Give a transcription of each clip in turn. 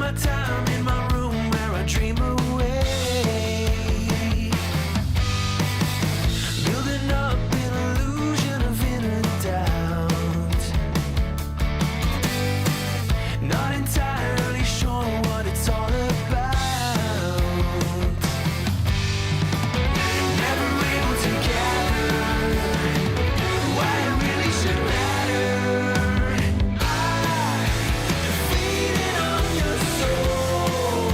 my time in my room where I dream away, building up an illusion of inner doubt. Not entirely sure what it's all about. Never able to gather why it really should matter. Defeated on your soul.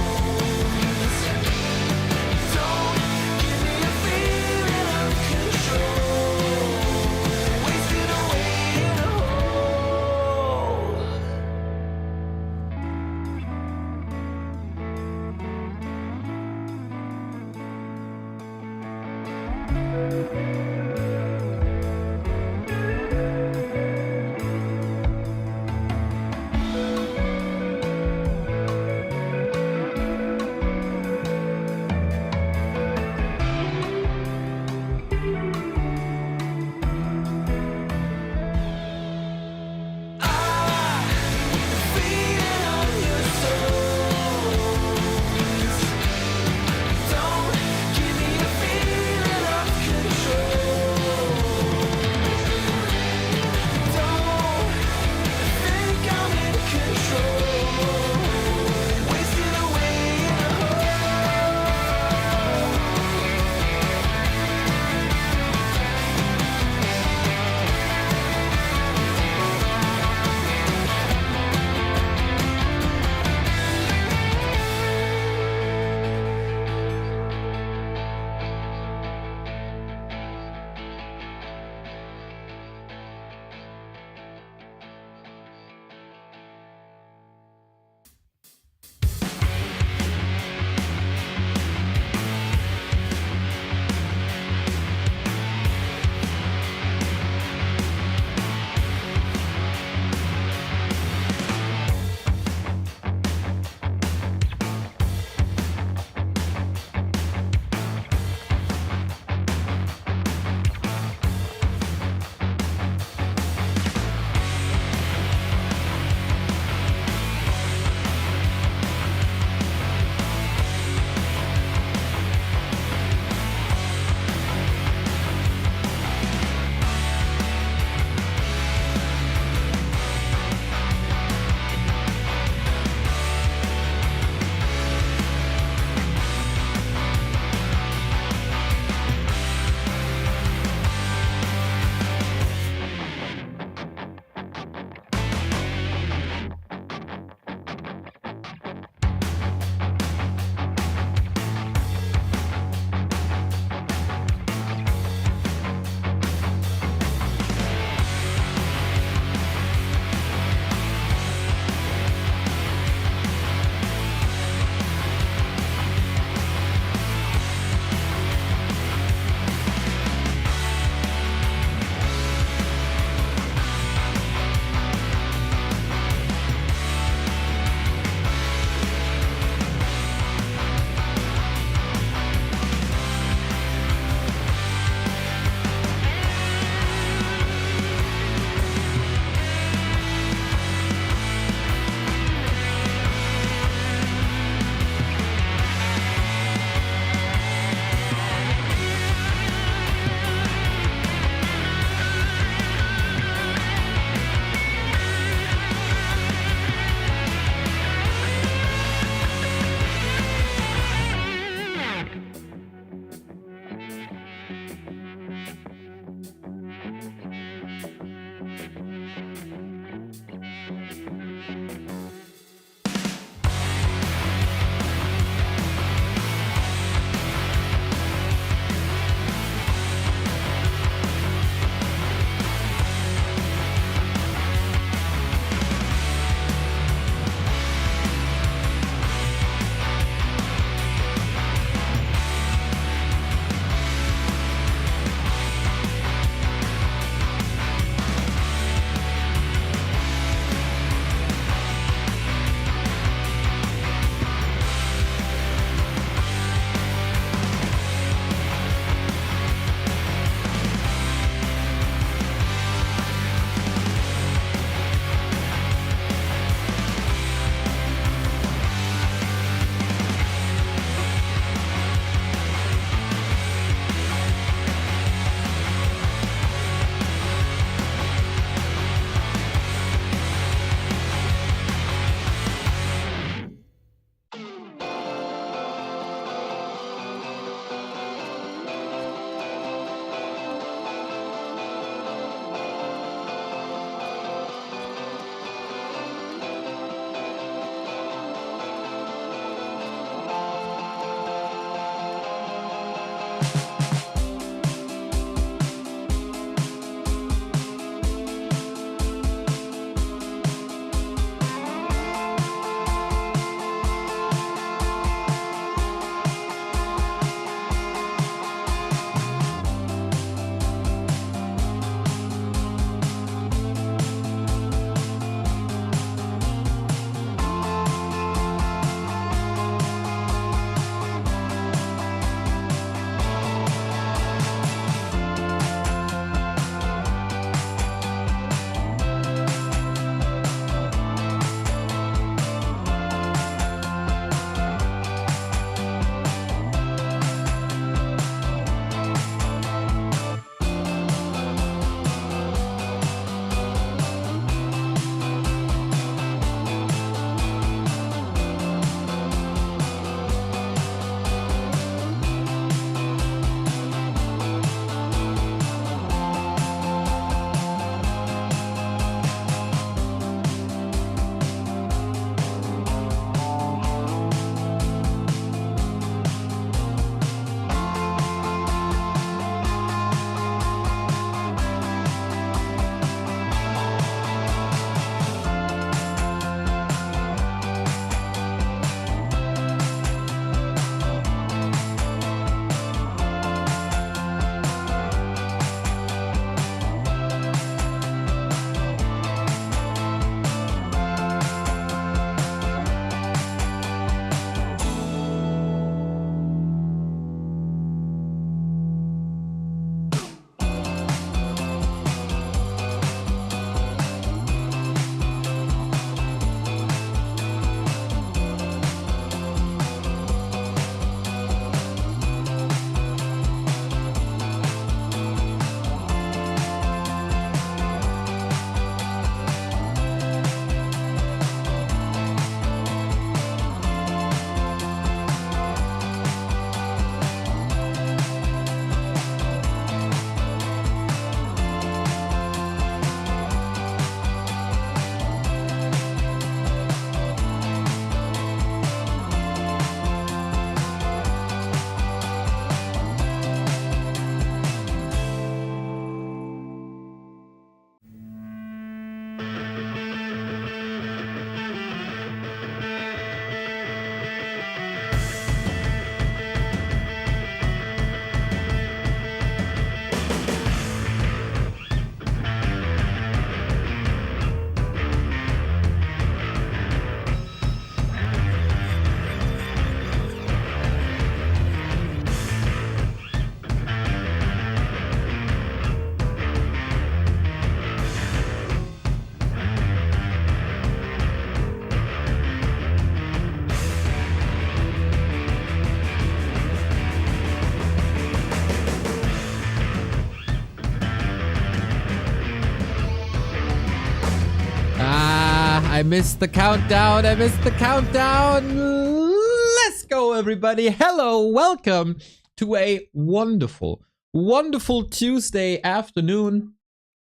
I missed the countdown. I missed the countdown. Let's go, everybody. Hello. Welcome to a wonderful, wonderful Tuesday afternoon.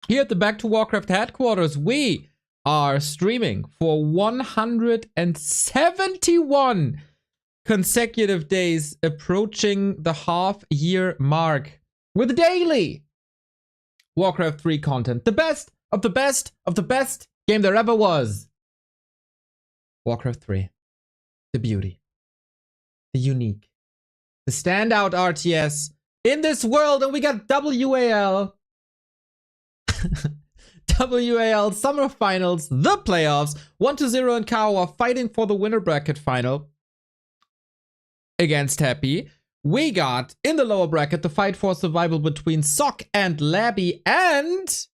Here at the Back to Warcraft headquarters, we are streaming for 171 consecutive days, approaching the half-year mark with daily Warcraft 3 content. The best of the best of the best game there ever was. Warcraft 3. The beauty. The unique. The standout RTS in this world. And we got WAL. WAL Summer Finals, the playoffs. 1-0 and Kaho are fighting for the winner bracket final against Happy. We got, in the lower bracket, the fight for survival between Sock and Laby, and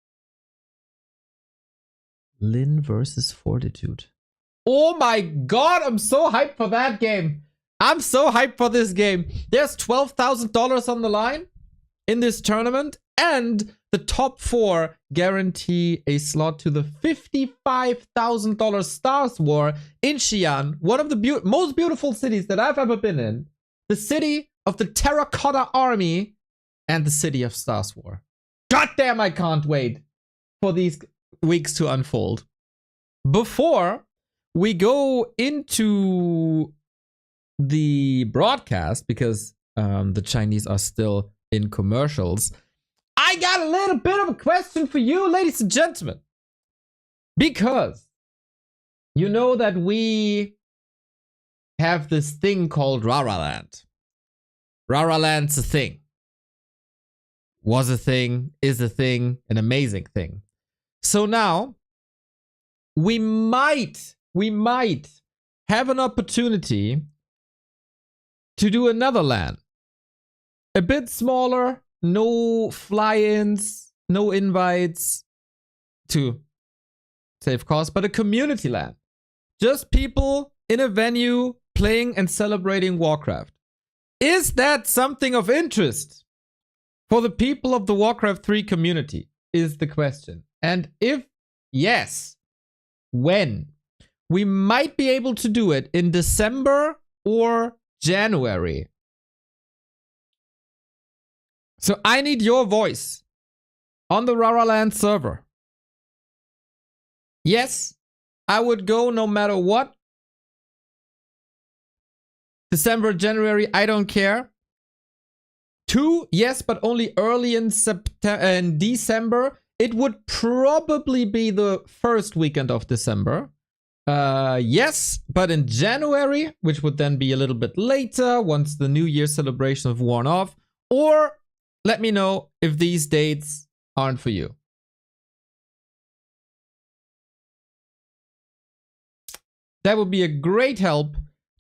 Lin versus Fortitude. Oh my god, I'm so hyped for that game. I'm so hyped for this game. There's $12,000 on the line in this tournament, and the top 4 guarantee a slot to the $55,000 Stars War in Xi'an, one of the most beautiful cities that I've ever been in. The city of the Terracotta Army and the city of Stars War. God damn, I can't wait for these weeks to unfold. Before we go into the broadcast, because the Chinese are still in commercials, I got a little bit of a question for you, ladies and gentlemen. Because you know that we have this thing called Raraland. Raraland's a thing. Was a thing, is a thing, an amazing thing. So now, we might have an opportunity to do another LAN. A bit smaller, no fly-ins, no invites to save cost, but a community LAN. Just people in a venue playing and celebrating Warcraft. Is that something of interest for the people of the Warcraft 3 community? Is the question. And if yes, when? We might be able to do it in December or January. So I need your voice on the Raraland server. Yes, I would go no matter what. December, January, I don't care. 2, yes, but only early in December. It would probably be the first weekend of December. Yes, but in January, which would then be a little bit later, once the New Year celebration have worn off. Or let me know if these dates aren't for you. That would be a great help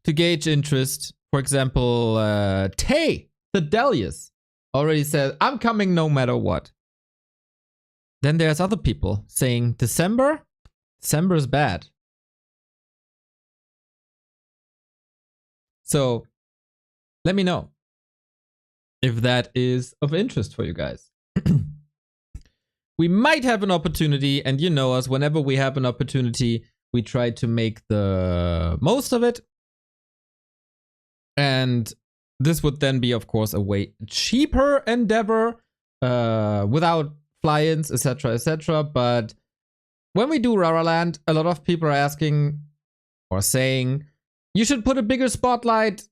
to gauge interest. For example, Tay, the Delius, already said, I'm coming no matter what. Then there's other people saying, December? December is bad. So, let me know if that is of interest for you guys. We might have an opportunity, and you know us, whenever we have an opportunity, we try to make the most of it. And this would then be, of course, a way cheaper endeavor without fly-ins, etc., etc. But when we do Raraland, a lot of people are asking or saying, you should put a bigger spotlight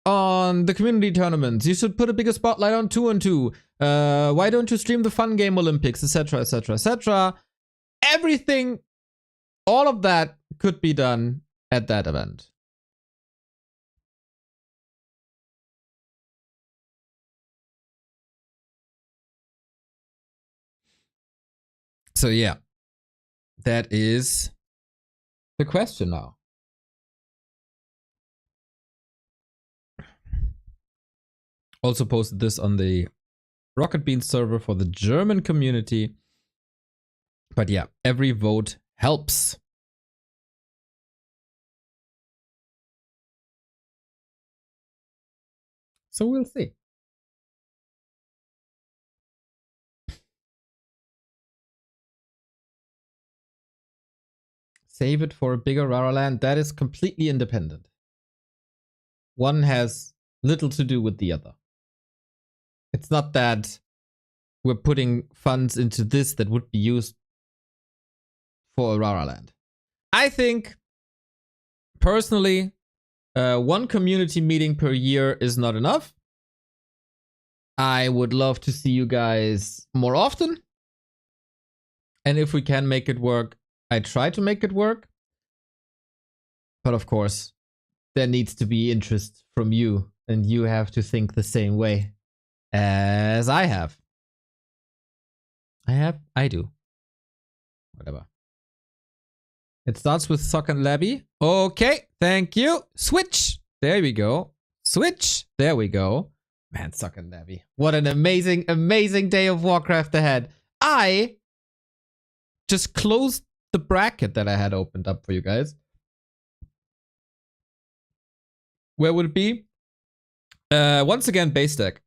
on the community tournaments. You should put a bigger spotlight on 2-on-2. Why don't you stream the fun game Olympics, etc., etc., etc. Everything, all of that could be done at that event. So yeah, that is the question now. Also posted this on the Rocket Beans server for the German community. But yeah, every vote helps. So we'll see. save it for a bigger Rara land. That is completely independent. One has little to do with the other. It's not that we're putting funds into this that would be used for a Rara land. I think, personally, one community meeting per year is not enough. I would love to see you guys more often. And if we can make it work, I try to make it work. But of course, there needs to be interest from you, and you have to think the same way as I have. I do. Whatever. It starts with Sock and Laby. Okay, thank you. Switch. There we go. Switch. There we go. Man, Sock and Laby. What an amazing, amazing day of Warcraft ahead. I just closed the bracket that I had opened up for you guys. Where would it be? Once again, base deck.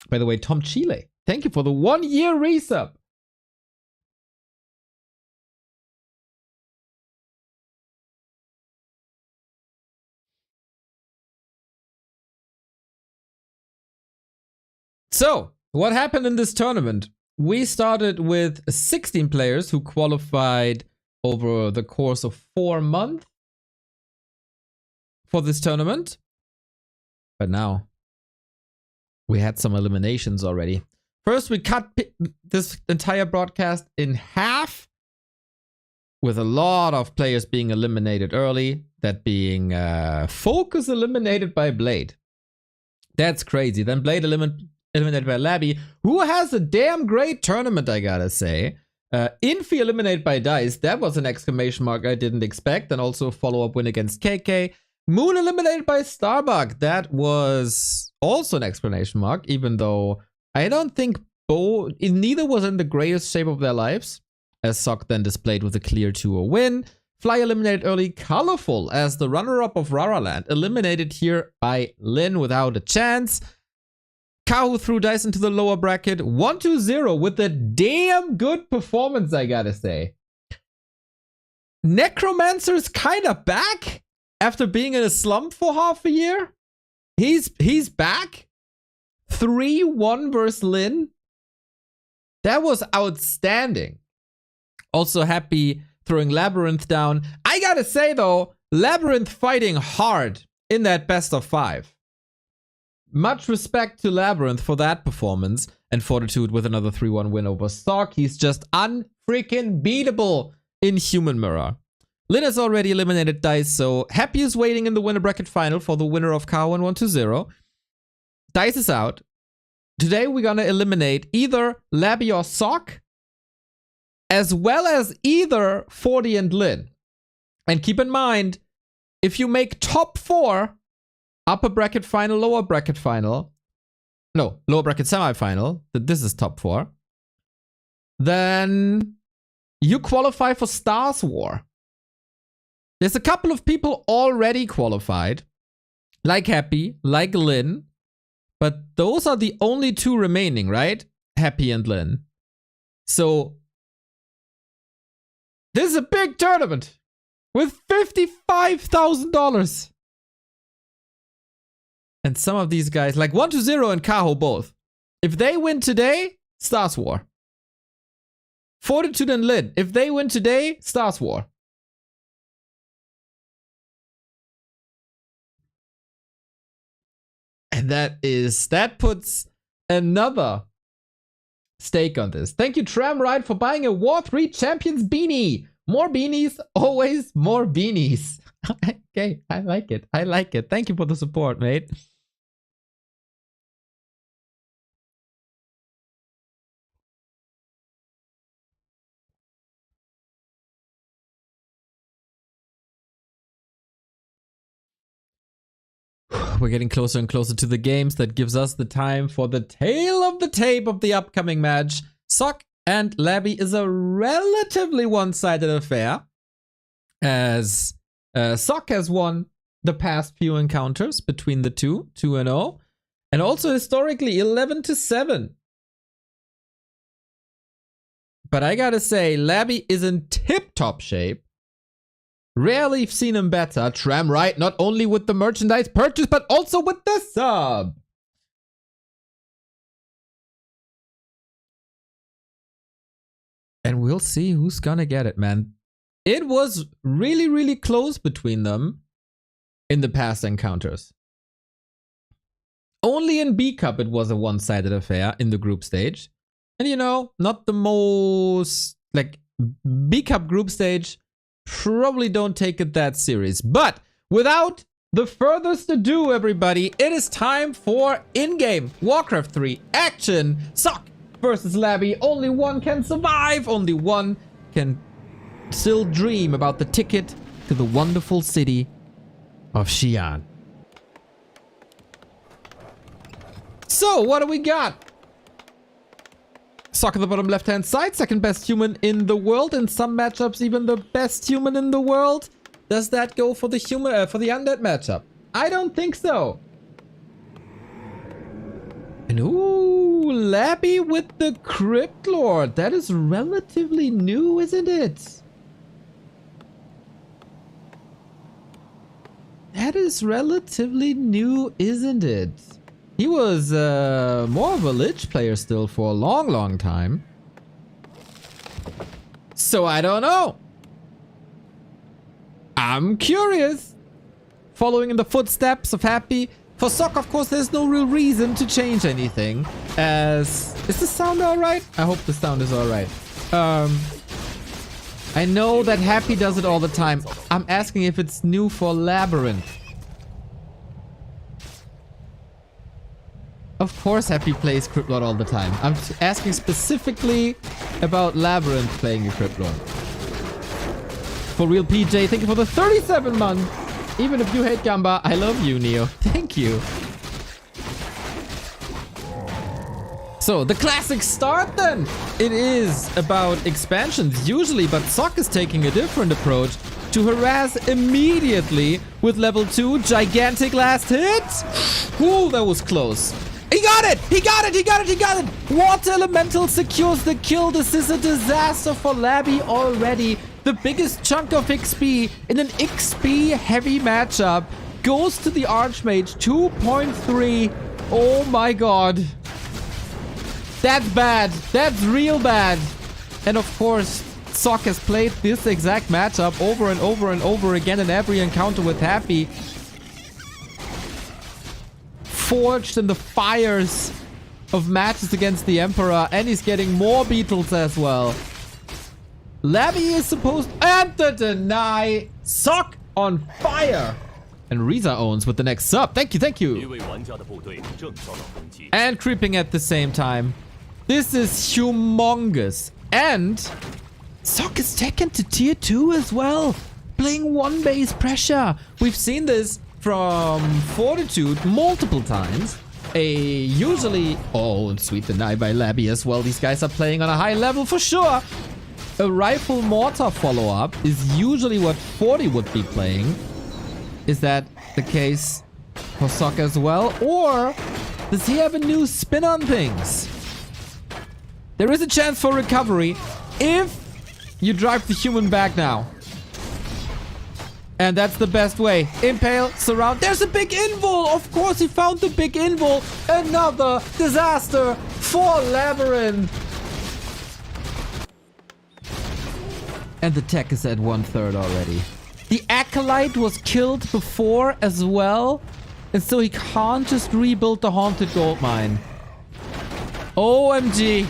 By the way, Tom Chile, thank you for the 1 year resub. So, what happened in this tournament? We started with 16 players who qualified over the course of 4 months for this tournament. But now, we had some eliminations already. First, we cut this entire broadcast in half, with a lot of players being eliminated early. That being Focus eliminated by Blade. That's crazy. Then Blade eliminated by Laby, who has a damn great tournament, I gotta say. Infi eliminated by Dice. That was an exclamation mark I didn't expect. And also a follow-up win against KK. Moon eliminated by Starbuck. That was also an exclamation mark, even though I don't think neither was in the greatest shape of their lives, as Sock then displayed with a clear 2-0 win. Fly eliminated early. Colorful as the runner-up of Rara Land, eliminated here by Lin without a chance. Kaho threw Dice into the lower bracket. 1-2-0 with a damn good performance, I gotta say. Necromancer's kinda back after being in a slump for half a year. He's back. 3-1 versus Lin. That was outstanding. Also happy throwing Labyrinth down. I gotta say though, Labyrinth fighting hard in that best of 5. Much respect to Labyrinth for that performance, and Fortitude with another 3-1 win over Sock. He's just unfreaking beatable in Human Mirror. Lin has already eliminated Dice, so Happy is waiting in the winner bracket final for the winner of Kaho and 1-2-0. Dice is out. Today we're gonna eliminate either Laby or Sock, as well as either Forti and Lin. And keep in mind, if you make top 4, upper bracket final, lower bracket final, no, lower bracket semi-final, this is top 4, then you qualify for Stars War. There's a couple of people already qualified, like Happy, like Lin, but those are the only 2 remaining, right? Happy and Lin. So, this is a big tournament with $55,000. And some of these guys, like 1-2-0 and Kaho both, if they win today, Stars War. Fortitude and Lin, if they win today, Stars War. And that puts another stake on this. Thank you, Tramride, for buying a War 3 Champions beanie. More beanies, always more beanies. Okay, I like it. I like it. Thank you for the support, mate. We're getting closer and closer to the games. That gives us the time for the tail of the tape of the upcoming match. Sock and Laby is a relatively one-sided affair, as Sock has won the past few encounters between the two, 2-0, and also historically 11-7. But I gotta say, Laby is in tip-top shape. Rarely seen him better. Tram right, not only with the merchandise purchase, but also with the sub. And we'll see who's gonna get it, man. It was really, really close between them in the past encounters. Only in B Cup it was a one-sided affair in the group stage. And you know, not the most, like, B Cup group stage, probably don't take it that serious. But without the furthest ado, everybody, it is time for in-game Warcraft 3 action. Sock versus Laby. Only one can survive. Only one can still dream about the ticket to the wonderful city of Xi'an. So, what do we got? Sock at the bottom left-hand side, second best human in the world. In some matchups, even the best human in the world. Does that go for the human, for the undead matchup? I don't think so. And ooh, Laby with the Crypt Lord. That is relatively new, isn't it? That is relatively new, isn't it? He was more of a Lich player still for a long, long time. So I don't know. I'm curious. Following in the footsteps of Happy. For Sock, of course, there's no real reason to change anything. As... Is the sound alright? I hope the sound is alright. I know that Happy does it all the time. I'm asking if it's new for Labyrinth. Of course Happy plays Crypt Lord all the time. I'm asking specifically about Labyrinth playing a Crypt Lord. For real PJ, thank you for the 37 month. Even if you hate Gamba, I love you, Neo. Thank you. So, the classic start then. It is about expansions usually, but Sock is taking a different approach to harass immediately with level 2. Gigantic last hit. Ooh, that was close. He got it! He got it! He got it! He got it! Water Elemental secures the kill. This is a disaster for Laby already. The biggest chunk of XP in an XP heavy matchup goes to the Archmage. 2.3. Oh my god. That's bad. That's real bad. And of course, Sock has played this exact matchup over and over and over again in every encounter with Happy. Forged in the fires of matches against the Emperor, and he's getting more beetles as well. Laby is supposed and the deny. Sock on fire. And Riza owns with the next sub. Thank you, thank you. And creeping at the same time. This is humongous. And Sock is taken to tier 2 as well. Playing one base pressure. We've seen this from Fortitude multiple times. Usually... Oh, and sweet deny by Laby as well. These guys are playing on a high level for sure. A rifle mortar follow-up is usually what Forti would be playing. Is that the case for Sock as well? Or does he have a new spin on things? There is a chance for recovery if you drive the human back now. And that's the best way. Impale, surround. There's a big invul. Of course he found the big invul. Another disaster for Labyrinth. And the tech is at 1/3 already. The Acolyte was killed before as well. And so he can't just rebuild the Haunted Gold Mine. OMG.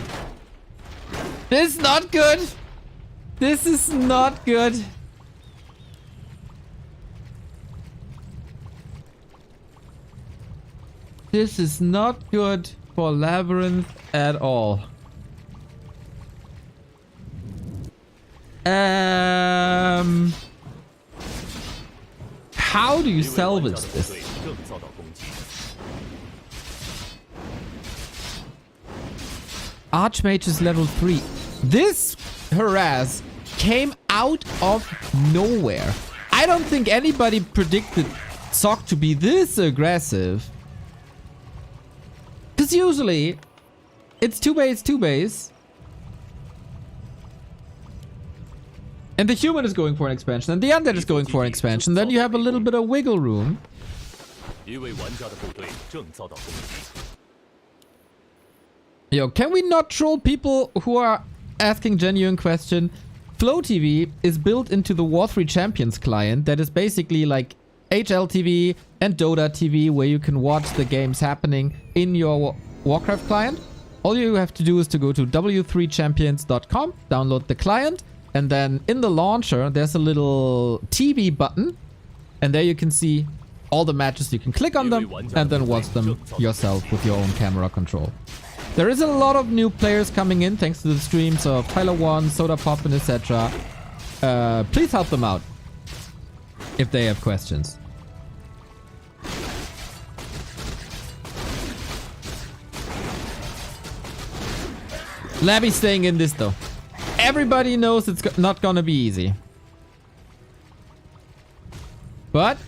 This is not good. This is not good. This is not good for Labyrinth at all. How do you salvage this? Archmage is level 3. This harass came out of nowhere. I don't think anybody predicted Sock to be this aggressive. Because usually, it's 2 base, 2 base. And the human is going for an expansion, and the undead is going for an expansion. Then you have a little bit of wiggle room. Yo, can we not troll people who are asking genuine question? Flow TV is built into the War 3 Champions client that is basically like HLTV and Dota TV, where you can watch the games happening in your Warcraft client. All you have to do is to go to w3champions.com, download the client, and then in the launcher, there's a little TV button. And there you can see all the matches. You can click on them and then watch them yourself with your own camera control. There is a lot of new players coming in thanks to the streams of Tyler One, Soda Pop, and etc. Please help them out if they have questions. Laby staying in this though. Everybody knows it's not gonna be easy. But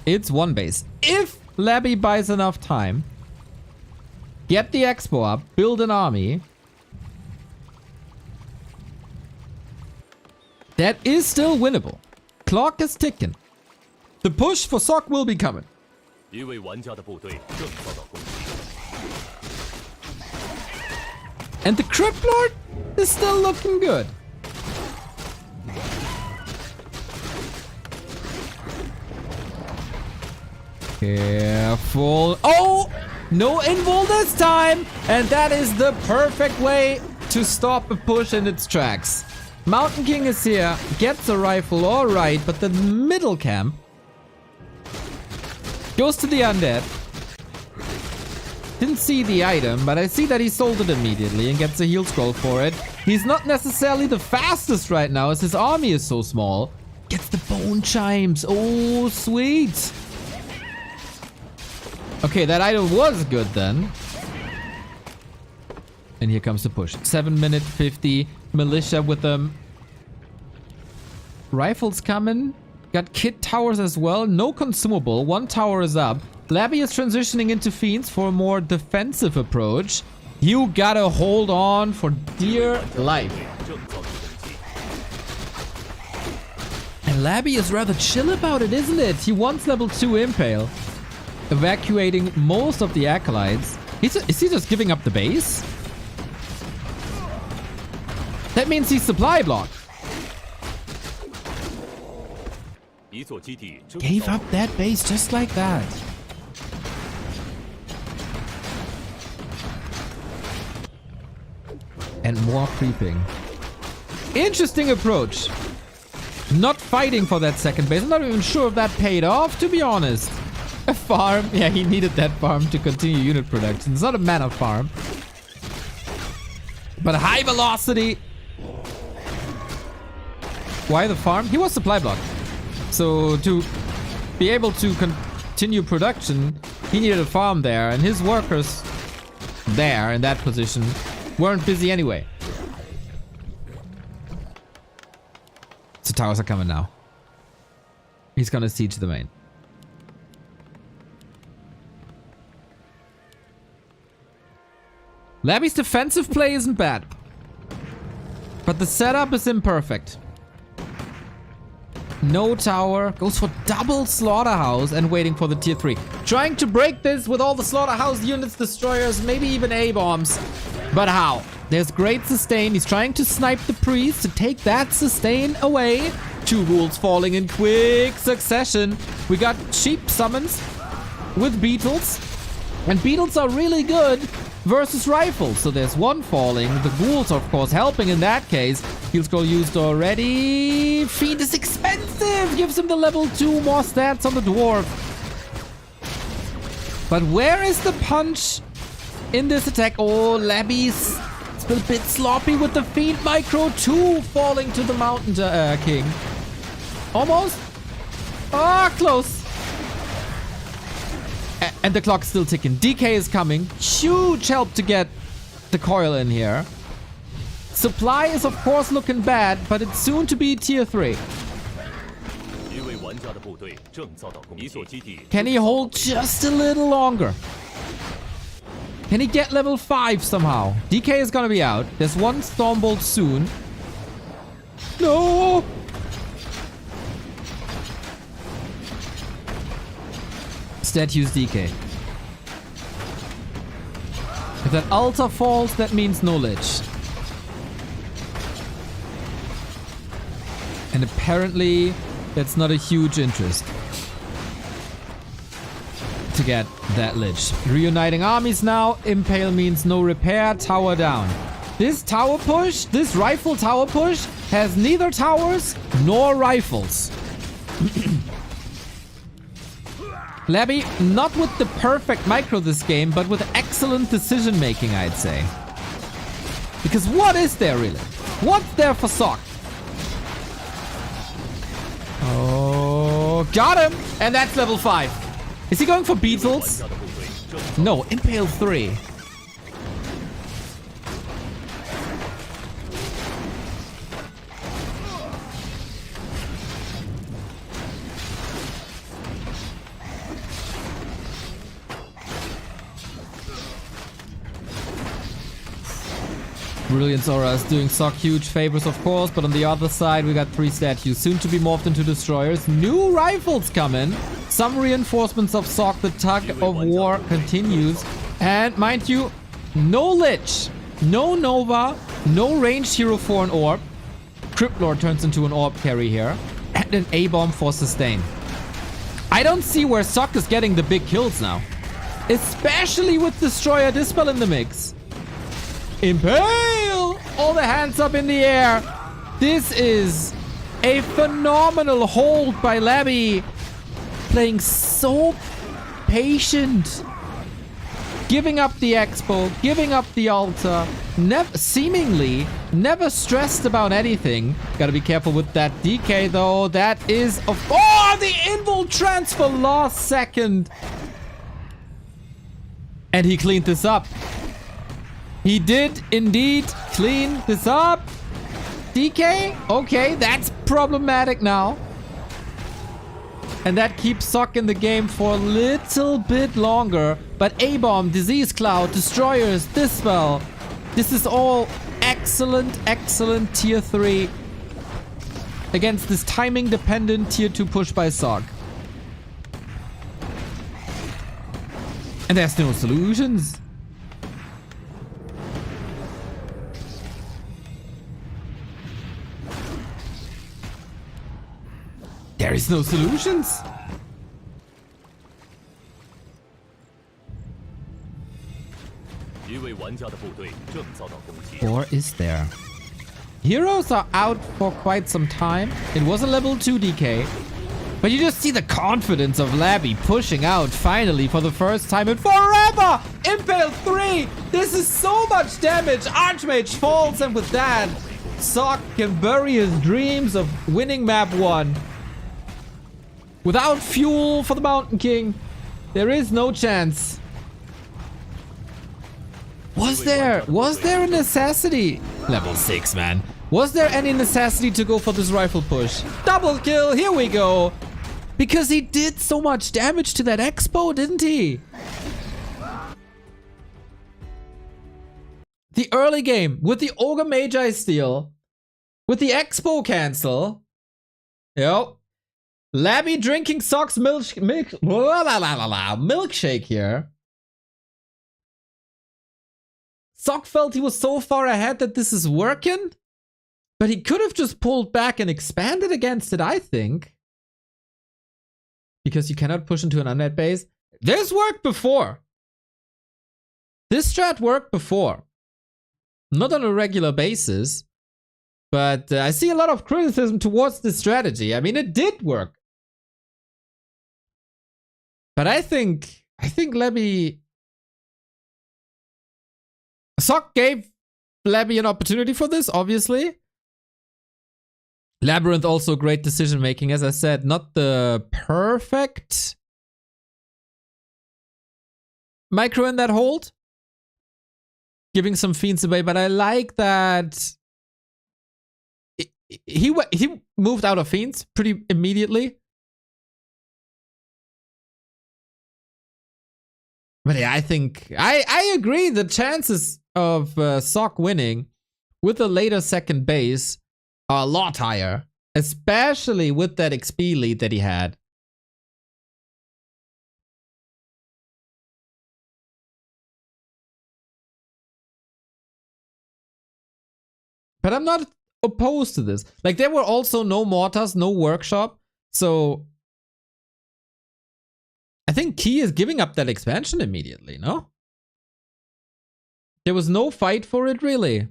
it's one base. If Laby buys enough time, get the expo up, build an army, that is still winnable. Clock is ticking. The push for Sock will be coming. And the Crypt Lord is still looking good. Careful. Oh! No invul this time! And that is the perfect way to stop a push in its tracks. Mountain King is here, gets a rifle, alright, but the middle camp goes to the undead. Didn't see the item, but I see that he sold it immediately and gets a heal scroll for it. He's not necessarily the fastest right now as his army is so small. Gets the bone chimes. Oh, sweet. Okay, that item was good then. And here comes the push. 7 minute 50. Militia with them. Rifles coming. Got kit towers as well. No consumable. One tower is up. Laby is transitioning into Fiends for a more defensive approach. You gotta hold on for dear life. And Laby is rather chill about it, isn't it? He wants level 2 Impale. Evacuating most of the acolytes. Is he just giving up the base? That means he's supply blocked. Gave up that base just like that. And more creeping. Interesting approach. Not fighting for that second base. I'm not even sure if that paid off, to be honest. A farm. Yeah, he needed that farm to continue unit production. It's not a mana farm. But high velocity. Why the farm? He was supply blocked. So to be able to continue production, he needed a farm there. And his workers there in that position weren't busy anyway. So towers are coming now. He's gonna siege the main. Laby's defensive play isn't bad. But the setup is imperfect. No tower. Goes for double slaughterhouse and waiting for the tier 3. Trying to break this with all the slaughterhouse units, destroyers, maybe even A-bombs. But how? There's great sustain. He's trying to snipe the priest to take that sustain away. 2 rules falling in quick succession. We got cheap summons with beetles. And beetles are really good versus rifles. So there's one falling. The ghouls, of course, helping in that case. Heal scroll used already. Fiend is expensive. Gives him the level 2 more stats on the dwarf. But where is the punch in this attack? Oh, Laby's a bit sloppy with the Fiend micro. 2 falling to the Mountain King. Almost. Ah, close. And the clock's still ticking. DK is coming. Huge help to get the coil in here. Supply is of course looking bad, but it's soon to be tier 3. Can he hold just a little longer? Can he get level 5 somehow? DK is gonna be out. There's one Stormbolt soon. No! Statues DK. If that altar falls, that means no lich. And apparently, that's not a huge interest to get that lich. Reuniting armies now. Impale means no repair. Tower down. This tower push, this rifle tower push, has neither towers nor rifles. Laby, not with the perfect micro this game, but with excellent decision making, I'd say. Because what is there really? What's there for Sock? Oh, got him! And that's level 5. Is he going for beetles? No, Impale 3. Brilliance Aura is doing Sock huge favors, of course, but on the other side, we got 3 statues, soon to be morphed into destroyers. New rifles come in. Some reinforcements of Sock. The tug of war continues. And mind you, no Lich, no Nova, no ranged hero for an orb. Cryptlord turns into an orb carry here. And an A-bomb for sustain. I don't see where Sock is getting the big kills now. Especially with Destroyer Dispel in the mix. Impale! All the hands up in the air. This is a phenomenal hold by Laby. Playing so patient. Giving up the expo, giving up the altar. Seemingly never stressed about anything. Gotta be careful with that DK though. That is of... Oh, the invul transfer last second. And he cleaned this up. He did indeed clean this up. DK? Okay, that's problematic now. And that keeps Sock in the game for a little bit longer. But A-Bomb, Disease Cloud, Destroyers, Dispel. This is all excellent, excellent tier 3 against this timing-dependent tier 2 push by Sock. And there's no solutions. There is no solutions. Or is there? Heroes are out for quite some time. It was a level 2 DK. But you just see the confidence of Laby pushing out finally for the first time in forever! Impale 3! This is so much damage! Archmage falls, and with that, Sock can bury his dreams of winning map 1. Without fuel for the Mountain King, there is no chance. Was there a necessity? Level 6, man. Was there any necessity to go for this rifle push? Double kill, here we go. Because he did so much damage to that expo, didn't he? The early game with the Ogre Magi steal, with the expo cancel. Yep. Laby drinking Sock's milkshake here. Sock felt he was so far ahead that this is working, but he could have just pulled back and expanded against it, I think. Because you cannot push into an undead base. This worked before. This strat worked before. Not on a regular basis, but I see a lot of criticism towards this strategy. I mean, it did work. But I think Laby... Sock gave Laby an opportunity for this, obviously. Labyrinth also great decision making, as I said, not the perfect micro in that hold. Giving some fiends away, but I like that he moved out of fiends pretty immediately. But yeah, I think I agree. The chances of Sock winning with a later second base are a lot higher, especially with that XP lead that he had. But I'm not opposed to this. Like, there were also no mortars, no workshop. So I think Key is giving up that expansion immediately, no? There was no fight for it, really.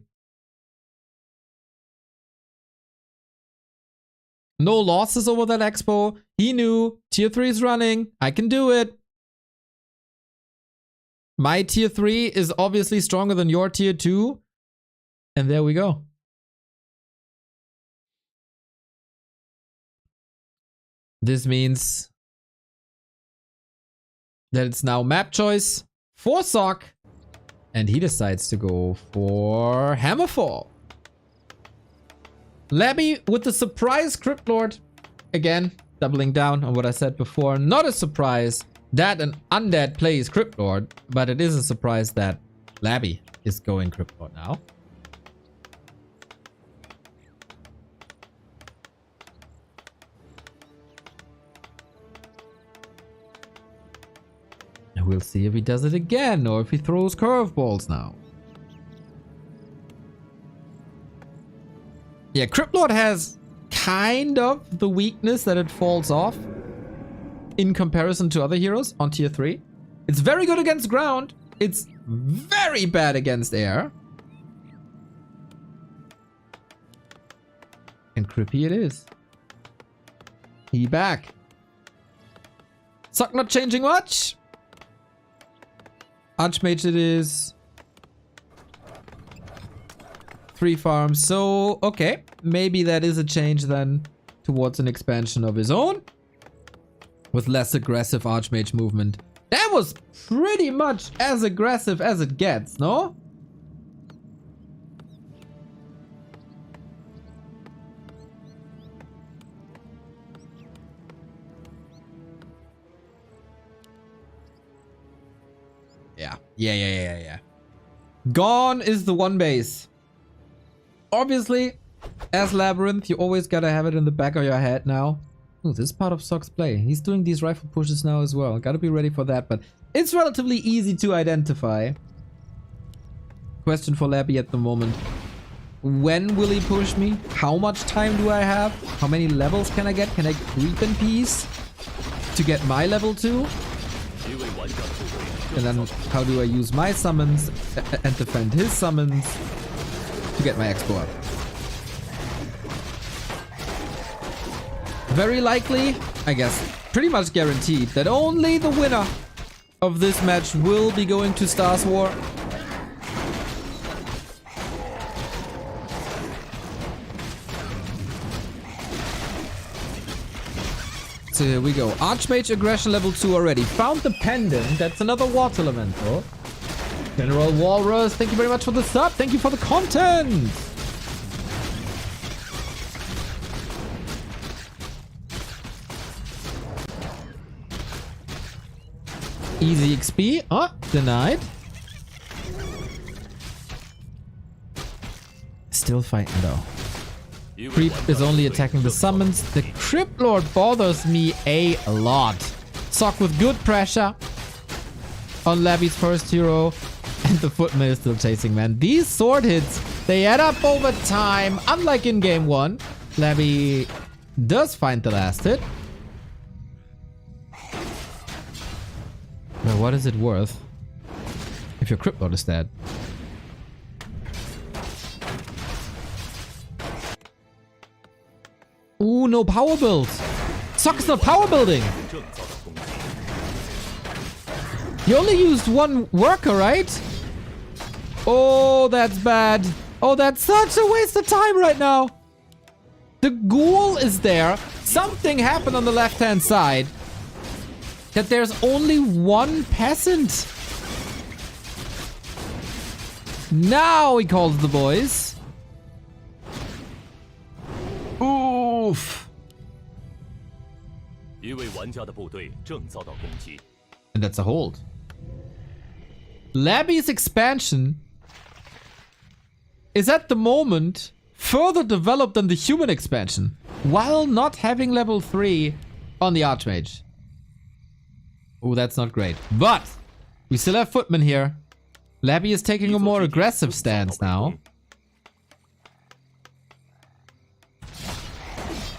No losses over that expo. He knew tier 3 is running. I can do it. My tier 3 is obviously stronger than your tier 2. And there we go. This means that it's now map choice for Sock. And he decides to go for Hammerfall. Laby with the surprise Crypt Lord. Again, doubling down on what I said before. Not a surprise that an undead plays Crypt Lord, but it is a surprise that Laby is going Crypt Lord now. And we'll see if he does it again or if he throws curveballs now. Yeah, Crypt Lord has kind of the weakness that it falls off in comparison to other heroes on tier 3. It's very good against ground. It's very bad against air. And Crippy it is. He back. Sock not changing much. Archmage it is. 3 farms. So, okay. Maybe that is a change then towards an expansion of his own. With less aggressive Archmage movement. That was pretty much as aggressive as it gets, no? Yeah. Gone is the one base. Obviously, as Labyrinth, you always gotta have it in the back of your head now. Ooh, this is part of Sock's play. He's doing these rifle pushes now as well. Gotta be ready for that, but it's relatively easy to identify. Question for Laby at the moment. When will he push me? How much time do I have? How many levels can I get? Can I creep in peace to get my level 2? And then how do I use my summons and defend his summons to get my expo up? Very likely, I guess, pretty much guaranteed that only the winner of this match will be going to Stars War. So here we go. Archmage aggression level 2 already. Found the pendant. That's another water elemental. General Walrus, thank you very much for the sub. Thank you for the content. Easy XP. Oh, denied. Still fighting though. Creep is only attacking the summons. The Crypt Lord bothers me a lot. Sock with good pressure on Laby's first hero. And the Footman is still chasing, man. These sword hits, they add up over time. Unlike in game 1, Laby does find the last hit. But what is it worth if your Crypt Lord is dead? Ooh, no power build. Sock is not power building. You only used one worker, right? Oh, that's bad. Oh, that's such a waste of time right now. The ghoul is there. Something happened on the left-hand side. That there's only one peasant. Now he calls the boys. Oof. And that's a hold. Laby's expansion is at the moment further developed than the human expansion, while not having level 3 on the Archmage. Oh, that's not great. But we still have Footman here. Laby is taking a more aggressive stance now.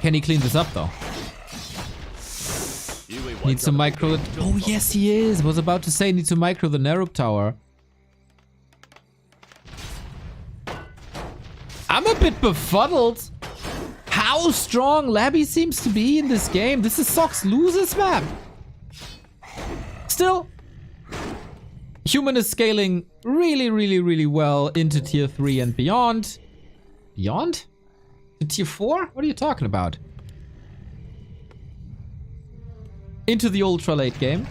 Can he clean this up though? Needs to micro it. Oh yes he is. Was about to say needs to micro the Nerup tower. I'm a bit befuddled. How strong Laby seems to be in this game. This is Sock's loses map. Still, Human is scaling really well into tier 3 and beyond. Beyond? To tier 4? What are you talking about? Into the ultra late game.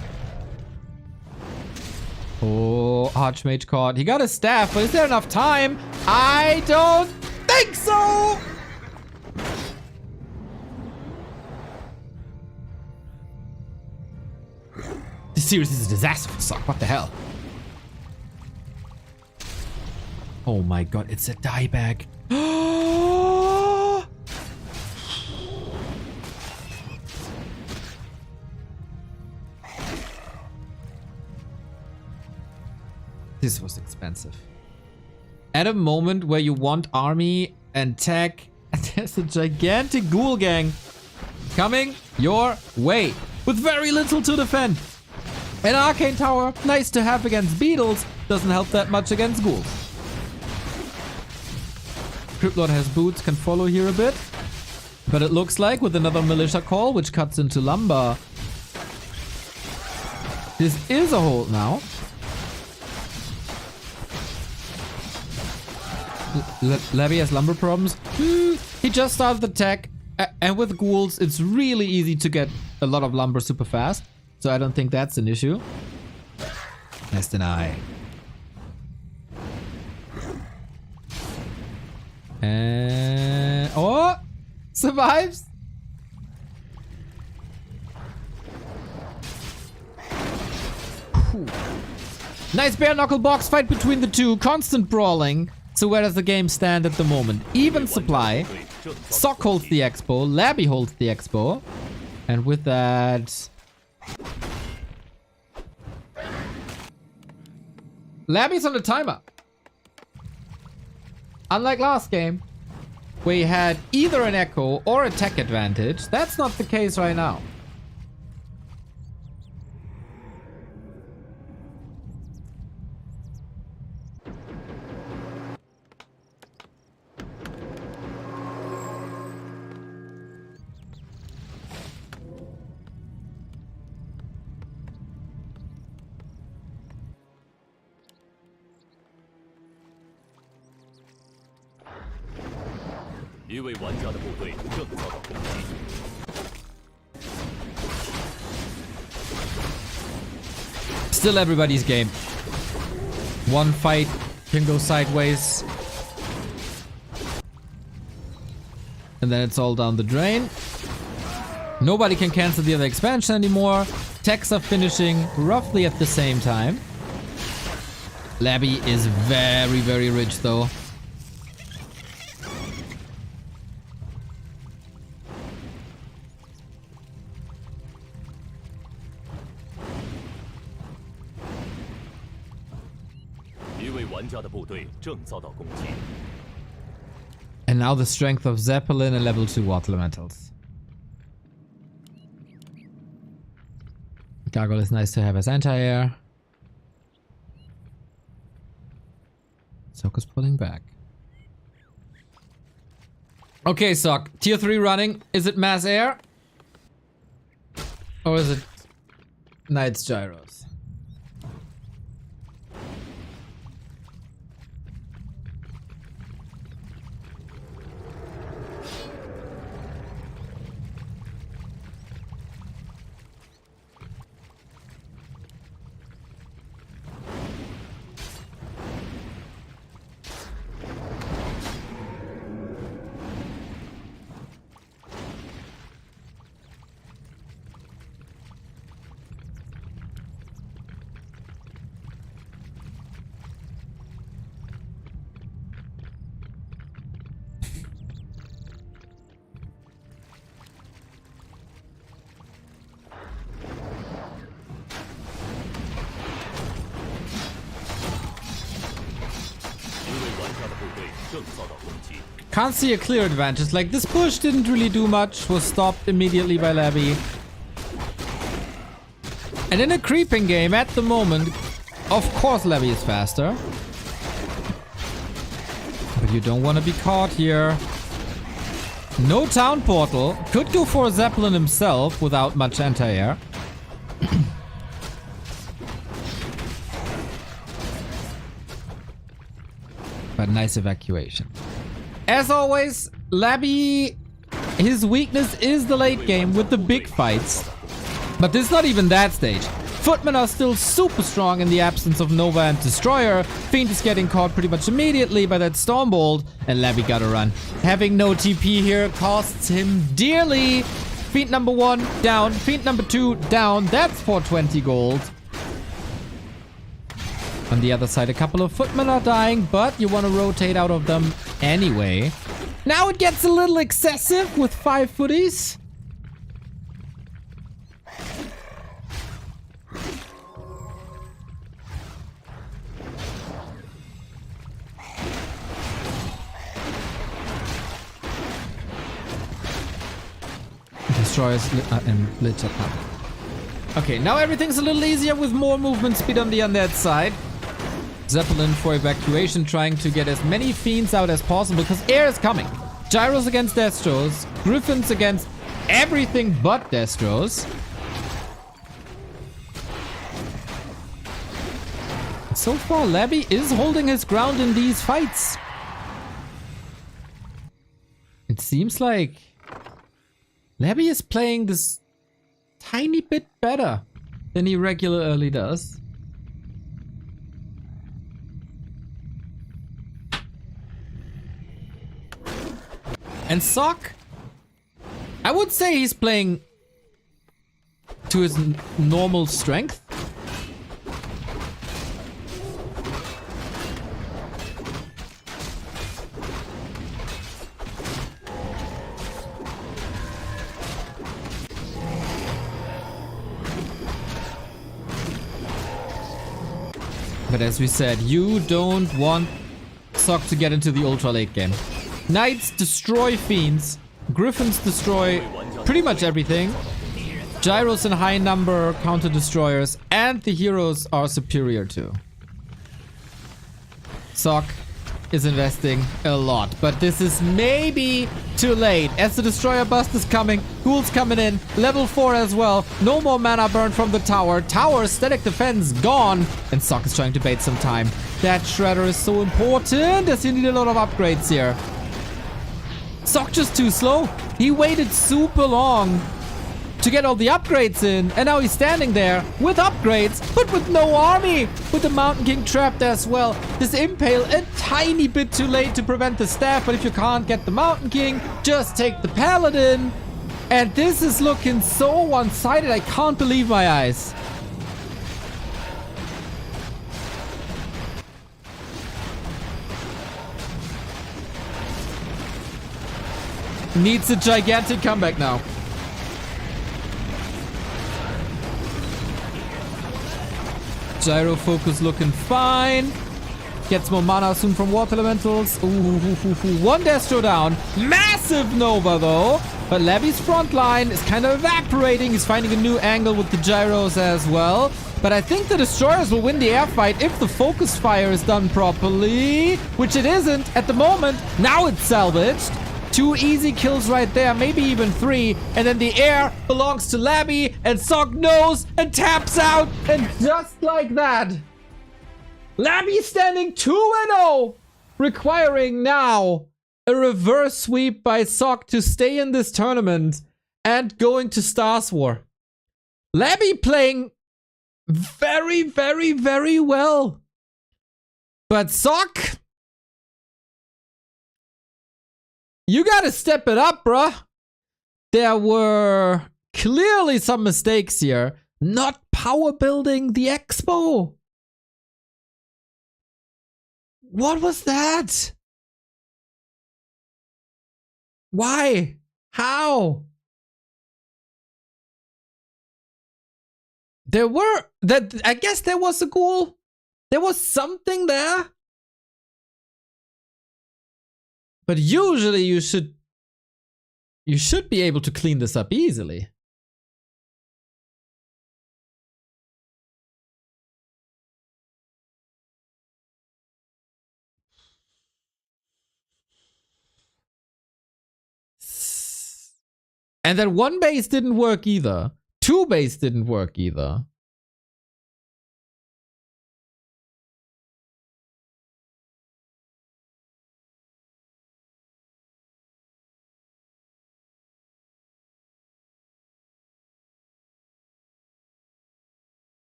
Oh, Archmage caught. He got a staff, but is there enough time? I don't think so! This series is a disaster for Sock. What the hell? Oh my god, it's a dieback. This was expensive. At a moment where you want army and tech, and there's a gigantic ghoul gang coming your way with very little to defend. An arcane tower, nice to have against beetles, doesn't help that much against ghouls. Cryptlord has boots, can follow here a bit. But it looks like with another militia call, which cuts into lumber, this is a hold now. Laby has lumber problems. He just started the tech, and with ghouls, it's really easy to get a lot of lumber super fast. So I don't think that's an issue. Nice deny. And oh, survives. Whew. Nice bare knuckle box fight between the two. Constant brawling. So where does the game stand at the moment? Even supply. Sock holds the expo. Laby holds the expo. And with that... Laby's on the timer. Unlike last game, where he had either an echo or a tech advantage. That's not the case right now. Still everybody's game. One fight can go sideways. And then it's all down the drain. Nobody can cancel the other expansion anymore. Techs are finishing roughly at the same time. Laby is very rich though. And now the strength of Zeppelin and level 2 water elementals. Gargoyle is nice to have as anti-air. Sock is pulling back. Okay, Sock. Tier 3 running. Is it mass air? Or is it Knight's Gyros? Can't see a clear advantage. Like, this push didn't really do much. Was stopped immediately by Laby. And in a creeping game at the moment, of course Laby is faster. But you don't want to be caught here. No town portal. Could go for a Zeppelin himself without much anti-air. But nice evacuation. As always, Laby, his weakness is the late game with the big fights. But this is not even that stage. Footmen are still super strong in the absence of Nova and Destroyer. Fiend is getting caught pretty much immediately by that Stormbolt, and Laby gotta run. Having no TP here costs him dearly. Fiend number 1 down, Fiend number 2 down. That's 420 gold. On the other side, a couple of Footmen are dying, but you want to rotate out of them anyway. Now it gets a little excessive with 5 footies. Destroyers and Blitz are coming. Okay, now everything's a little easier with more movement speed on the undead side. Zeppelin for evacuation, trying to get as many fiends out as possible because air is coming. Gyros against Destros, Griffins against everything but Destros. So far, Laby is holding his ground in these fights. It seems like Laby is playing this tiny bit better than he regularly does. And Sock, I would say he's playing to his normal strength. But as we said, you don't want Sock to get into the ultra late game. Knights destroy fiends. Griffins destroy pretty much everything. Gyros in high number counter destroyers, and the heroes are superior too. Sock is investing a lot, but this is maybe too late. As the destroyer bust is coming, Ghoul's coming in, level 4 as well. No more mana burn from the tower. Tower static defense gone, and Sock is trying to bait some time. That shredder is so important as you need a lot of upgrades here. Sock just too slow. He waited super long to get all the upgrades in, and now he's standing there with upgrades, but with no army, with the Mountain King trapped as well. This Impale a tiny bit too late to prevent the staff, but if you can't get the Mountain King, just take the Paladin. And this is looking so one-sided, I can't believe my eyes. Needs a gigantic comeback now. Gyro focus looking fine. Gets more mana soon from water elementals. One Destro down. Massive Nova though. But Laby's front line is kind of evaporating. He's finding a new angle with the gyros as well. But I think the destroyers will win the air fight if the focus fire is done properly, which it isn't at the moment. Now it's salvaged. 2 easy kills right there, maybe even 3. And then the air belongs to Laby, and Sock knows and taps out. And just like that, Laby standing 2-0, requiring now a reverse sweep by Sock to stay in this tournament and going to Stars War. Laby playing very, very, very well. But Sock, you gotta step it up, bruh. There were clearly some mistakes here. Not power building the expo. What was that? Why? How? There were that. I guess there was a goal. There was something there. But usually you should be able to clean this up easily. And then one base didn't work either. Two base didn't work either.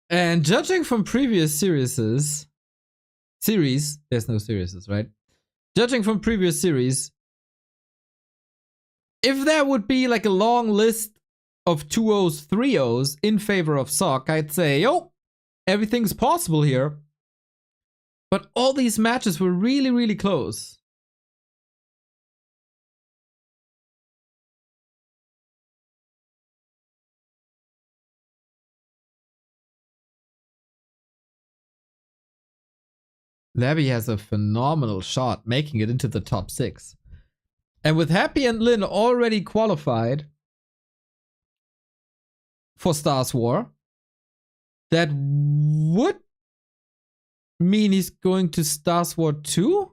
And judging from previous series, there's no series, right? Judging from previous series, if there would be like a long list of 2-0s, 3-0s in favor of Sock, I'd say, yo, everything's possible here. But all these matches were really, really close. Laby has a phenomenal shot, making it into the top 6. And with Happy and Lin already qualified for Stars War, that would mean he's going to Stars War 2?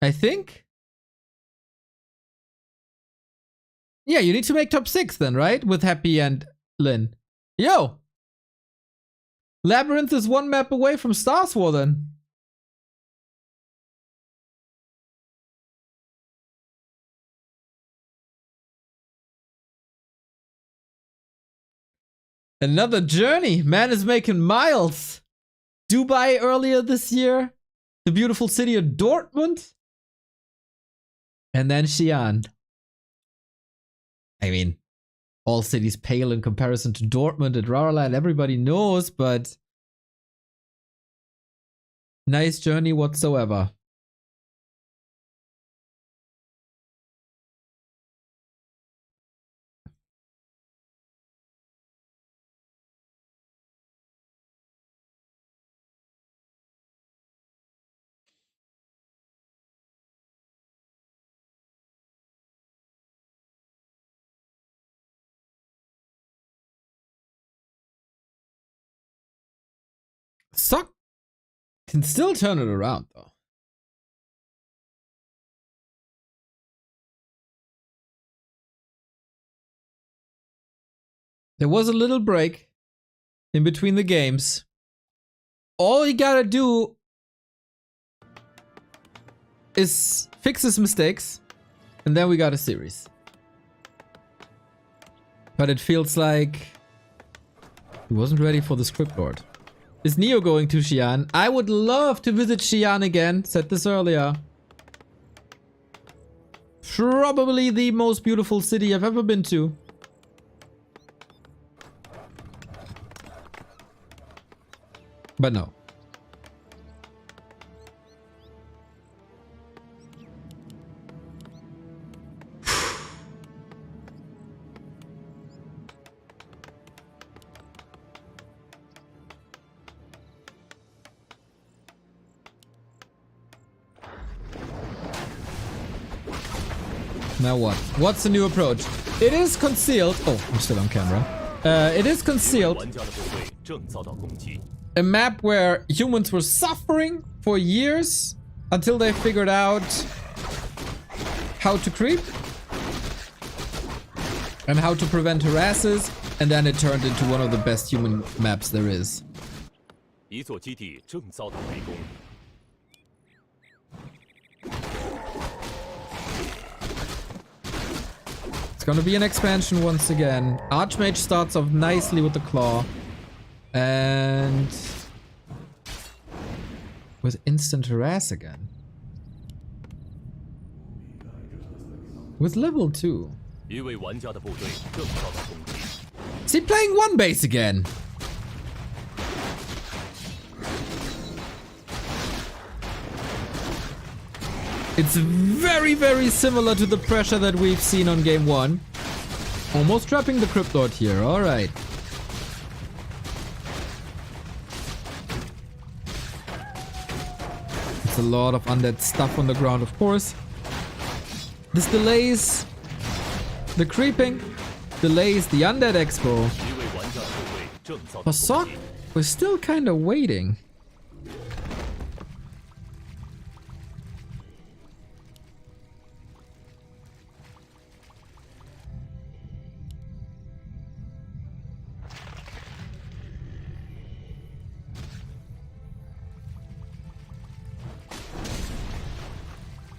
I think? Yeah, you need to make top 6 then, right? With Happy and Lin. Yo! Labyrinth is one map away from Stars War then. Another journey. Man is making miles. Dubai earlier this year. The beautiful city of Dortmund. And then Xi'an. I mean, all cities pale in comparison to Dortmund and Raraland, everybody knows, but nice journey whatsoever. Sock can still turn it around though. There was a little break in between the games. All you gotta do is fix his mistakes, and then we got a series. But it feels like he wasn't ready for the script board. Is Neo going to Xi'an? I would love to visit Xi'an again. Said this earlier. Probably the most beautiful city I've ever been to. But no. Now what? What's the new approach? It is concealed. Oh, I'm still on camera. It is concealed. A map where humans were suffering for years until they figured out how to creep and how to prevent harasses, and then it turned into one of the best human maps there is. It's gonna be an expansion once again. Archmage starts off nicely with the claw. And with instant harass again. With level 2. Is he playing one base again? It's very, very similar to the pressure that we've seen on game 1. Almost trapping the Crypt Lord here. Alright. It's a lot of undead stuff on the ground, of course. This delays the creeping, delays the undead expo. For Sok, we're still kind of waiting.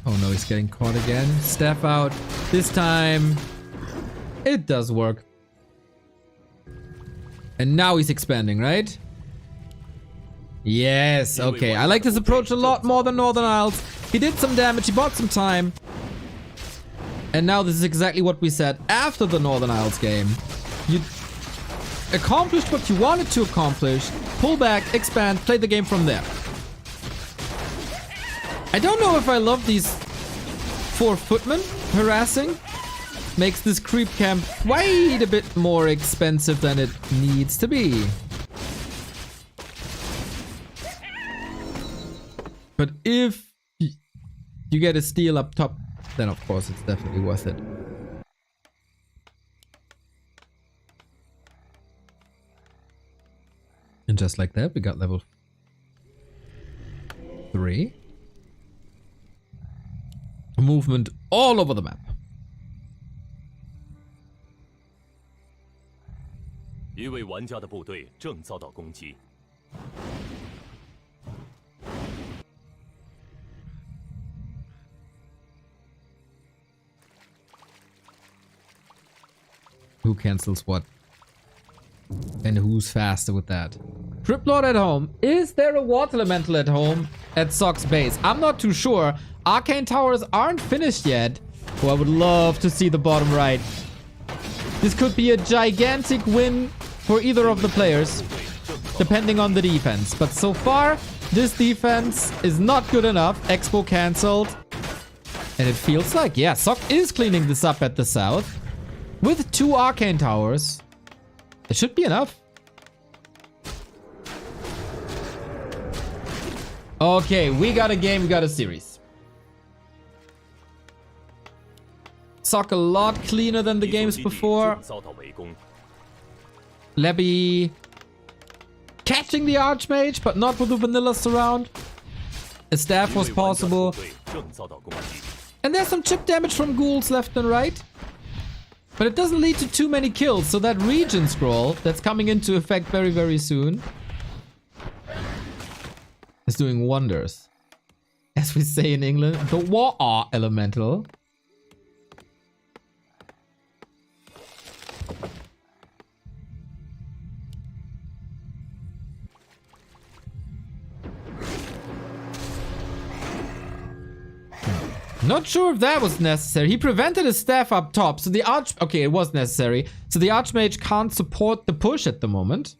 Oh no, he's getting caught again. Staff out. This time, it does work. And now he's expanding, right? Yes, okay. I like this approach a lot more than Northern Isles. He did some damage, he bought some time. And now this is exactly what we said after the Northern Isles game. You accomplished what you wanted to accomplish, pull back, expand, play the game from there. I don't know if I love these 4 footmen harassing. Makes this creep camp quite a bit more expensive than it needs to be. But if you get a steal up top, then of course it's definitely worth it. And just like that, we got level 3. Movement all over the map. Who cancels what? And who's faster with that? Crypt Lord at home. Is there a water elemental at home at Sok's base? I'm not too sure. Arcane towers aren't finished yet. Oh, I would love to see the bottom right. This could be a gigantic win for either of the players, depending on the defense. But so far, this defense is not good enough. Expo cancelled. And it feels like, yeah, Sok is cleaning this up at the south. With 2 arcane towers. It should be enough. Okay, we got a game, we got a series. Sok a lot cleaner than the games before. Laby catching the Archmage, but not with the vanilla surround. A staff was possible. And there's some chip damage from ghouls left and right. But it doesn't lead to too many kills, so that region scroll that's coming into effect very, very soon is doing wonders. As we say in England, the WAL elemental. Not sure if that was necessary. He prevented his staff up top, so the okay, it was necessary. So the Archmage can't support the push at the moment.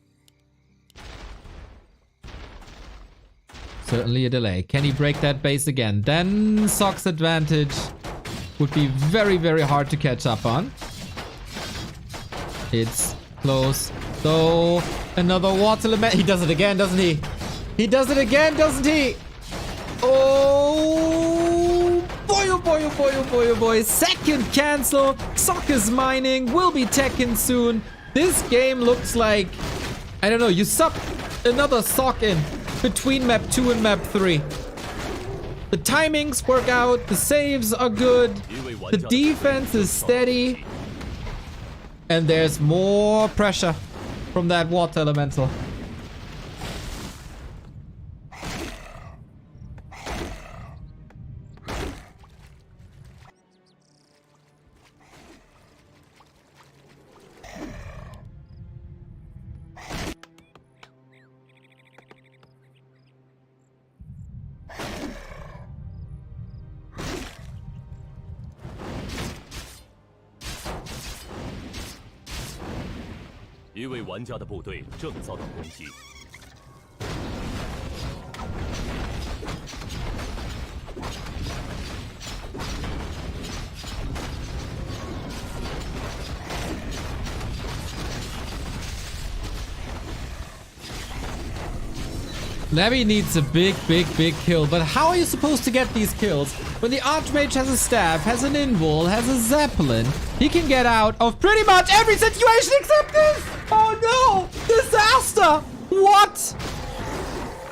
Certainly a delay. Can he break that base again? Then Sok's advantage would be very, very hard to catch up on. It's close. So another water element. He does it again, doesn't he? He does it again, doesn't he? Oh boy, oh boy, oh boy, oh boy, oh boy. Second cancel. Sok is mining. Will be Tekken soon. This game looks like, I don't know, you sub another Sok in between map 2 and map 3. The timings work out. The saves are good. The defense is steady. And there's more pressure from that water elemental. Laby needs a big kill, but how are you supposed to get these kills? When the Archmage has a staff, has an invul, has a Zeppelin, he can get out of pretty much every situation except this! Oh no! Disaster! What?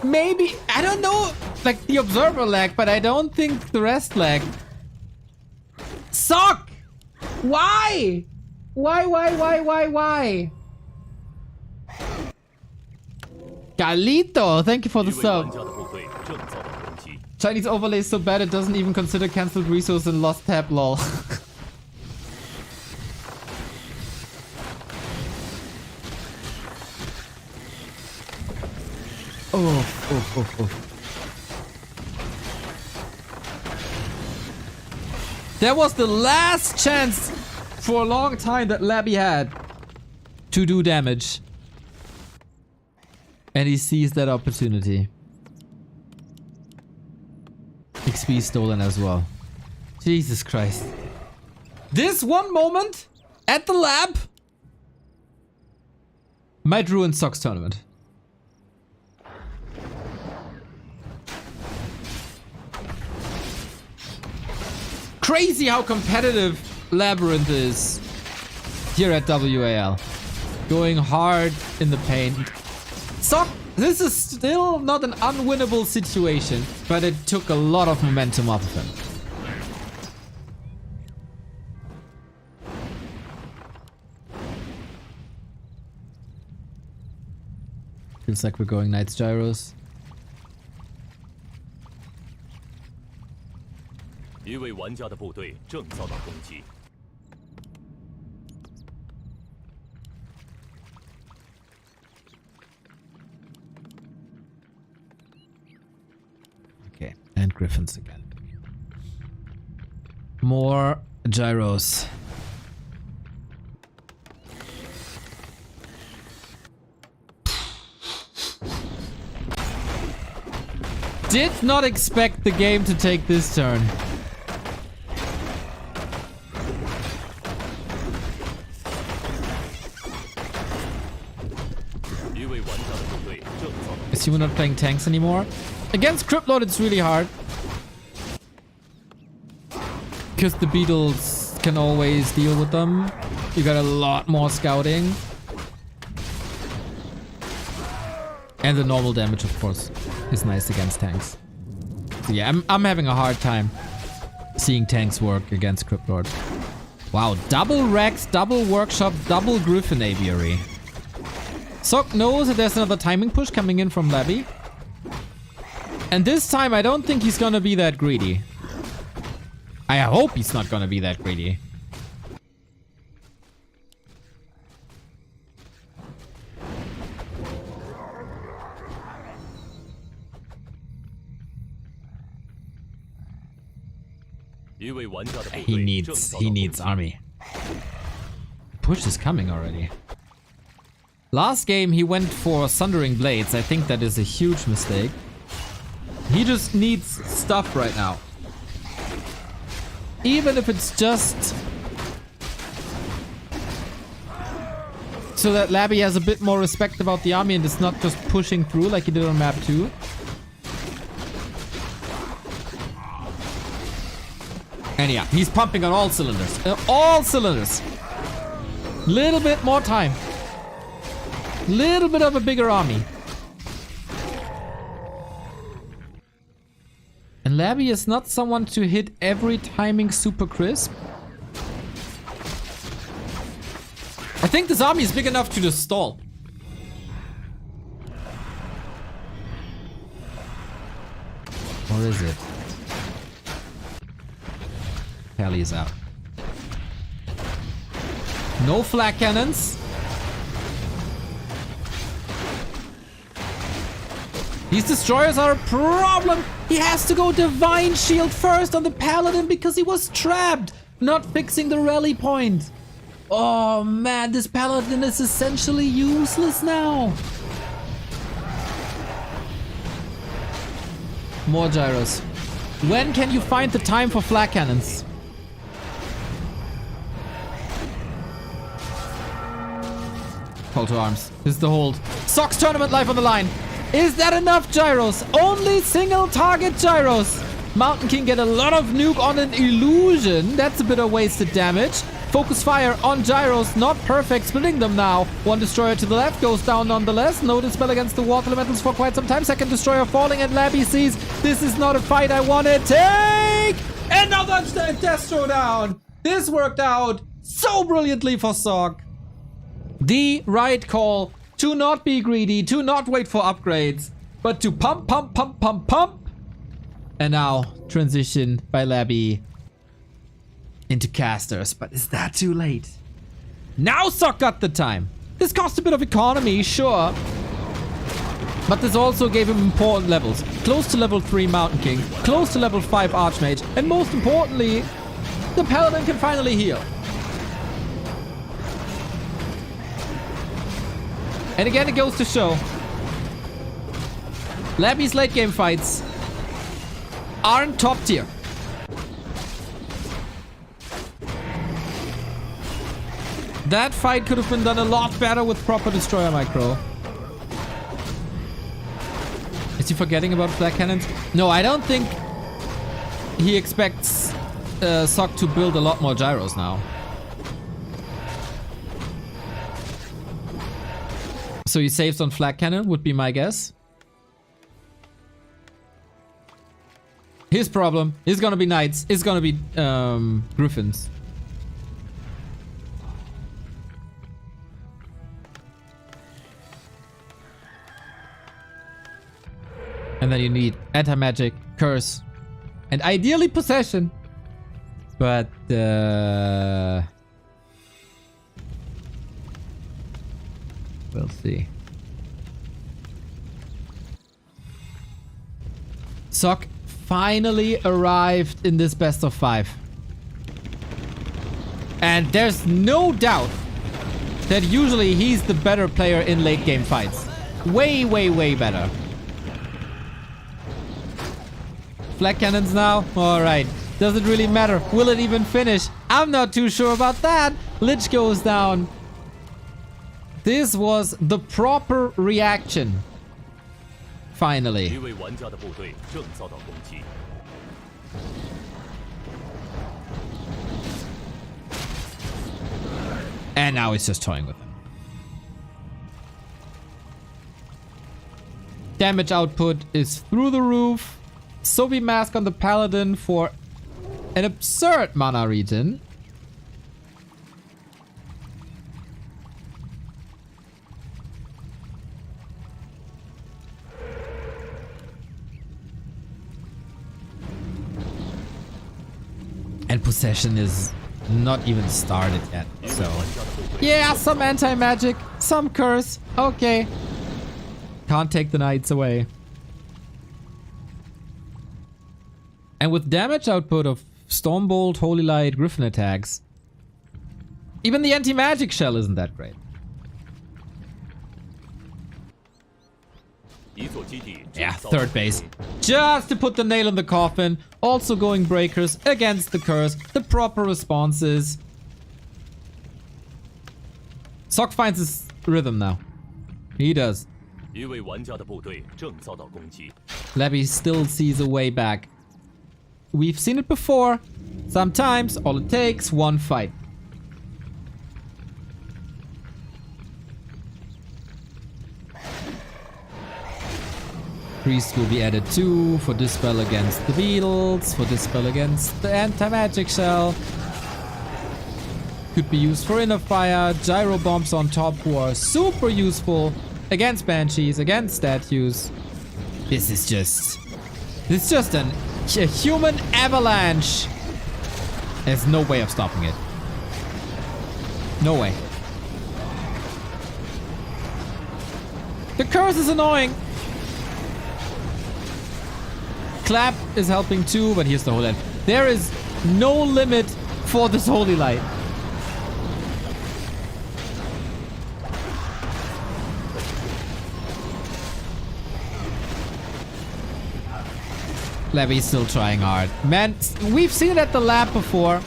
Maybe, I don't know, like the Observer lag, but I don't think the rest lag. Suck! Why? Why? Galito, thank you for the sub. Chinese overlay is so bad it doesn't even consider cancelled resource and lost tab, lol. Oh. That was the last chance for a long time that Laby had to do damage. And he sees that opportunity. XP stolen as well. Jesus Christ. This one moment at the lab might ruin Sock's tournament. Crazy how competitive Labyrinth is here at WAL. Going hard in the paint. Sock, this is still not an unwinnable situation, but it took a lot of momentum off of him. Feels like we're going Knights Gyros. Okay, and Griffins again. More gyros. Did not expect the game to take this turn. Is he not playing tanks anymore? Against Cryptlord it's really hard. Because the beetles can always deal with them. You got a lot more scouting. And the normal damage, of course, is nice against tanks. So yeah, I'm having a hard time seeing tanks work against Cryptlord. Wow, double Rex, double Workshop, double Griffin Aviary. Sock knows that there's another timing push coming in from Laby. And this time I don't think he's gonna be that greedy. I hope he's not gonna be that greedy. He needs army. Push is coming already. Last game he went for Sundering Blades. I think that is a huge mistake. He just needs stuff right now. Even if it's just so that Laby has a bit more respect about the army and is not just pushing through like he did on map 2. And yeah, he's pumping on all cylinders. All cylinders. Little bit more time. Little bit of a bigger army. And Laby is not someone to hit every timing super crisp. I think this army is big enough to just stall. Or is it? Kelly is out. No flak cannons. These destroyers are a problem. He has to go Divine Shield first on the Paladin because he was trapped, not fixing the rally point. Oh man, this Paladin is essentially useless now. More gyros. When can you find the time for flak cannons? Call to arms. This is the hold. Sox tournament live on the line. Is that enough gyros? Only single target gyros. Mountain King get a lot of nuke on an illusion. That's a bit of wasted damage. Focus fire on gyros. Not perfect. Splitting them now. One destroyer to the left goes down nonetheless. No dispel against the water elementals for quite some time. Second destroyer falling and Laby sees this is not a fight I wanted. Take another death showdown. This worked out so brilliantly for Sok. The right call to not be greedy, to not wait for upgrades, but to pump, pump, pump, pump, pump. And now transition by Laby into casters. But is that too late? Now Sok got the time. This cost a bit of economy, sure. But this also gave him important levels. Close to level 3 Mountain King, close to level 5 Archmage, and most importantly, the Paladin can finally heal. And again, it goes to show Laby's late game fights aren't top tier. That fight could have been done a lot better with proper destroyer micro. Is he forgetting about flag cannons? No, I don't think he expects Sok to build a lot more gyros now. So he saves on flag cannon, would be my guess. His problem is gonna be knights. It's gonna be griffins. And then you need anti-magic, curse, and ideally possession. But we'll see. Sok finally arrived in this best of 5. And there's no doubt that usually he's the better player in late game fights. Way, way, way better. Flag cannons now? Alright. Does it really matter? Will it even finish? I'm not too sure about that. Lich goes down. This was the proper reaction. Finally. And now he's just toying with him. Damage output is through the roof. Sobi Mask on the Paladin for an absurd mana regen. And possession is not even started yet, so... Yeah, some anti-magic, some curse, okay. Can't take the knights away. And with damage output of Stormbolt, Holy Light, Griffin attacks, even the anti-magic shell isn't that great. Yeah, third base. Just to put the nail in the coffin. Also going breakers against the curse. The proper responses. Sok finds his rhythm now. He does. Laby still sees a way back. We've seen it before. Sometimes all it takes, one fight. Priest will be added too for dispel against the beetles, for dispel against the anti-magic shell. Could be used for inner fire, gyro bombs on top who are super useful against banshees, against statues. This is just a human avalanche. There's no way of stopping it. No way. The curse is annoying. Clap is helping too, but here's the whole end. There is no limit for this holy light. Laby's still trying hard. Man, we've seen it at the lab before.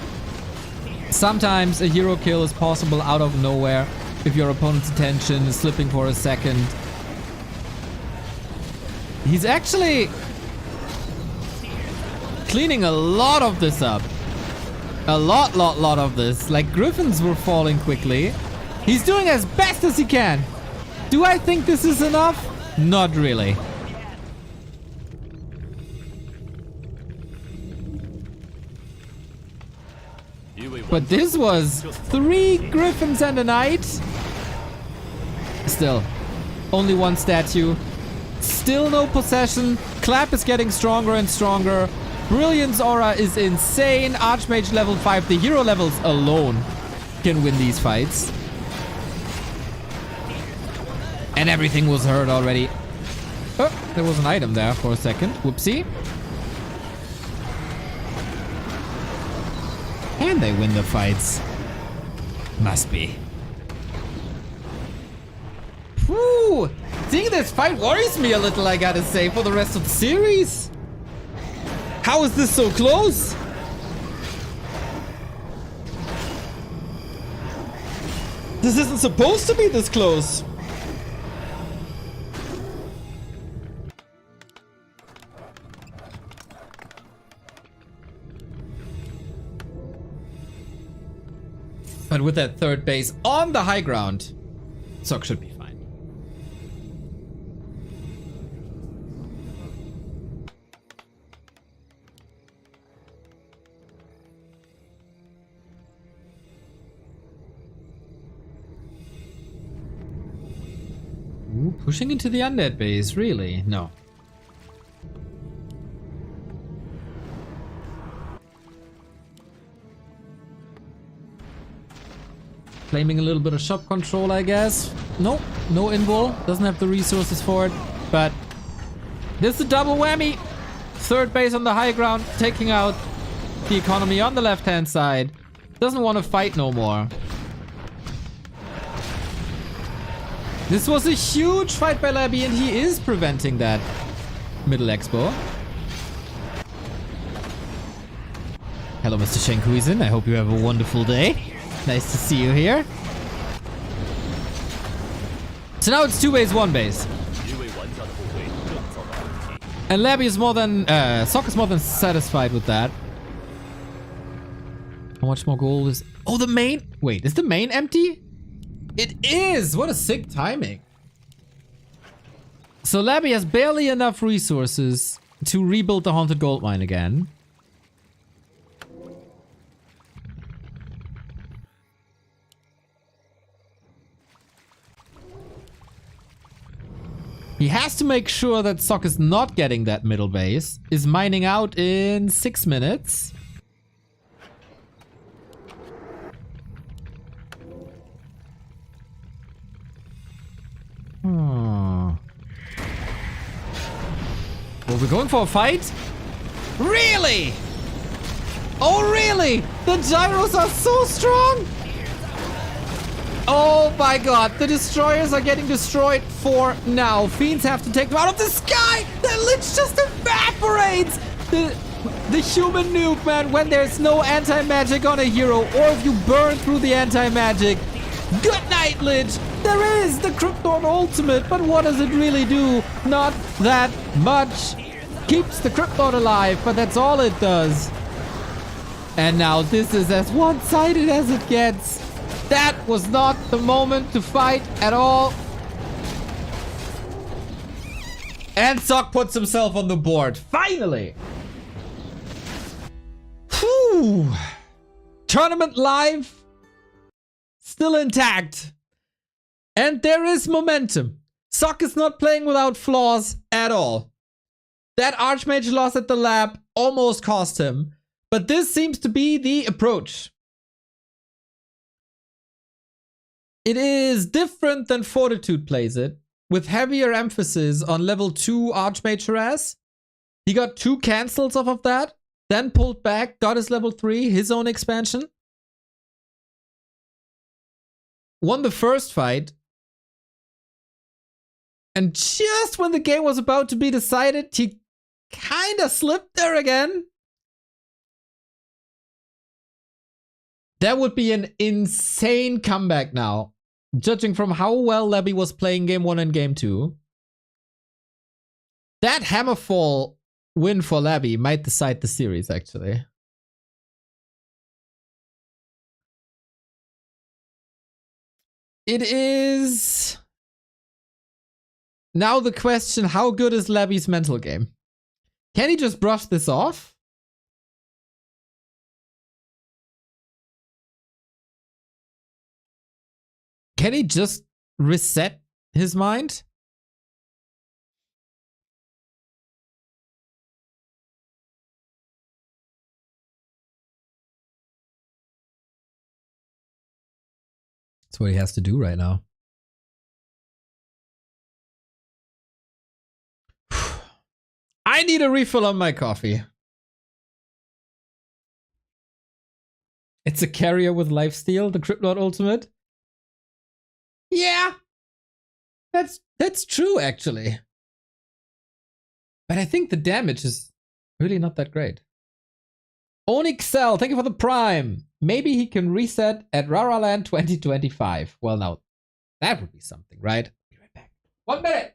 Sometimes a hero kill is possible out of nowhere if your opponent's attention is slipping for a second. He's actually cleaning a lot of this up. A lot of this. Like, Griffins were falling quickly. He's doing as best as he can. Do I think this is enough? Not really. But this was 3 Griffins and a Knight. Still, only 1 statue. Still no possession. Clap is getting stronger and stronger. Brilliance aura is insane. Archmage level 5. The hero levels alone can win these fights. And everything was hurt already. Oh, there was an item there for a second. Whoopsie. And they win the fights. Must be. Whew. Seeing this fight worries me a little, I gotta say, for the rest of the series. How is this so close? This isn't supposed to be this close. But with that third base on the high ground, Sok should be fine. Ooh, pushing into the undead base, really? No. Claiming a little bit of shop control, I guess. Nope, no invul. Doesn't have the resources for it. But this is a double whammy. Third base on the high ground, taking out the economy on the left-hand side. Doesn't want to fight no more. This was a huge fight by Laby, and he is preventing that middle expo. Hello, Mr. Shenkuizen. I hope you have a wonderful day. Nice to see you here. So now it's 2 base, 1 base. And Laby is more than... Sok is more than satisfied with that. How much more gold is... Oh, the main... Wait, is the main empty? It is! What a sick timing. So Laby has barely enough resources to rebuild the Haunted Gold Mine again. He has to make sure that Sok is not getting that middle base. Is mining out in 6 minutes. Well, we're going for a fight? Really? Oh, really? The gyros are so strong? Oh my god, the destroyers are getting destroyed for now. Fiends have to take them out of the sky! The Lich just evaporates! The human nuke, man, when there's no anti-magic on a hero, or if you burn through the anti-magic. Good night, Lich! There is the Krypton ultimate, but what does it really do? Not that much. Keeps the Krypton alive, but that's all it does. And now this is as one-sided as it gets. That was not the moment to fight at all. And Sok puts himself on the board. Finally! Whew. Tournament live. Still intact. And there is momentum. Sok is not playing without flaws at all. That Archmage loss at the lab almost cost him. But this seems to be the approach. It is different than Fortitude plays it, with heavier emphasis on level 2 Archmage Harass. He got 2 cancels off of that, then pulled back, got his level 3, his own expansion. Won the first fight. And just when the game was about to be decided, he kinda slipped there again. That would be an insane comeback now, judging from how well Laby was playing game 1 and game 2. That Hammerfall win for Laby might decide the series, actually. It is... Now the question, how good is Laby's mental game? Can he just brush this off? Can he just reset his mind? That's what he has to do right now. I need a refill on my coffee. It's a carrier with lifesteal, the Cryptlord Ultimate. Yeah. That's true, actually. But I think the damage is really not that great. Onyxel, thank you for the prime. Maybe he can reset at Raraland 2025. Well, now, that would be something, right? Be right back. 1 minute.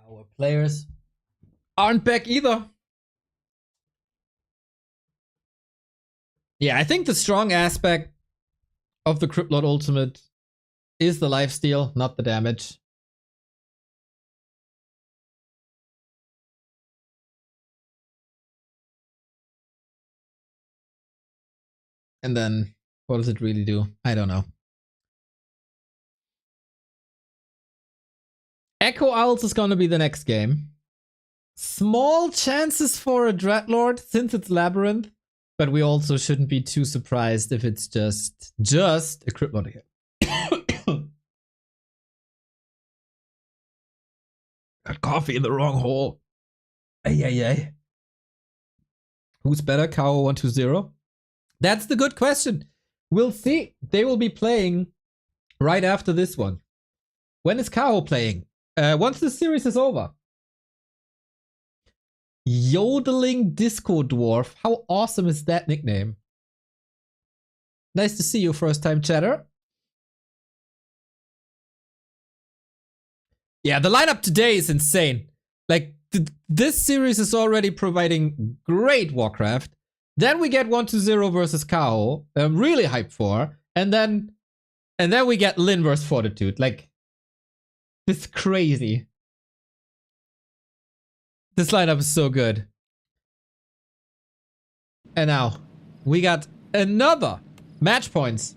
Our players aren't back either. Yeah, I think the strong aspect of the Cryptlord Ultimate is the lifesteal, not the damage. And then, what does it really do? I don't know. Echo Owls is gonna be the next game. Small chances for a Dreadlord since it's Labyrinth, but we also shouldn't be too surprised if it's just a Cryptlord again. Got coffee in the wrong hole. Ay. Who's better, Kaho 120? That's the good question. We'll see. They will be playing right after this one. When is Kaho playing? Once the series is over. Yodeling Disco Dwarf. How awesome is that nickname? Nice to see you, first time chatter. Yeah, the lineup today is insane. Like, this series is already providing great Warcraft. Then we get 120 versus Kaho. I'm really hyped for. And then we get Lin versus Fortitude. Like, it's crazy. This lineup is so good. And now, we got another match points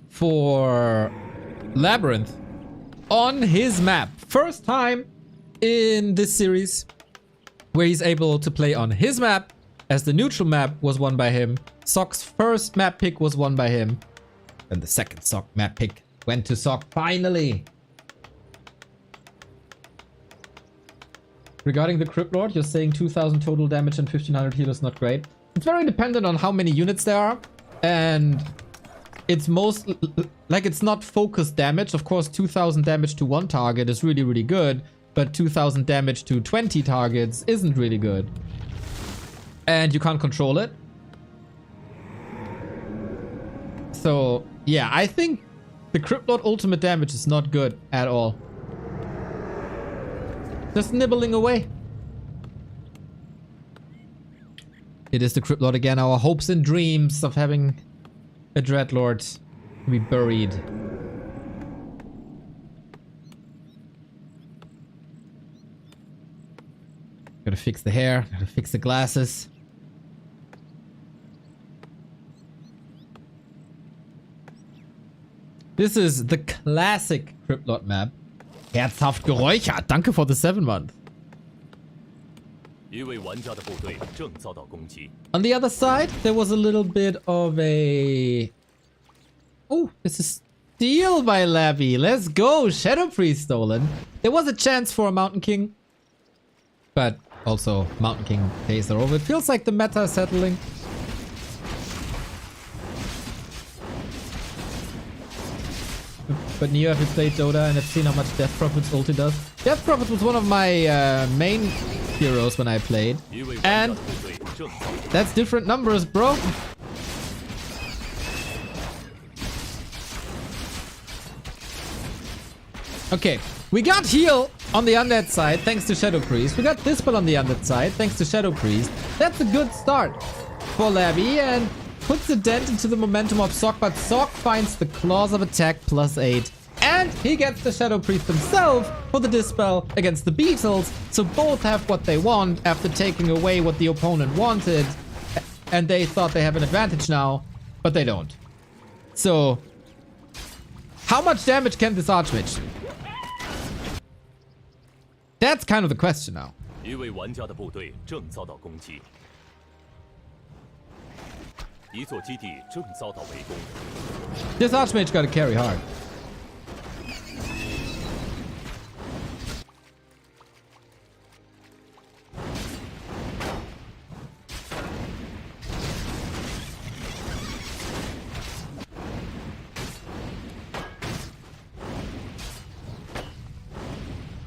for Labyrinth on his map. First time in this series where he's able to play on his map, as the neutral map was won by him. Sock's first map pick was won by him. And the second Sock map pick went to Sock finally. Regarding the Cryptlord, you're saying 2000 total damage and 1500 heal is not great. It's very dependent on how many units there are. And it's most, like, it's not focused damage. Of course, 2000 damage to one target is really, really good. But 2000 damage to 20 targets isn't really good. And you can't control it. So, yeah, I think the Cryptlord ultimate damage is not good at all. Just nibbling away. It is the Cryptlord again. Our hopes and dreams of having a Dreadlord be buried. Gotta fix the hair. Gotta fix the glasses. This is the classic Cryptlord map. Herzhaft geräuchert. Danke for the 7-month. On the other side, there was a little bit of a... Oh, this is steal by Laby. Let's go. Shadow Priest stolen. There was a chance for a Mountain King. But Also, Mountain King days are over. It feels like the meta is settling. But Neo, have you played Dota and have seen how much Death Prophet's ulti does? Death Prophet was one of my main heroes when I played. And that's different numbers, bro. Okay, we got heal on the Undead side thanks to Shadow Priest. We got Dispel on the Undead side thanks to Shadow Priest. That's a good start for Laby and puts a dent into the momentum of Sok, but Sok finds the Claws of Attack +8. And he gets the Shadow Priest himself for the Dispel against the Beetles. So both have what they want after taking away what the opponent wanted. And they thought they have an advantage now, but they don't. So, how much damage can this Archmage do? That's kind of the question now. 一位玩家的部队正遭到攻击，一座基地正遭到围攻。 This Archmage gotta carry hard.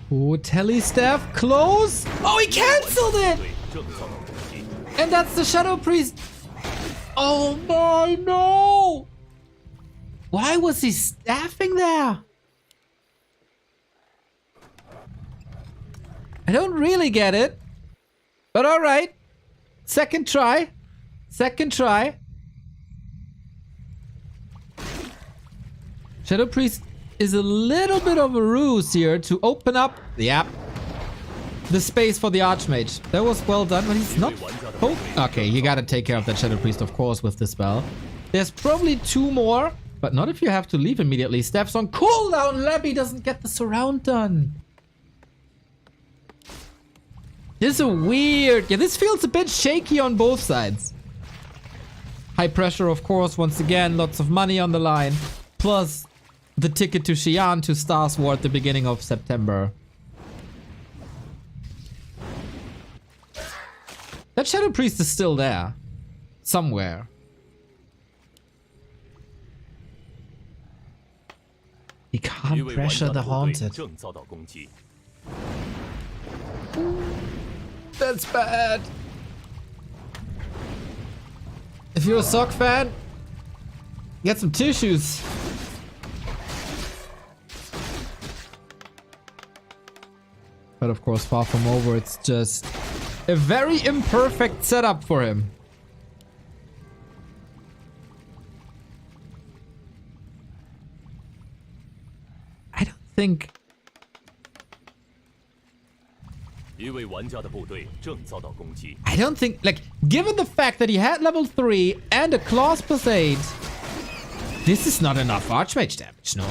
Oh, Telestaff close. Oh, he cancelled it. 正遭到攻击， And that's the Shadow Priest. Oh my, no. Why was he staffing there? I don't really get it. But alright. Second try. Second try. Shadow Priest is a little bit of a ruse here to open up, the space for the Archmage. That was well done, but he's not... Oh, okay, you gotta take care of that Shadow Priest, of course, with this spell. There's probably 2 more, but not if you have to leave immediately. Staff's on cooldown. Laby doesn't get the surround done. This is a weird... Yeah, this feels a bit shaky on both sides. High pressure, of course, once again. Lots of money on the line. Plus the ticket to Xi'an to Stars War at the beginning of September. That Shadow Priest is still there. Somewhere. He 一 can't 位玩 pressure 家 the 的部队 Haunted. 正遭到攻击， That's bad. If you're a Sok fan, get some tissues. But of course, far from over. It's just a very imperfect setup for him. I don't think... 一位玩家的部队正遭到攻击， I don't think, like, given the fact that he had level 3 and a claws +8, this is not enough Archmage damage, no?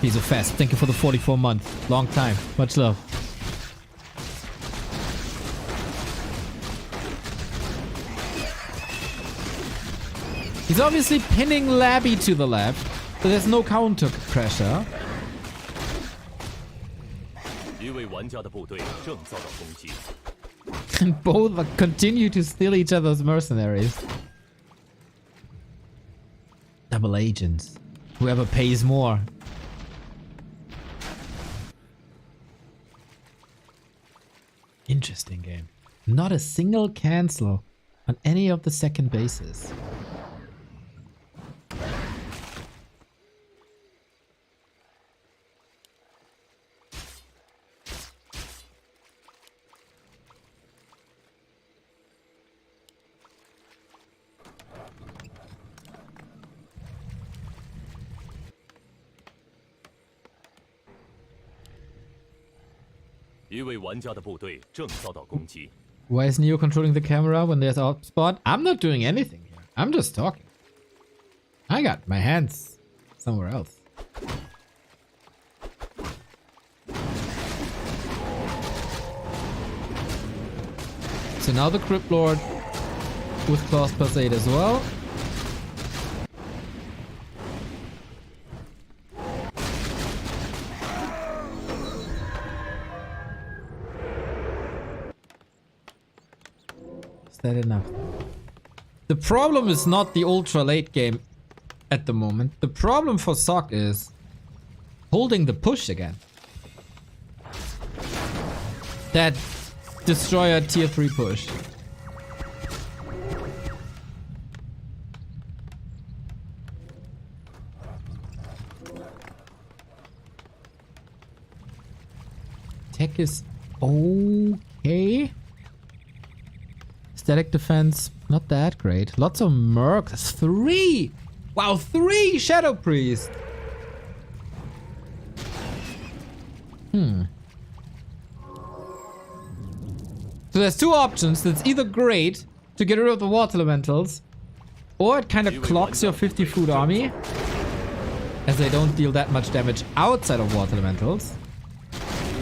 He's a fast. Thank you for the 44 month. Long time. Much love. He's obviously pinning Laby to the left, so there's no counter pressure. 一位玩家的部队正遭到攻击， And both continue to steal each other's mercenaries. Double agents. Whoever pays more. Interesting game. Not a single cancel on any of the second bases. Why is Neo controlling the camera when there's outspot? I'm not doing anything here. I'm just talking. I got my hands somewhere else. So now the Crypt Lord with Claws +8 as well. that enough? The problem is not the ultra late game at the moment. The problem for Sock is holding the push again. That destroyer tier 3 push. Tech is okay. Static defense, not that great. Lots of mercs. 3! Wow, 3 Shadow Priest! So there's two options. That's either great to get rid of the water elementals, or it kind of clogs your 50 food army, as they don't deal that much damage outside of water elementals.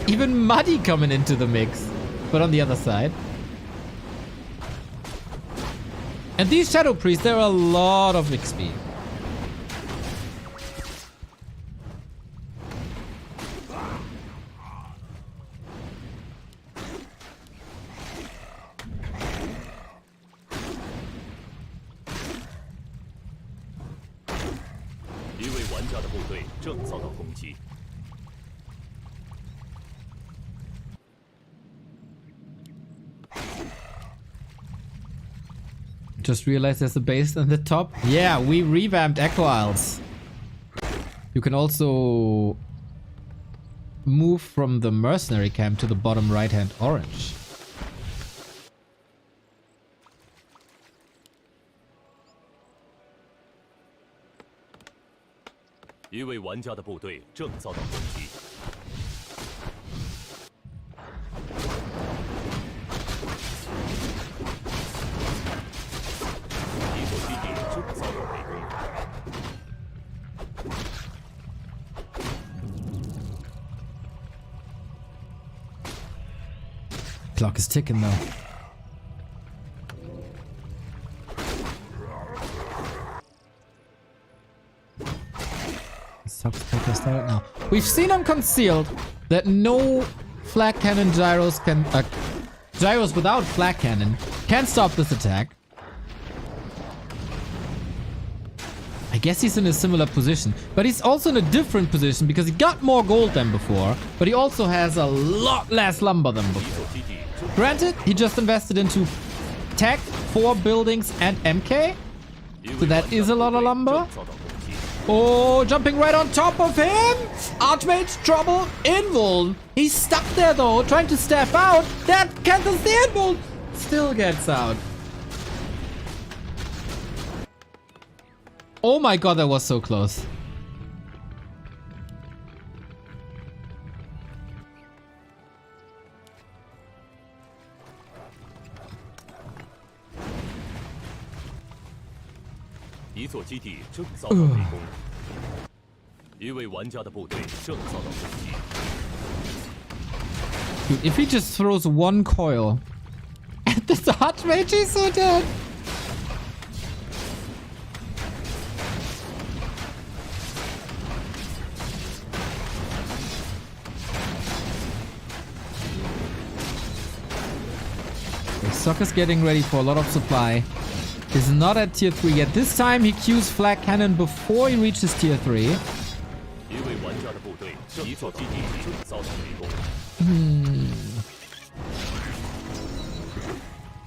Even Muddy coming into the mix, but on the other side. And these Shadow Priests, they're a lot of XP. Just realized there's a base on the top. Yeah, we revamped Echo Isles. You can also move from the mercenary camp to the bottom right hand orange. Clock is ticking though. Sucks to start now. We've seen on Concealed that no flak cannon gyros can gyros without flak cannon can stop this attack. I guess he's in a similar position, but he's also in a different position because he got more gold than before, but he also has a lot less lumber than before. Granted, he just invested into tech, 4 buildings, and MK, so that is a lot of lumber. Oh, jumping right on top of him! Archmage trouble, invuln. He's stuck there though, trying to step out. That cancels the invuln. Still gets out. Oh my god, that was so close. Dude, if he just throws one coil at this Archmage, he's so dead. Sokka's getting ready for a lot of supply. Is not at tier 3 yet. This time he queues flak cannon before he reaches tier 3.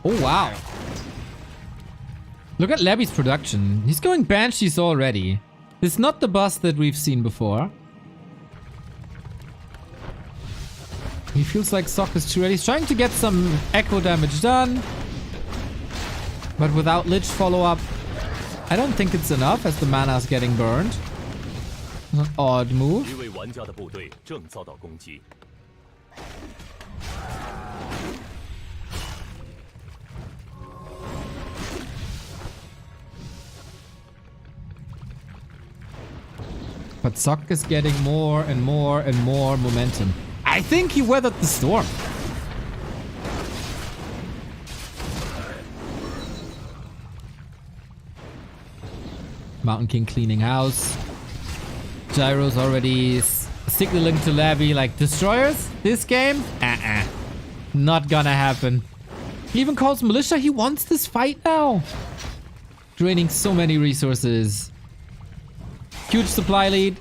Oh wow. Look at Laby's production. He's going Banshees already. It's not the boss that we've seen before. He feels like Sokka's too ready. He's trying to get some echo damage done, but without Lich follow-up, I don't think it's enough as the mana's getting burned. An odd move. But Sok is getting more and more and more momentum. I think he weathered the storm. Mountain King cleaning house. Gyro's already signaling to Laby like, destroyers? This game? Not gonna happen. He even calls militia. He wants this fight now. Draining so many resources. Huge supply lead.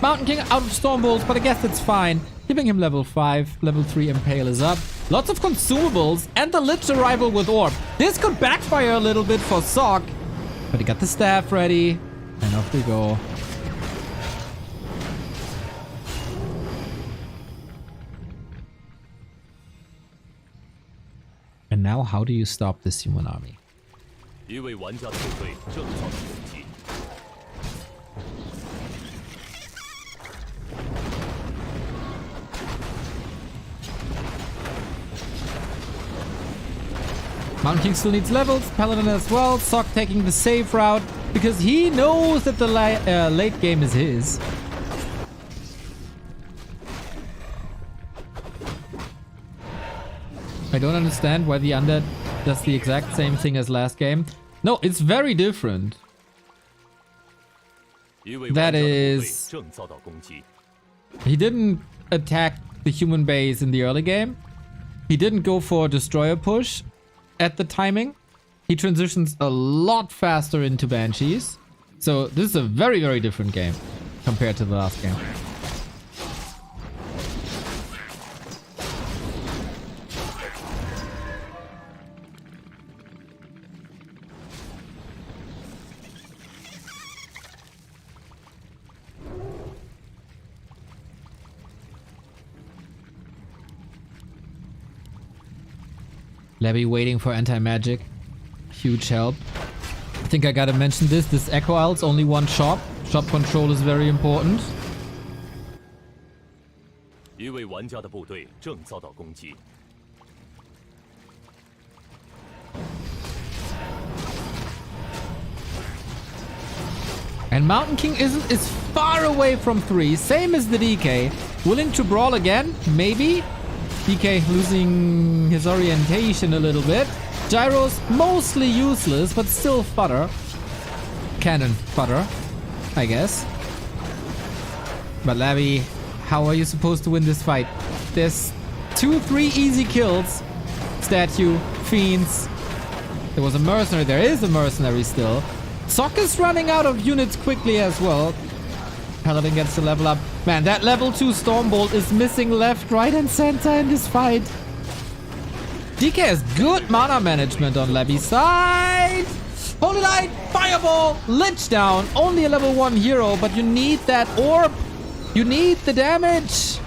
Mountain King out of Storm Bolts, but I guess it's fine. Giving him level 5. Level 3 Impale is up. Lots of consumables and the Lich arrival with Orb. This could backfire a little bit for Sock. But he got the staff ready. And off we go. And now how do you stop this human army? 一位玩家的部队正遭到攻击。 Mountain King still needs levels, Paladin as well. Sock taking the safe route because he knows that the late game is his. I don't understand why the Undead does the exact same thing as last game. No, it's very different. That is... He didn't attack the human base in the early game. He didn't go for a destroyer push at the timing. He transitions a lot faster into Banshees. So this is a very, very different game compared to the last game. Laby waiting for anti-magic. Huge help. I think I gotta mention this. This Echo Owl's only one shop. Shop control is very important. 一位玩家的部队正遭到攻击。 And Mountain King isn't as far away from 3. Same as the DK. Willing to brawl again? Maybe? DK losing his orientation a little bit. Gyro's mostly useless, but still fodder. Cannon fodder, I guess. But Laby, how are you supposed to win this fight? There's 2-3 easy kills. Statue, Fiends. There was a mercenary. There is a mercenary still. Sock is running out of units quickly as well. Paladin gets to level up. Man, that level 2 Stormbolt is missing left, right, and center in this fight. DK has good mana management on Laby's side. Holy Light, Fireball, Lich down. Only a level 1 hero, but you need that orb. You need the damage.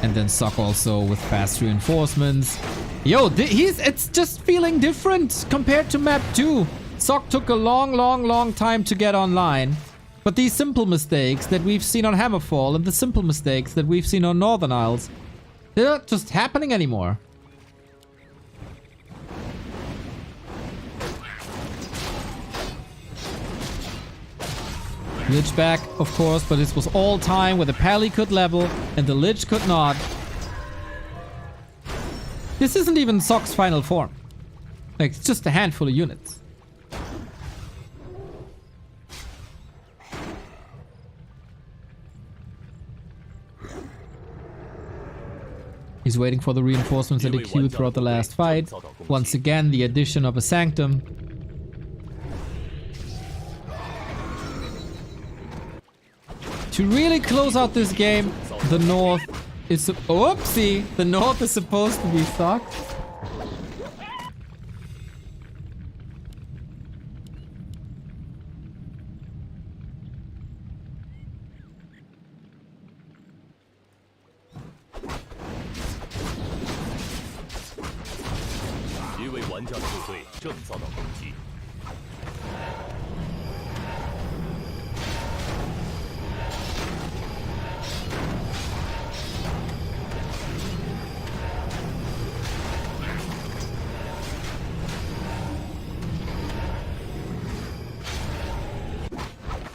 And then Sock also with fast reinforcements. Yo, it's just feeling different compared to map 2. Sock took a long time to get online. But these simple mistakes that we've seen on Hammerfall and the simple mistakes that we've seen on Northern Isles, they're not just happening anymore. Lich back, of course, but this was all time where the Pally could level and the Lich could not. This isn't even Sock's final form. Like, it's just a handful of units. He's waiting for the reinforcements that he queued throughout the last fight. Once again, the addition of a Sanctum. To really close out this game, the North is... Oopsie! The North is supposed to be sucked.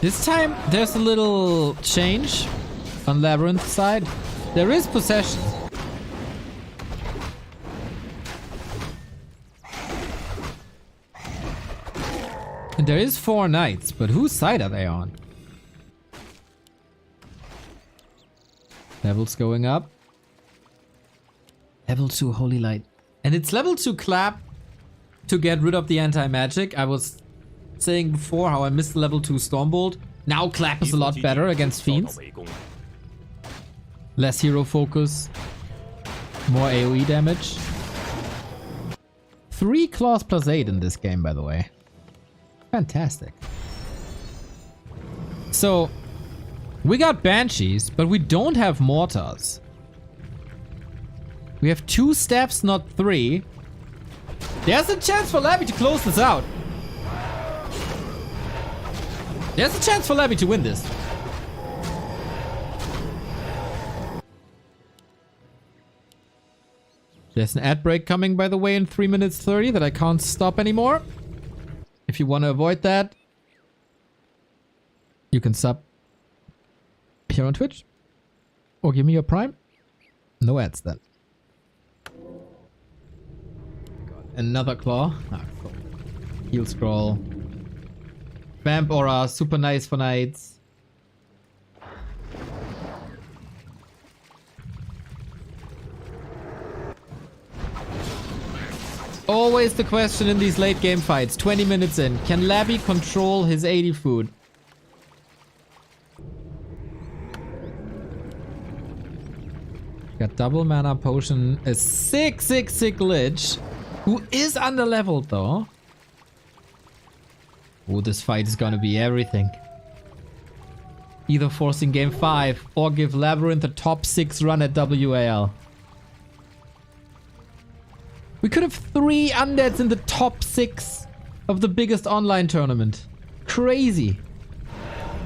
This time, there's a little change on Labyrinth side. There is possession. And there is 4 knights, but whose side are they on? Levels going up. Level 2 Holy Light. And it's level 2 Clap to get rid of the anti-magic. I was saying before how I missed level 2 Stormbolt. Now Clap is a lot better against Fiends. Less hero focus. More AoE damage. 3 claws plus 8 in this game, by the way. Fantastic. So, we got Banshees, but we don't have Mortars. We have 2 staffs, not 3. There's a chance for Laby to close this out. There's a chance for Laby to win this. There's an ad break coming, by the way, in 3 minutes 30 that I can't stop anymore. If you want to avoid that, you can sub here on Twitch. Or give me your Prime. No ads then. Another claw. Ah, cool. Heal scroll. Vamp aura, super nice for knights. Always the question in these late game fights. 20 minutes in. Can Laby control his 80 food? Got double mana potion. A sick Lich. Who is underleveled though. Oh, this fight is gonna be everything. Either forcing game 5 or give Labyrinth a top 6 run at WAL. We could have 3 undeads in the top 6 of the biggest online tournament. Crazy.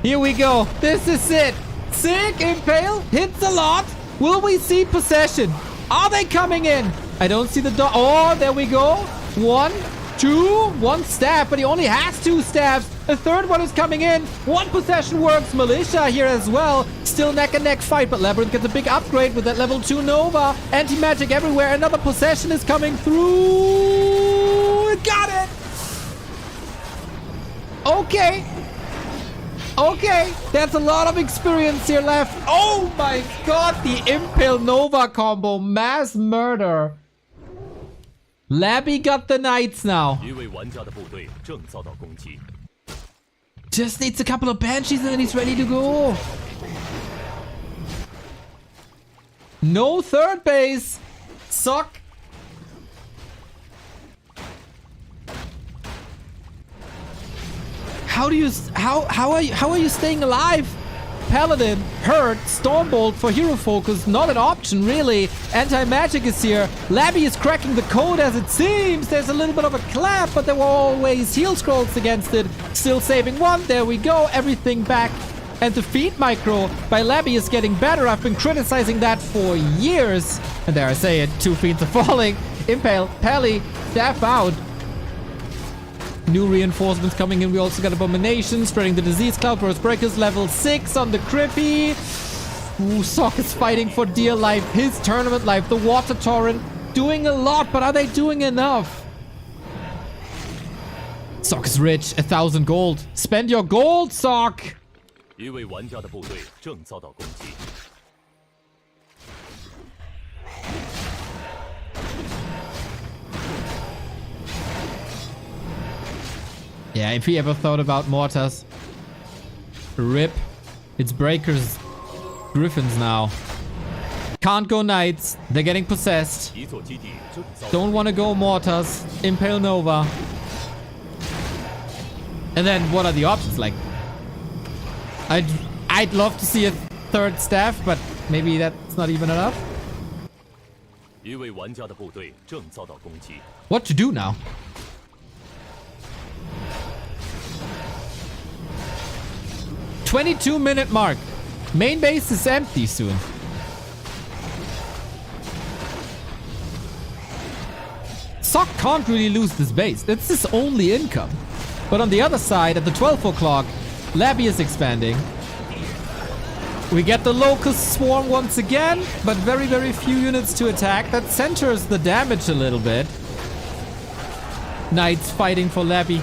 Here we go. This is it. Sick Impale. Hits a lot. Will we see possession? Are they coming in? I don't see the dot. Oh, there we go. 1, 2, 1 staff, but he only has 2 staffs. A third one is coming in. 1 possession works. Militia here as well. Still neck and neck fight, but Labyrinth gets a big upgrade with that level 2 Nova. Anti-magic everywhere. Another possession is coming through. Got it. Okay. Okay, there's a lot of experience here left. Oh my god, the Impale Nova combo. Mass murder. Laby got the knights now. Just needs a couple of Banshees and then he's ready to go. No third base. Suck. How are you staying alive? Paladin, hurt, Stormbolt for hero focus, not an option really. Anti-magic is here. Laby is cracking the code as it seems. There's a little bit of a clap, but there were always heal scrolls against it. Still saving 1. There we go. Everything back. And the feed micro by Laby is getting better. I've been criticizing that for years. And there I say it, 2 feeds are falling. Impale, Pally, staff out. New reinforcements coming in. We also got Abomination, spreading the disease cloud. Burst Breakers, level 6 on the Crippy. Ooh, Sock is fighting for dear life. His tournament life. The Water Torrent doing a lot, but are they doing enough? Sock is rich. 1,000 gold. Spend your gold, Sock! Yeah, if he ever thought about mortars. Rip. It's Breakers. Griffins now. Can't go knights. They're getting possessed. Don't want to go mortars. Impale Nova. And then what are the options? Like, I'd love to see a third staff, but maybe that's not even enough. What to do now? 22-minute mark. Main base is empty soon. Sock can't really lose this base. It's his only income. But on the other side, at the 12 o'clock, Laby is expanding. We get the Locust Swarm once again, but very, very few units to attack. That centers the damage a little bit. Knights fighting for Laby.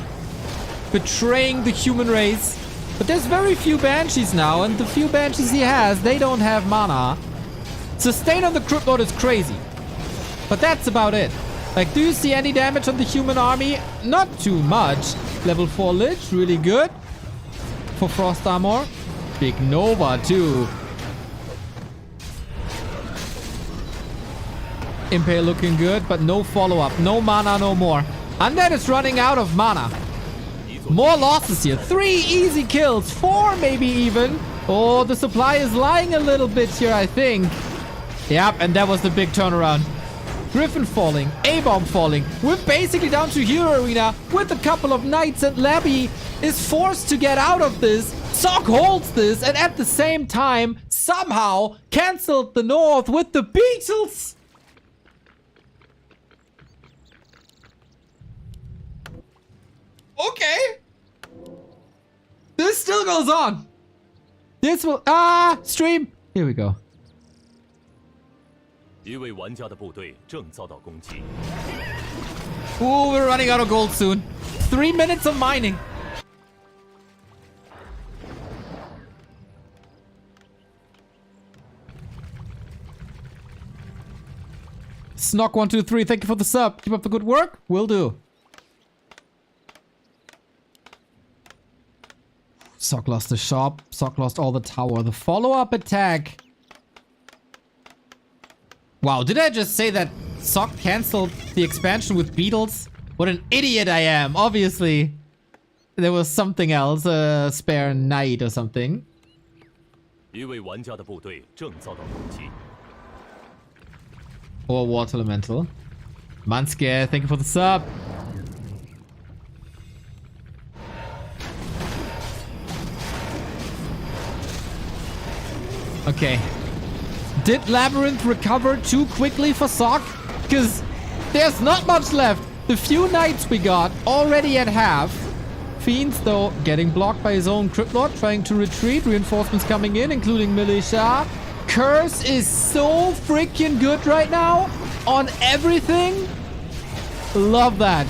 Betraying the human race. But there's very few Banshees now, and the few Banshees he has, they don't have mana. Sustain on the Crypt Lord is crazy. But that's about it. Like, do you see any damage on the human army? Not too much. Level 4 Lich, really good. For Frost Armor. Big Nova, too. Impale looking good, but no follow-up. No mana, no more. Undead is running out of mana. More losses here. 3 easy kills. 4 maybe even. Oh, the supply is lying a little bit here, I think. Yep, and that was the big turnaround. Griffin falling. A-bomb falling. We're basically down to Hero Arena with a couple of knights, and Laby is forced to get out of this. Sock holds this, and at the same time, somehow cancelled the North with the Beatles. Okay. This still goes on. This will... stream. Here we go. 一位玩家的部队正遭到攻击。 Ooh, we're running out of gold soon. 3 minutes of mining. Snock123, thank you for the sub. Keep up the good work. Will do. Sock lost the shop. Sock lost all the tower. The follow-up attack. Wow, did I just say that Sock cancelled the expansion with beetles? What an idiot I am. Obviously, there was something else. A spare knight or something. 一位玩家的部队正遭到攻击。 Or Water Elemental. Manske, thank you for the sub. Okay. Did Labyrinth recover too quickly for Sock? Because there's not much left. The few knights we got already at half. Fiends, though, getting blocked by his own Crypt Lord, trying to retreat. Reinforcements coming in, including Militia. Curse is so freaking good right now on everything. Love that.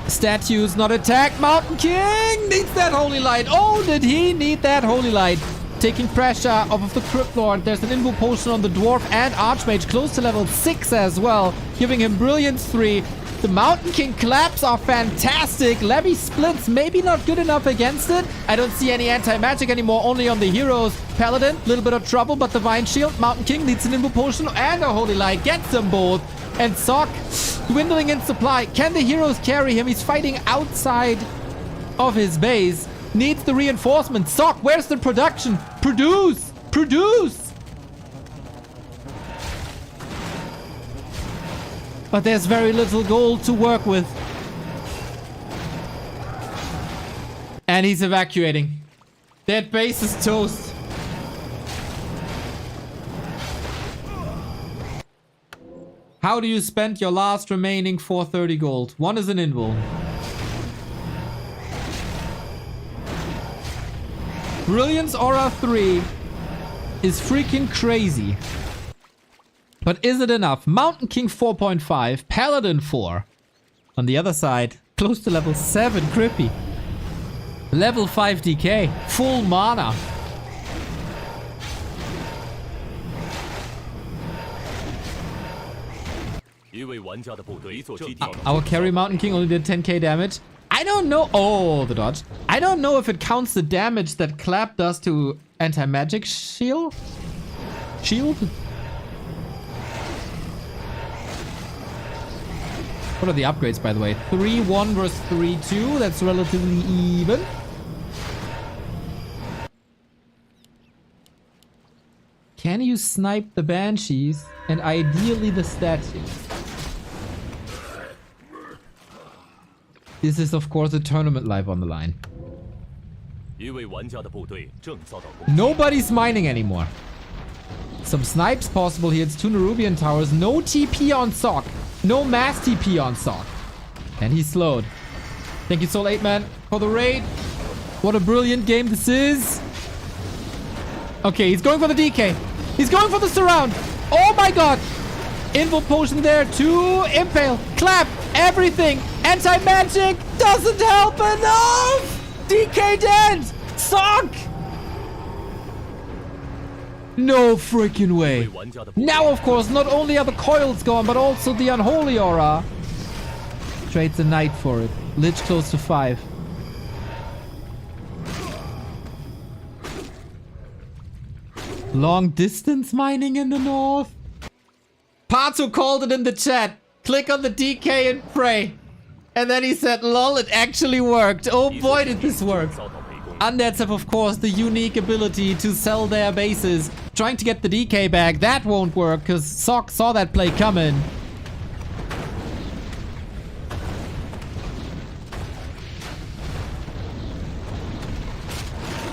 Statues not attacked. Mountain King needs that Holy Light. Oh, did he need that Holy Light? Taking pressure off of the Crypt Lord. There's an Invo Potion on the Dwarf and Archmage, close to level 6 as well, giving him Brilliance 3. The Mountain King claps are fantastic. Laby splits, maybe not good enough against it. I don't see any anti-magic anymore, only on the heroes. Paladin, little bit of trouble, but Divine Shield. Mountain King needs an Invo Potion and a Holy Light. Gets them both. And Sock, dwindling in supply. Can the heroes carry him? He's fighting outside of his base. Needs the reinforcement. Sock, where's the production? Produce! Produce! But there's very little gold to work with. And he's evacuating. That base is toast. How do you spend your last remaining 430 gold? One is an invul. Brilliance Aura 3 is freaking crazy. But is it enough? Mountain King 4.5, Paladin 4. On the other side, close to level 7, Crippy. Level 5 DK, full mana. Our carry Mountain King only did 10k damage. I don't know. Oh, the dodge. I don't know if it counts the damage that Clap does to anti-magic shield. What are the upgrades, by the way? 3-1 versus 3-2. That's relatively even. Can you snipe the Banshees and ideally the statue? This is, of course, a tournament live on the line. Nobody's mining anymore. Some snipes possible here. It's 2 Nerubian towers. No TP on Sock. No mass TP on Sock. And he's slowed. Thank you, Soul 8-Man, for the raid. What a brilliant game this is. Okay, he's going for the DK. He's going for the surround. Oh my god. Invo Potion there to Impale. Clap. Everything. Anti-magic doesn't help enough. DK dead. Sock. No freaking way. 玩家的部队 Now, of course, not only are the coils gone, but also the unholy aura. Trades the knight for it. Lich close to 5. Long distance mining in the north. Patu called it in the chat. Click on the DK and pray. And then he said, lol, it actually worked. Oh boy, did this work. 遭到围攻， Undeads have, of course, the unique ability to sell their bases. Trying to get the DK back, that won't work, because Sock saw that play coming.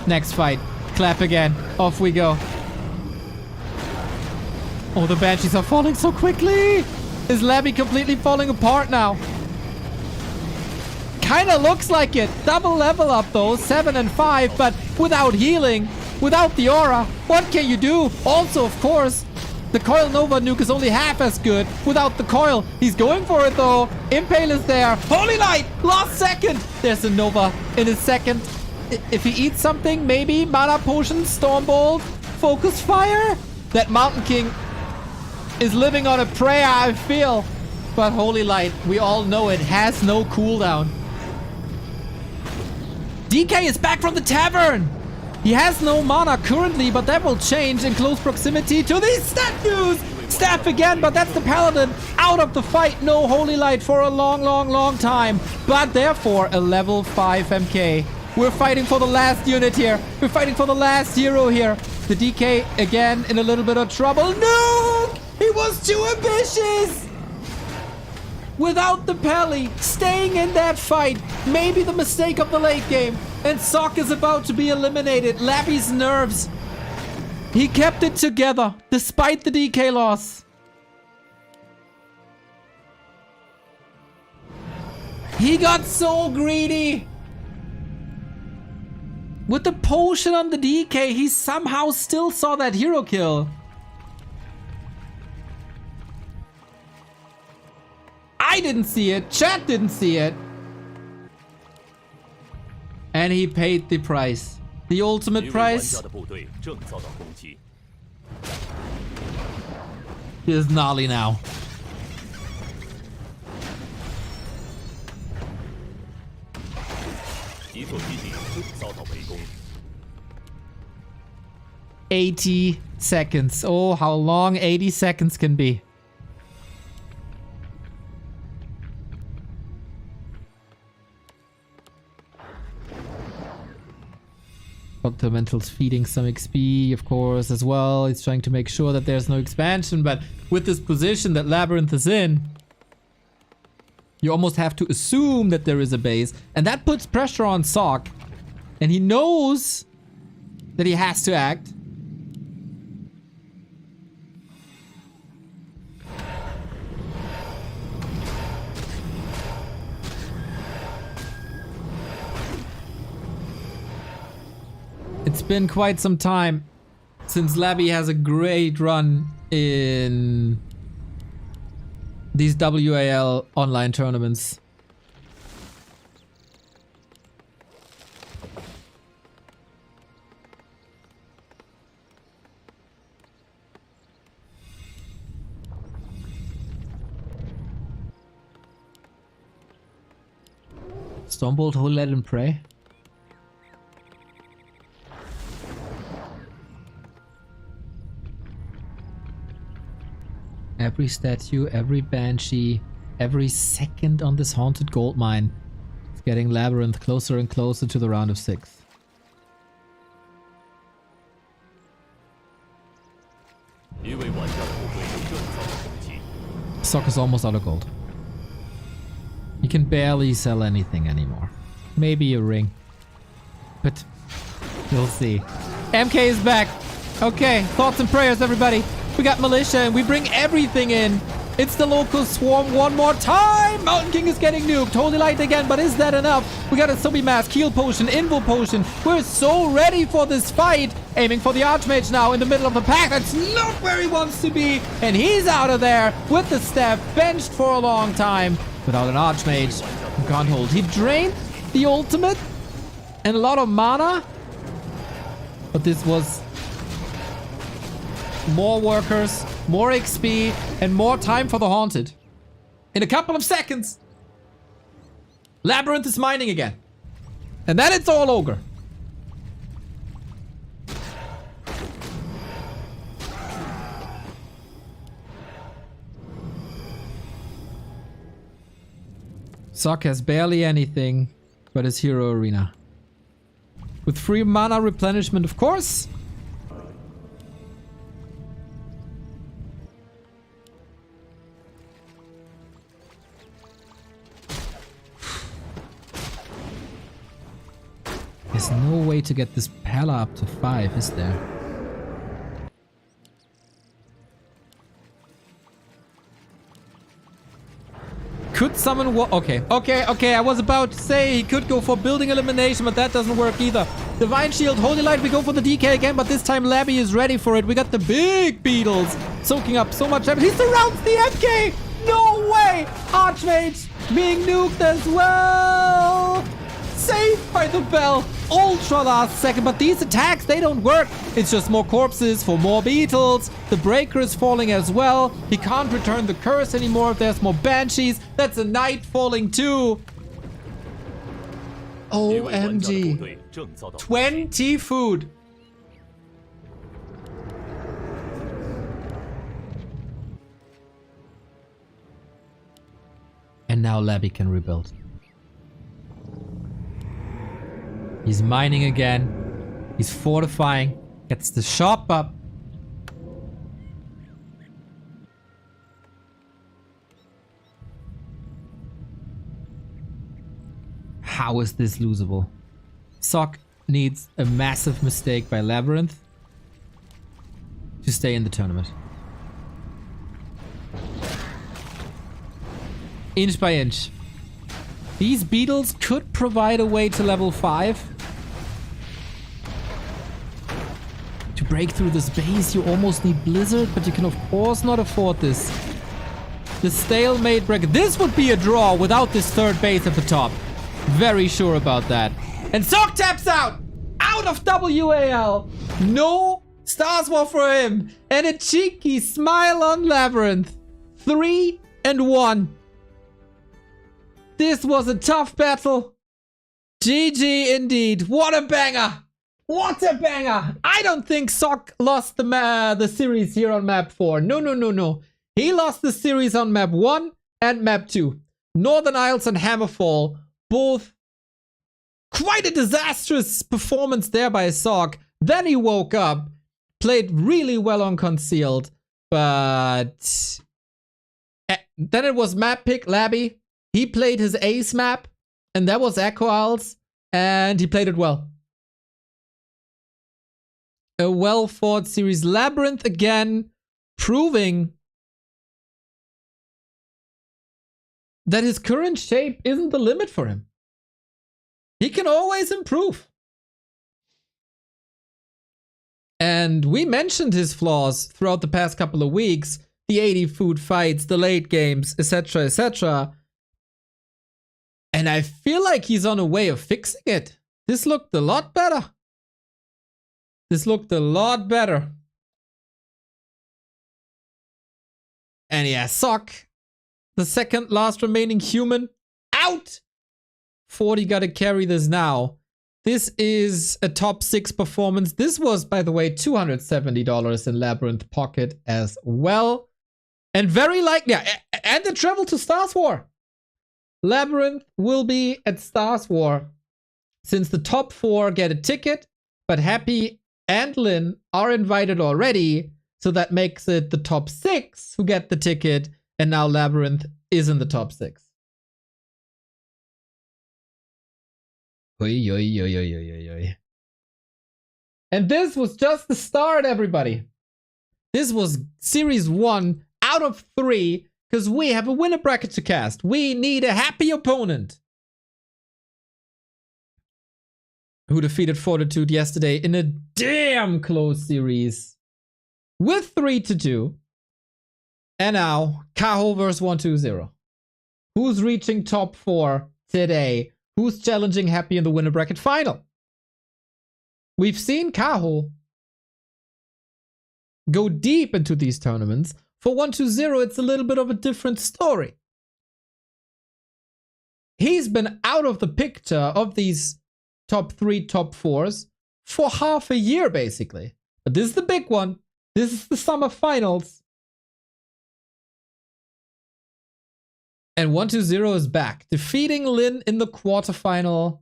Next fight. Clap again. Off we go. Oh, the Banshees are falling so quickly. Is Laby completely falling apart now? Kinda looks like it. Double level up though, 7 and 5, but without healing, without the aura, what can you do? Also, of course, the Coil Nova nuke is only half as good without the coil. He's going for it though. Impale is there. Holy Light, last second. There's a Nova in his second. If he eats something, maybe Mana Potion, Stormbolt, Focus Fire. That Mountain King is living on a prayer, I feel. But Holy Light, we all know it has no cooldown. DK is back from the tavern. He has no mana currently, but that will change in close proximity to these statues. Staff again, but that's the Paladin out of the fight. No Holy Light for a long time. But therefore, a level 5 MK. We're fighting for the last unit here. We're fighting for the last hero here. The DK again in a little bit of trouble. No! He was too ambitious! Without the Pally, staying in that fight, maybe the mistake of the late game. And Sock is about to be eliminated. Laby's nerves. He kept it together, despite the DK loss. He got so greedy. With the potion on the DK, he somehow still saw that hero kill. I didn't see it. Chat didn't see it. And he paid the price. The ultimate 一位玩 price 家的部队正遭到攻击， is gnarly now.一座基地正遭到围攻， 80 seconds. Oh, how long 80 seconds can be. Fundamental's feeding some XP, of course, as well. He's trying to make sure that there's no expansion, but with this position that Labyrinth is in, you almost have to assume that there is a base, and that puts pressure on Sock. And he knows that he has to act. It's been quite some time since Laby has a great run in these WAL online tournaments. Stormbolt, Holy Light and Pray. Every statue, every banshee, every second on this haunted gold mine is getting Labyrinth closer and closer to the round of 6. Sock is almost out of gold. You can barely sell anything anymore. Maybe a ring. But we'll see. MK is back. Okay, thoughts and prayers, everybody. We got militia and we bring everything in. It's the local swarm one more time. Mountain King is getting nuked. Holy Light again, but is that enough? We got a Sobi Mask, Heal Potion, Invo Potion. We're so ready for this fight. Aiming for the Archmage now in the middle of the pack. That's not where he wants to be. And he's out of there with the staff, benched for a long time. Without an Archmage, he can't hold. He drained the ultimate and a lot of mana. But this was more workers, more XP, and more time for the Haunted. In a couple of seconds, Labyrinth is mining again. And then it's all over. Sock has barely anything but his hero arena. With free mana replenishment, of course. There's no way to get this Pella up to 5, is there? Could someone okay, I was about to say he could go for building elimination, but that doesn't work either. Divine Shield, Holy Light, we go for the DK again, but this time Laby is ready for it. We got the big beetles soaking up so much damage. He surrounds the MK! No way! Archmage being nuked as well! Saved by the bell. Ultra last second, but these attacks, they don't work. It's just more corpses for more beetles. The breaker is falling as well. He can't return the curse anymore if there's more banshees. That's a knight falling too. OMG. 20 food. And now Laby can rebuild. He's mining again. He's fortifying. Gets the shop up. How is this losable? Sock needs a massive mistake by Labyrinth to stay in the tournament. Inch by inch. These beetles could provide a way to level 5. To break through this base, you almost need Blizzard, but you can of course not afford this. The stalemate break. This would be a draw without this third base at the top. Very sure about that. And Sock taps out! Out of WAL! No Stars War for him! And a cheeky smile on Labyrinth. 3-1. This was a tough battle. GG indeed. What a banger! What a banger! I don't think Sock lost the series here on map 4. No. He lost the series on map 1 and map 2. Northern Isles and Hammerfall. Both quite a disastrous performance there by Sock. Then he woke up. Played really well on Concealed. But then it was map pick Laby. He played his ace map. And that was Echo Isles. And he played it well. A well-fought series. Labyrinth again, proving that his current shape isn't the limit for him. He can always improve. And we mentioned his flaws throughout the past couple of weeks. The 80 food fights, the late games, etc, etc. And I feel like he's on a way of fixing it. This looked a lot better. This looked a lot better. And yeah, Sock, the second last remaining human, out! Forti gotta carry this now. This is a top 6 performance. This was, by the way, $270 in Labyrinth pocket as well. And very likely, yeah, and the travel to Stars War. Labyrinth will be at Stars War since the top 4 get a ticket, but Happy and Lynn are invited already, so that makes it the top 6 who get the ticket, and now Labyrinth is in the top 6. Oy, oy, oy, oy, oy, oy. And this was just the start, everybody. This was Series 1 out of 3, because we have a winner bracket to cast. We need a happy opponent. Who defeated Fortitude yesterday in a damn close series with 3-2. And now Kaho versus 120. Who's reaching top 4 today? Who's challenging Happy in the winner bracket final? We've seen Kaho go deep into these tournaments. For 120, it's a little bit of a different story. He's been out of the picture of these top 3, top 4s for half a year, basically. But this is the big one. This is the summer finals. And 120 is back, defeating Lin in the quarterfinal.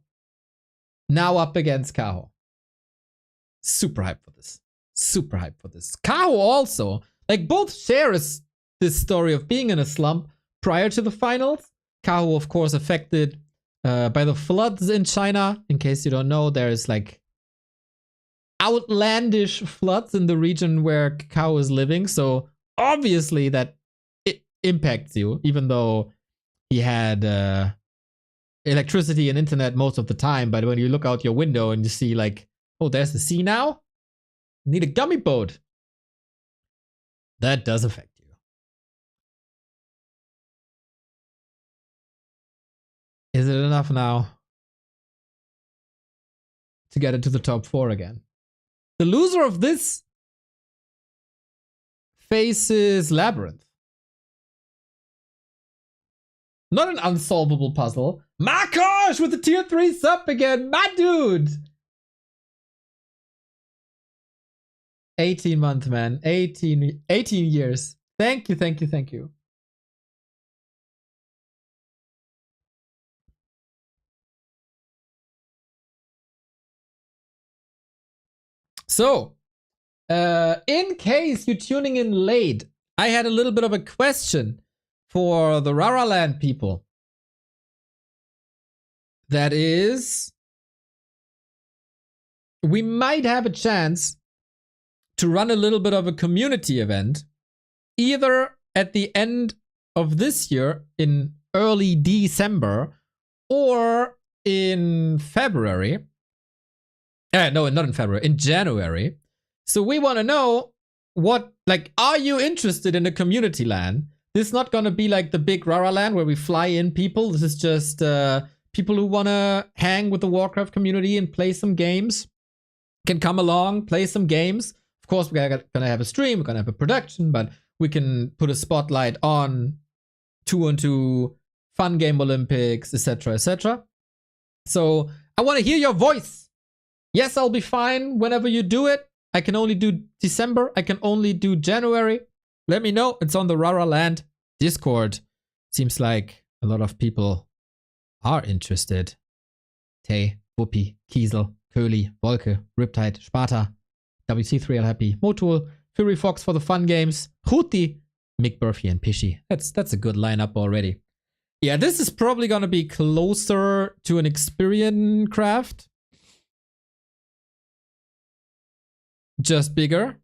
Now up against Kaho. Super hyped for this. Super hyped for this. Kaho also, like, both share this story of being in a slump prior to the finals. Kaho, of course, affected by the floods in China. In case you don't know, there's like outlandish floods in the region where Kaho is living. So obviously that it impacts you, even though he had electricity and internet most of the time. But when you look out your window and you see like, oh, there's the sea now? Need a gummy boat. That does affect you. Is it enough now to get into the top 4 again? The loser of this faces Labyrinth. Not an unsolvable puzzle. Markosh with the tier 3 sub again. My dude. 18 months, man. 18 years. Thank you, thank you, thank you. So, in case you're tuning in late, I had a little bit of a question for the Raraland people. That is, we might have a chance to run a little bit of a community event, either at the end of this year in early December or in February. No, not in February, in January. So we want to know what, like, are you interested in a community LAN? This is not going to be like the big Rara LAN where we fly in people. This is just people who want to hang with the Warcraft community and play some games. Can come along, play some games. Of course, we're going to have a stream, we're going to have a production, but we can put a spotlight on 2-on-2, Fun Game Olympics, etc., etc. So I want to hear your voice. Yes, I'll be fine whenever you do it. I can only do December. I can only do January. Let me know. It's on the Rara Land Discord. Seems like a lot of people are interested. Tay, Whoopi, Kiesel, Curly, Wolke, Riptide, Sparta, WC3 All Happy, Motul, Fury Fox for the fun games, Huti, Mick Murphy, and Pishy. That's a good lineup already. Yeah, this is probably gonna be closer to an Experian craft. Just bigger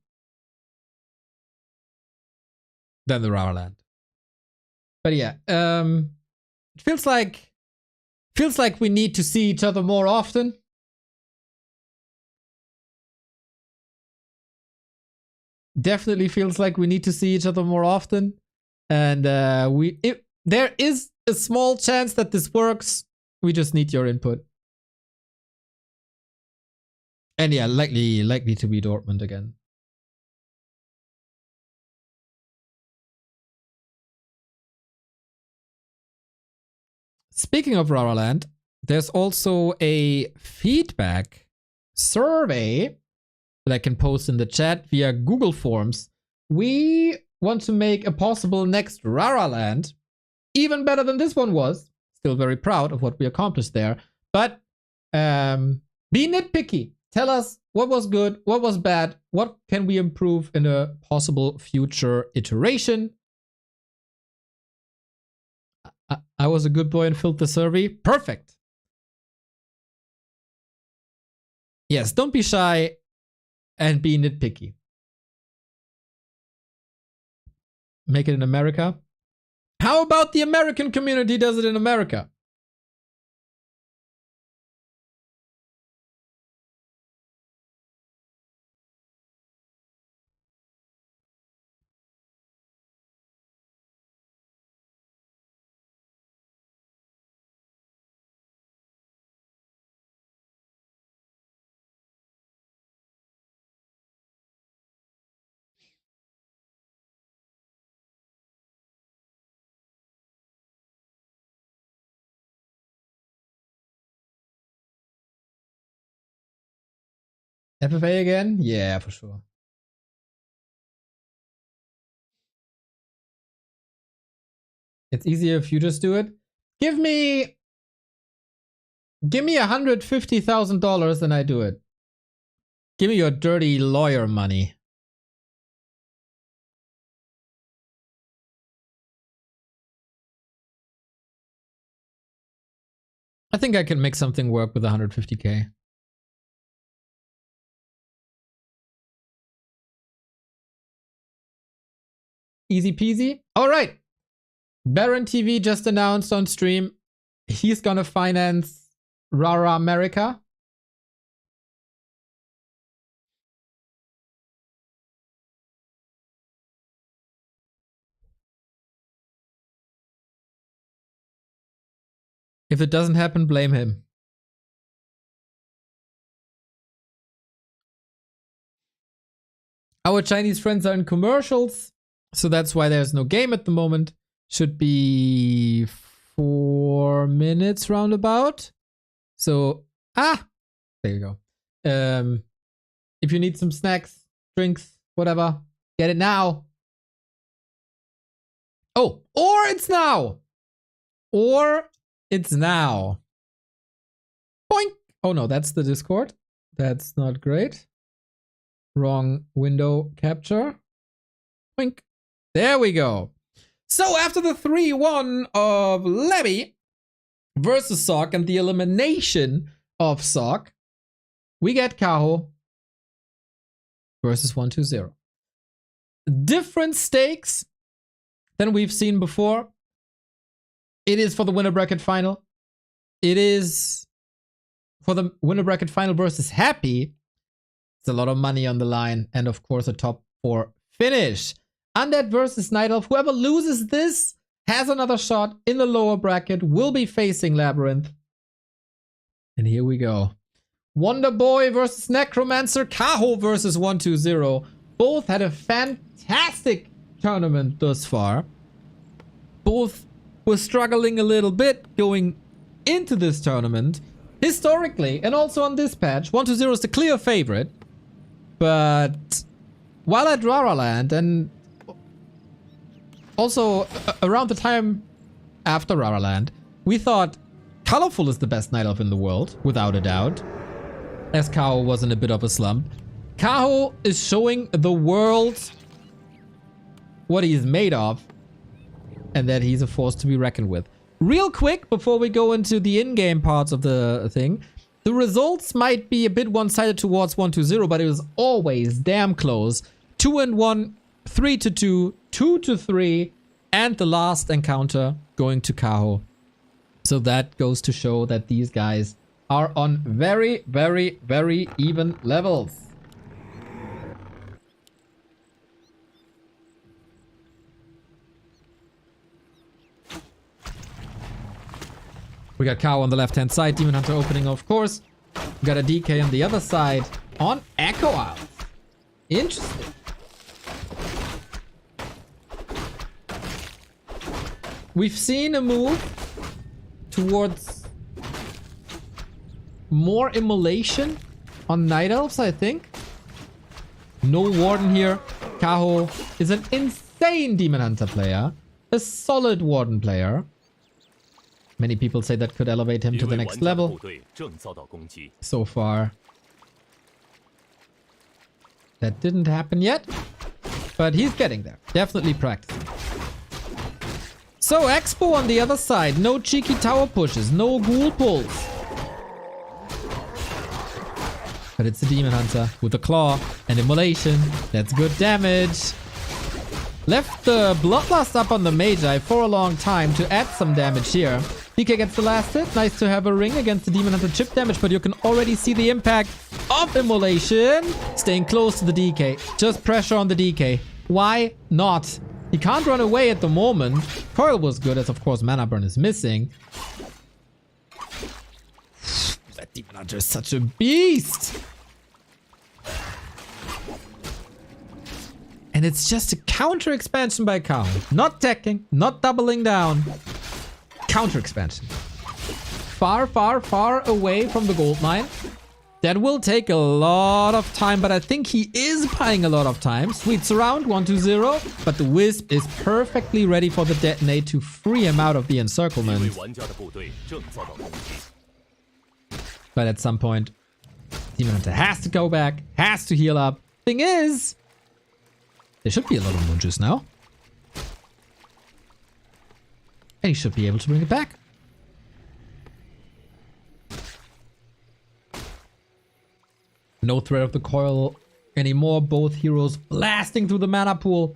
than the Rara Land. But yeah, it feels like we need to see each other more often. Definitely feels like we need to see each other more often. And there is a small chance that this works. We just need your input. And yeah, likely to be Dortmund again. Speaking of Rara Land, there's also a feedback survey that I can post in the chat via Google Forms. We want to make a possible next Rara Land even better than this one was. Still very proud of what we accomplished there. But be nitpicky. Tell us what was good, what was bad, what can we improve in a possible future iteration. I was a good boy and filled the survey. Perfect. Yes, don't be shy and be nitpicky. Make it in America. How about the American community does it in America? FFA again? Yeah, for sure. It's easier if you just do it. Give me $150,000 and I do it. Give me your dirty lawyer money. I think I can make something work with 150k. Easy peasy. All right. Baron TV just announced on stream he's gonna finance Rara America. If it doesn't happen, blame him. Our Chinese friends are in commercials, so that's why there's no game at the moment. Should be 4 minutes roundabout. So, there you go. If you need some snacks, drinks, whatever, get it now. Oh, or it's now. Or it's now. Boink. Oh no, that's the Discord. That's not great. Wrong window capture. Boink. There we go. So after the 3-1 of Laby versus Sock and the elimination of Sock, we get Kaho versus 1-2-0. Different stakes than we've seen before. It is for the winner bracket final. It is for the winner bracket final versus Happy. It's a lot of money on the line. And of course, a top 4 finish. Undead versus Night Elf. Whoever loses this has another shot in the lower bracket. Will be facing Labyrinth. And here we go. Wonder Boy versus Necromancer. Kaho versus 1-2-0. Both had a fantastic tournament thus far. Both were struggling a little bit going into this tournament. Historically, and also on this patch, 1-2-0 is the clear favorite. But while at Raraland and also around the time after Raraland, we thought Colorful is the best Night Elf in the world, without a doubt. As Kaho was in a bit of a slump. Kaho is showing the world what he's made of. And that he's a force to be reckoned with. Real quick, before we go into the in-game parts of the thing. The results might be a bit one-sided towards 1-2-0, but it was always damn close. 2-1, 3-2, 2-3, and the last encounter going to Kaho. So that goes to show that these guys are on very, very, very even levels. We got Kaho on the left-hand side, Demon Hunter opening, of course. We got a DK on the other side on Echo Out. Interesting. We've seen a move towards more immolation on Night Elves, I think. No Warden here. Kaho is an insane Demon Hunter player. A solid Warden player. Many people say that could elevate him to the next level. So far, that didn't happen yet, but he's getting there. Definitely practicing. So Expo on the other side. No cheeky tower pushes. No ghoul pulls. But it's a Demon Hunter with a claw and immolation. That's good damage. Left the Bloodlust up on the Magi for a long time to add some damage here. DK gets the last hit. Nice to have a ring against the Demon Hunter chip damage, but you can already see the impact of immolation. Staying close to the DK. Just pressure on the DK. Why not? He can't run away at the moment. Coil was good, as of course Mana Burn is missing. That Demon Hunter is such a beast. And it's just a counter expansion by Kaho. Not teching, not doubling down. Counter expansion. Far, far, far away from the gold mine. That will take a lot of time, but I think he is buying a lot of time. Sweeps around, 1-2-0, but the Wisp is perfectly ready for the detonate to free him out of the encirclement. 玩家的部队正遭到攻击。 But at some point, Demon Hunter has to go back, has to heal up. Thing is, there should be a lot of Moon Juice now. And he should be able to bring it back. No threat of the coil anymore. Both heroes blasting through the mana pool.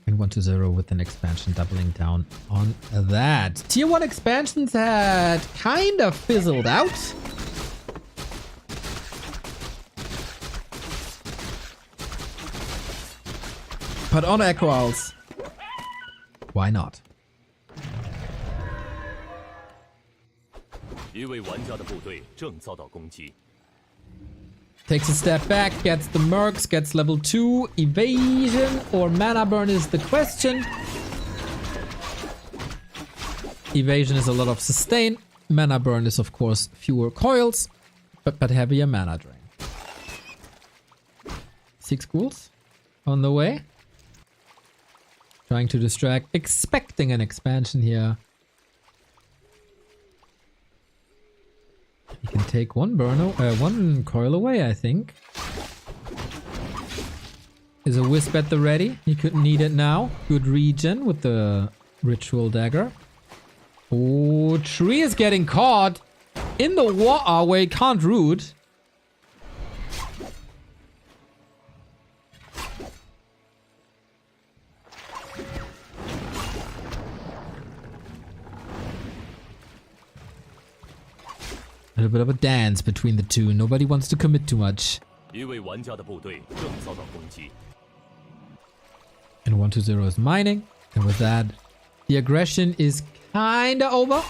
And 1-0 with an expansion doubling down on that. Tier 1 expansions had kind of fizzled out. But on Echo Owls, why not? 一位玩家的部队正遭到攻击。 Takes a step back, gets the mercs, gets level 2. Evasion or mana burn is the question. Evasion is a lot of sustain. Mana burn is of course fewer coils, but heavier mana drain. 6 ghouls on the way. Trying to distract, expecting an expansion here. He can take one one coil away, I think. Is a Wisp at the ready? He could need it now. Good regen with the Ritual Dagger. Oh, Tree is getting caught in the water where he can't root. A little bit of a dance between the two. Nobody wants to commit too much. 一位玩家的部队正遭到攻击。 And 1-0 is mining. And with that, the aggression is kinda over.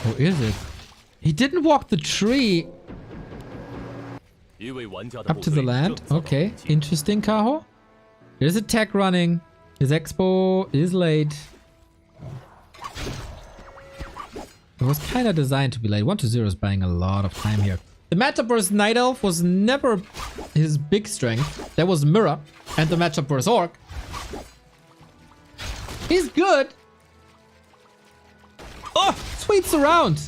Or is it? He didn't walk the tree 一位玩家的 up 部 to 队 the 正 land. 遭到攻 Okay, 击。 interesting, Kaho. There's a tech running. His expo is late. It was kind of designed to be late. 1-0 is buying a lot of time here. The matchup versus Night Elf was never his big strength. There was Mirror and the matchup versus Orc. He's good. Oh, sweeps around.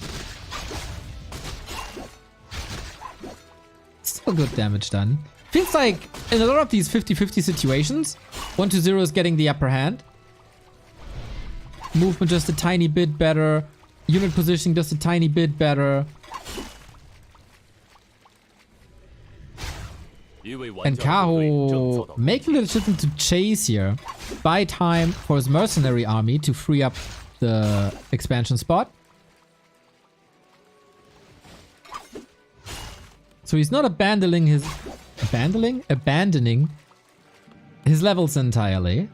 Still good damage done. Feels like in a lot of these 50-50 situations, 1-0 is getting the upper hand. Movement just a tiny bit better. Unit positioning just a tiny bit better. 一位玩 And 家的部队正遭 Kaho 到攻击。 making the decision to chase here. Buy time for his mercenary army to free up the expansion spot. So he's not abandoning his levels entirely.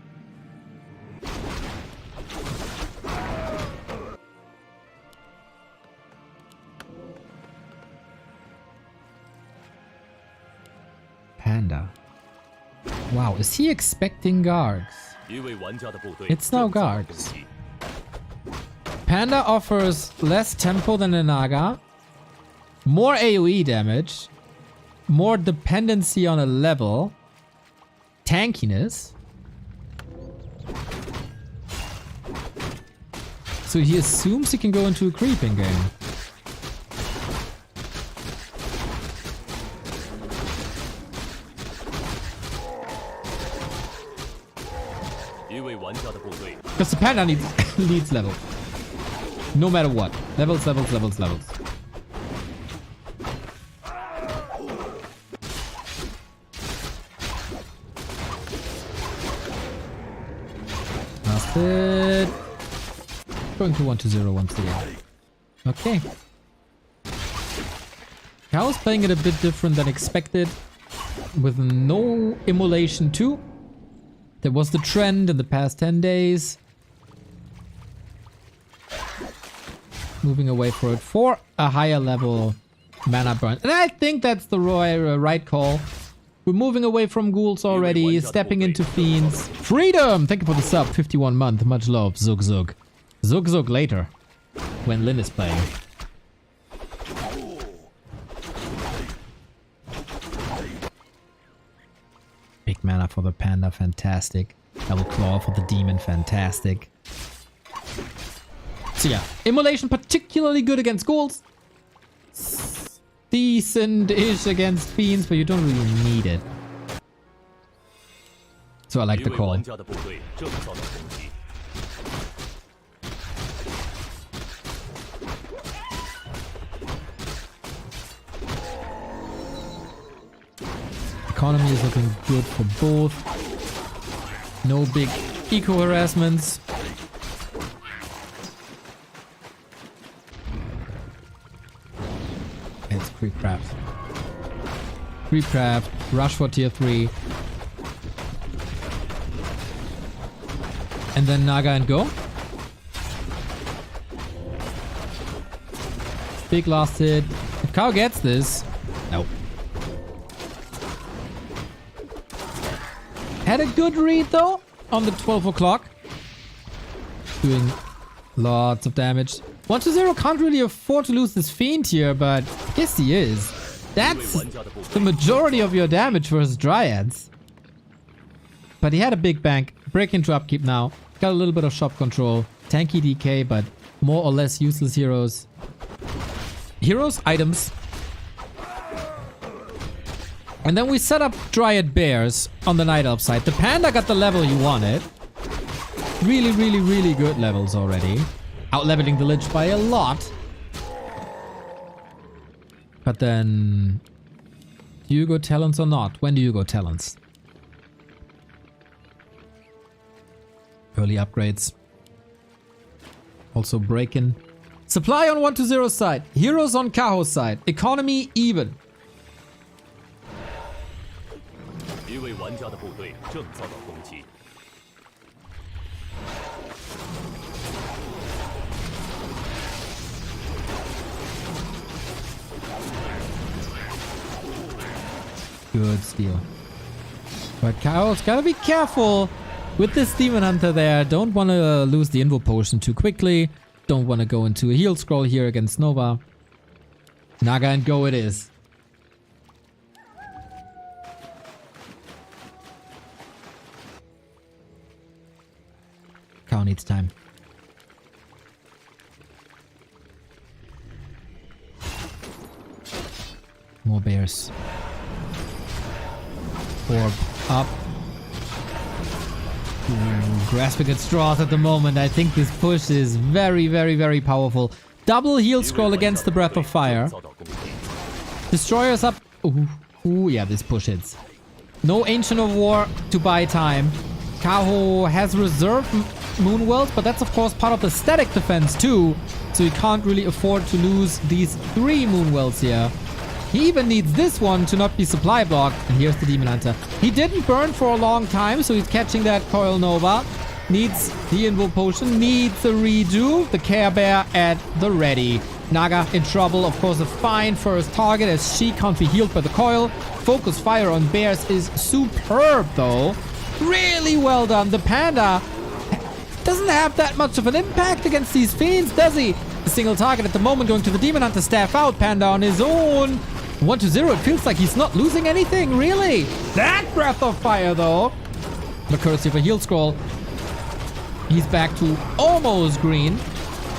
Panda. Wow, is he expecting guards? 一位玩家的部队 It's no 正遭到 guards. 攻击。 Panda offers less tempo than a Naga, more AoE damage, more dependency on a level, tankiness. So he assumes he can go into a creeping game. 一位玩家的部队 Because the Panda needs level. No matter what. Levels, levels, levels, levels. That's it. Going to 1-0 once again. Okay. Kaho's playing it a bit different than expected. With no immolation too. There was the trend in the past 10 days. moving away for it for a higher level mana burn. And I think that's the right call. We're moving away from ghouls already, stepping into fiends. Freedom! Thank you for the sub, 51 month. Much love, Zug Zug. Zug Zug later, when Lin is playing. Big mana for the panda, fantastic. Double claw for the demon, fantastic. So yeah, immolation particularly good against ghouls. Decent-ish against fiends, but you don't really need it. So I like the call. Economy is looking good for both. No big eco harassments. It's creep craft. Creep craft. Rush for tier 3. And then Naga and go. Big last hit. If Kaho gets this. Nope. Had a good read though on the 12 o'clock. Doing lots of damage. 1-0 can't really afford to lose this fiend here, but I guess he is. That's the majority of your damage versus Dryads. But he had a big bank. Break into upkeep now. Got a little bit of shop control. Tanky DK, but more or less useless heroes. Heroes, items. And then we set up Dryad Bears on the Night Elf side. The Panda got the level he wanted. Really, really, really good levels already. Out-leveling the Lich by a lot. But then... do you go Talons or not? When do you go Talons? Early upgrades. Also break-in. Supply on 1-0 side. Heroes on Kaho side. Economy even. Good steal. But Kaho's gotta be careful with this Demon Hunter there. Don't want to lose the Invo Potion too quickly. Don't want to go into a heal scroll here against Nova. Naga and go it is. Kaho needs time. More bears. Orb up. Grasping at straws at the moment. I think this push is very, very, very powerful. Double heal scroll against the Breath of Fire. Destroyers up. Ooh, yeah, this push hits. No Ancient of War to buy time. Kaho has reserved Moonwells, but that's of course part of the static defense too. So he can't really afford to lose these 3 Moonwells here. He even needs this one to not be supply blocked. And here's the Demon Hunter. He didn't burn for a long time, so he's catching that Coil Nova. Needs the Invo Potion, needs a redo. The Care Bear at the ready. Naga in trouble. Of course, a fine first target as she can't be healed by the coil. Focus fire on bears is superb though. Really well done. The Panda doesn't have that much of an impact against these fiends, does he? A single target at the moment going to the Demon Hunter. Staff out. Panda on his own. 1-0. It feels like he's not losing anything, really. That Breath of Fire though. The courtesy of a heal scroll. He's back to almost green.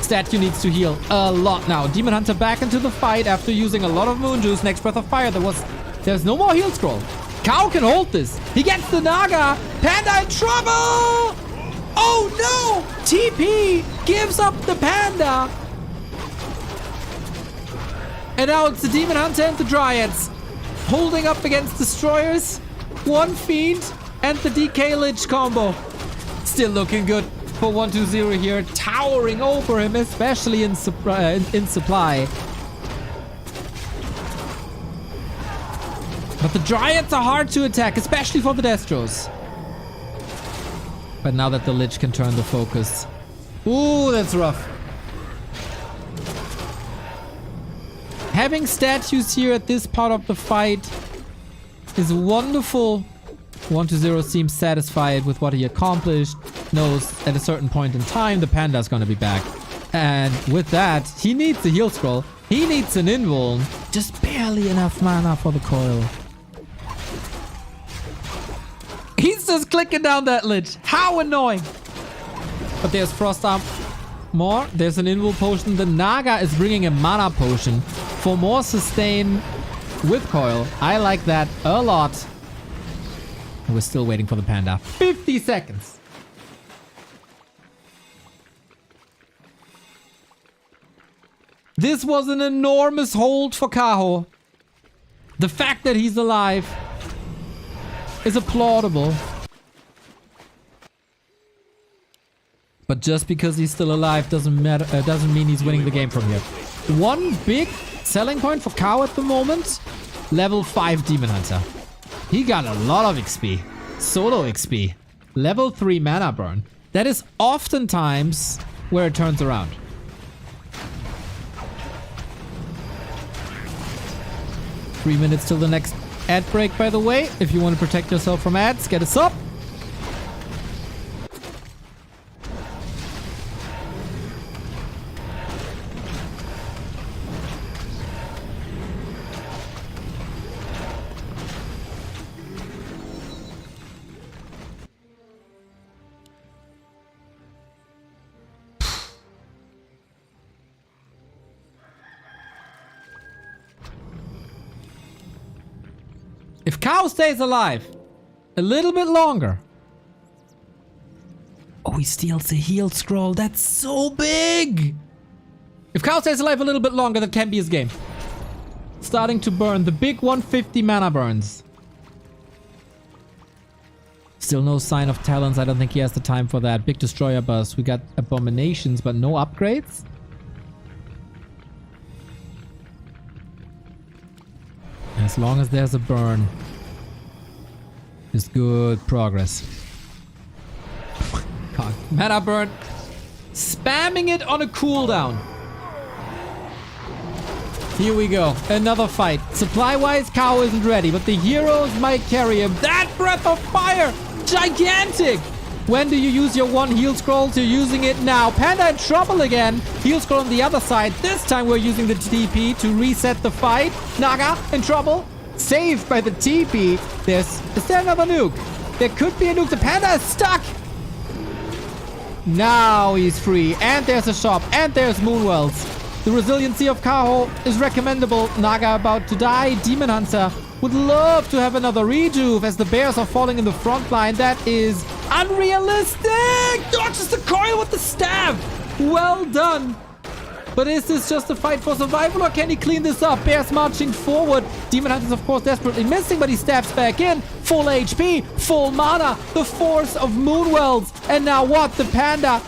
Statue needs to heal a lot now. Demon Hunter back into the fight after using a lot of Moon Juice. Next Breath of Fire. There's no more heal scroll. Kaho can hold this. He gets the Naga. Panda in trouble. Oh no! TP gives up the Panda. And now it's the Demon Hunter and the Dryads holding up against Destroyers. 1 Fiend and the DK Lich combo. Still looking good for 1-2-0 here. Towering over him, especially in supply. But the Dryads are hard to attack, especially for the Destros. But now that the Lich can turn the focus. Ooh, that's rough. Having statues here at this part of the fight is wonderful. 120 seems satisfied with what he accomplished. Knows at a certain point in time the panda's gonna be back. And with that, he needs a heal scroll. He needs an invuln. Just barely enough mana for the coil. He's just clicking down that lich. How annoying. But there's Frost Arm. More. There's an invul potion. The Naga is bringing a mana potion for more sustain with coil. I like that a lot. We're still waiting for the panda. 50 seconds. This was an enormous hold for Kaho. The fact that he's alive is applaudable. But just because he's still alive doesn't mean he's winning the game from here. One big selling point for Kaho at the moment, level 5 Demon Hunter. He got a lot of XP. Solo XP. Level 3 mana burn. That is oftentimes where it turns around. Three minutes till the next ad break, by the way. If you want to protect yourself from ads, get us up. If Kaho stays alive a little bit longer. Oh, he steals the heal scroll. That's so big. If Kaho stays alive a little bit longer, that can be his game. Starting to burn. The big 150 mana burns. Still no sign of talents. I don't think he has the time for that. Big destroyer bust. We got abominations, but no upgrades. As long as there's a burn, it's good progress. God. Mana burn. Spamming it on a cooldown. Here we go. Another fight. Supply-wise, Kaho isn't ready, but the heroes might carry him. That breath of fire! Gigantic! When do you use your one heal scroll? You're using it now. Panda in trouble again. Heal scroll on the other side. This time we're using the TP to reset the fight. Naga in trouble. Saved by the TP. Is there another nuke? There could be a nuke. The panda is stuck. Now he's free. And there's a shop. And there's Moonwells. The resiliency of Kaho is recommendable. Naga about to die. Demon Hunter would love to have another rejuve as the bears are falling in the front line. That is unrealistic! Dodges the coil with the stab! Well done! But is this just a fight for survival or can he clean this up? Bears marching forward. Demon Hunter is of course desperately missing, but he stabs back in. Full HP, full mana, the force of Moonwells. And now what? The panda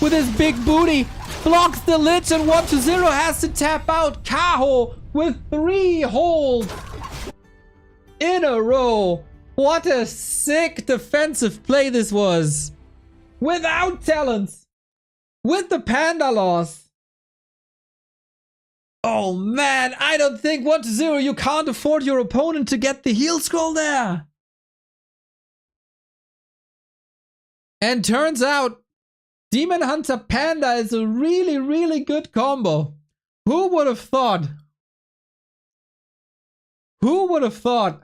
with his big booty blocks the lich and 120 has to tap out. Kaho with 3 holds in a row. What a sick defensive play this was. Without talents. With the panda loss. Oh man, I don't think 120 you can't afford your opponent to get the heal scroll there. And turns out Demon Hunter Panda is a really, really good combo. Who would have thought? Who would have thought?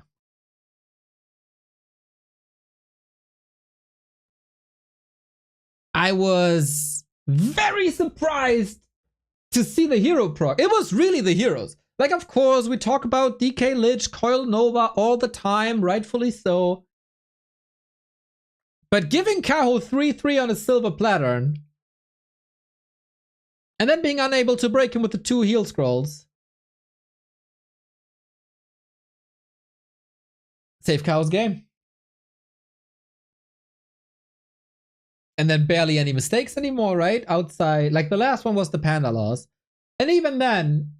I was very surprised to see the hero proc. It was really the heroes. Like, of course, we talk about DK Lich, Coil Nova all the time, rightfully so. But giving Kaho 3-3 on a silver platter and then being unable to break him with the 2 heal scrolls. Save Kaho's game. And then barely any mistakes anymore, right? Outside, like the last one was the panda loss. And even then,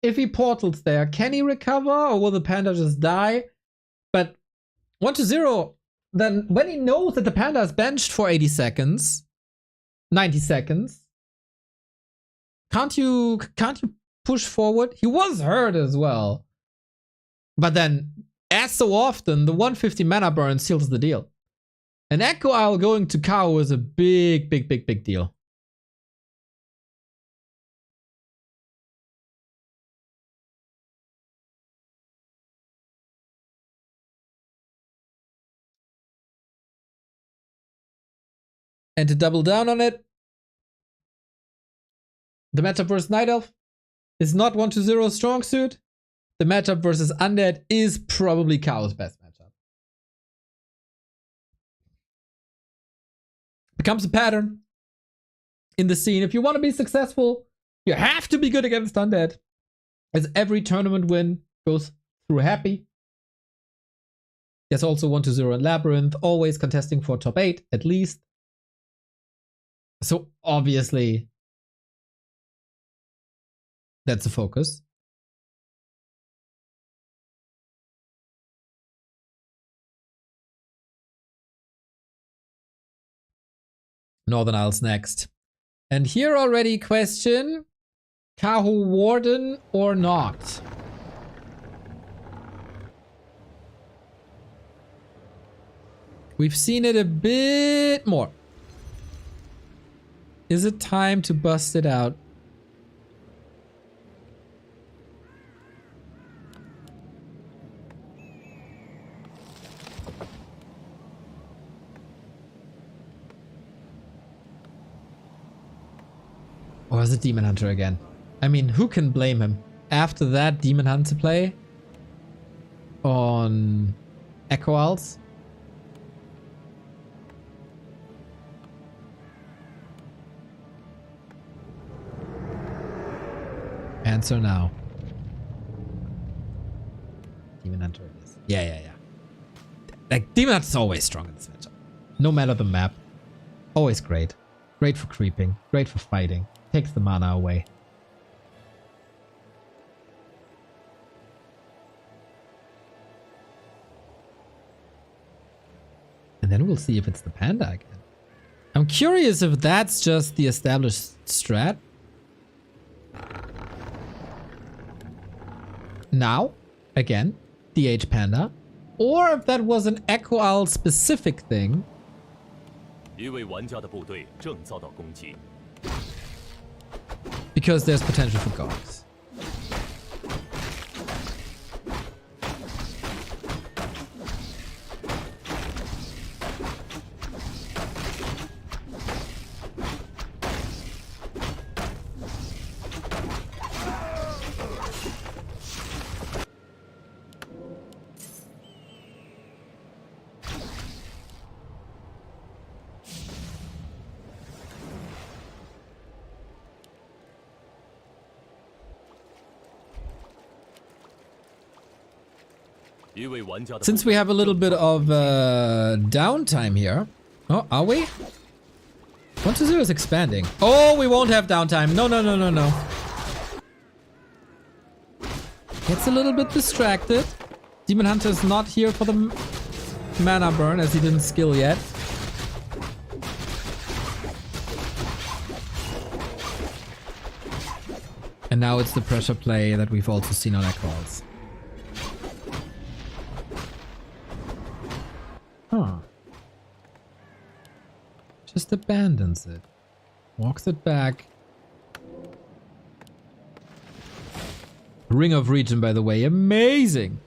if he portals there, can he recover or will the panda just die? But 120, then when he knows that the panda is benched for 80 seconds, 90 seconds, can't you push forward. He was hurt as well. But then, as so often, the 150 mana burn seals the deal. An Echo Isle going to Kaho is a big deal. And to double down on it, the matchup versus Night Elf is not 1-0 strong suit. The matchup versus Undead is probably Kaho's best matchup. Becomes a pattern in the scene. If you want to be successful, you have to be good against Undead, as every tournament win goes through happy. There's also 1-0 in Labyrinth, always contesting for top 8 at least. So obviously, that's the focus. Northern Isles next. And here already question, Kaho Warden or not? We've seen it a bit more. Is it time to bust it out? Or is it Demon Hunter again? I mean, who can blame him? After that Demon Hunter play on Echo Isles? Answer now. Demon Hunter it is. Yeah. Like, Demon Hunter is always strong in this matchup. No matter the map. Always great. Great for creeping. Great for fighting. Takes the mana away. And then we'll see if it's the Panda again. I'm curious if that's just the established strat. Now, again, DH Panda. Or if that was an Echo Isle specific thing. 一位玩家的部队正遭到攻击。 Because there's potential for gods. Since we have a little bit of downtime here. Oh, are we? 1-0 is expanding. Oh, we won't have downtime. No. Gets a little bit distracted. Demon Hunter is not here for the mana burn as he didn't skill yet. And now it's the pressure play that we've also seen on Echo Isles. Huh. Just abandons it. Walks it back. Ring of Region, by the way. Amazing!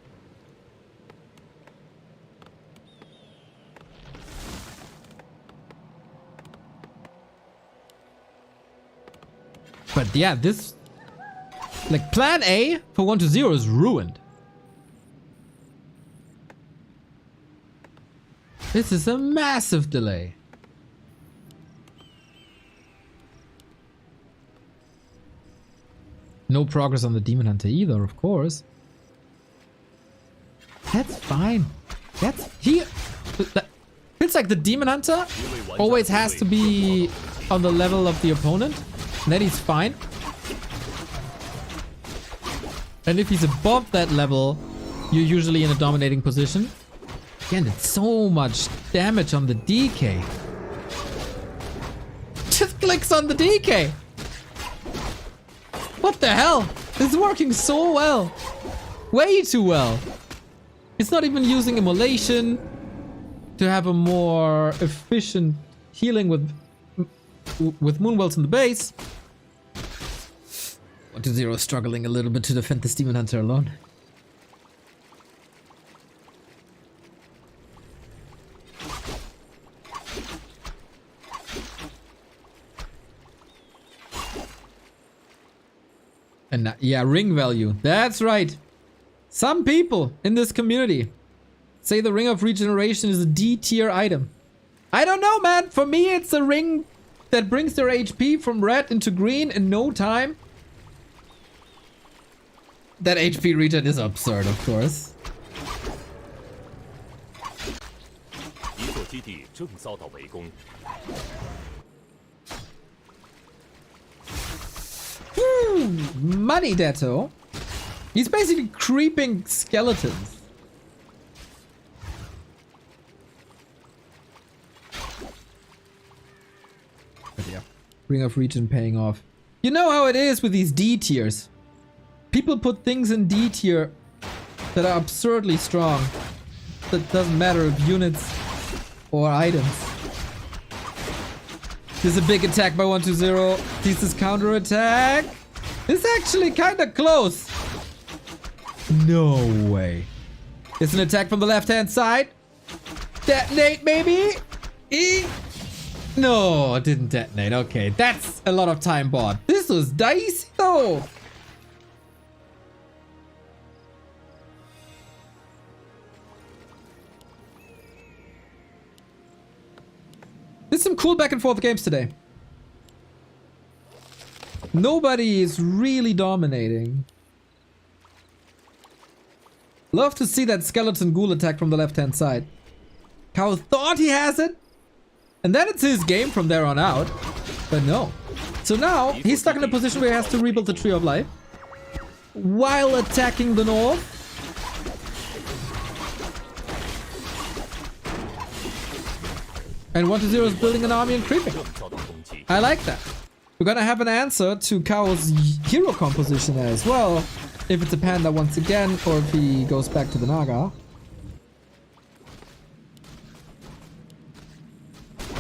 But yeah, this... Like, plan A for 1-0 is ruined. This is a massive delay. No progress on the Demon Hunter either, of course. That's fine. That's... It's like the Demon Hunter always has to be on the level of the opponent. And then he's fine. And if he's above that level, you're usually in a dominating position. Again, it's so much damage on the DK. Just clicks on the DK. What the hell? It's working so well. Way too well. It's not even using immolation to have a more efficient healing with Moonwells in the base. 1-0 struggling a little bit to defend this Demon Hunter alone. And yeah, ring value. That's right. Some people in this community say the Ring of Regeneration is a D tier item. I don't know, man. For me, it's a ring that brings their HP from red into green in no time. That HP regen is absurd, of course. 一座基地正遭到围攻。 Money Detto. He's basically creeping skeletons. But yeah, Ring of Regen paying off. You know how it is with these D tiers. People put things in D tier that are absurdly strong. That doesn't matter if units or items. This is a big attack by 1-0. This is counter attack. It's actually kind of close. No way. It's an attack from the left hand side. Detonate, maybe? No, it didn't detonate. Okay, that's a lot of time bought. This was dicey though. There's some cool back and forth games today. Nobody is really dominating. Love to see that skeleton ghoul attack from the left hand side. Kaho thought he has it. And then it's his game from there on out. But no. So now he's stuck in a position where he has to rebuild the Tree of Life while attacking the north. And 1-0 is building an army and creeping. I like that. We're gonna have an answer to Kaho's hero composition as well. If it's a panda once again, or if he goes back to the Naga.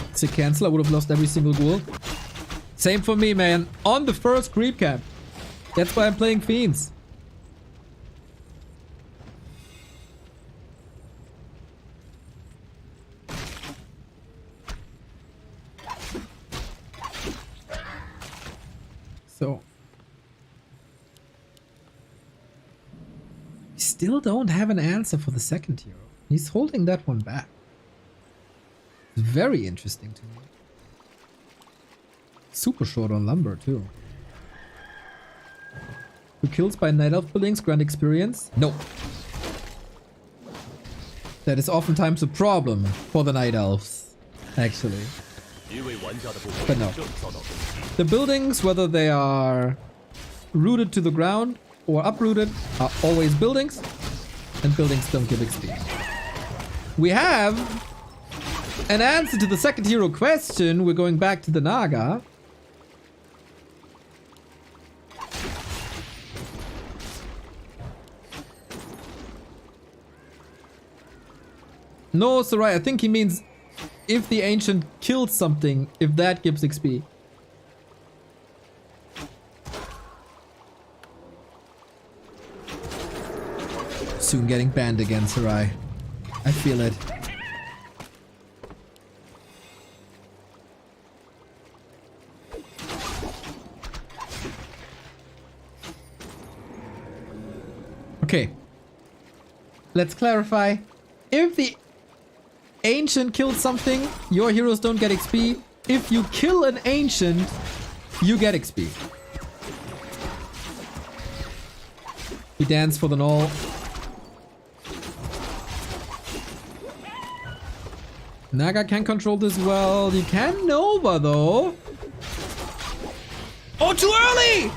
It's a cancel. I would have lost every single ghoul. Same for me, man. On the first creep camp. That's why I'm playing Fiends. So, we still don't have an answer for the second hero. He's holding that one back. It's very interesting to me. Super short on lumber too. 2 kills by Night Elf buildings grant experience? No. That is oftentimes a problem for the Night Elves, actually. But no. The buildings, whether they are rooted to the ground or uprooted, are always buildings, and buildings don't give XP. We have an answer to the second hero question. We're going back to the Naga. No, Sarai, I think he means if the ancient kills something, if that gives XP. Soon getting banned again, Sarai. I feel it. Okay. Let's clarify. If the ancient kills something, your heroes don't get XP. If you kill an ancient, you get XP. We dance for the null. Naga can control this well. You can Nova though. Oh, too early!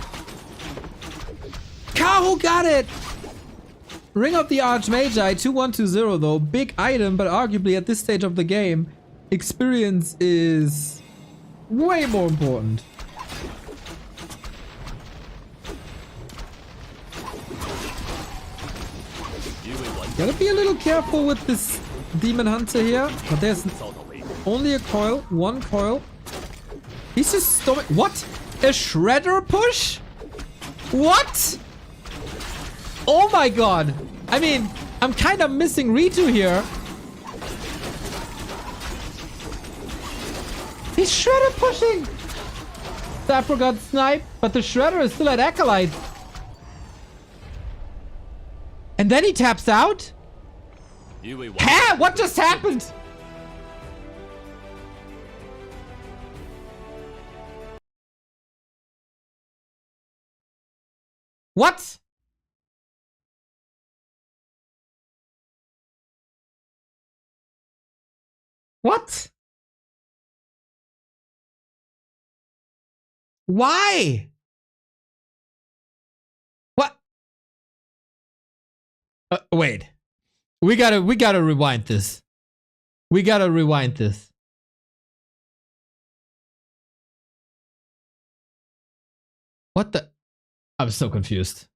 Kaho got it! Ring of the Archmagi, 2-1-2-0 though. Big item, but arguably at this stage of the game, experience is way more important. Gotta be a little careful with this Demon Hunter here. But there's 遭到围攻， only a coil. One coil. He's just storming. What? A shredder push? What? Oh my god. I mean, I'm kind of missing Ritu here. He's shredder pushing. Sapper got sniped, but the shredder is still at Acolyte. And then he taps out? 一位王 Ha! What just happened? What? What? Why? What? Wait. We gotta rewind this. We gotta rewind this. What the? I'm so confused.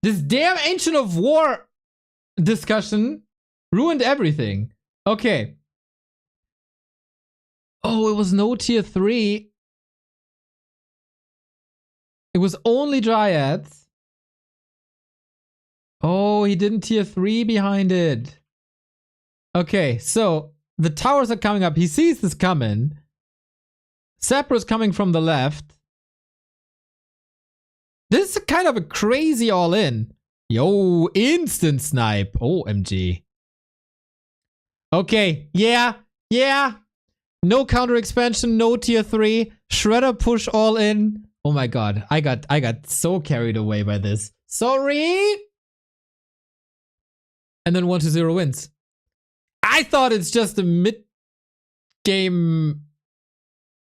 This damn Ancient of War discussion ruined everything. Okay. Oh, it was no tier 3. It was only Dryads. Oh, he didn't tier 3 behind it. Okay, so the towers are coming up. He sees this coming. Sapper is coming from the left. This is kind of a crazy all-in. Yo, instant snipe. OMG. Okay, yeah. No counter expansion, no tier 3. Shredder push all in. Oh my god, I got so carried away by this. Sorry! And then 1-0 wins. I thought it's just a mid-game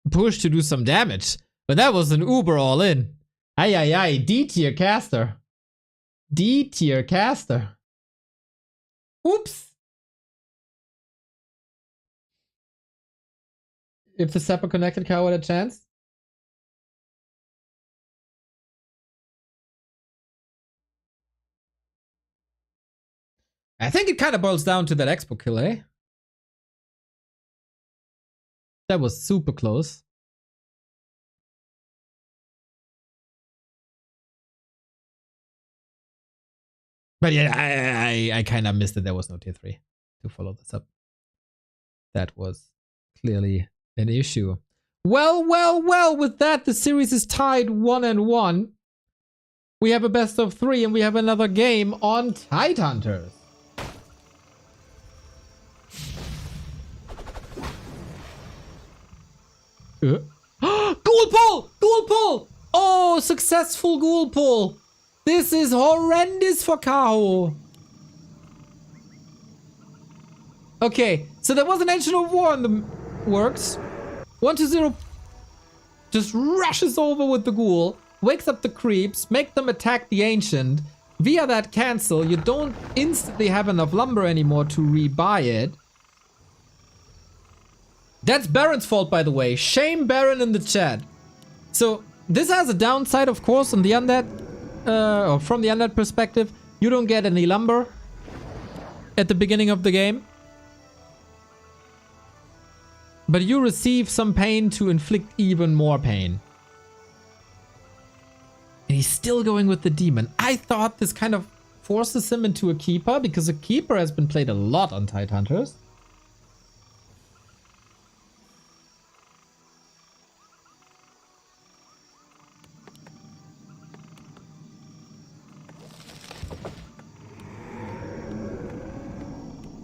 push to do some damage. But that was an uber all in. Ay, D-tier caster. D-tier caster. Oops. If the Sapper connected, Kaho had a chance. I think it kind of boils down to that Expo kill, eh? That was super close. But yeah, I kind of missed that there was no tier 3 to follow this up. That was clearly an issue. Well, with that, the series is tied 1-1. We have a best of 3 and we have another game on Tidehunters. Ghoul pull! Ghoul pull! Oh, successful ghoul pull! This is horrendous for Kaho. Okay, so there was an Ancient of War in the works. 1-0 just rushes over with the ghoul, wakes up the creeps, make them attack the Ancient. Via that cancel, you don't instantly have enough lumber anymore to rebuy it. That's Baron's fault, by the way. Shame Baron in the chat. So this has a downside, of course, on the undead. Or from the undead perspective, you don't get any lumber at the beginning of the game. But you receive some pain to inflict even more pain. And he's still going with the demon. I thought this kind of forces him into a keeper, because a keeper has been played a lot on Tidehunters.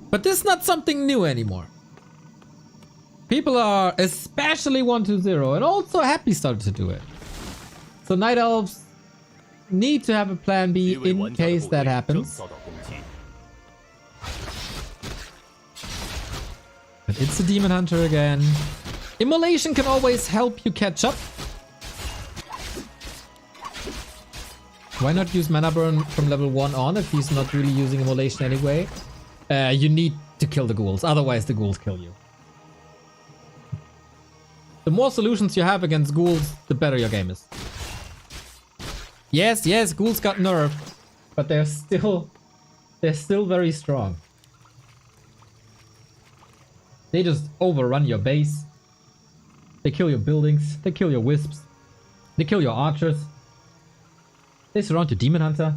But this is not something new anymore. People are, especially 1-0, and also Happy started to do it. So Night Elves need to have a plan B in case that happens. But it's a Demon Hunter again. Immolation can always help you catch up. Why not use Mana Burn from level 1 on if he's not really using Immolation anyway? You need to kill the ghouls, otherwise the ghouls kill you. The more solutions you have against ghouls, the better your game is. Yes, yes, ghouls got nerfed, but they're still very strong. They just overrun your base. They kill your buildings. They kill your wisps. They kill your archers. They surround your demon hunter.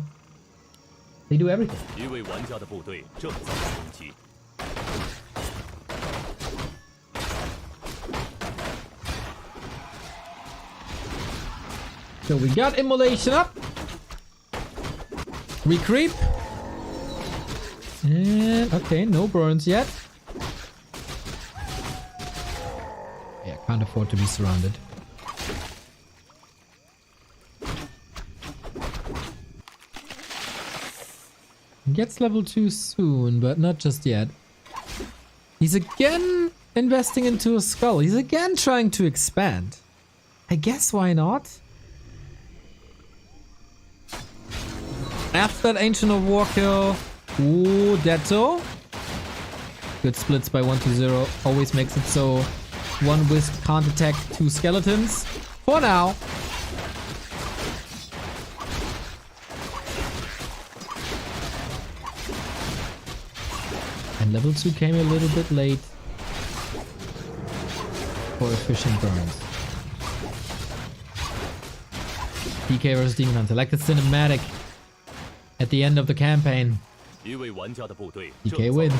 They do everything. 一位玩家的部队正遭到攻击。 So we got immolation up. We creep. And okay, no burns yet. Yeah, can't afford to be surrounded. Gets level 2 soon, but not just yet. He's again investing into a skull. He's again trying to expand. I guess why not? After that Ancient of War kill. Ooh, Detto. Good splits by 1-0. Always makes it so one wisp can't attack 2 skeletons. For now. And level 2 came a little bit late for efficient burns. DK vs Demon Hunter, like the cinematic at the end of the campaign. 一位玩家的部队 DK wins.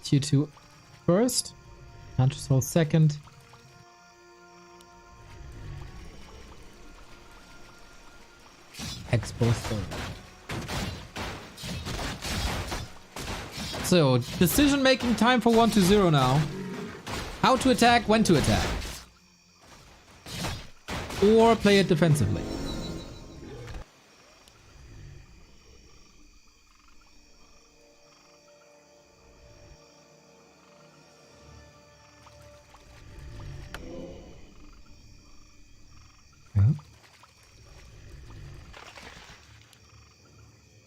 Tier 2 first, Hunter Soul second. Expo third. So, decision making time for 1-0 now. How to attack, when to attack. Or play it defensively. Yeah.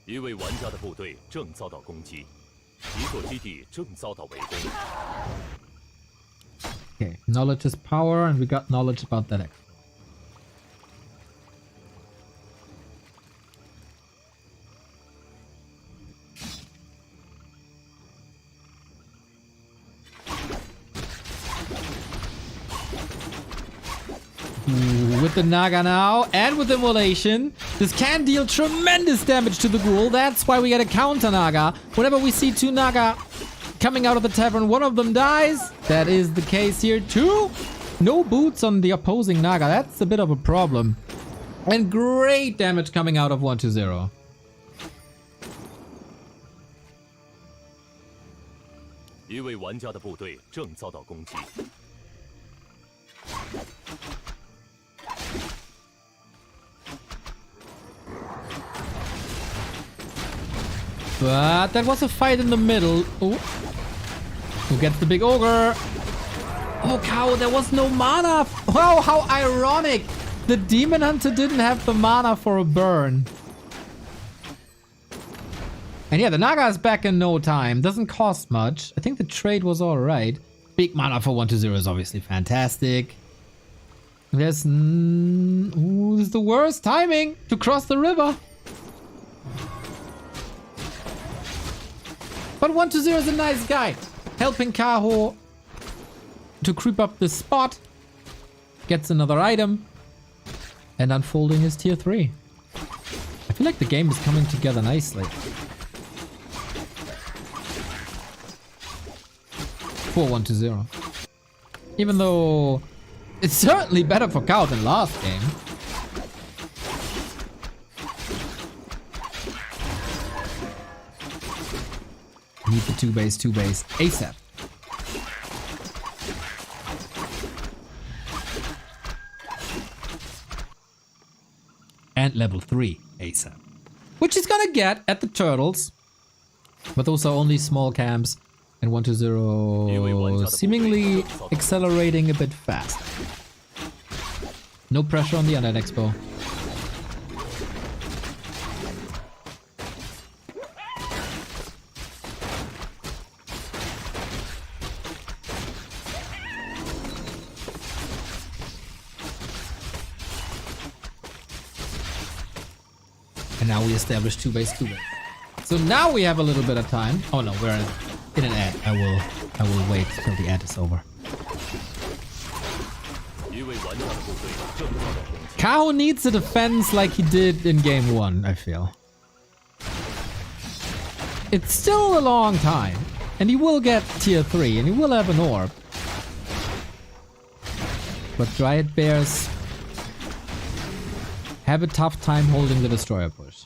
一位玩家的部队正遭到攻击，一座基地正遭到围攻。 Okay, knowledge is power, and we got knowledge about that. Ooh, with the Naga now, and with Immolation, this can deal tremendous damage to the ghoul. That's why we get a counter Naga. Whenever we see 2 Naga coming out of the tavern, one of them dies. That is the case here too. No boots on the opposing Naga. That's a bit of a problem. And great damage coming out of 1-0. But that was a fight in the middle. Ooh. Who gets the big ogre? Oh, Kaho, there was no mana. Wow, how ironic. The Demon Hunter didn't have the mana for a burn. And yeah, the Naga is back in no time. Doesn't cost much. I think the trade was alright. Big mana for 1-0 is obviously fantastic. There's... Ooh, this is the worst timing to cross the river. But 1-0 is a nice guy. Helping Kaho to creep up the spot. Gets another item. And unfolding his tier 3. I feel like the game is coming together nicely. For 1-0. Even though it's certainly better for Kaho than last game. Need the 2 base ASAP. And level 3 ASAP. Which he's gonna get at the turtles. But those are only small camps. And 1-0 seemingly accelerating a bit fast. No pressure on the Undead Expo. And now we established 2 base, 2 base. So now we have a little bit of time. Oh no, we're in an ad. I will wait till the ad is over. Kaho needs a defense like he did in game 1, I feel. It's still a long time. And he will get tier 3 and he will have an orb. But Dryad Bears have a tough time holding the destroyer push.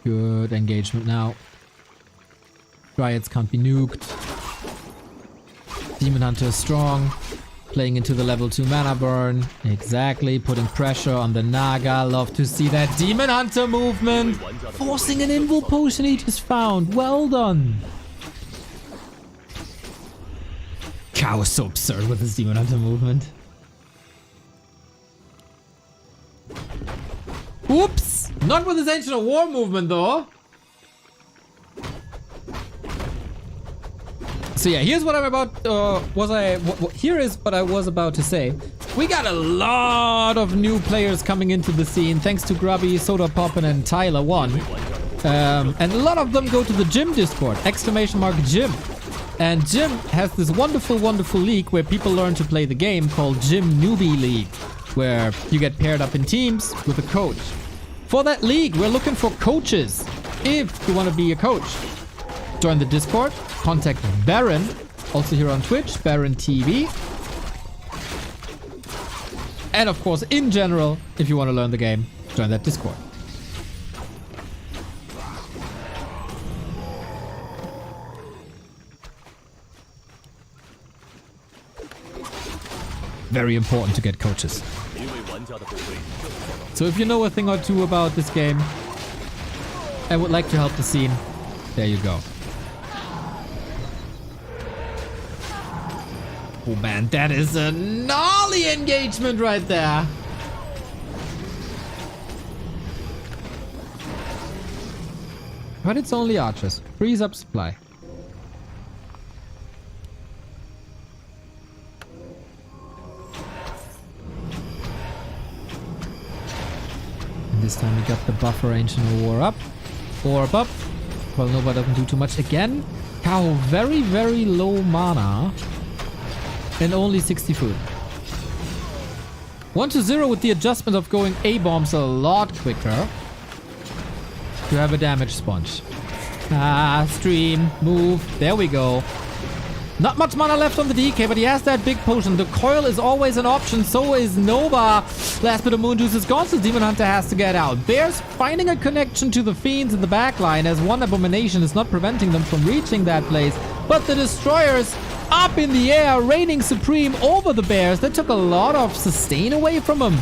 Good engagement now. Dryads can't be nuked. Demon Hunter is strong. Playing into the level 2 mana burn. Exactly. Putting pressure on the Naga. Love to see that Demon Hunter movement. Forcing an invul potion he just found. Well done. Kaho is so absurd with his Demon Hunter movement. Oops! Not with his Ancient of War movement though. So yeah, here's what I'm about, here is what I was about to say. We got a lot of new players coming into the scene, thanks to Grubby, Soda Poppin, and Tyler1. And a lot of them go to the Gym Discord, !Gym. And Gym has this wonderful, wonderful league where people learn to play the game called Gym Newbie League, where you get paired up in teams with a coach. For that league, we're looking for coaches. If you want to be a coach, join the Discord. Contact Baron, also here on Twitch, Baron TV. And of course, in general, if you want to learn the game, join that Discord. Very important to get coaches. So if you know a thing or two about this game and would like to help the scene, there you go. Oh man, that is a gnarly engagement right there. But it's only archers. Freeze up supply. And this time we got the buffer Ancient of War up. Orb up. Well, nobody doesn't do too much again. Kaho very, very low mana. And only 60 food. 1-0 with the adjustment of going A-bombs a lot quicker. To have a damage sponge. Stream, move. There we go. Not much mana left on the DK, but he has that big potion. The coil is always an option, so is Nova. Last bit of moon juice is gone, so Demon Hunter has to get out. Bears finding a connection to the Fiends in the backline, as one abomination is not preventing them from reaching that place. But the Destroyers up in the air, reigning supreme over the Bears. That took a lot of sustain away from him,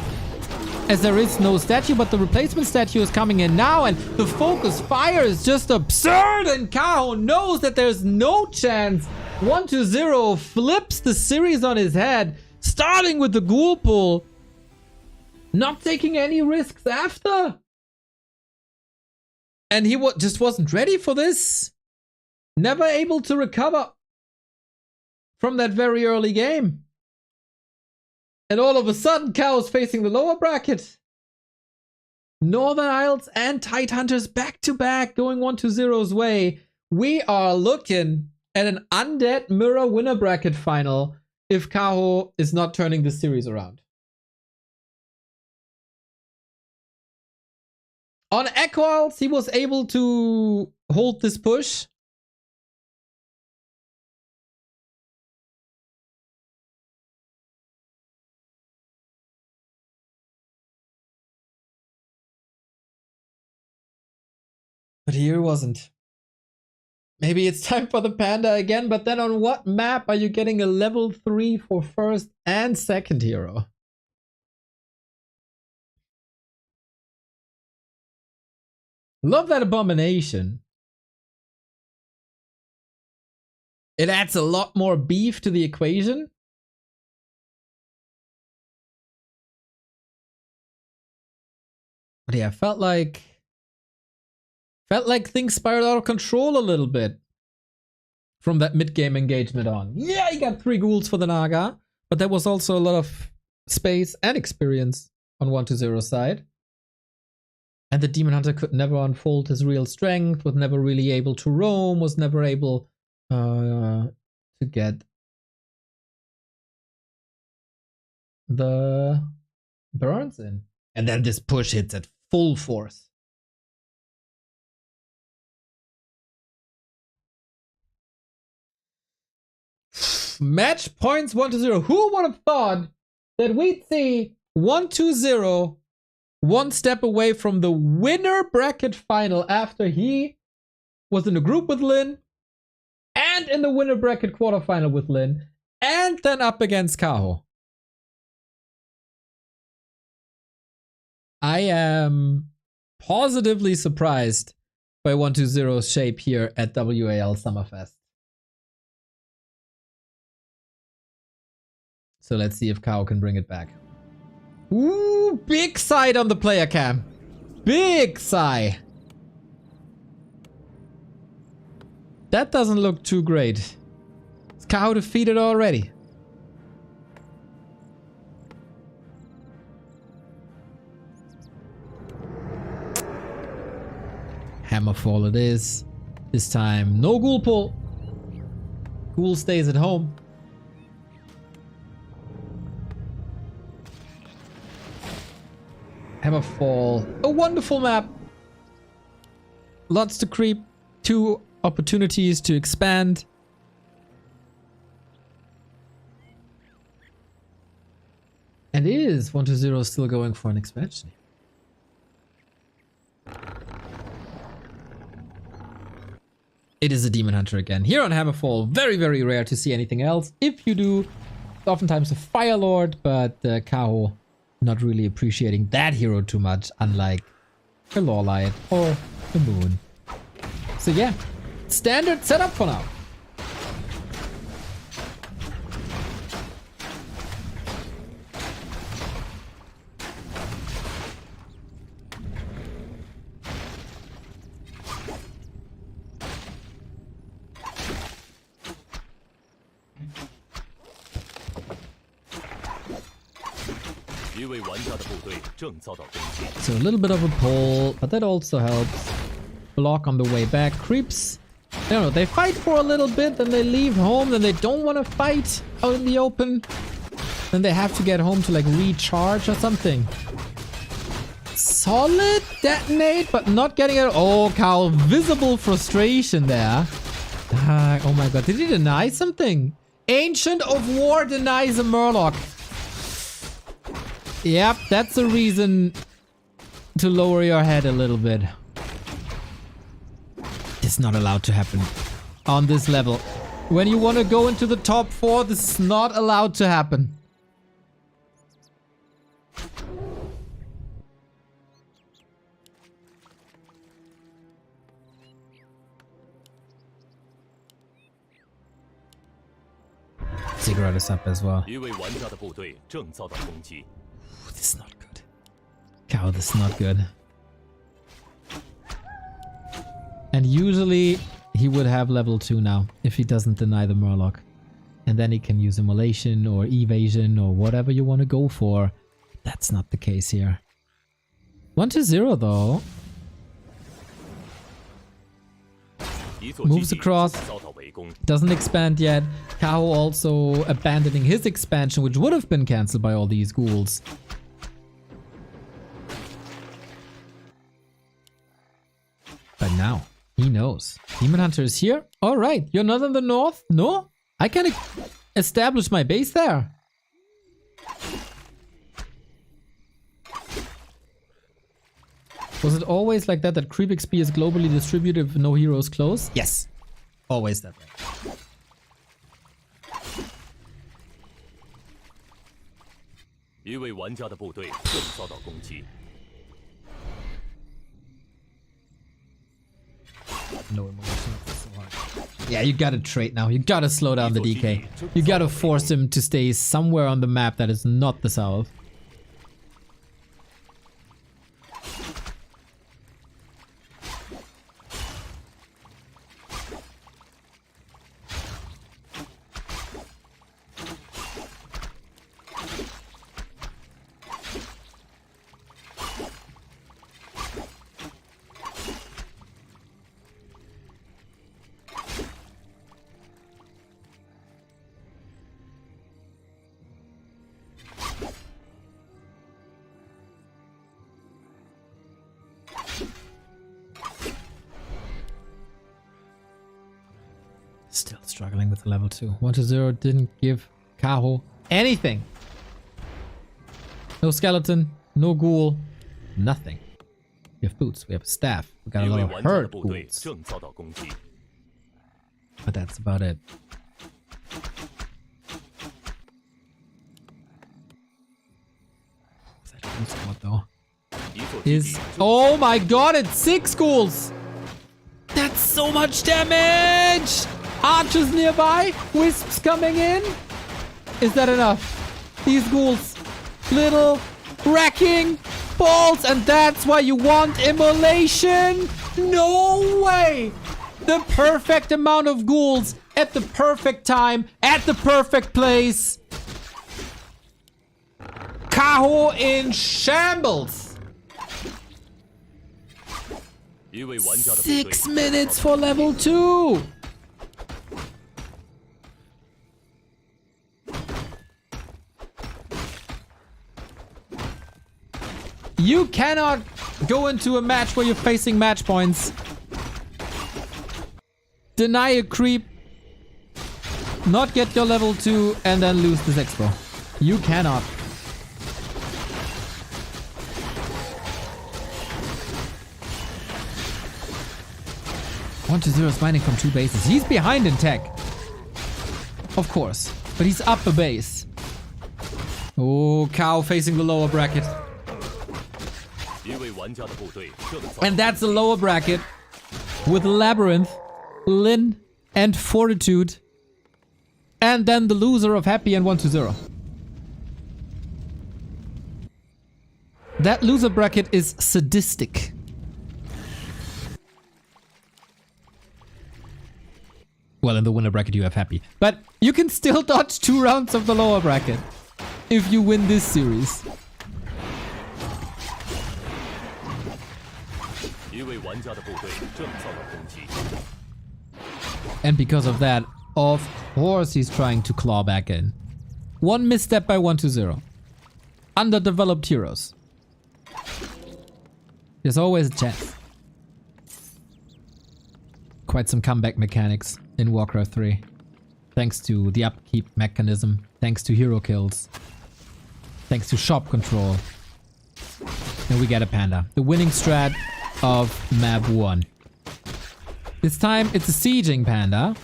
as there is no statue, but the replacement statue is coming in now, and the focus fire is just absurd, and Kaho knows that there's no chance. 1-0 flips the series on his head, starting with the ghoul pull, not taking any risks after. And he just wasn't ready for this. Never able to recover from that very early game. And all of a sudden, Kaho's facing the lower bracket. Northern Isles and Tidehunters back to back, going 1-0's way. We are looking at an Undead Mirror winner bracket final if Kaho is not turning this series around. On Echo Isles, he was able to hold this push. But here it wasn't. Maybe it's time for the Panda again, but then on what map are you getting a level 3 for first and second hero? Love that abomination. It adds a lot more beef to the equation. But yeah, felt like things spiraled out of control a little bit from that mid-game engagement on. Yeah, you got 3 ghouls for the Naga, but there was also a lot of space and experience on 1-0 side. And the Demon Hunter could never unfold his real strength, was never really able to roam, was never able to get the burns in. And then this push hits at full force. Match points 1-0. Who would have thought that we'd see 1-0 one step away from the winner bracket final after he was in a group with Lin and in the winner bracket quarterfinal with Lin and then up against Kaho. I am positively surprised by 1-0's shape here at WAL Summerfest. So let's see if Kaho can bring it back. Ooh, big side on the player cam. Big sigh. That doesn't look too great. Is Kaho defeated already? Hammerfall it is. This time, no ghoul pull. Ghoul stays at home. Hammerfall. A wonderful map. Lots to creep. 2 opportunities to expand. And is 1-0 still going for an expansion? It is a Demon Hunter again. Here on Hammerfall, very, very rare to see anything else. If you do, it's oftentimes a Fire Lord, but Kaho not really appreciating that hero too much, unlike a Lawlight or the Moon. So yeah, standard setup for now. So a little bit of a pull, but that also helps. Block on the way back. Creeps, I don't know, they fight for a little bit, then they leave home, then they don't want to fight out in the open. Then they have to get home to like recharge or something. Solid detonate, but not getting it. Oh, Kaho, visible frustration there. Oh my god, did he deny something? Ancient of War denies a Murloc. Yep, that's a reason to lower your head a little bit. It's not allowed to happen on this level. When you want to go into the top 4, this is not allowed to happen. Cigarette is up as well. This is not good. Kaho, this is not good. And usually he would have level 2 now if he doesn't deny the Murloc. And then he can use Immolation or Evasion or whatever you want to go for. That's not the case here. 1-0 though. Moves across. Doesn't expand yet. Kaho also abandoning his expansion, which would have been cancelled by all these ghouls. But now, he knows. Demon Hunter is here? Alright, you're not in the north? No? I can establish my base there. Was it always like that, that creep XP is globally distributed if no heroes close? Yes. Always that way. No emotion. Yeah, you gotta trade now. You gotta slow down the DK. You gotta force him to stay somewhere on the map that is not the south. Still struggling with the level 2. 1-0 didn't give Kaho anything. No skeleton, no ghoul, nothing. We have boots, we have a staff, we got a lot of hurt ghouls. But that's about it. That ghouls squad though is... Oh my god, it's 6 ghouls! That's so much damage! Archers nearby, wisps coming in. Is that enough? These ghouls, little wrecking balls, and that's why you want immolation? No way! The perfect amount of ghouls at the perfect time, at the perfect place. Kaho in shambles. 6 minutes for level 2. You cannot go into a match where you're facing match points, deny a creep, not get your level 2, and then lose this expo. You cannot. One to 0 is mining from 2 bases. He's behind in tech. Of course. But he's up a base. Oh, Kaho facing the lower bracket. And that's the lower bracket with Labyrinth, Lin, and Fortitude. And then the loser of Happy and 1-0. That loser bracket is sadistic. Well, in the winner bracket you have Happy. But you can still dodge 2 rounds of the lower bracket if you win this series. And because of that, of course he's trying to claw back in. One misstep by 1-0. Underdeveloped heroes. There's always a chance. Quite some comeback mechanics in Warcraft 3. Thanks to the upkeep mechanism. Thanks to hero kills. Thanks to shop control. And we get a panda. The winning strat of map 1. This time it's a sieging panda.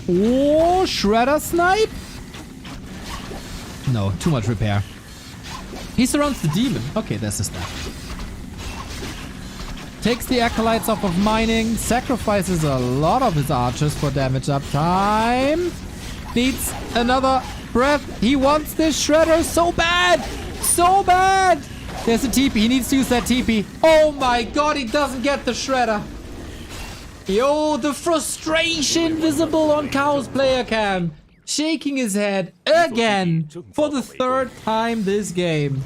Oh, Shredder snipe? No, too much repair. He surrounds the demon. Okay, that's the stuff. Takes the acolytes off of mining. Sacrifices a lot of his archers for damage up time. Needs another breath. He wants this Shredder so bad. So bad. There's a TP. He needs to use that TP. Oh my god, he doesn't get the Shredder. Yo, the frustration visible on Kaho's player cam. Shaking his head again for the 3rd time this game.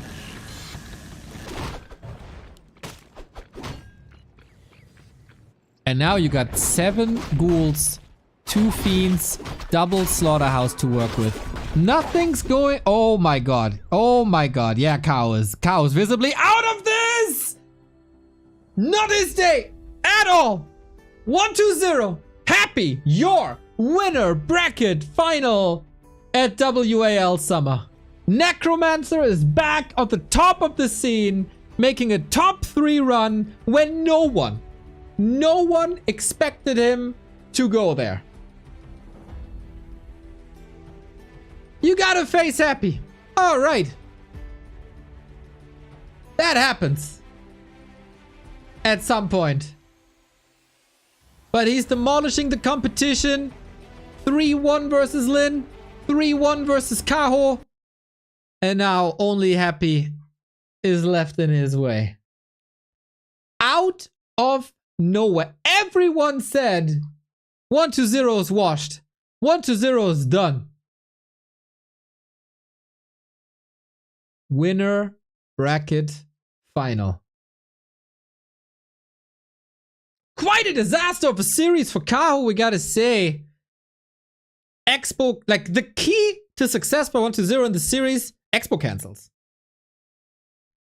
And now you got 7 ghouls, 2 fiends, double slaughterhouse to work with. Nothing's going... Oh my god. Oh my god. Yeah, Kaho is visibly out of this! Not his day at all. 1-0. Happy, your winner bracket final at WAL Summer. Necromancer is back at the top of the scene, making a top 3 run when no one expected him to go there. You gotta face Happy. Alright. That happens. At some point. But he's demolishing the competition. 3-1 versus Lin. 3-1 versus Kaho. And now only Happy is left in his way. Out of nowhere. Everyone said 1-0 is washed. 1-0 is done. Winner bracket final. Quite a disaster of a series for Kaho, we gotta say. Expo, like the key to success by 1-0 in the series, Expo cancels.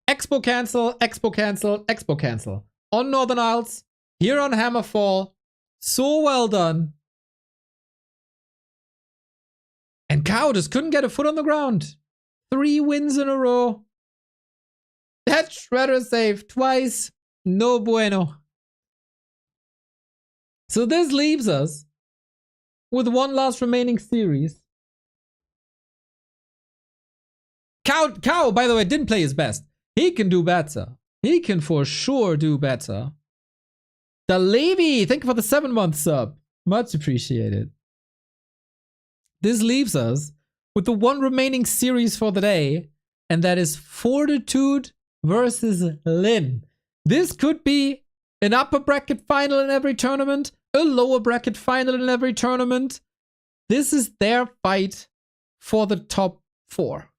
Expo cancel, Expo cancel, Expo cancel. On Northern Isles, here on Hammerfall. So well done. And Kaho just couldn't get a foot on the ground. 3 wins in a row. That Shredder save twice. No bueno. So this leaves us with one last remaining series. Kaho, by the way, didn't play his best. He can do better. He can for sure do better. The Laby, thank you for the 7-month sub. Much appreciated. This leaves us with the one remaining series for the day, and that is Fortitude versus Lin. This could be an upper bracket final in every tournament, a lower bracket final in every tournament. This is their fight for the top 4.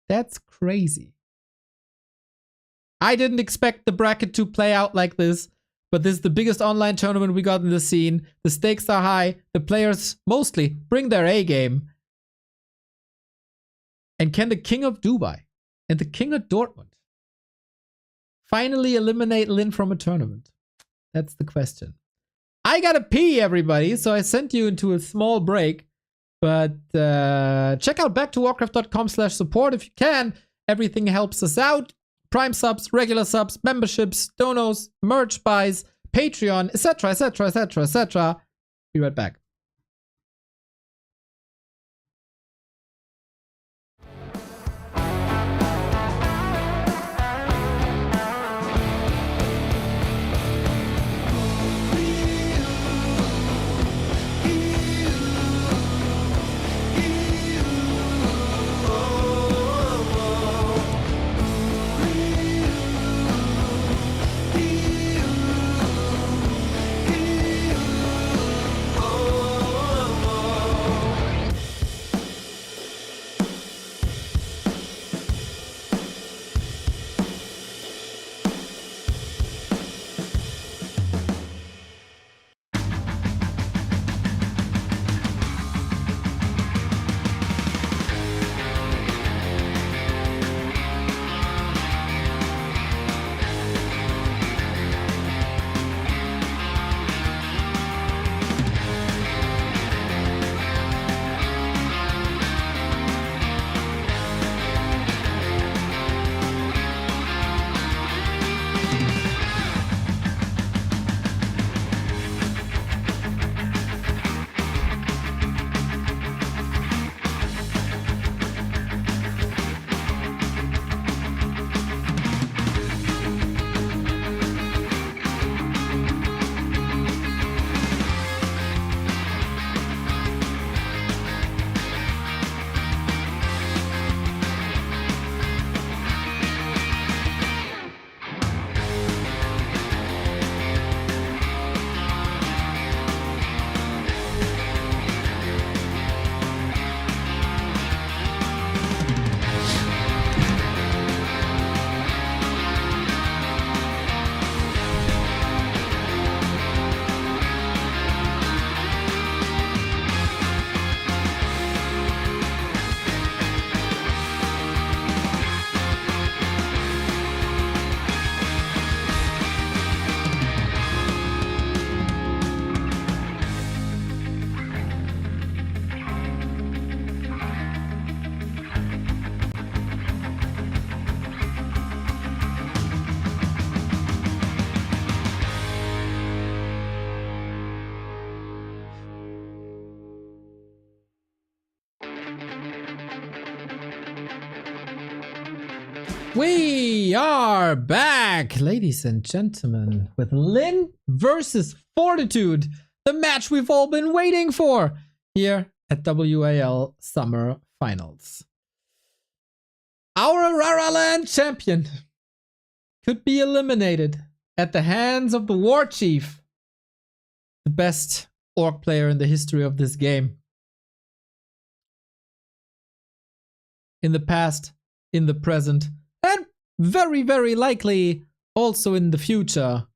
That's crazy. I didn't expect the bracket to play out like this, but this is the biggest online tournament we got in the scene. The stakes are high. The players mostly bring their A game. And can the King of Dubai and the King of Dortmund finally eliminate Lin from a tournament? That's the question. I gotta pee, everybody, so I sent you into a small break. But check out backtowarcraft.com/support if you can. Everything helps us out. Prime subs, regular subs, memberships, donos, merch buys, Patreon, etc, etc, etc, etc. Be right back. We are back, ladies and gentlemen, with Lin versus Fortitude, the match we've all been waiting for here at WAL Summer Finals. Our Raraland champion could be eliminated at the hands of the War Chief, the best orc player in the history of this game. In the past, in the present, and very, very likely also in the future.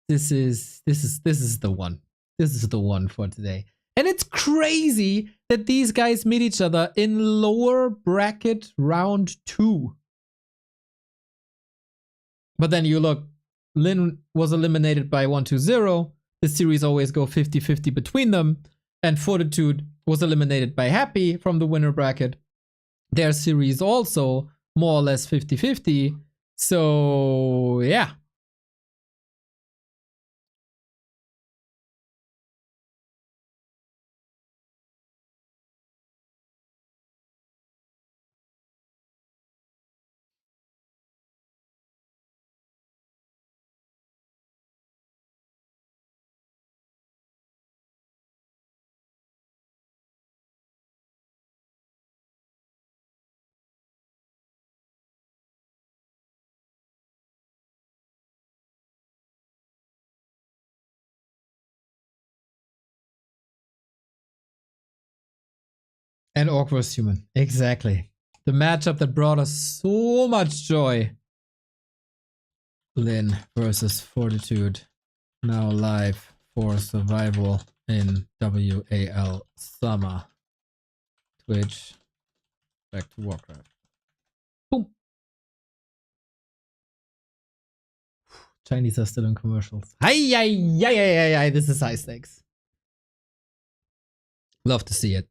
This is the one. This is the one for today. And it's crazy that these guys meet each other in lower bracket round 2. But then you look, Lin was eliminated by 1-2-0. The series always go 50-50 between them. And Fortitude was eliminated by Happy from the winner bracket. Their series also more or less 50-50. So, yeah. And Orc vs. Human. Exactly. The matchup that brought us so much joy. Lin versus Fortitude. Now live for survival in WAL Summer. Twitch. Back to Warcraft. Boom. Chinese are still in commercials. Hi. This is high stakes. Love to see it.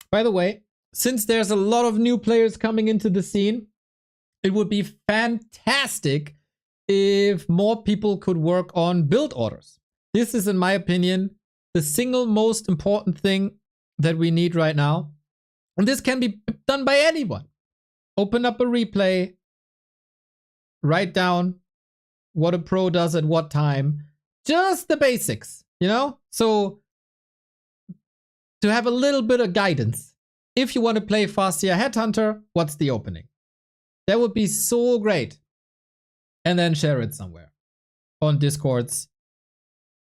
By the way, since there's a lot of new players coming into the scene, it would be fantastic if more people could work on build orders. This is, in my opinion, the single most important thing that we need right now. And this can be done by anyone. Open up a replay, write down what a pro does at what time. Just the basics, you know? So to have a little bit of guidance. If you want to play Fastia Headhunter, what's the opening? That would be so great. And then share it somewhere. On Discords.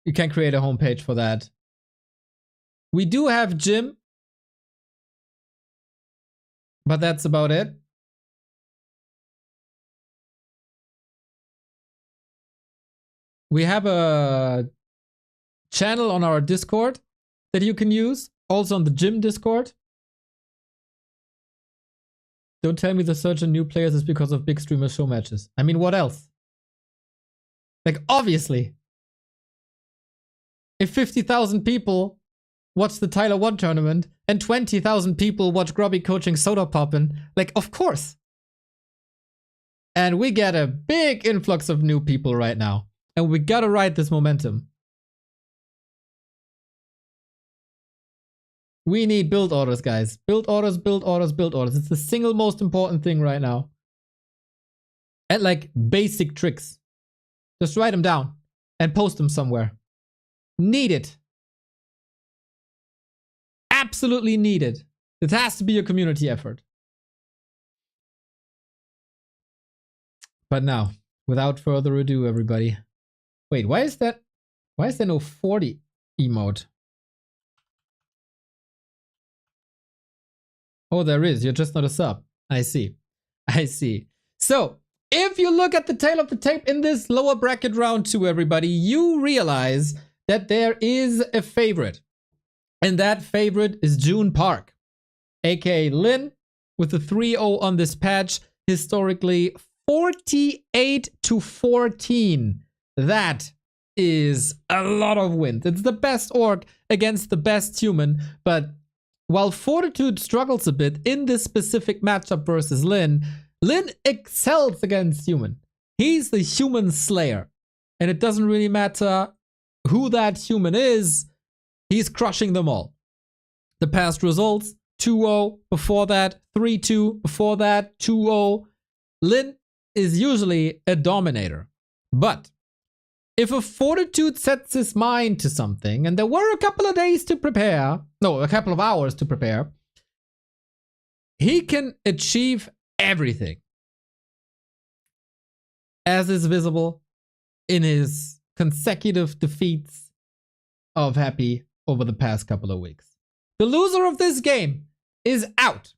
You can create a homepage for that. We do have gym. But that's about it. We have a channel on our Discord that you can use. Also on the gym Discord. Don't tell me the surge in new players is because of big streamers show matches. I mean, what else? Like, obviously. If 50,000 people watch the Tyler 1 tournament and 20,000 people watch Grubby coaching Soda Poppin', like, of course. And we get a big influx of new people right now. And we gotta ride this momentum. We need build orders, guys. Build orders, build orders, build orders. It's the single most important thing right now. And like basic tricks. Just write them down and post them somewhere. Need it. Absolutely need it. It has to be a community effort. But now, without further ado, everybody. Wait, why is there no Forti emote? Oh, there is. You're just not a sub. I see. I see. So, if you look at the tail of the tape in this lower bracket round 2, everybody, you realize that there is a favorite. And that favorite is June Park, aka Lin, with a 3-0 on this patch. Historically, 48-14. That is a lot of wins. It's the best orc against the best human, but while Fortitude struggles a bit in this specific matchup versus Lin, Lin excels against human. He's the human slayer. And it doesn't really matter who that human is, he's crushing them all. The past results, 2-0, before that, 3-2, before that, 2-0. Lin is usually a dominator. But if a Fortitude sets his mind to something, and there were a couple of days to prepare, no, a couple of hours to prepare, he can achieve everything. As is visible in his consecutive defeats of Happy over the past couple of weeks. The loser of this game is out.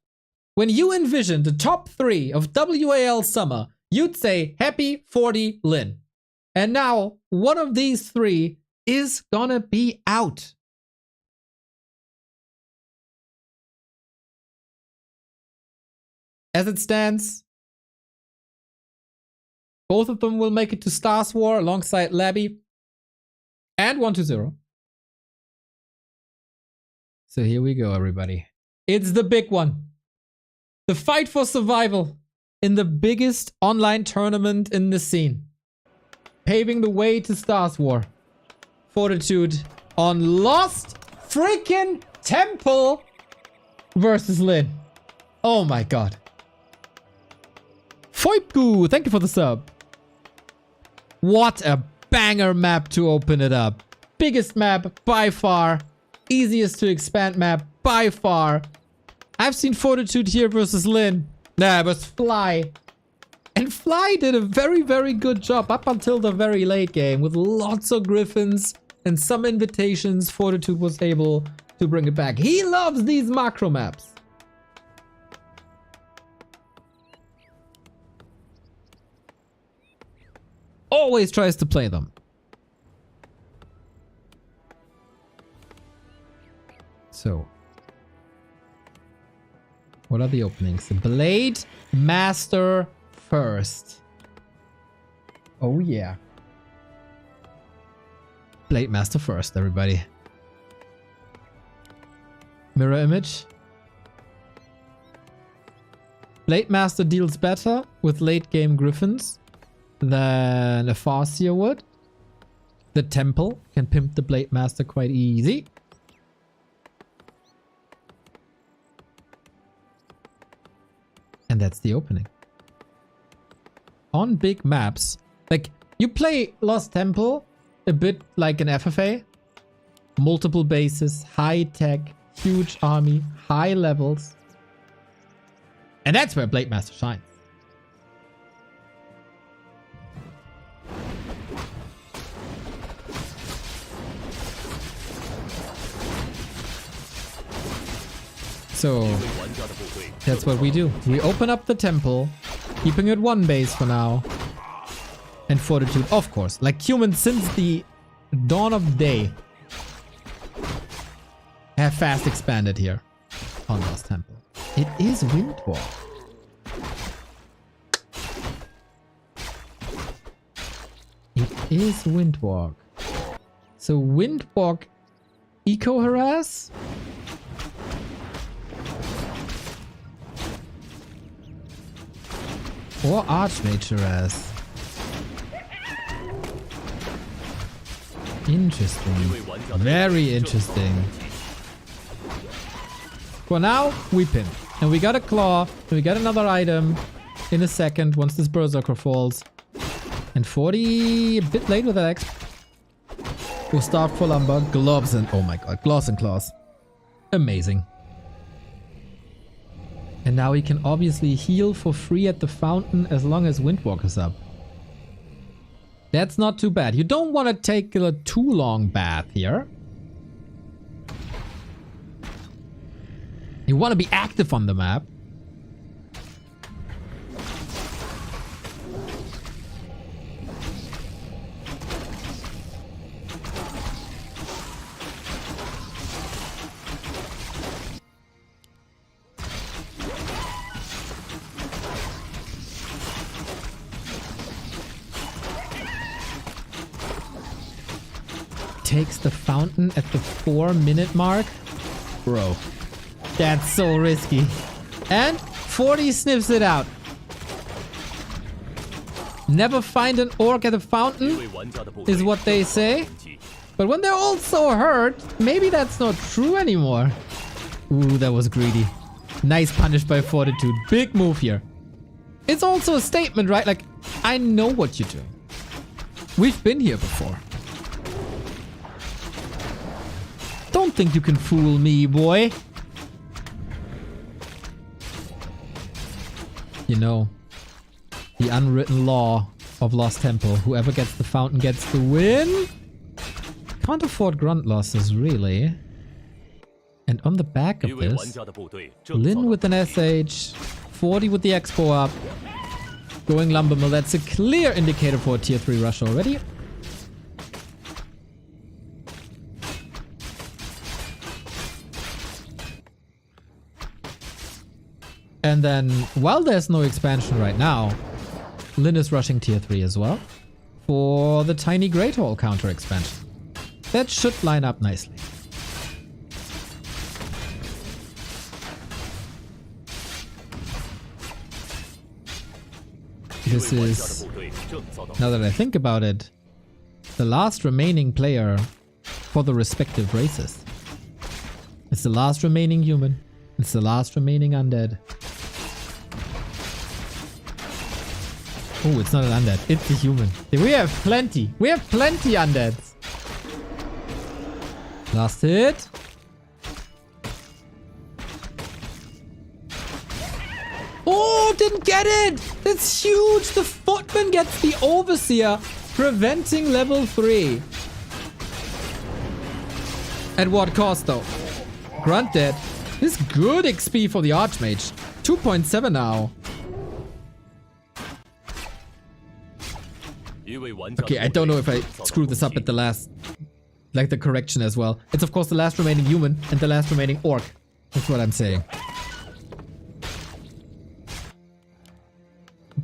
When you envision the top 3 of WAL summer, you'd say Happy, Forti, Lin. And now one of these 3 is gonna be out. As it stands, both of them will make it to Stars War alongside Laby and 1-0. So here we go, everybody. It's the big one. The fight for survival in the biggest online tournament in the scene. Paving the way to Stars War. Fortitude on Lost freaking Temple versus Lin. Oh my god. Foipku, thank you for the sub. What a banger map to open it up. Biggest map by far. Easiest to expand map by far. I've seen Fortitude here versus Lin. Nah, it was Fly. And Fly did a very, very good job up until the very late game. With lots of Griffins and some invitations, Fortitude was able to bring it back. He loves these macro maps. Always tries to play them. So, what are the openings? Blade Master first. Oh yeah. Blade Master first, everybody. Mirror image. Blade Master deals better with late game Griffins than a Farseer would. The Temple can pimp the Blade Master quite easy. And that's the opening. On big maps, like you play Lost Temple a bit like an FFA. Multiple bases, high tech, huge army, high levels. And that's where Blade Master shines. So that's what we do. We open up the temple, keeping it one base for now. And Fortitude, of course, like humans since the dawn of day, have fast expanded here on Lost Temple. It is Windwalk. It is Windwalk. So Windwalk eco harass? Or Archmage harass? Interesting. Very interesting. For now, we pin. And we got a claw. And we got another item in a second once this Berserker falls. And 40 a bit late with that X. We'll start for lumber. Gloves and... oh my god. Gloves and claws. Amazing. And now we can obviously heal for free at the fountain as long as Windwalk is up. That's not too bad. You don't want to take a too long bath here. You want to be active on the map. Takes the fountain at the 4-minute mark. Bro, that's so risky. And 40 sniffs it out. Never find an orc at a fountain is what they say. But when they're all so hurt, maybe that's not true anymore. Ooh, that was greedy. Nice punish by Fortitude. Big move here. It's also a statement, right? Like, I know what you're doing. We've been here before. Don't think you can fool me, boy. You know, the unwritten law of Lost Temple. Whoever gets the fountain gets the win. can't afford grunt losses, really. And on the back 一 of 位玩 this, 家的部队正遭 Lin 到 with an SH, Forti with the Expo up, going Lumbermill. That's a clear indicator for a tier 3 rush already. And then, while there's no expansion right now, Lin is rushing tier 3 as well for the tiny Great Hall counter expansion. That should line up nicely. This 一位玩家的 is, 部队正遭到 now that I think about it, the last remaining player for the respective races. It's the last remaining human. It's the last remaining undead. Oh, it's not an undead. It's a human. We have plenty. We have plenty undeads. Last hit. Oh, didn't get it. That's huge. The footman gets the overseer, preventing level 3. At what cost, though? Grunt dead. This is good XP for the Archmage. 2.7 now. 一位玩家的 Okay, I 部 don't know 队 if I 正遭到 screwed this 攻 up 击 at the last, like the correction as well. It's of course the last remaining human and the last remaining orc. That's what I'm saying.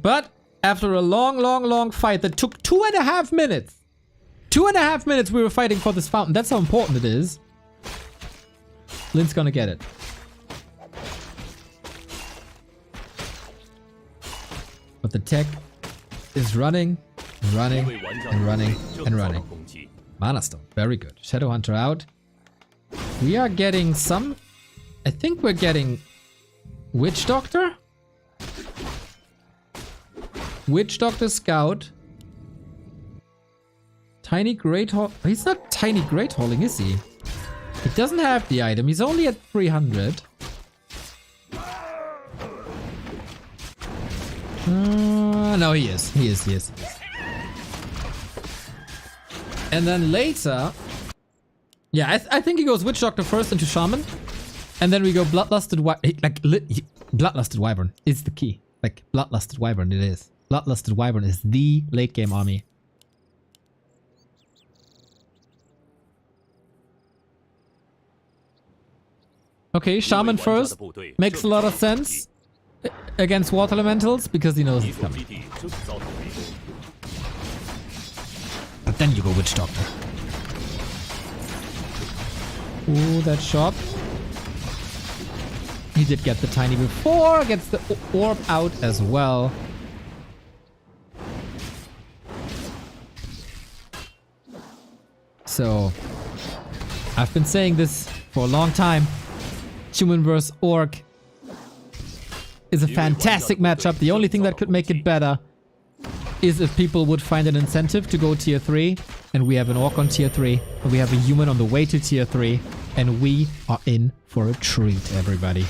But after a long fight that took 2.5 minutes. 2.5 minutes we were fighting for this fountain. That's how important it is. Lin's gonna get it. But the tech is running, and running, 一位玩家的 and 部 running, 队正 and 遭到 running. 攻击 Mana Stone, very good. Shadow Hunter out. We are getting some... I think we're getting... Witch Doctor? Witch Doctor Scout. Tiny Great Hall... He's not Tiny Great Halling, is he? He doesn't have the item. He's only at 300. No, he is. He is. And then later... Yeah, I think he goes Witch Doctor first into Shaman. And then we go Bloodlusted Wyvern. Bloodlusted Wyvern is the key. Like, Bloodlusted Wyvern it is. Bloodlusted Wyvern is the late game army. Okay, Shaman first. Makes a lot of sense against Water Elementals because he knows 敌 it's 所 coming. 基地正遭到围攻 But then you go Witch Doctor. Ooh, that shot. He did get the tiny before, gets the orb out as well. So, I've been saying this for a long time. Human vs. Orc is a fantastic matchup. The only thing that could make it better is if people would find an incentive to go tier 3, and we have an orc on tier 3, and we have a human on the way to tier 3, and we are in for a treat, everybody.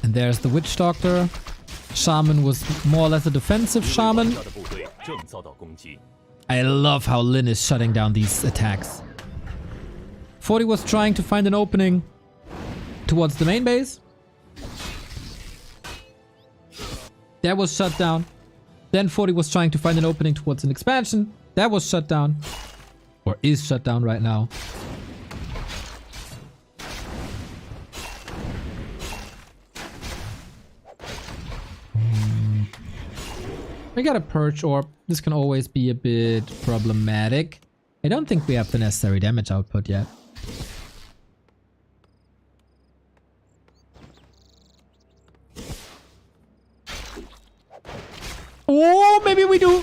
And there's the Witch Doctor. Shaman was more or less a defensive 一位玩 shaman. 家的部队正遭到攻击 I love how Lin is shutting down these attacks. Forti was trying to find an opening towards the main base. That was shut down. Then Forti was trying to find an opening towards an expansion. That was shut down. Or is shut down right now. We got a Perch Orb. This can always be a bit problematic. I don't think we have the necessary damage output yet. Oh, maybe we do.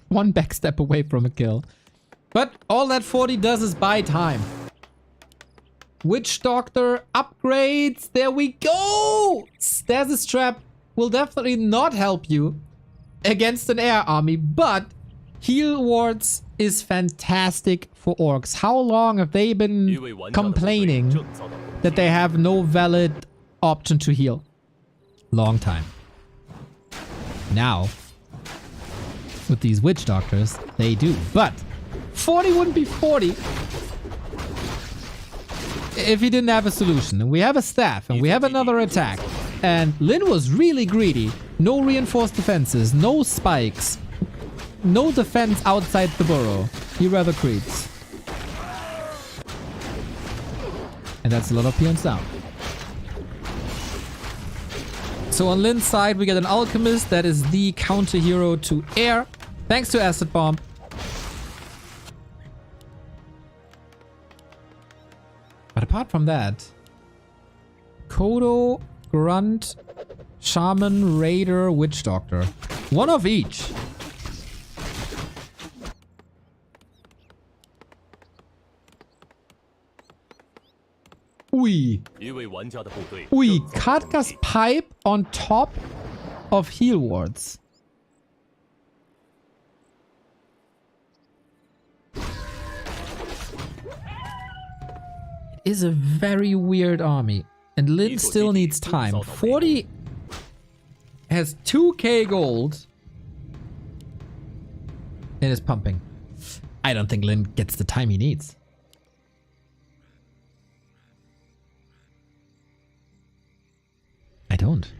One backstep away from a kill. But all that 40 does is buy time. Witch Doctor upgrades. There we go. Stasis Trap will definitely not help you against an air army, but Heal Wards is fantastic for orcs. How long have they been complaining that they have no valid option to heal? Long time. Now, with these Witch Doctors, they do. But Forti wouldn't be Forti if he didn't have a solution. And we have a staff, and we have another attack. And Lin was really greedy. No reinforced defenses, no spikes, no defense outside the burrow. He rather creeps. And that's a lot of peons down. So on Lin's side, we get an Alchemist that is the counter hero to air, thanks to Acid Bomb. But apart from that, Kodo, Grunt, Shaman, Raider, Witch Doctor. One of each. Ui. Ui, Katka's pipe on top of heal wards. It is a very weird army. And Lin still needs time. Forti has 2k gold. And is pumping. I don't think Lin gets the time he needs. I don't.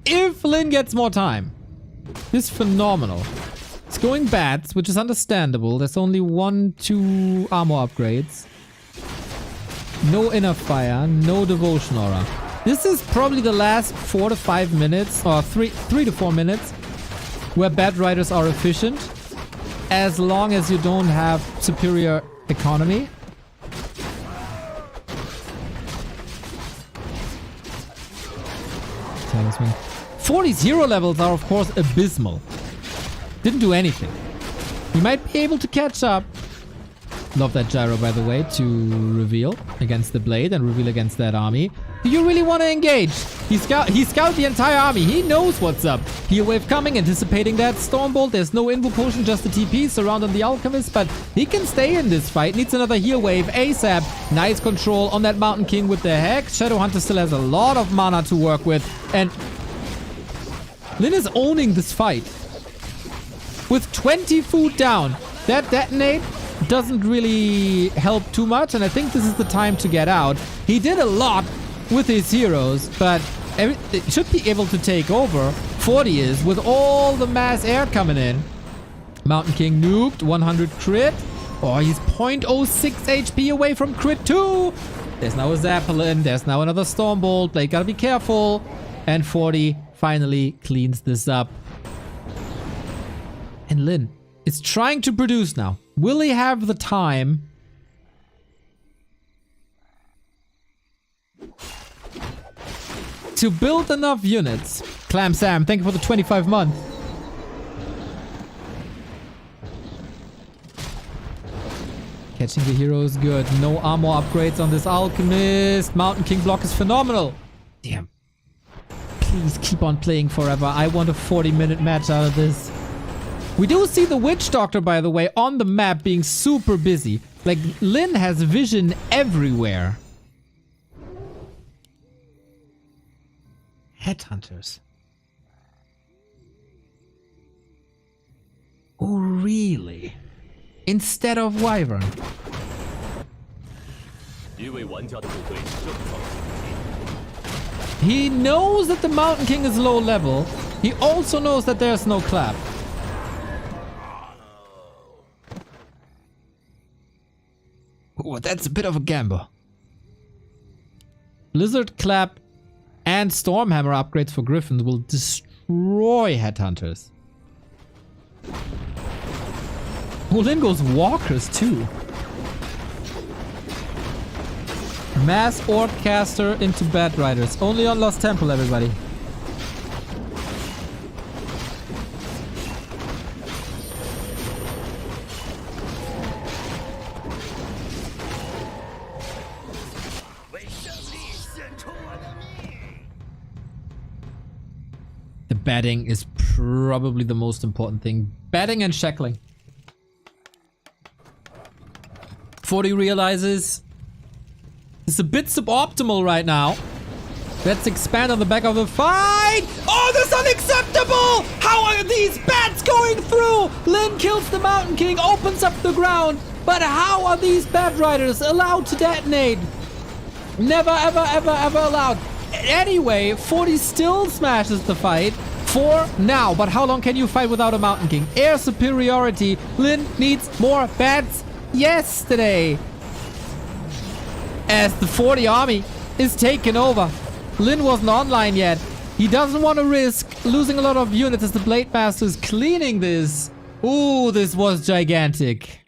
If Lin gets more time, this is phenomenal. It's going bad, which is understandable. There's only 1-2 armor upgrades. No inner fire, no devotion aura. This is probably the last 4 to 5 minutes, or 3 to 4 minutes, where bad riders are efficient, as long as you don't have superior economy. Talisman. 40's hero levels are of course abysmal. Didn't do anything. He might be able to catch up. Love that gyro, by the way, to reveal against the blade and reveal against that army. Do you really want to engage? He scout the entire army. He knows what's up. Heal wave coming, anticipating that. Stormbolt, there's no invo potion, just the TP surrounding the Alchemist, but he can stay in this fight. Needs another heal wave ASAP. Nice control on that Mountain King with the Hex. Shadowhunter still has a lot of mana to work with, and Lin is owning this fight. With 20 food down, that detonate doesn't really help too much, and I think this is the time to get out. He did a lot with his heroes, but it should be able to take over. Forti is, with all the mass air coming in. Mountain King nuked, 100 crit. Oh, he's 0.06 HP away from crit 2. There's now a Zeppelin, there's now another Stormbolt. They gotta be careful. And Forti finally cleans this up. And Lin is trying to produce now. Will he have the time to build enough units? Clam Sam, thank you for the 25 months. Catching the hero is good. No armor upgrades on this Alchemist. Mountain King block is phenomenal. Damn. Please keep on playing forever. I want a 40-minute match out of this. We do see the Witch Doctor, by the way, on the map being super busy. Like, Lin has vision everywhere. Headhunters. Oh, really? Instead of Wyvern. He knows that the Mountain King is low level. He also knows that there's no clap. Oh, that's a bit of a gamble. Blizzard Clap and Stormhammer upgrades for Griffins will destroy Headhunters. Oh, Lin goes Walkers too. Mass Orc Caster into Bad Riders. Only on Lost Temple, everybody. Betting is probably the most important thing. Betting and shackling. Forti realizes it's a bit suboptimal right now. Let's expand on the back of the fight. Oh, this is unacceptable! How are these bats going through? Lin kills the Mountain King, opens up the ground. But how are these Bat Riders allowed to detonate? Never, ever, ever, ever allowed. Anyway, Forti still smashes the fight for now. But how long can you fight without a Mountain King? Air superiority. Lin needs more bats yesterday. As the Forti army is taken over. Lin wasn't online yet. He doesn't want to risk losing a lot of units as the Blade Master is cleaning this. Ooh, this was gigantic.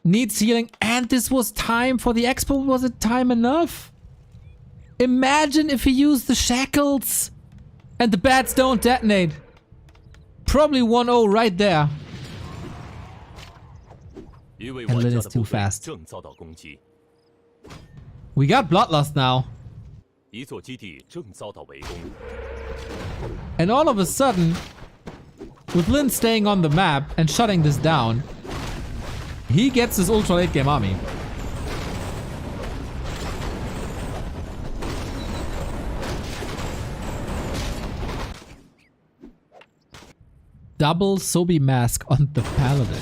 Needs healing, and this was time for the expo. Was it time enough? Imagine if he used the shackles and the bats don't detonate. Probably 1-0 right there. And Lin is too fast. We got Bloodlust now. And all of a sudden, with Lin staying on the map and shutting this down, he gets his ultra late game army. Double Sobi mask on the Paladin.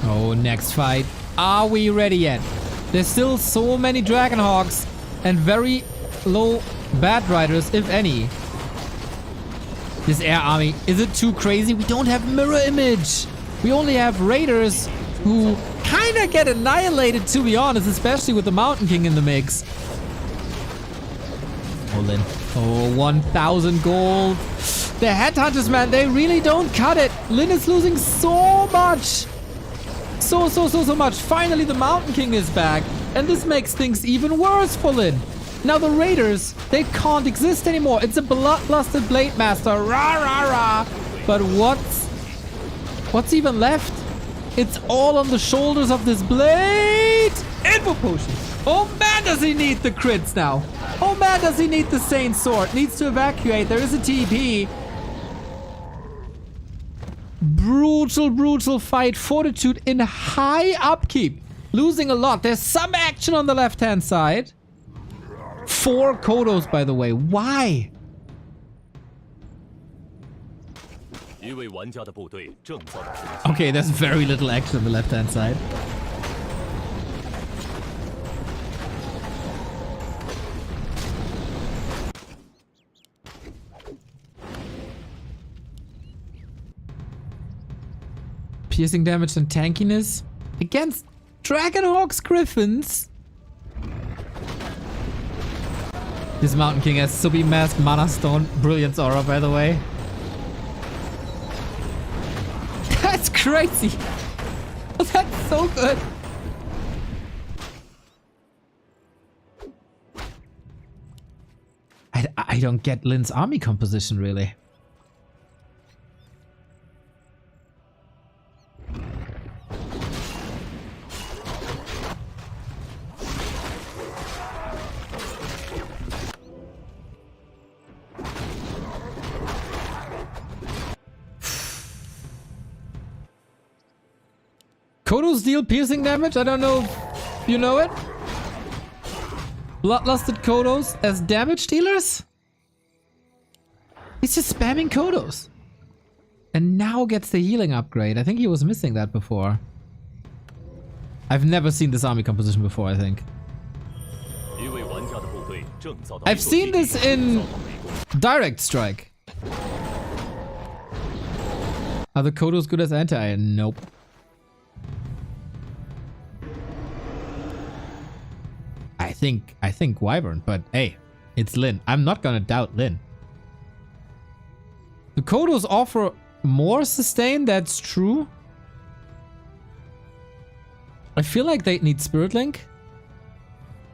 Oh, next fight. Are we ready yet? There's still so many Dragonhawks and very low Bat Riders, if any. This air army, is it too crazy? We don't have mirror image. We only have Raiders who kind of get annihilated, to be honest, especially with the Mountain King in the mix. Oh, Lin. Oh, 1,000 gold. The Headhunters, man, they really don't cut it. Lin is losing so much. So much. Finally, the Mountain King is back. And this makes things even worse for Lin. Now the Raiders, they can't exist anymore. It's a bloodlusted Blade Master. Rah, rah, rah. But what's even left? It's all on the shoulders of this Blade. Info Potion. Oh man, does he need the crits now. Oh man, does he need the Saint Sword. Needs to evacuate. There is a TP. Brutal fight. Fortitude in high upkeep. Losing a lot. There's some action on the left-hand side. 4 Kodos, by the way. Why? Okay, there's very little action on the left-hand side. Piercing damage and tankiness against Dragonhawks Griffins. This Mountain King has Subi Mask, Mana Stone, Brilliance Aura, by the way. That's crazy. That's so good. I don't get Lin's army composition, really. Kodos deal piercing damage? I don't know if you know it. Bloodlusted Kodos as damage dealers? He's just spamming Kodos. And now gets the healing upgrade. I think he was missing that before. I've never seen this army composition before, I think. I've seen this in Direct Strike. Are the Kodos good as anti-air? Nope. I think Wyvern, but hey, it's Lin. I'm not gonna doubt Lin. The Kodos offer more sustain, that's true. I feel like they need Spirit Link.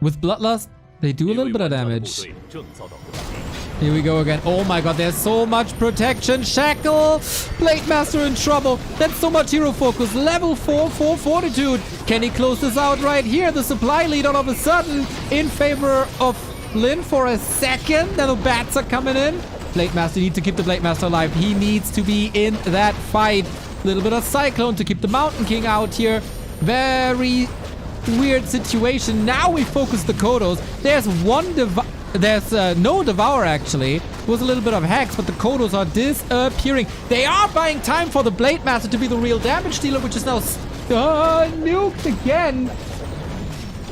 With Bloodlust, They do a 别 little 为 bit of 玩家的部 damage. 队正遭到攻击。 Here we go again. Oh my god, there's so much protection. Shackle. Blade Master in trouble. That's so much hero focus. Level 4 for Fortitude. Can he close this out right here? The supply lead all of a sudden in favor of Lin for a second. Now the bats are coming in. Blade Master needs to keep the Blade Master alive. He needs to be in that fight. A little bit of Cyclone to keep the Mountain King out here. Very weird situation. Now we focus the Kodos. There's no Devour actually. It was a little bit of Hex, but the Kodos are disappearing. They are buying time for the Blade Master to be the real damage dealer, which is now nuked again.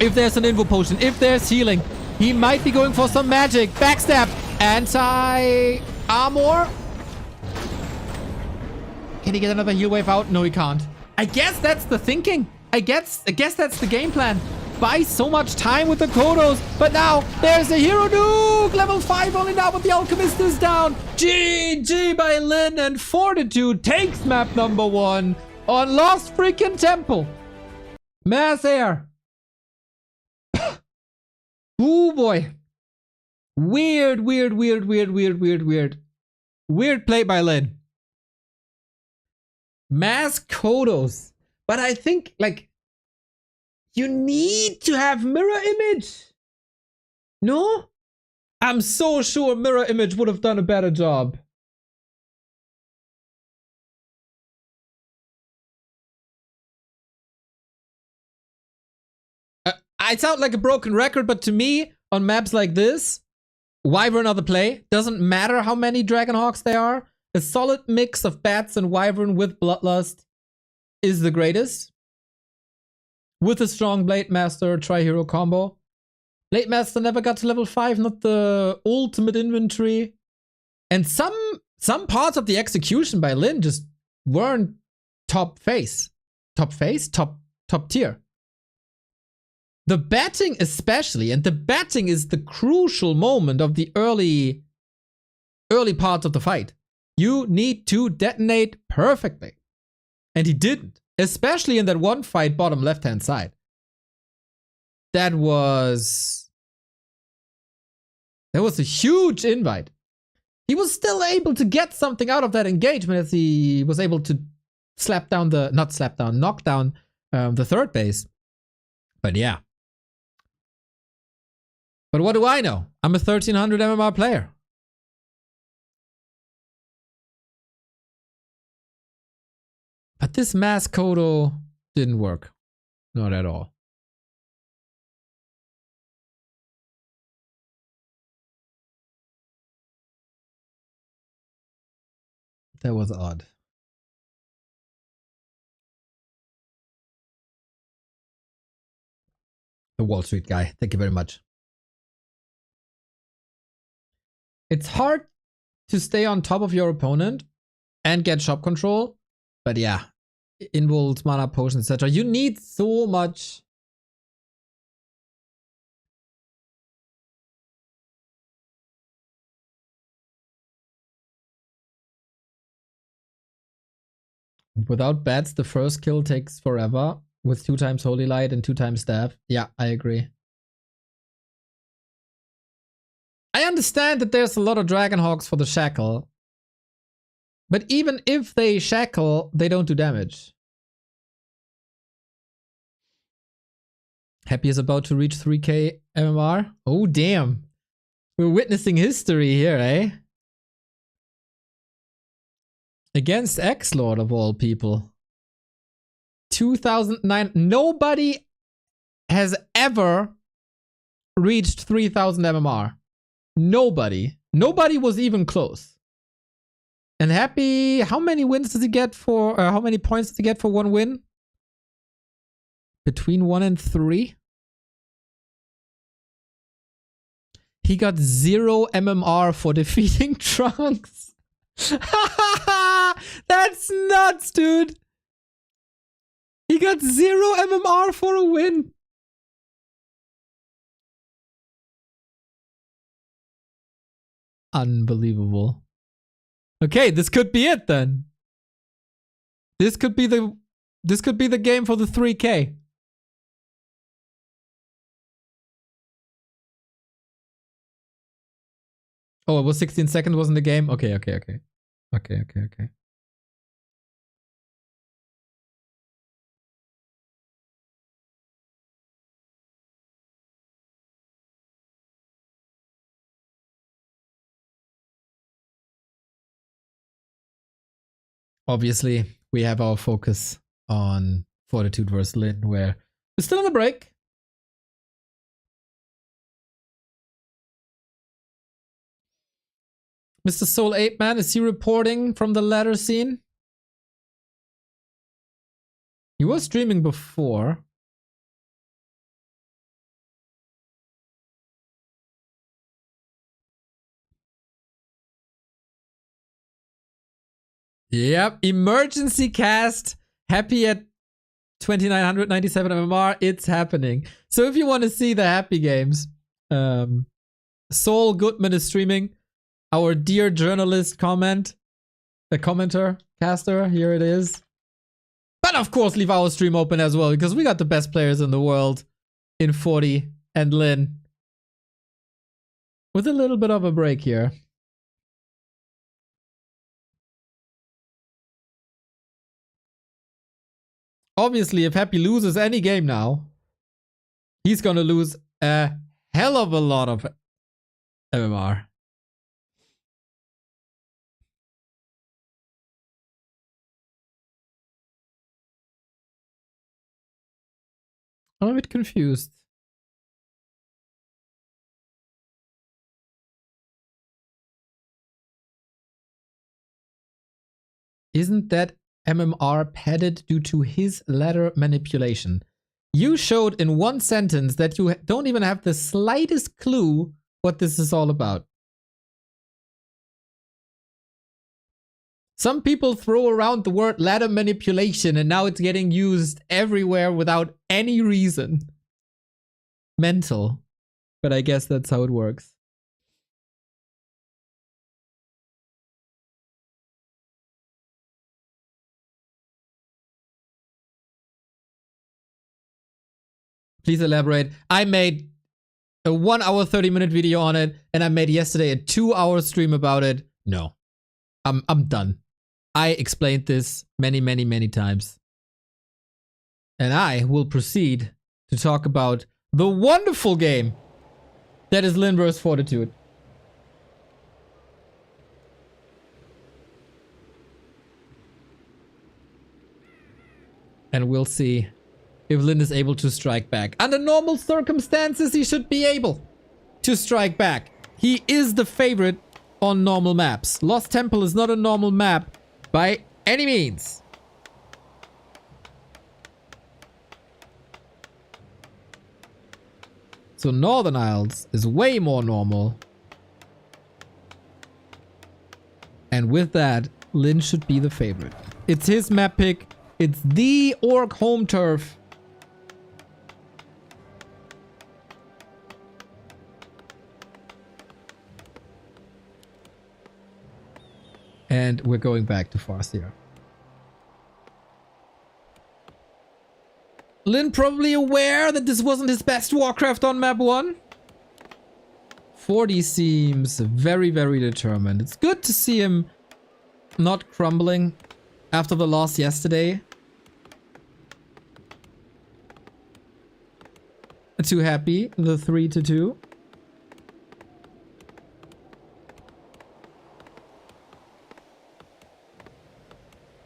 If there's an Invo Potion, if there's healing, he might be going for some magic. Backstab. Anti-armor. Can he get another heal wave out? No, he can't. I guess that's the thinking. I guess that's the game plan. Buy so much time with the Kodos. But now, there's a hero nuke! Level 5 only now, but the Alchemist is down. GG by Lin, and Fortitude takes map number 1 on Lost Freaking Temple. Mass Air. Ooh boy. Weird. Weird play by Lin. Mass Kodos. But I think, like, you need to have mirror image. No? I'm so sure mirror image would have done a better job. I sound like a broken record, but to me, on maps like this, Wyvern are the play. Doesn't matter how many Dragonhawks there are. A solid mix of Bats and Wyvern with Bloodlust is the greatest. With a strong Blade Master tri-hero combo. Blade Master never got to level 5, not the ultimate inventory. And some parts of the execution by Lin just weren't top face. Top face? Top tier. The batting especially, and the batting is the crucial moment of the early parts of the fight. You need to detonate perfectly. And he didn't. Especially in that one fight bottom left-hand side. That was a huge invite. He was still able to get something out of that engagement as he was able to knock down the third base. But yeah. But what do I know? I'm a 1300 MMR player. But this Mass Kodo didn't work. Not at all. That was odd. The Wall Street guy. Thank you very much. It's hard to stay on top of your opponent and get shop control. But yeah, invulns, mana potion, etc. You need so much. Without bats, the first kill takes forever. With 2 times Holy Light and 2 times Staff. Yeah, I agree. I understand that there's a lot of Dragonhawks for the Shackle. But even if they shackle, they don't do damage. Happy is about to reach 3k MMR. Oh, damn. We're witnessing history here, eh? Against X-Lord of all people. 2009. Nobody has ever reached 3000 MMR. Nobody. Nobody was even close. And Happy, how many wins does he get for, how many points does he get for 1 win? Between 1 and 3? He got 0 MMR for defeating Trunks. That's nuts, dude. He got 0 MMR for a win. Unbelievable. Okay, this could be it then. This could be the game for the 3k. Oh, it was 16 seconds, wasn't the game? Okay. Obviously, we have our focus on Fortitude versus Lin, where we're still on the break. Mr. Soul Ape Man, is he reporting from the ladder scene? He was streaming before. Yep, emergency cast. Happy at 2997 MMR. It's happening. So if you want to see the happy games, Soul Goodman is streaming. Our dear journalist commenter, caster, here it is. But of course, leave our stream open as well, because we got the best players in the world in Forti and Lin. With a little bit of a break here. Obviously, if Happy loses any game now, he's gonna lose a hell of a lot of MMR. I'm a bit confused. Isn't that MMR padded due to his ladder manipulation? You showed in one sentence that you don't even have the slightest clue what this is all about. Some people throw around the word ladder manipulation and now it's getting used everywhere without any reason. Mental. But I guess that's how it works. Please elaborate. I made a 1 hour 30-minute video on it, and I made yesterday a 2-hour stream about it. No. I'm done. I explained this many times. And I will proceed to talk about the wonderful game that is Lin vs Fortitude. And we'll see if Lin is able to strike back. Under normal circumstances, he should be able to strike back. He is the favorite on normal maps. Lost Temple is not a normal map by any means. So Northern Isles is way more normal. And with that, Lin should be the favorite. It's his map pick. It's the Orc home turf. And we're going back to Farseer. Lin probably aware that this wasn't his best Warcraft on map 1. Forti seems very determined. It's good to see him not crumbling after the loss yesterday. Too happy, the 3-2.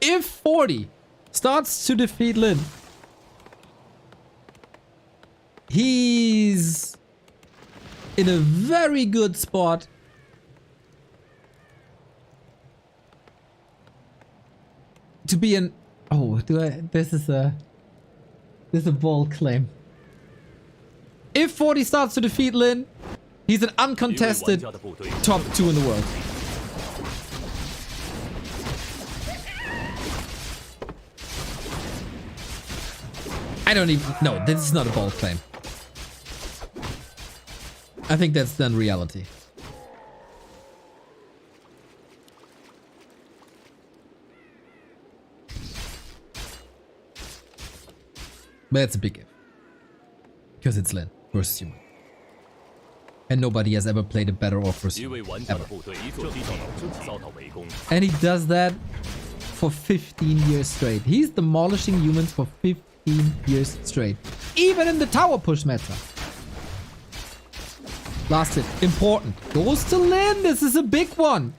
If Forti starts to defeat Lin, he's in a very good spot to be an... Oh, this is a bold claim. If Forti starts to defeat Lin, he's an uncontested top 2 in the world. I don't even... No, this is not a bold claim. I think that's then reality. But it's a big if. Because it's Lin versus human. And nobody has ever played a better Orc 一位玩家的部队正遭到围攻。 And he does that for 15 years straight. He's demolishing humans for 15 years straight. Even in the tower push meta. Last hit. Important. Goes to Lin. This is a big one.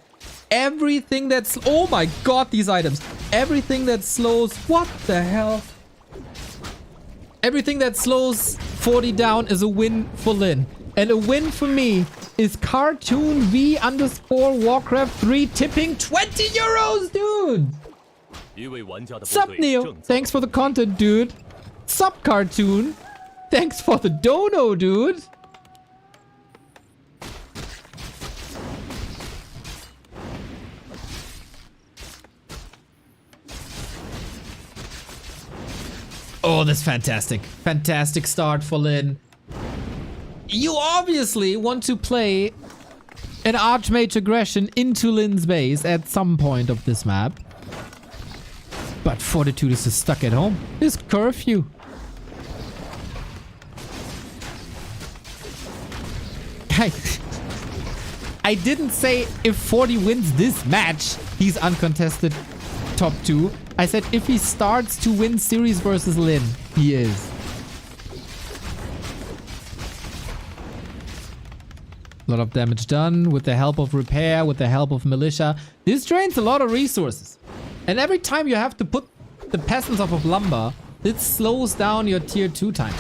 Everything that's... Oh my god, these items. Everything that slows... What the hell? Everything that slows 40 down is a win for Lin. And a win for me is cartoon V underscore Warcraft 3 tipping 20 euros, dude. 一位玩家的部 Sup, 队 Neo? 正遭 Thanks for the content, dude. Sup, cartoon? Thanks for the dono, dude. Oh, that's fantastic. Fantastic start for Lin. You obviously want to play an Archmage aggression into Lin's base at some point of this map. But Fortitude is just stuck at home. His curfew. I didn't say if Forti wins this match, he's uncontested top 2. I said if he starts to win series versus Lin, he is. A lot of damage done with the help of repair, with the help of militia. This drains a lot of resources. And every time you have to put the peasants off of lumber, it slows down your tier 2 time.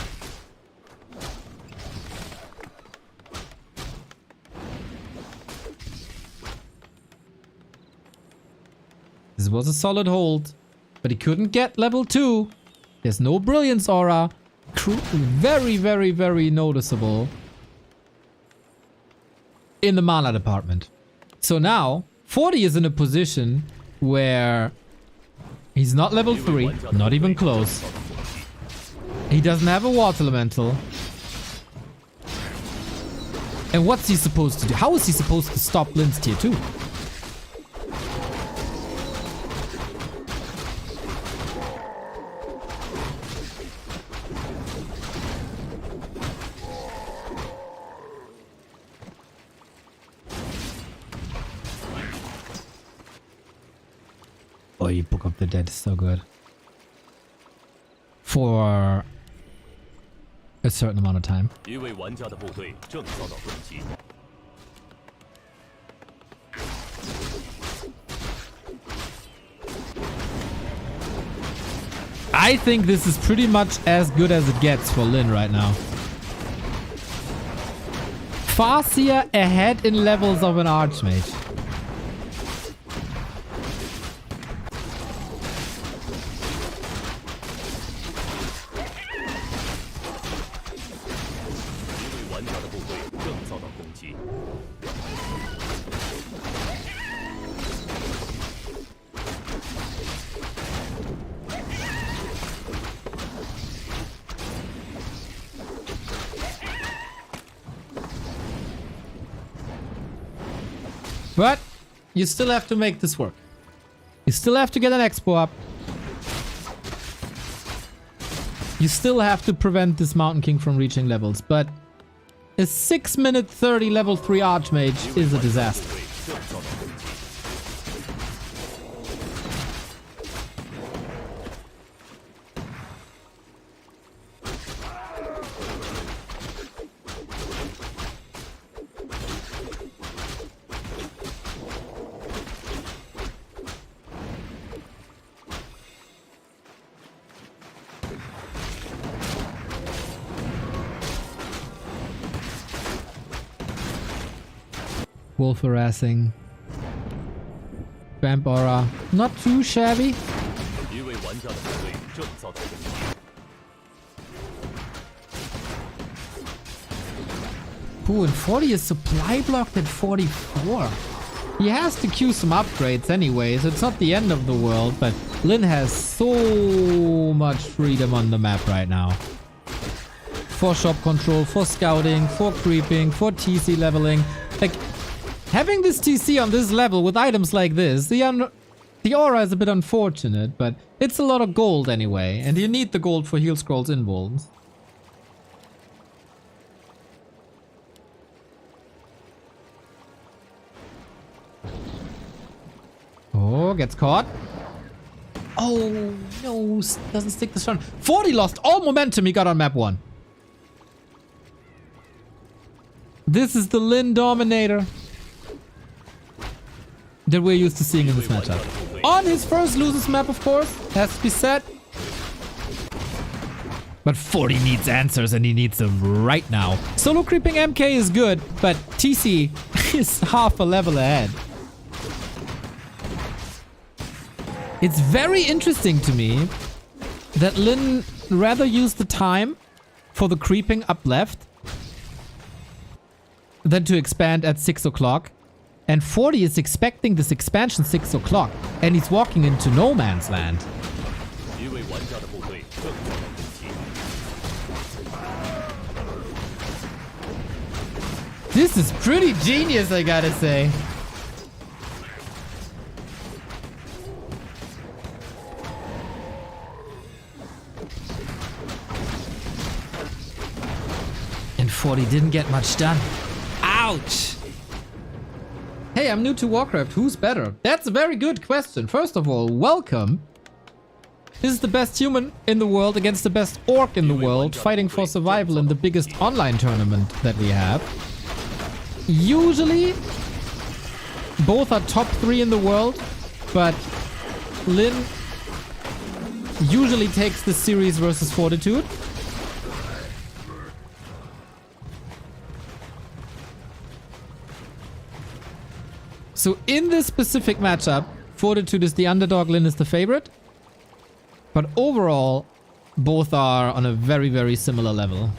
This was a solid hold, but he couldn't get level 2. There's no brilliance aura. Very, very, very noticeable in the mana department. So now, Forti is in a position where he's not level 3, not even close. He doesn't have a water elemental. And what's he supposed to do? How is he supposed to stop Lin's tier 2? Oh, you Book of the Dead is so good. For a certain amount of time. 一位玩家的部队正遭到攻击。 I think this is pretty much as good as it gets for Lin right now. Farseer ahead in levels of an Archmage. But you still have to make this work. You still have to get an expo up. You still have to prevent this Mountain King from reaching levels. But a 6-minute 30 level 3 Archmage is a disaster. Wolf harassing. Vamp aura. Not too shabby. 一位玩家的部队正遭到攻击。 Ooh, and 40 is supply blocked at 44. He has to queue some upgrades anyway, so it's not the end of the world, but Lin has so much freedom on the map right now. For shop control, for scouting, for creeping, for TC leveling. Like, having this TC on this level with items like this, the aura is a bit unfortunate, but it's a lot of gold anyway, and you need the gold for heal scrolls invulns. eer0 gets caught. Oh, no. Doesn't stick the stun. Forti lost all momentum he got on map 1. This is the Lin Dominator that we're used to seeing in this matchup. On his first loses map, of course. Has to be said. But Forti needs answers, and he needs them right now. Solo creeping MK is good, but TC is half a level ahead. It's very interesting to me that Lin rather used the time for the creeping up left than to expand at 6 o'clock. And Forti is expecting this expansion 6 o'clock, and he's walking into no man's land. This is pretty genius, I gotta say. And Forti didn't get much done. Ouch! Hey, I'm new to Warcraft. Who's better? That's a very good question. First of all, welcome. This is the best human in the world against the best orc in the world, fighting for survival in the biggest online tournament that we have. Usually, both are top 3 in the world, but Lin usually takes the series versus Fortitude. So in this specific matchup, Fortitude is the underdog, Lin is the favorite. But overall, both are on a very, very similar level.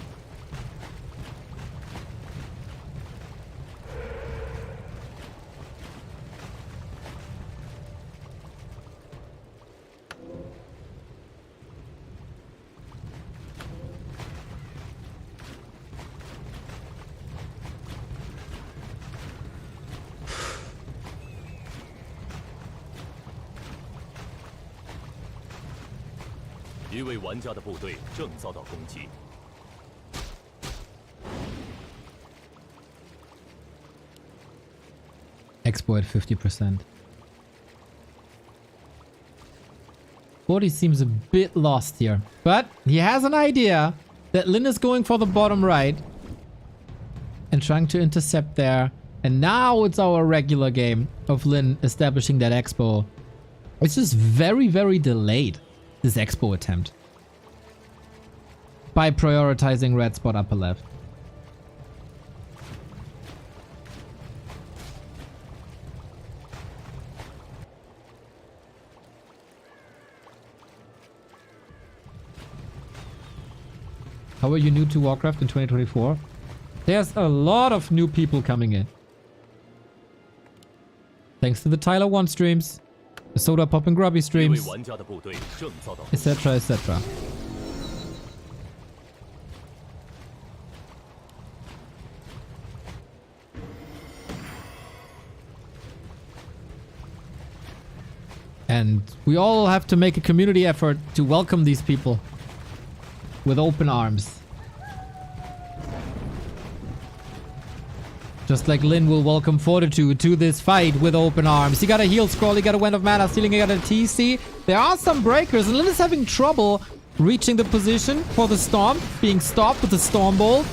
Expo at 50%. Forti seems a bit lost here, but he has an idea that Lin is going for the bottom right and trying to intercept there. And now it's our regular game of Lin establishing that Expo. It's just very, very delayed, this Expo attempt, by prioritizing red spot upper left. How are you new to Warcraft in 2024? There's a lot of new people coming in. Thanks to the Tyler 1 streams, the Soda Pop and Grubby streams, etc, etc. And we all have to make a community effort to welcome these people with open arms. Just like Lin will welcome Fortitude to this fight with open arms. He got a heal scroll, he got a Wind of Mana Stealing, he got a TC. There are some breakers, and Lin is having trouble reaching the position for the Storm, being stopped with the Storm Bolt.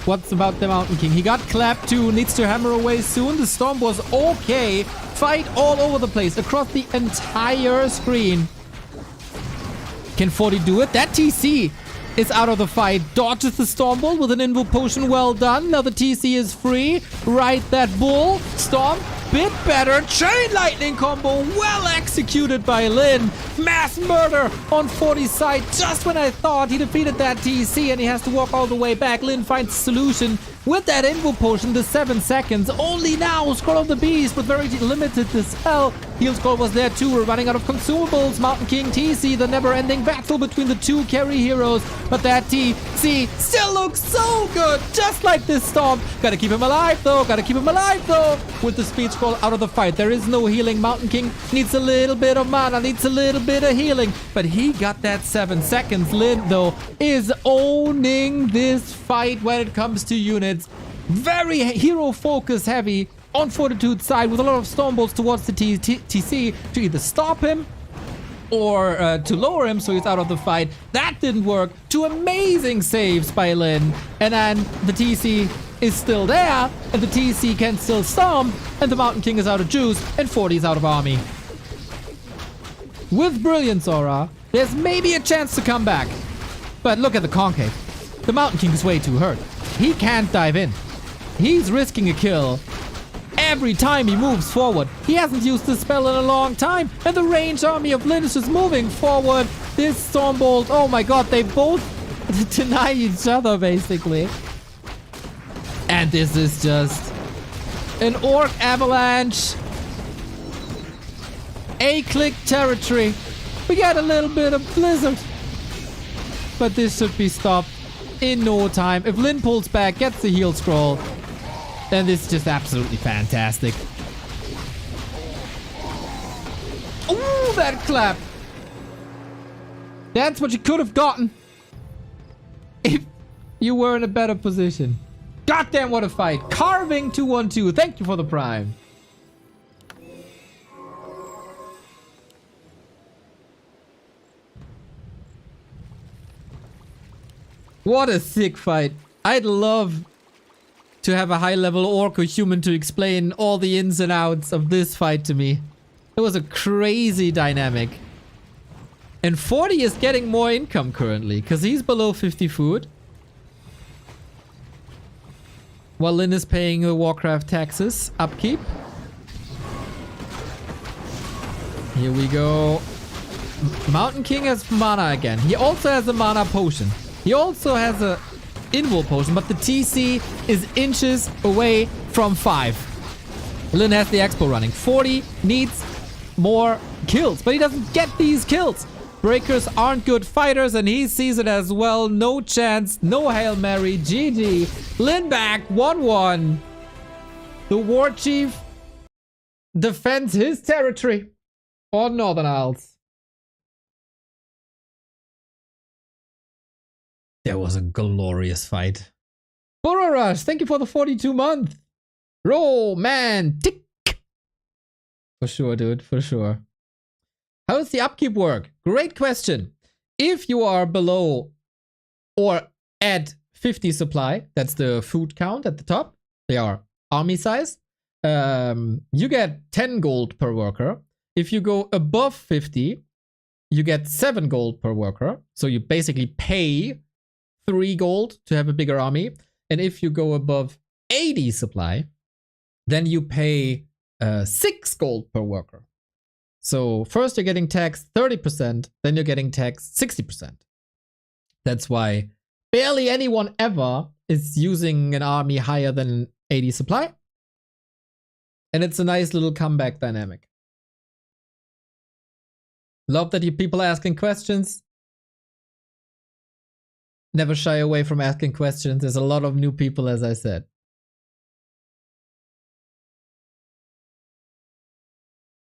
What's about the Mountain King? He got clapped too, needs to hammer away soon. The Storm was okay. Fight all over the place, across the entire screen. Can Forti do it? That TC is out of the fight. Dodges the Storm Bolt with an Invo Potion. Well done. Now the TC is free. Right that bull. Storm, bit better. Chain Lightning combo. Well executed by Lin. Mass murder on Forti's side. Just when I thought he defeated that TC and he has to walk all the way back, Lin finds a solution with that Invo Potion. The 7 seconds. Only now. Scroll of the Beast, but very limited as hell. Heal Scroll was there too. We're running out of consumables. Mountain King, TC, the never-ending battle between the two carry heroes. But that TC still looks so good, just like this Storm. Gotta keep him alive though, gotta keep him alive though. With the Speed Scroll out of the fight, there is no healing. Mountain King needs a little bit of mana, needs a little bit of healing. But he got that 7 seconds. Lin though is owning this fight when it comes to units. Very hero focus heavy on Fortitude's side with a lot of storm bolts towards the TC to either stop him or to lower him so he's out of the fight. That didn't work. Two amazing saves by Lin. And then the TC is still there, and the TC can still storm, and the Mountain King is out of juice, and Forti is out of army. With Brilliance Aura, there's maybe a chance to come back. But look at the Concave. The Mountain King is way too hurt. He can't dive in. He's risking a kill every time he moves forward. He hasn't used this spell in a long time, and the ranged army of Lin is just moving forward. This Stormbolt, oh my god, they both deny each other basically. And this is just an Orc Avalanche. A-click territory. We got a little bit of Blizzard. But this should be stopped in no time. If Lin pulls back, gets the heal scroll, then this is just absolutely fantastic. Ooh, that clap. That's what you could have gotten if you were in a better position. Goddamn, what a fight. Carving 212. Thank you for the prime. What a sick fight. I'd love to have a high-level orc or human to explain all the ins and outs of this fight to me. It was a crazy dynamic. And Forti is getting more income currently, because he's below 50 food. While Lin is paying the Warcraft taxes, upkeep. Here we go. Mountain King has mana again. He also has a mana potion. He also has a invul potion, but the TC is inches away from 5. Lin has the expo running. Forti needs more kills, but he doesn't get these kills. Breakers aren't good fighters, and he sees it as well. No chance, no Hail Mary, GG. Lin back, 1-1. The War Chief defends his territory on Northern Isles. There was a glorious fight. Burrow Rush, thank you for the 42-month. Romantic. For sure, dude, for sure. How does the upkeep work? Great question. If you are below or at 50 supply, that's the food count at the top. They are army size. You get 10 gold per worker. If you go above 50, you get 7 gold per worker. So you basically pay 3 gold to have a bigger army. And if you go above 80 supply, then you pay 6 gold per worker. So first you're getting taxed 30%, then you're getting taxed 60%. That's why barely anyone ever is using an army higher than 80 supply. And it's a nice little comeback dynamic. Love that you people are asking questions. Never shy away from asking questions. There's a lot of new people, as I said.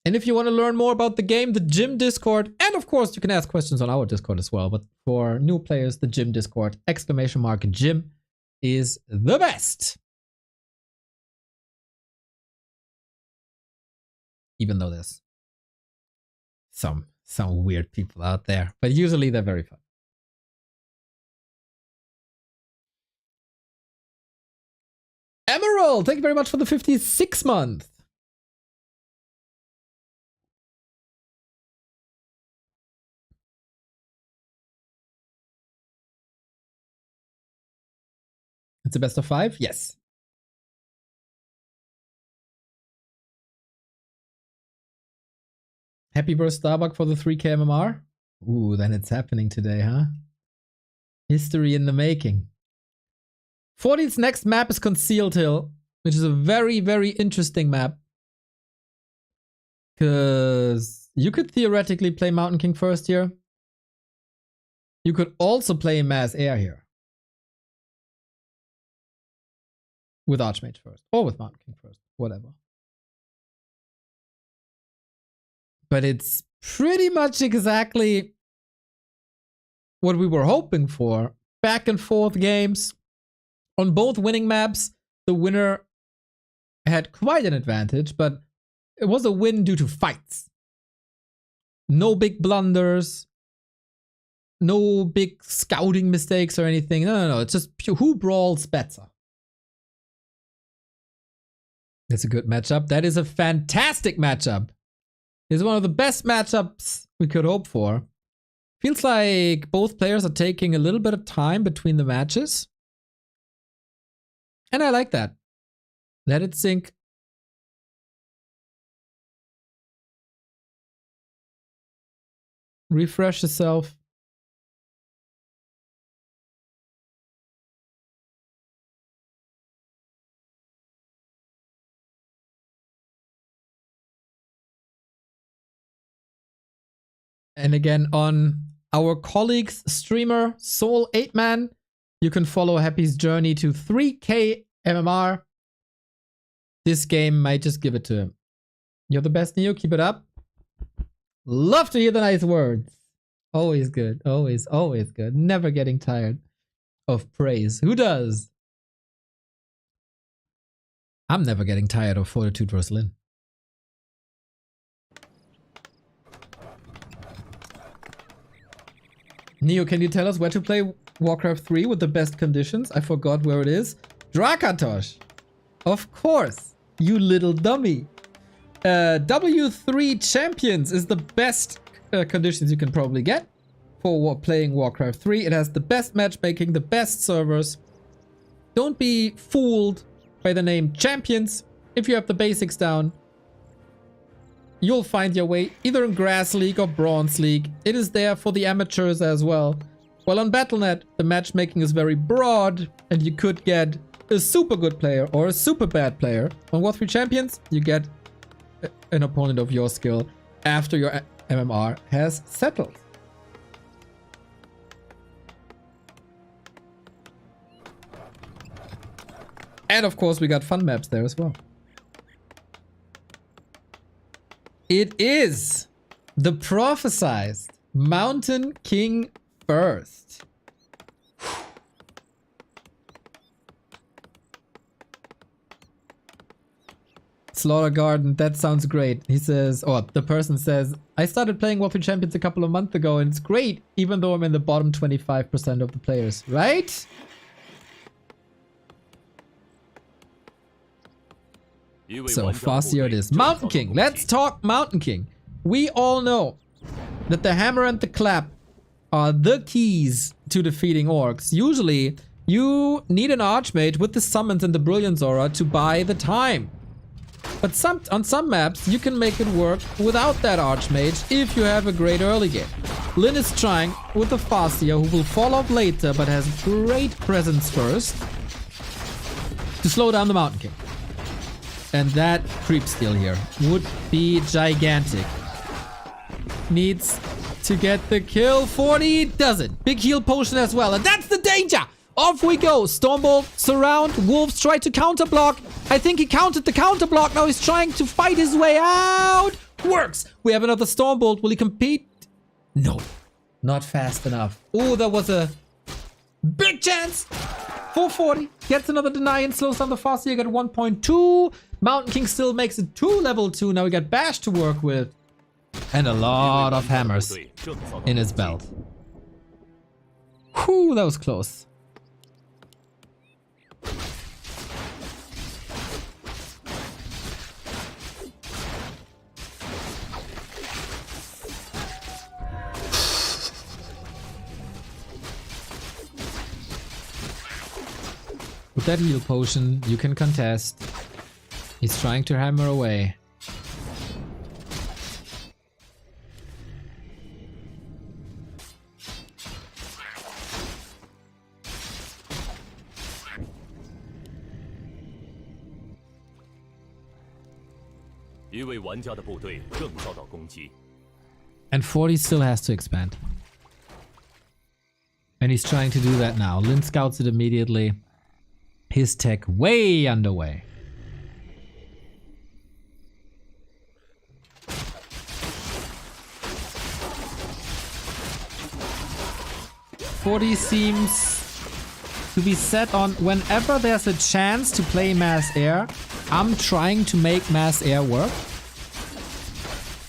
And if you want to learn more about the game, the gym Discord, and of course you can ask questions on our Discord as well, but for new players, the gym Discord, !gym is the best. Even though there's some weird people out there, but usually they're very fun. Emerald, thank you very much for the 56 month. It's a best of 5? Yes. Happy birthday, Starbuck, for the 3K MMR. Ooh, then it's happening today, huh? History in the making. Forti's next map is Concealed Hill, which is a very, very interesting map. Because you could theoretically play Mountain King first here. You could also play Mass Air here. With Archmage first, or with Mountain King first, whatever. But it's pretty much exactly what we were hoping for. Back and forth games. On both winning maps, the winner had quite an advantage, but it was a win due to fights. No big blunders, no big scouting mistakes or anything. No. It's just pure who brawls better. That's a good matchup. That is a fantastic matchup. It's one of the best matchups we could hope for. Feels like both players are taking a little bit of time between the matches. And I like that. Let it sink. Refresh yourself. And again, on our colleague's streamer, Soul8Man, you can follow Happy's journey to 3K MMR. This game might just give it to him. You're the best, Neo. Keep it up. Love to hear the nice words. Always good. Always good. Never getting tired of praise. Who does? I'm never getting tired of Fortitude vs. Lin. Neo, can you tell us where to play Warcraft 3 with the best conditions? I forgot where it is. Drakatosh. Of course. You little dummy. W3 Champions is the best conditions you can probably get for playing Warcraft 3. It has the best matchmaking, the best servers. Don't be fooled by the name Champions. If you have the basics down, you'll find your way either in Grass League or Bronze League. It is there for the amateurs as well. Well, on Battle.net, the matchmaking is very broad, and you could get a super good player or a super bad player. On War 3 Champions, you get an opponent of your skill after your MMR has settled. And of course, we got fun maps there as well. It is the prophesized Mountain King first. Slaughter Garden, that sounds great. He says, or the person says, I started playing War 3 Champions a couple of months ago and it's great, even though I'm in the bottom 25% of the players, right? So Farseer it is. Mountain King. Let's talk Mountain King. We all know that the hammer and the clap are the keys to defeating orcs. Usually, you need an archmage with the summons and the brilliance aura to buy the time. But on some maps, you can make it work without that archmage if you have a great early game. Lin is trying with the Farseer, who will fall off later but has great presence first, to slow down the Mountain King. And that creep steal here would be gigantic. Needs to get the kill. Forti does it. Big heal potion as well. And that's the danger. Off we go. Stormbolt, surround. Wolves try to counter block. I think he countered the counter block. Now he's trying to fight his way out. Works. We have another Stormbolt. Will he compete? No. Not fast enough. Oh, that was a big chance. 440. Gets another deny and slows down the Farseer. Got 1.2. Mountain King still makes it to level 2. Now we got Bash to work with. And a lot of hammers in his belt. Whew, that was close. With that heal potion, you can contest. He's trying to hammer away. And Forti still has to expand. And he's trying to do that now. Lin scouts it immediately. His tech way underway. Forti seems to be set on whenever there's a chance to play mass air, I'm trying to make mass air work.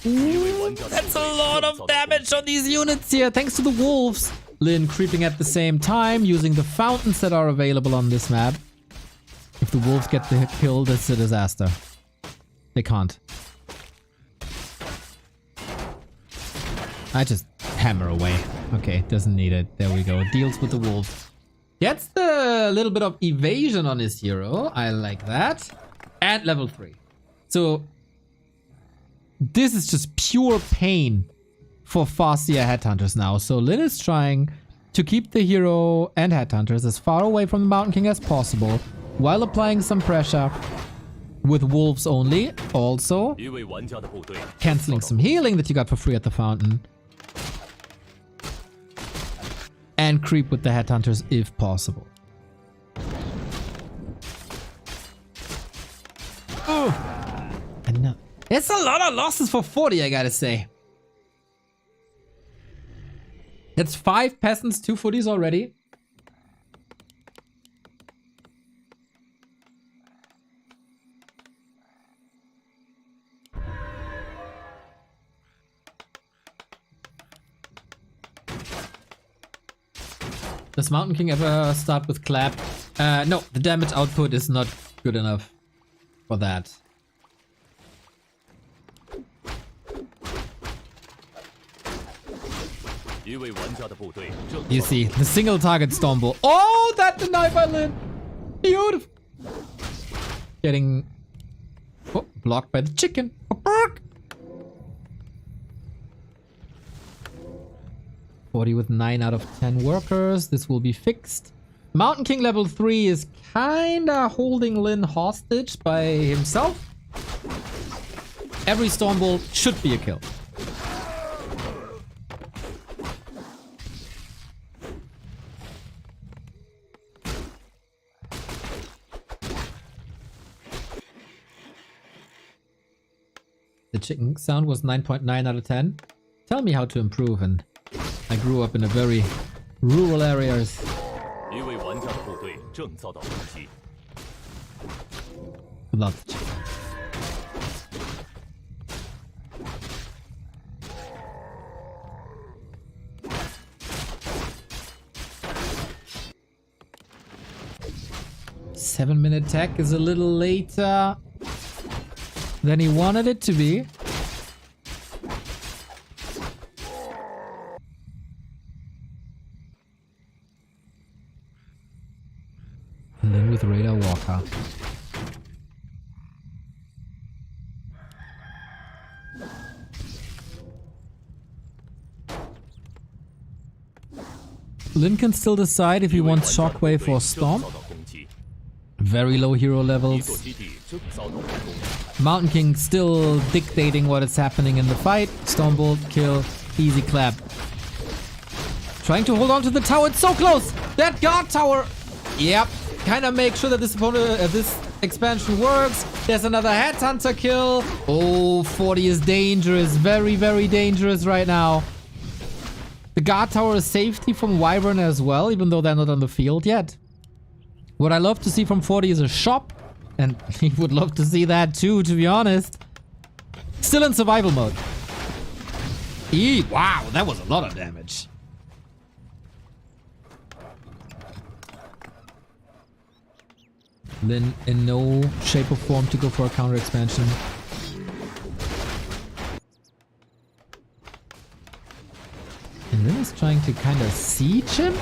一位玩家 That's a lot of damage on these units here, thanks to the wolves. Lin creeping at the same time, using the fountains that are available on this map. If the wolves get the kill, that's a disaster. They can't. I just hammer away. Okay, doesn't need it. There we go. Deals with the wolf. Gets the little bit of evasion on his hero. I like that. And level 3. So this is just pure pain for Farseer headhunters now. So Lin is trying to keep the hero and headhunters as far away from the Mountain King as possible while applying some pressure with wolves only. Also 一位玩家的部队 canceling some healing that you got for free at the fountain. And creep with the headhunters if possible. Oh, enough. It's a lot of losses for Forti, I gotta say. That's 5 peasants, 2 footies already. Does Mountain King ever start with clap? No, the damage output is not good enough for that. You see, the single target Stormbolt. Oh, that denied by Lin. Beautiful. Getting blocked by the chicken. Bark. 40 with 9 out of 10 workers. This will be fixed. Mountain King level 3 is kinda holding Lin hostage by himself. Every Stormbolt should be a kill. The chicken sound was 9.9 out of 10. Tell me how to improve, and I grew up in a very rural areas. 一位玩家的部队正遭到攻击。 Love the chicken. Seven-minute tech is a little later than he wanted it to be. And then with Radar Walker. Lin can still decide if he wants Shockwave or Stomp. Very low hero levels. Mountain King still dictating what is happening in the fight. Stormbolt, kill, easy clap. Trying to hold on to the tower, it's so close! That guard tower! Yep, kind of make sure that this opponent, this expansion works. There's another headhunter kill. Oh, 40 is dangerous, very, very dangerous right now. The guard tower is safety from Wyvern as well, even though they're not on the field yet. What I love to see from 40 is a shop, and he would love to see that too, to be honest. Still in survival mode. Wow, that was a lot of damage. Then in no shape or form to go for a counter expansion. And then he's trying to kind of siege him.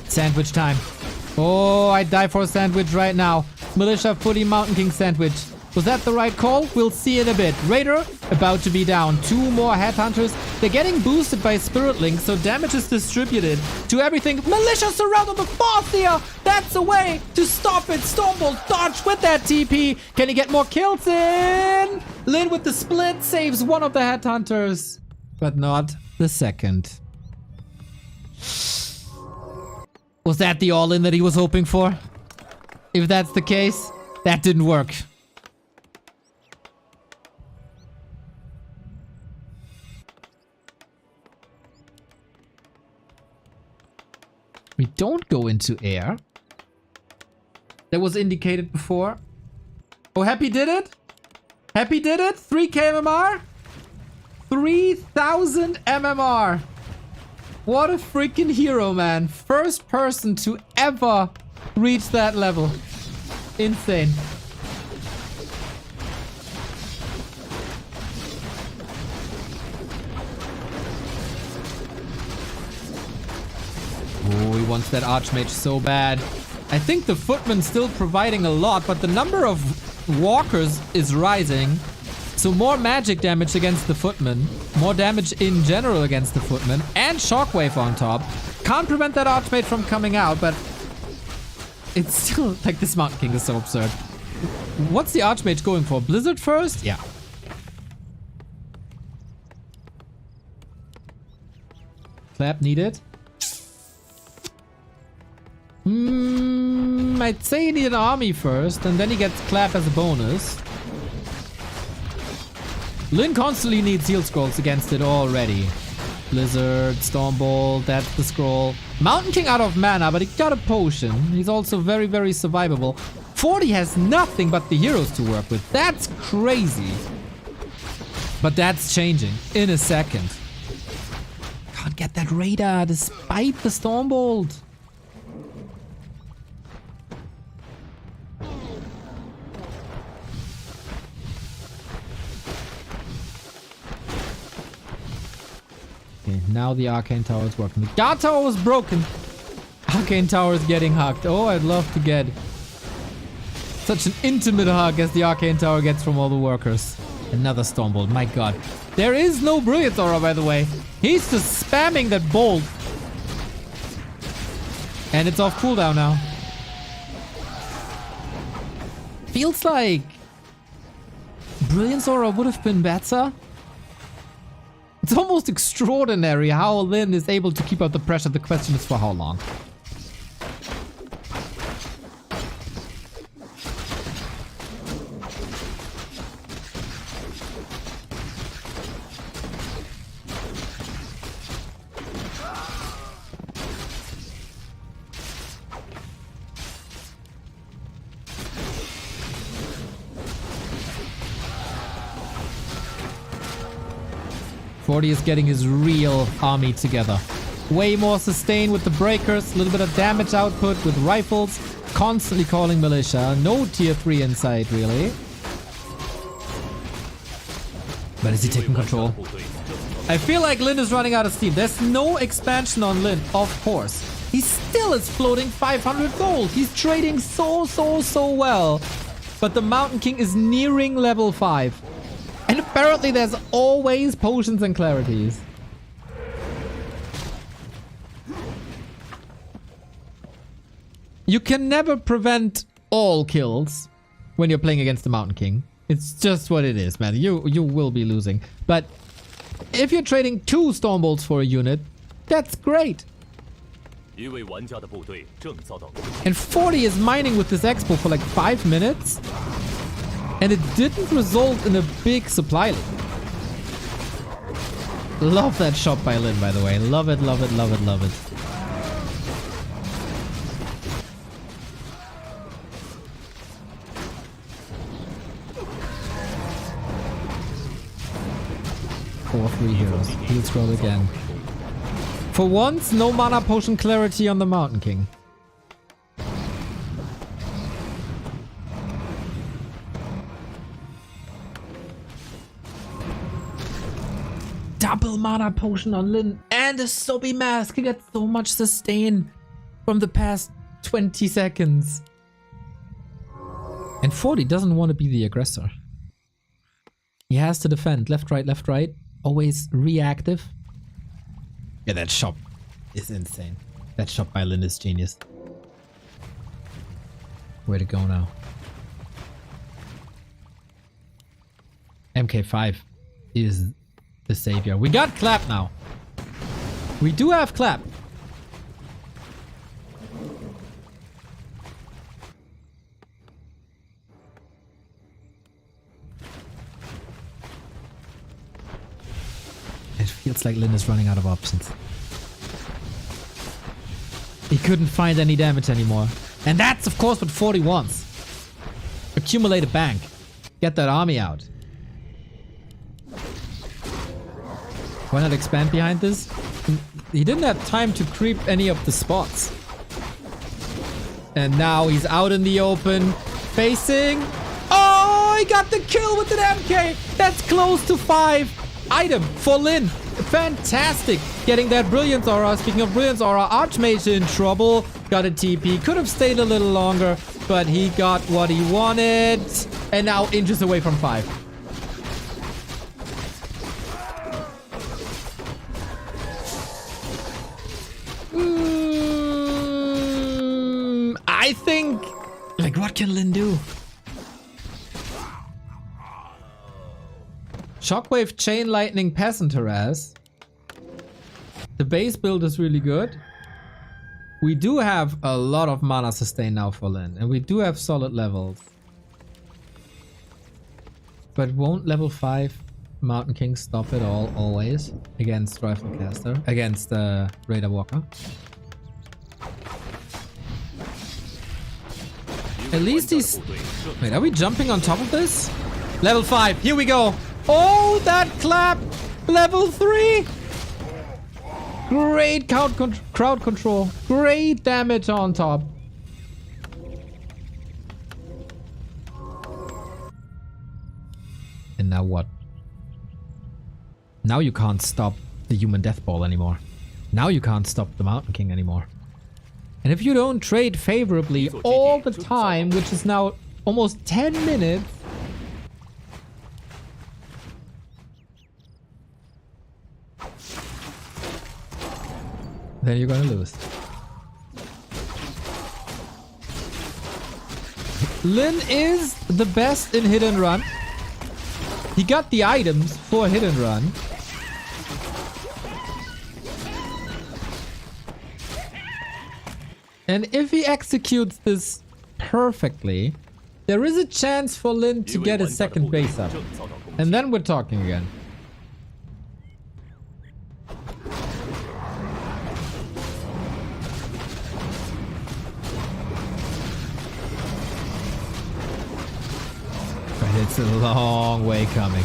Sandwich time. Oh, I die for a sandwich right now. Militia Footy Mountain King sandwich. Was that the right call? We'll see in a bit. Raider about to be down. 2 more headhunters. They're getting boosted by Spirit Link, so damage is distributed to everything. Militia surrounded the Farseer. That's a way to stop it. Stormbolt dodge with that TP. Can he get more kills in? Lin with the split saves one of the headhunters, but not the second. Was that the all-in that he was hoping for? If that's the case, that didn't work. We don't go into air. that was indicated before. Oh, Happy did it? Happy did it? 3k MMR? 3000 MMR. What a freaking hero, man. First person to ever reach that level. Insane. Oh, he wants that Archmage so bad. I think the Footman's still providing a lot, but the number of walkers is rising. So more magic damage against the Footman. More damage in general against the Footman. And Shockwave on top. Can't prevent that Archmage from coming out, but... it's still... like, this Mountain King is so absurd. What's the Archmage going for? Blizzard first? Yeah. Clap needed. I'd say he needs an army first, and then he gets Clap as a bonus. Lyn constantly needs heal scrolls against it already. Blizzard, Stormbolt, that's the scroll. Mountain King out of mana, but he got a potion. He's also very, very survivable. Forti has nothing but the heroes to work with. That's crazy. But that's changing in a second. Can't get that radar despite the Stormbolt. Okay, now the Arcane Tower is working. The Guard Tower was broken. Arcane Tower is getting hugged. Oh, I'd love to get such an intimate hug as the Arcane Tower gets from all the workers. Another Stormbolt, my god. There is no Brilliant Aura, by the way. He's just spamming that bolt. And it's off cooldown now. Feels like Brilliant Aura would have been better. It's almost extraordinary how Lyn is able to keep up the pressure. The question is for how long. Forti is getting his real army together. Way more sustain with the breakers, a little bit of damage output with rifles, constantly calling militia. No tier 3 in sight, really. But is he taking control? I feel like Lyn is running out of steam. There's no expansion on Lyn, of course. He still is floating 500 gold. He's trading so well. But the Mountain King is nearing level 5. And apparently there's always potions and clarities. You can never prevent all kills when you're playing against the Mountain King. It's just what it is, man. You will be losing. But if you're trading 2 Stormbolts for a unit, that's great. And Forti is mining with this expo for like 5 minutes. And it didn't result in a big supply leak. Love that shot by Lyn, by the way. Love it, love it, love it, love it. Four 3 heroes. Heal scroll again. For once, no mana potion clarity on the Mountain King. Double mana potion on Lyn and a Sobi mask. He gets so much sustain from the past 20 seconds. And Forti doesn't want to be the aggressor. He has to defend. Left, right. Always reactive. Yeah, that shot is insane. That shot by Lyn is genius. Way to go now. MK5 is the savior. We got Clap now. We do have Clap. It feels like Lyn is running out of options. He couldn't find any damage anymore. And that's, of course, what Forti wants. Accumulate a bank. Get that army out. Why not expand behind this? He didn't have time to creep any of the spots. And now he's out in the open, facing... Oh, he got the kill with an MK. That's close to 5. Item for Lin. Fantastic. Getting that Brilliance Aura. Speaking of Brilliance Aura, Archmage in trouble. Got a TP. Could have stayed a little longer, but he got what he wanted. And now inches away from 5. I think... Like, what can Lin do? Shockwave, Chain Lightning, Peasant Harass. The base build is really good. We do have a lot of mana sustain now for Lin. And we do have solid levels. But won't level 5 Mountain King stop it all, always? Against Riflecaster. Against Raider Walker. At least he's... Wait, are we jumping on top of this? Level 5, here we go. Oh, that clap! Level 3! Great crowd control. Great damage on top. And now what? Now you can't stop the human death ball anymore. Now you can't stop the Mountain King anymore. And if you don't trade favorably all the time, which is now almost 10 minutes, then you're gonna lose. Lin is the best in hit and run. He got the items for hit and run. And if he executes this perfectly, there is a chance for Lin to get his second base up. And then we're talking again. But it's a long way coming.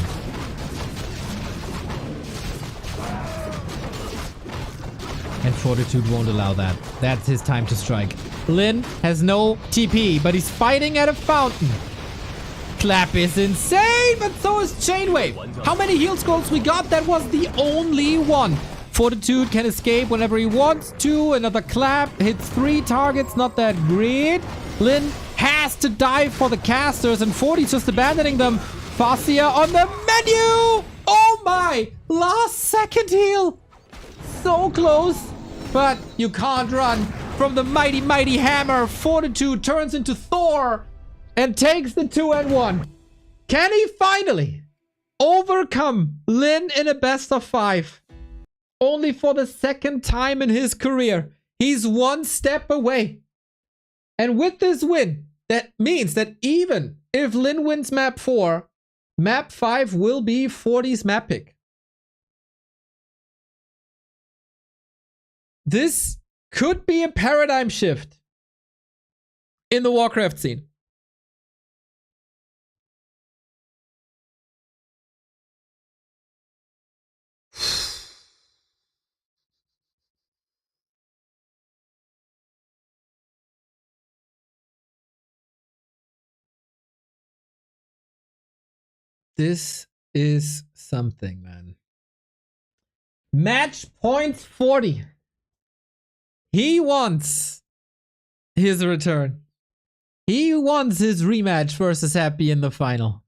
And Fortitude won't allow that. That's his time to strike. Lin has no TP, but he's fighting at a fountain. Clap is insane, but so is Chainwave. How many heal scrolls we got? That was the only one. Fortitude can escape whenever he wants to. Another clap. Hits 3 targets. Not that great. Lin has to dive for the casters, and Forti's just abandoning them. Fascia on the menu! Oh my! Last second heal! So close! But you can't run from the mighty, mighty hammer. Fortitude turns into Thor and takes the 2-1. Can he finally overcome Lin in a best of 5? Only for the second time in his career. He's 1 step away. And with this win, that means that even if Lin wins map 4, map 5 will be Forti's map pick. This could be a paradigm shift in the Warcraft scene. This is something, man. Match points 40. He wants his return. He wants his rematch versus Happy in the final.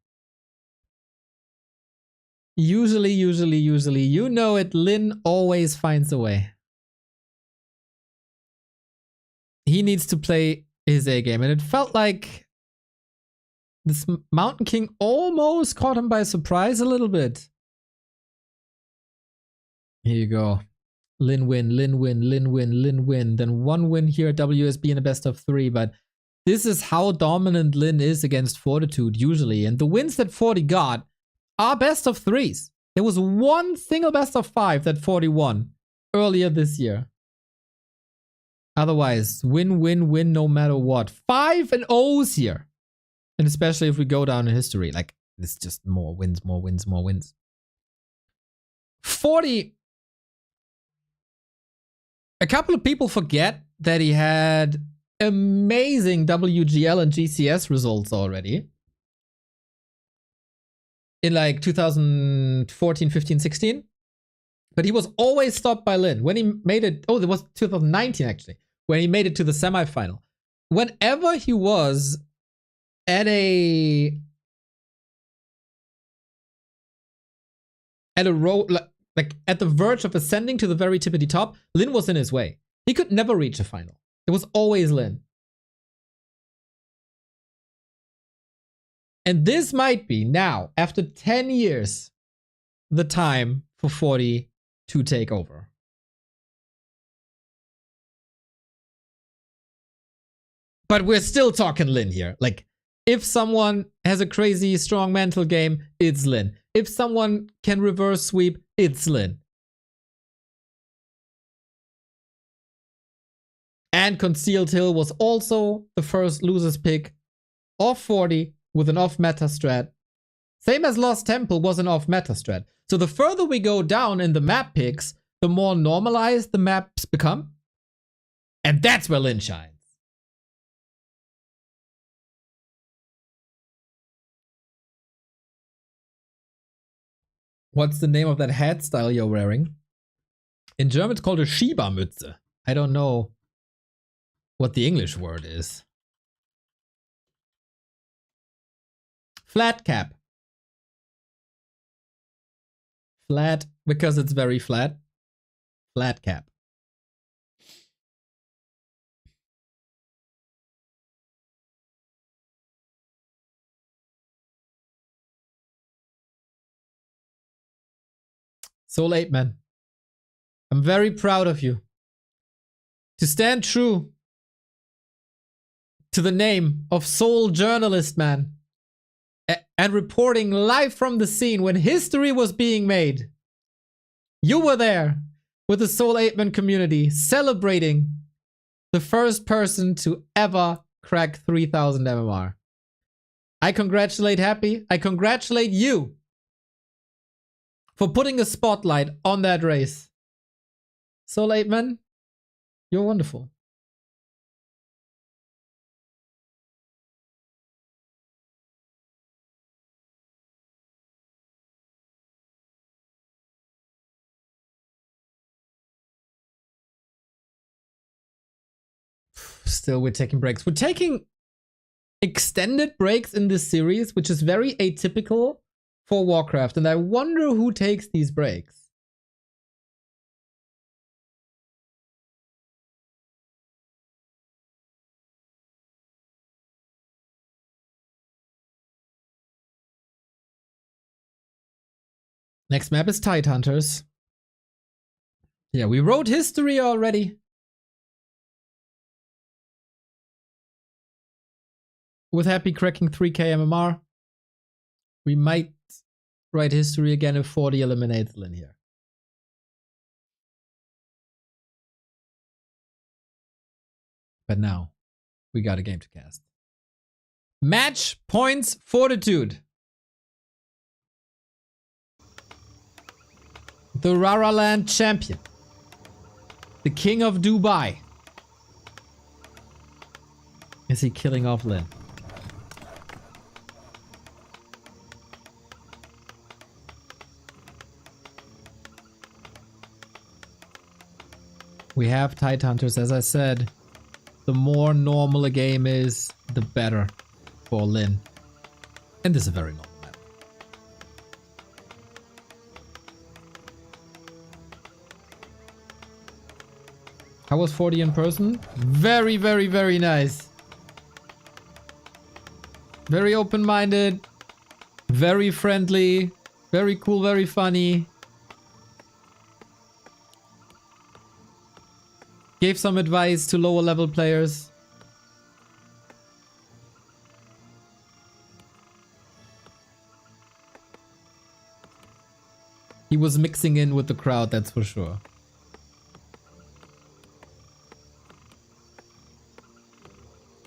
Usually, you know it, Lin always finds a way. He needs to play his A game, and it felt like this Mountain King almost caught him by surprise a little bit. Here you go. Lin win, Lin win, Lin win, Lin win. Then 1 win here at WSB in a best of 3. But this is how dominant Lin is against Fortitude usually. And the wins that Forti got are best of 3s. There was 1 single best of 5 that Forti won earlier this year. Otherwise, win, win, win no matter what. 5-0s here. And especially if we go down in history. Like, it's just more wins, more wins, more wins. Forti. A couple of people forget that he had amazing WGL and GCS results already. In like 2014, 15, 16. But he was always stopped by Lin. When he made it, oh, it was 2019 actually, when he made it to the semifinal. Whenever he was at a road, like at the verge of ascending to the very tippity top, Lin was in his way. He could never reach a final. It was always Lin. And this might be now, after 10 years, the time for Forti to take over. But we're still talking Lin here. Like, if someone has a crazy strong mental game, it's Lin. If someone can reverse sweep, it's Lin. And Concealed Hill was also the first loser's pick of Forti with an off-meta strat. Same as Lost Temple was an off-meta strat. So the further we go down in the map picks, the more normalized the maps become. And that's where Lin shines. What's the name of that hat style you're wearing? In German it's called a Schiebermütze. I don't know what the English word is. Flat cap. Flat, because it's very flat. Flat cap. Soul 8 man. I'm very proud of you. To stand true to the name of Soul Journalist man. And reporting live from the scene when history was being made. You were there with the Soul 8-man community celebrating the first person to ever crack 3000 MMR. I congratulate Happy. I congratulate you for putting a spotlight on that race. Soul 8-man, you're wonderful. Still, we're taking breaks. We're taking extended breaks in this series, which is very atypical for Warcraft. And I wonder who takes these breaks. Next map is Tidehunters. Yeah, we wrote history already. With Happy cracking 3k MMR, we might write history again if Forti eliminates Lin here. But now, we got a game to cast. Match points fortitude. The Raraland champion. The king of Dubai. Is he killing off Lin? We have Tidehunters, as I said. The more normal a game is, the better for Lin. And this is a very normal map. How was Forti in person? Very, very, very nice. Very open-minded. Very friendly. Very cool, very funny. Gave some advice to lower level players. He was mixing in with the crowd, that's for sure.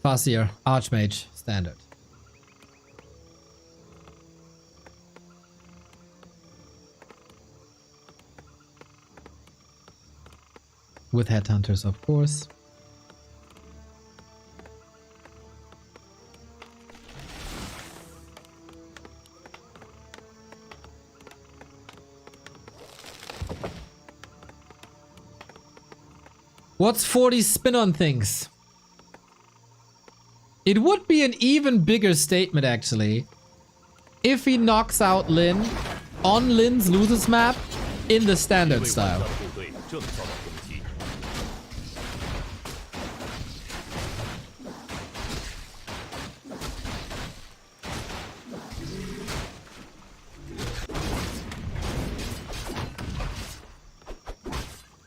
Farseer, Archmage, standard. With headhunters, of course. What's Forti's spin on things? It would be an even bigger statement, actually, if he knocks out Lin on Lin's losers map in the standard style.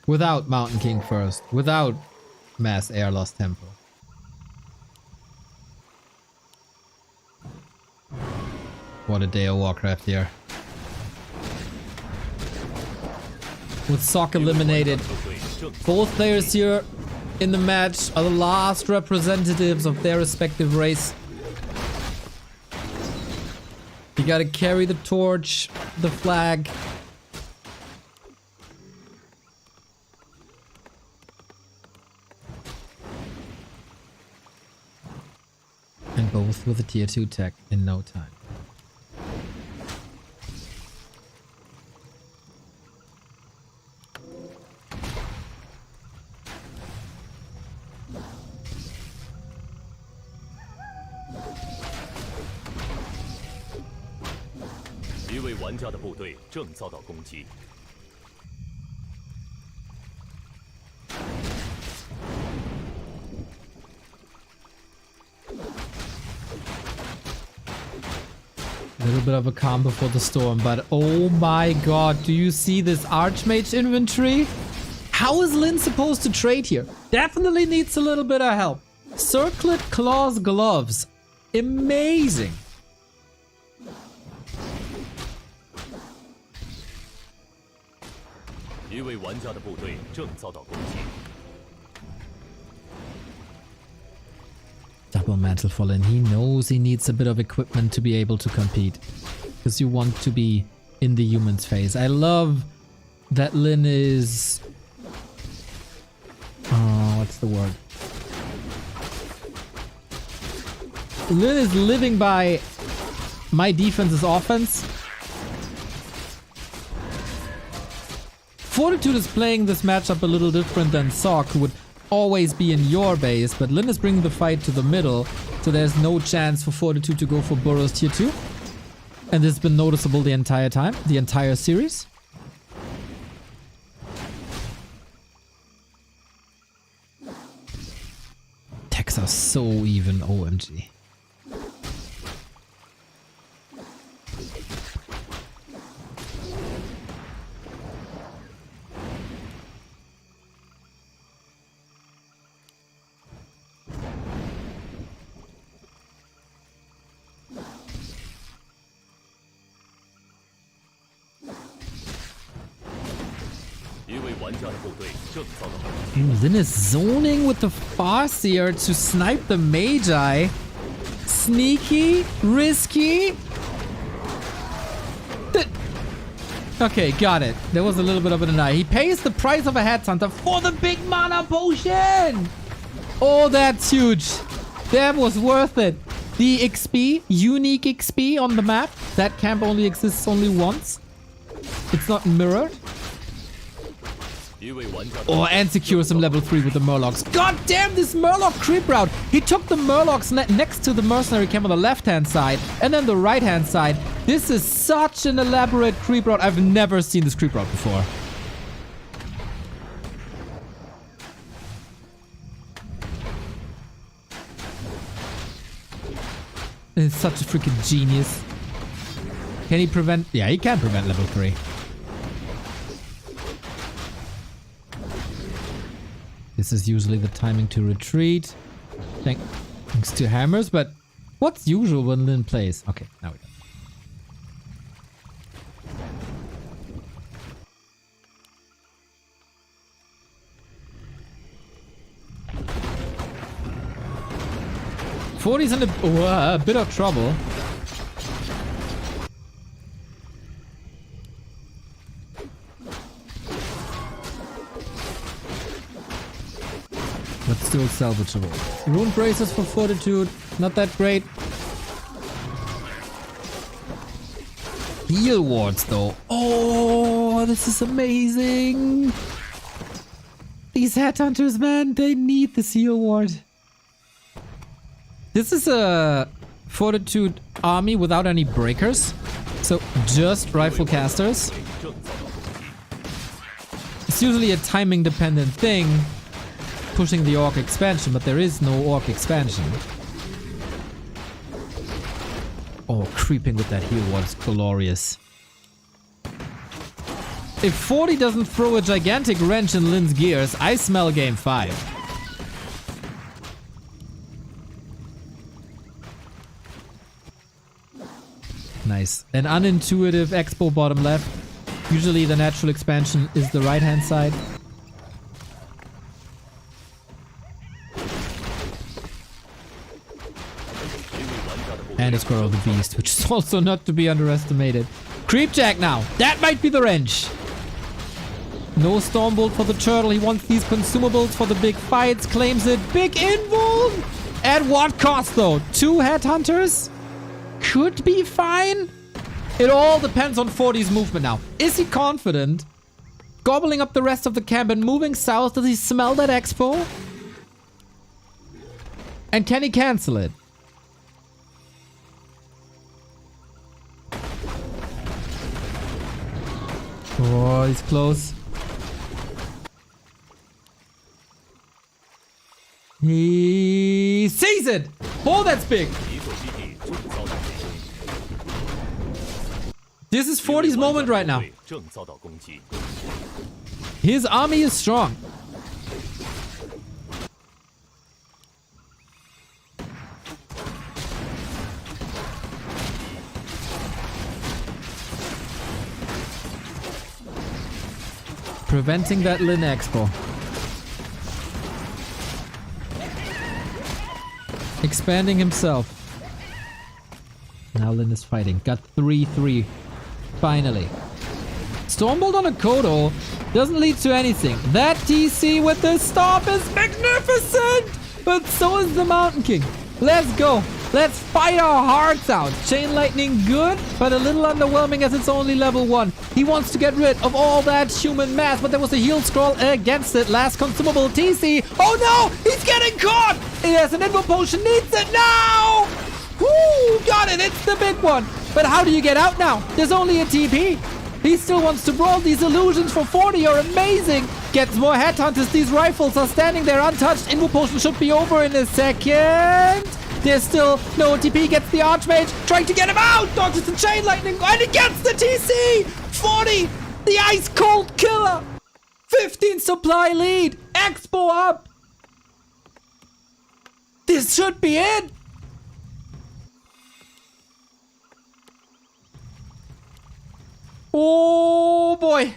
Without Mountain King first, without mass air loss tempo. What a day of Warcraft here. With Sok eliminated, both players here in the match are the last representatives of their respective race. You gotta carry the torch, the flag. And both with a tier 2 tech in no time. A little bit of a calm before the storm, but oh my god, do you see this Archmage inventory? How is Lin supposed to trade here? Definitely needs a little bit of help. Circlet Claws Gloves. Amazing. Double mantle for Lin. He knows he needs a bit of equipment to be able to compete. Because you want to be in the humans phase. I love that Lin is... Oh, what's the word? Lin is living by my defense is offense. Fortitude is playing this matchup a little different than Sok, who would always be in your base, but Lin is bringing the fight to the middle, so there's no chance for Fortitude to go for Burrows tier 2. And this has been noticeable the entire time, the entire series. Techs are so even, OMG. Lin is zoning with the Farseer to snipe the Magi. Sneaky, risky. Okay, got it. There was a little bit of a deny. He pays the price of a Headhunter for the big mana potion. Oh, that's huge. That was worth it. The XP, unique XP on the map. That camp only exists only once. It's not mirrored. Oh, and secure some level 3 with the Murlocs. God damn, this Murloc creep route. He took the Murlocs next to the mercenary camp on the left-hand side and then the right-hand side. This is such an elaborate creep route. I've never seen this creep route before. It's such a freaking genius. Can he prevent? Yeah, he can prevent level 3. This is usually the timing to retreat. Thanks to hammers, but what's usual when Lin plays? Okay, now we go. 40's in a bit of trouble. But still salvageable. Rune braces for fortitude, not that great. Heal wards though. Oh, this is amazing. These headhunters, man, they need this heal ward. This is a fortitude army without any breakers. So just rifle casters. It's usually a timing dependent thing, pushing the orc expansion, but there is no orc expansion. Oh, creeping with that heal ward is glorious. If Forti doesn't throw a gigantic wrench in Lin's gears, I smell game 5. Nice. An unintuitive expo bottom left. Usually the natural expansion is the right hand side. And a Squirrel the Beast, which is also not to be underestimated. Creepjack now. That might be the wrench. No Stormbolt for the turtle. He wants these consumables for the big fights. Claims it. Big invuln. At what cost though? 2 headhunters? Could be fine. It all depends on Forti's movement now. Is he confident? Gobbling up the rest of the camp and moving south? Does he smell that expo? And can he cancel it? Oh, he's close. He sees it! Oh, that's big! This is Forti's moment right now. His army is strong. Preventing that Lin Expo. Expanding himself. Now Lin is fighting. Got 3-3. Finally. Stormbolt on a Kodo doesn't lead to anything. That TC with the stop is magnificent! But so is the Mountain King. Let's go. Let's fight our hearts out. Chain Lightning good, but a little underwhelming as it's only level 1. He wants to get rid of all that human mass, but there was a heal scroll against it. Last consumable TC. Oh no! He's getting caught! He has an Invo Potion. Needs it now! Woo! Got it! It's the big one! But how do you get out now? There's only a TP. He still wants to brawl. These illusions for 40 are amazing. Gets more headhunters. These rifles are standing there untouched. Invo Potion should be over in a second. There's still no TP. Gets the Archmage. Trying to get him out. Dodges the Chain Lightning. And he gets the TC. 40. The Ice Cold Killer. 15 supply lead. Expo up. This should be it. Oh boy.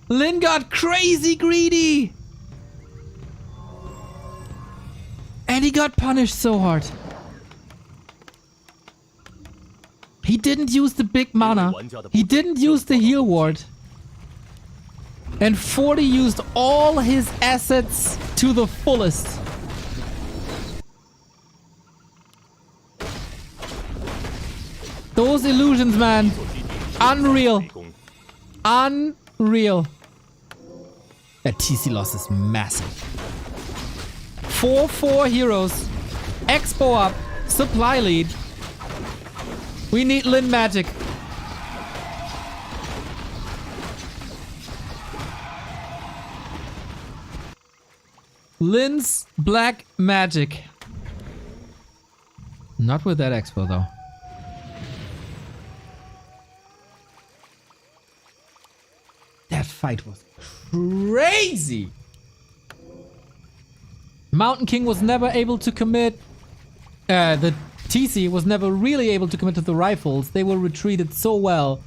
Lin got crazy greedy. And he got punished so hard. He didn't use the big mana. He didn't use the heal ward. And 40 used all his assets to the fullest. Those illusions, man. Unreal. Unreal. That TC loss is massive. 4-4 heroes. Expo up. Supply lead. We need Lin magic. Lin's black magic. Not with that expo though. That fight was crazy. Mountain King was never able to commit. The TC was never really able to commit to the rifles. They were retreated so well.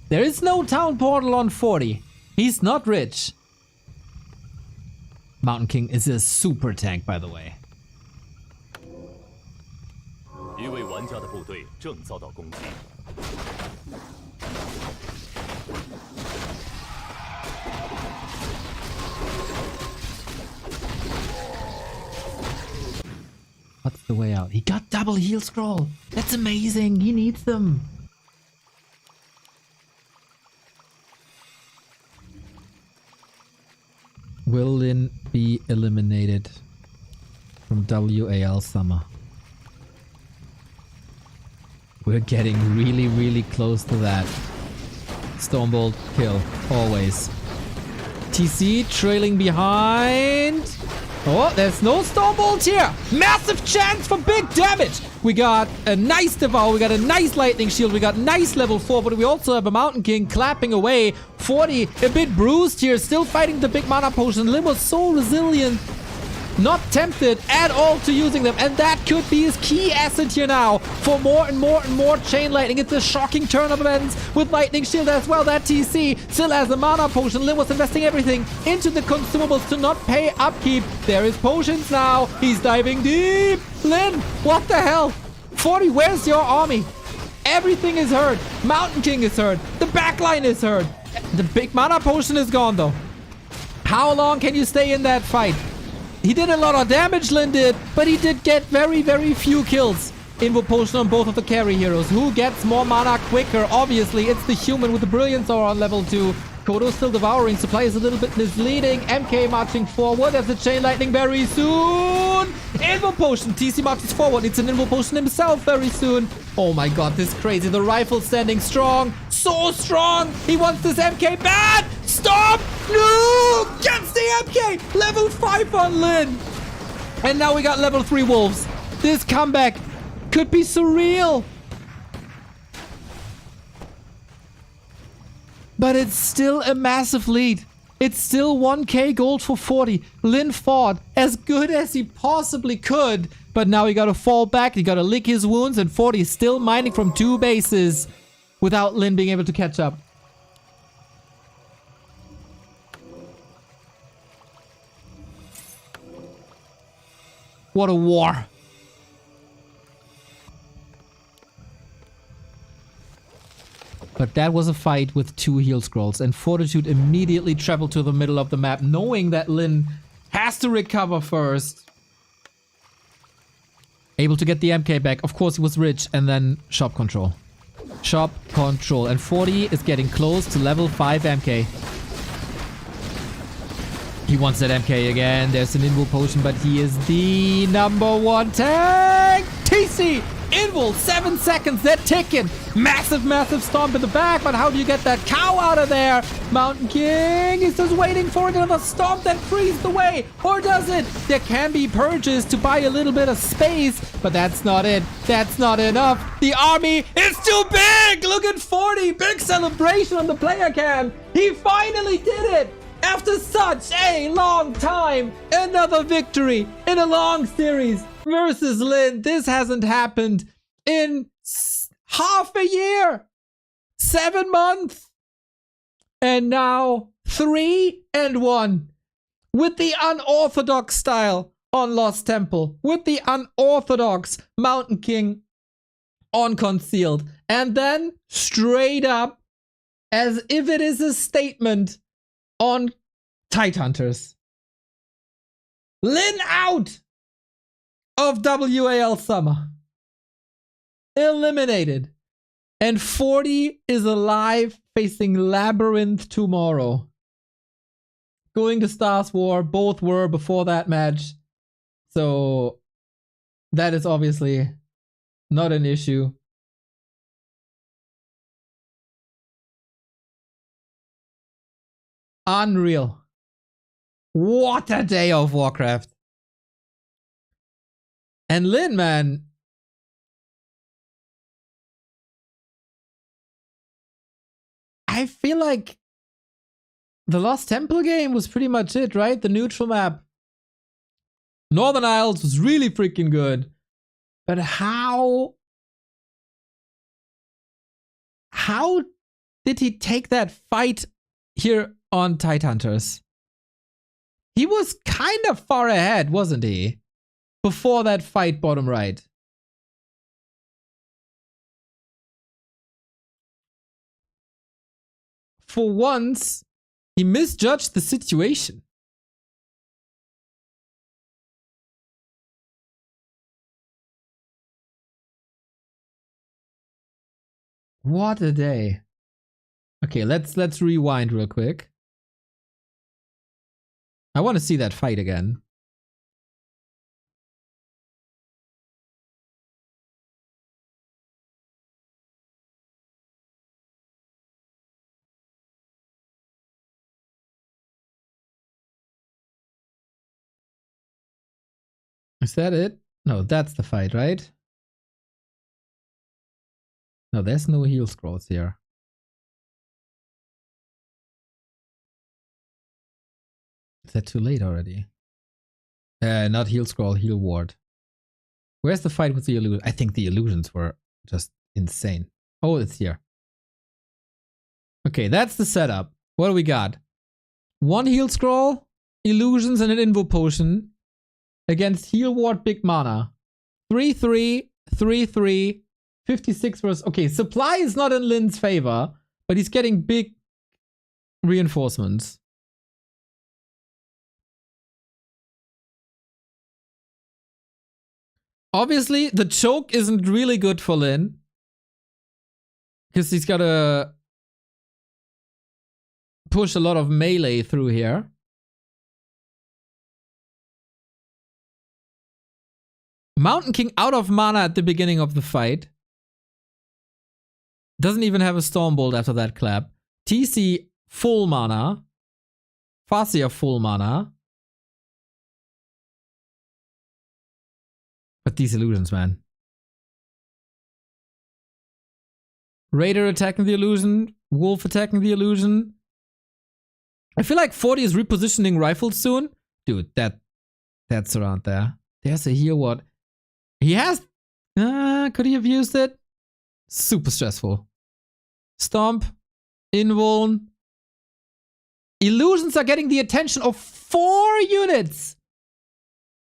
There is no town portal on 40. He's not rich. Mountain King is a super tank, by the way. 一位玩家的部队正遭到攻击。 What's the way out? He got double heal scroll. That's amazing. He needs them. Will Lin be eliminated from WAL Summer? We're getting really, really close to that. Stormbolt kill, always. TC trailing behind. Oh, there's no Stormbolt here. Massive chance for big damage. We got a nice Devour. We got a nice Lightning Shield. We got nice level 4. But we also have a Mountain King clapping away. Forti a bit bruised here. Still fighting the big mana potion. Lim was so resilient. Not tempted at all to using them. And that could be his key asset here now. For more and more and more Chain Lightning. It's a shocking turn of events with Lightning Shield as well. That TC still has a mana potion. Lim was investing everything into the consumables to not pay upkeep. There is potions now. He's diving deep. Lin, what the hell? Forti, where's your army? Everything is hurt. Mountain King is hurt. The backline is hurt. The big mana potion is gone though. How long can you stay in that fight? He did a lot of damage, Lin did, but he did get very, very few kills. Invo potion on both of the carry heroes. Who gets more mana quicker? Obviously, it's the human with the Brilliance Aura on level 2. Kodo still devouring. Supply is a little bit misleading. MK marching forward. There's a Chain Lightning very soon. Invo potion. TC marches forward. It's an Invo potion himself very soon. Oh my god, this is crazy. The rifle standing strong. So strong. He wants this MK bad. Stop. No. Gets the MK. Level 5 on Lin. And now we got level 3 wolves. This comeback could be surreal. But it's still a massive lead. It's still 1k gold for Forti. Lin fought as good as he possibly could. But now he gotta fall back. He gotta lick his wounds. And Forti is still mining from 2 bases without Lin being able to catch up. What a war. But that was a fight with 2 heal scrolls, and Fortitude immediately traveled to the middle of the map, knowing that Lin has to recover first. Able to get the MK back. Of course, he was rich, and then shop control. Shop control. And Forti is getting close to level 5 MK. He wants that MK again. There's an Invul potion, but he is the #1 tank. TC! Invul, 7 seconds, they're ticking. Massive, massive stomp in the back, but how do you get that cow out of there? Mountain King is just waiting for another stomp that frees the way. Or does it? There can be purges to buy a little bit of space, but that's not it. That's not enough. The army is too big. Look at Forti. Big celebration on the player cam. He finally did it. After such a long time, another victory in a long series versus Lin. This hasn't happened in half a year, 7 months, and now 3-1 with the unorthodox style on Lost Temple, with the unorthodox Mountain King on Concealed, and then straight up, as if it is a statement, on Tidehunters. Lin out of WAL Summer. Eliminated. And Forti is alive facing Labyrinth tomorrow. Going to Stars War, both were before that match. So that is obviously not an issue. Unreal. What a day of Warcraft. And Lin, man. I feel like the Lost Temple game was pretty much it, right? The neutral map. Northern Isles was really freaking good. But how did he take that fight here on Tidehunters? He was kind of far ahead, wasn't he? Before that fight, bottom right. For once, he misjudged the situation. What a day. Okay, let's rewind real quick. I want to see that fight again. Is that it? No, that's the fight, right? No, there's no heal scrolls here. Is that too late already? Not heal scroll, heal ward. Where's the fight with the illusion? I think the illusions were just insane. Oh, it's here. Okay, that's the setup. What do we got? One heal scroll, illusions, and an invo potion against heal ward big mana. 3-3, 3-3, 56 versus... Okay, supply is not in Lin's favor, but he's getting big reinforcements. Obviously, the choke isn't really good for Lin. Because he's got to push a lot of melee through here. Mountain King out of mana at the beginning of the fight. Doesn't even have a Stormbolt after that clap. TC full mana. Farseer full mana. But these illusions, man. Raider attacking the illusion. Wolf attacking the illusion. I feel like Forti is repositioning rifles soon. Dude, that's around there. There's a heal ward. He has... could he have used it? Super stressful. Stomp. Invuln. Illusions are getting the attention of 4 units.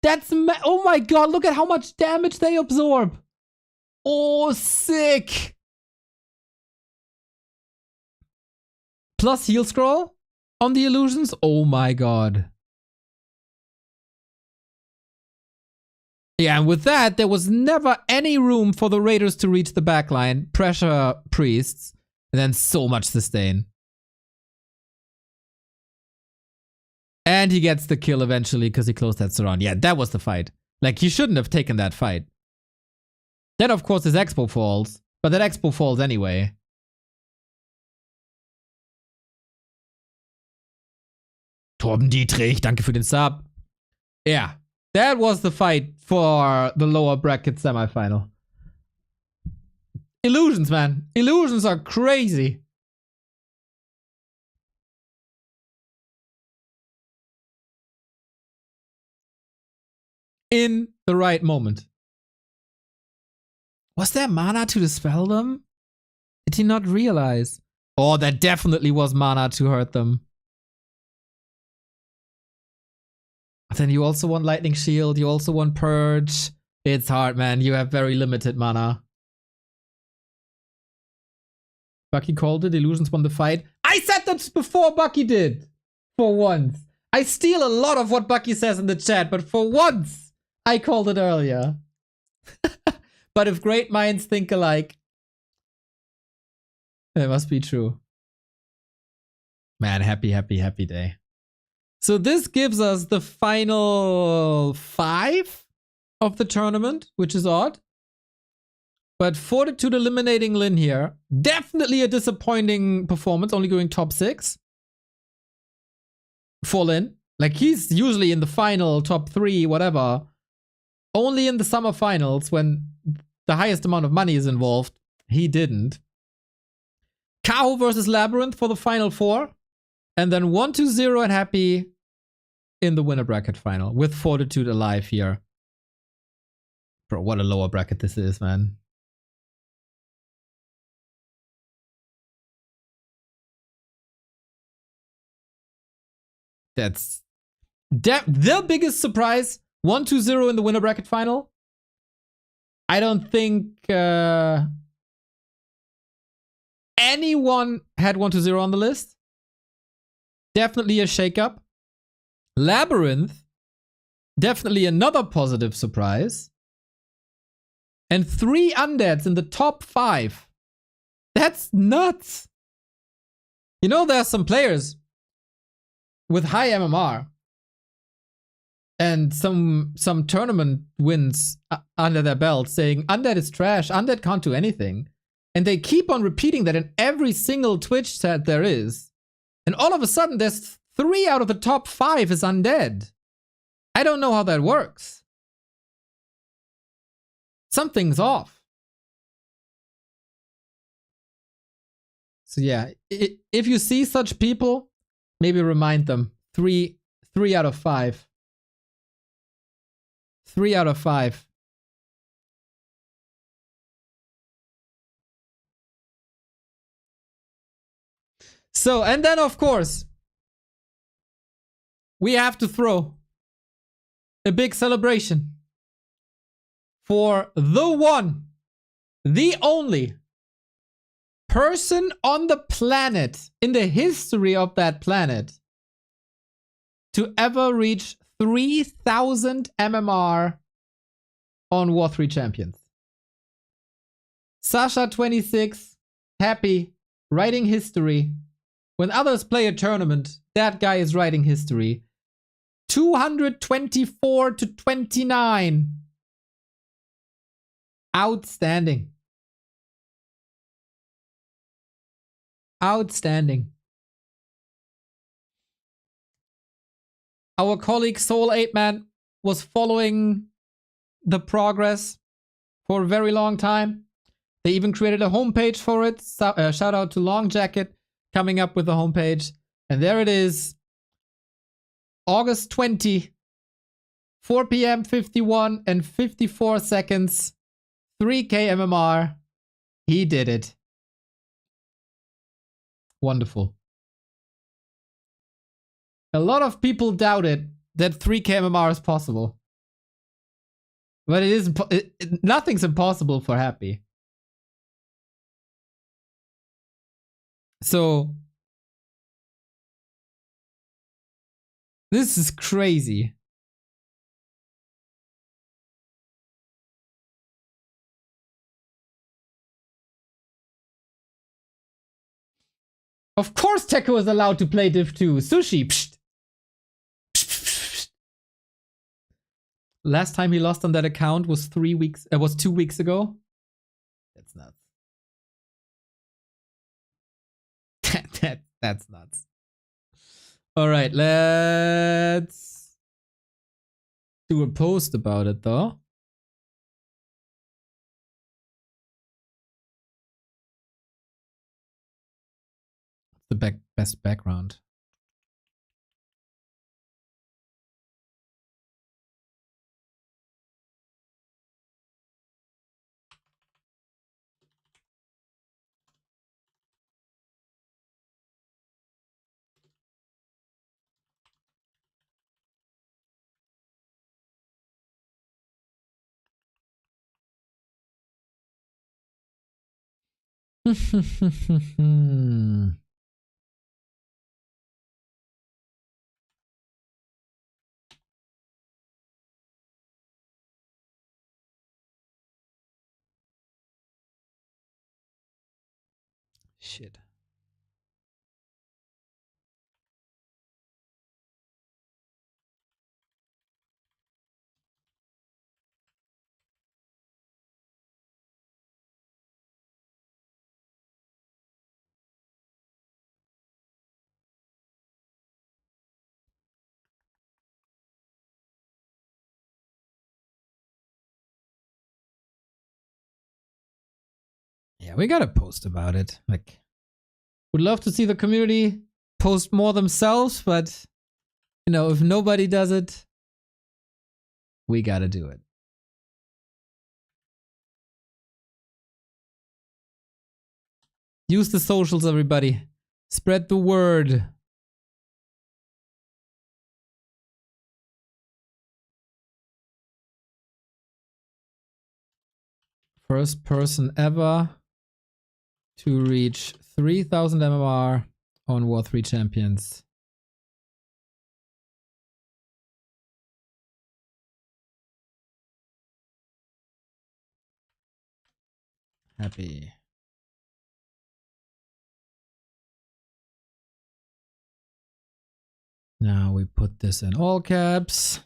That's... Oh my god, look at how much damage they absorb. Oh, sick. Plus heal scroll on the illusions. Oh my god. Yeah, and with that, there was never any room for the raiders to reach the backline, pressure priests, and then so much sustain. And he gets the kill eventually because he closed that surround. Yeah, that was the fight. Like, he shouldn't have taken that fight. Then, of course, his expo falls. But that expo falls anyway. Torben Dietrich, danke für den Sub. Yeah, that was the fight for the lower bracket semifinal. Illusions, man. Illusions are crazy. In the right moment. Was there mana to dispel them? Did he not realize? Oh, that definitely was mana to hurt them. Then you also want Lightning Shield, you also want Purge. It's hard, man. You have very limited mana. Bucky called it. Illusions won the fight. I said that before Bucky did. For once. I steal a lot of what Bucky says in the chat, but for once, I called it earlier. But if great minds think alike, it must be true. Man, happy, happy, happy day. So this gives us the final 5 of the tournament, which is odd. But Fortitude eliminating Lin here. Definitely a disappointing performance, only going top 6. For Lin. Like, he's usually in the final, top 3, whatever. Only in the summer finals, when the highest amount of money is involved, he didn't. Kaho versus Labyrinth for the final 4. And then 1-0 and Happy in the winner bracket final with Fortitude alive here. Bro, what a lower bracket this is, man. That's The biggest surprise, 1-2-0 in the winner bracket final. I don't think anyone had 1-2-0 on the list. Definitely a shakeup. Labyrinth, definitely another positive surprise. And 3 undeads in the top 5. That's nuts. You know, there are some players with high MMR and some tournament wins under their belt saying undead is trash, undead can't do anything. And they keep on repeating that in every single Twitch chat there is. And all of a sudden there's 3 out of the top 5 is undead. I don't know how that works. Something's off. So yeah, if you see such people, maybe remind them. 3 out of 5. 3 out of 5. So, and then of course, we have to throw a big celebration for the one, the only person on the planet, in the history of that planet, to ever reach 3,000 MMR on War 3 Champions. Sasha 26, happy, writing history. When others play a tournament, that guy is writing history. 224 to 29. Outstanding. Outstanding. Our colleague Soul8Man was following the progress for a very long time. They even created a homepage for it. Shout out to Long Jacket coming up with the homepage. And there it is. August 20, 4 p.m. 51 and 54 seconds. 3k MMR. He did it. Wonderful. A lot of people doubted that 3k MMR is possible. But it is nothing's impossible for Happy. So this is crazy. Of course Teko is allowed to play Div2. Sushi. Psst. Psst, psst, psst. Last time he lost on that account was 2 weeks ago. That's nuts. That's nuts. All right, let's do a post about it though. The best background. Shit. Yeah, we gotta post about it. Like, would love to see the community post more themselves, but you know, if nobody does it, we gotta do it. Use the socials, everybody. Spread the word. First person ever to reach 3000 MMR on War 3 Champions. Happy. Now we put this in all caps.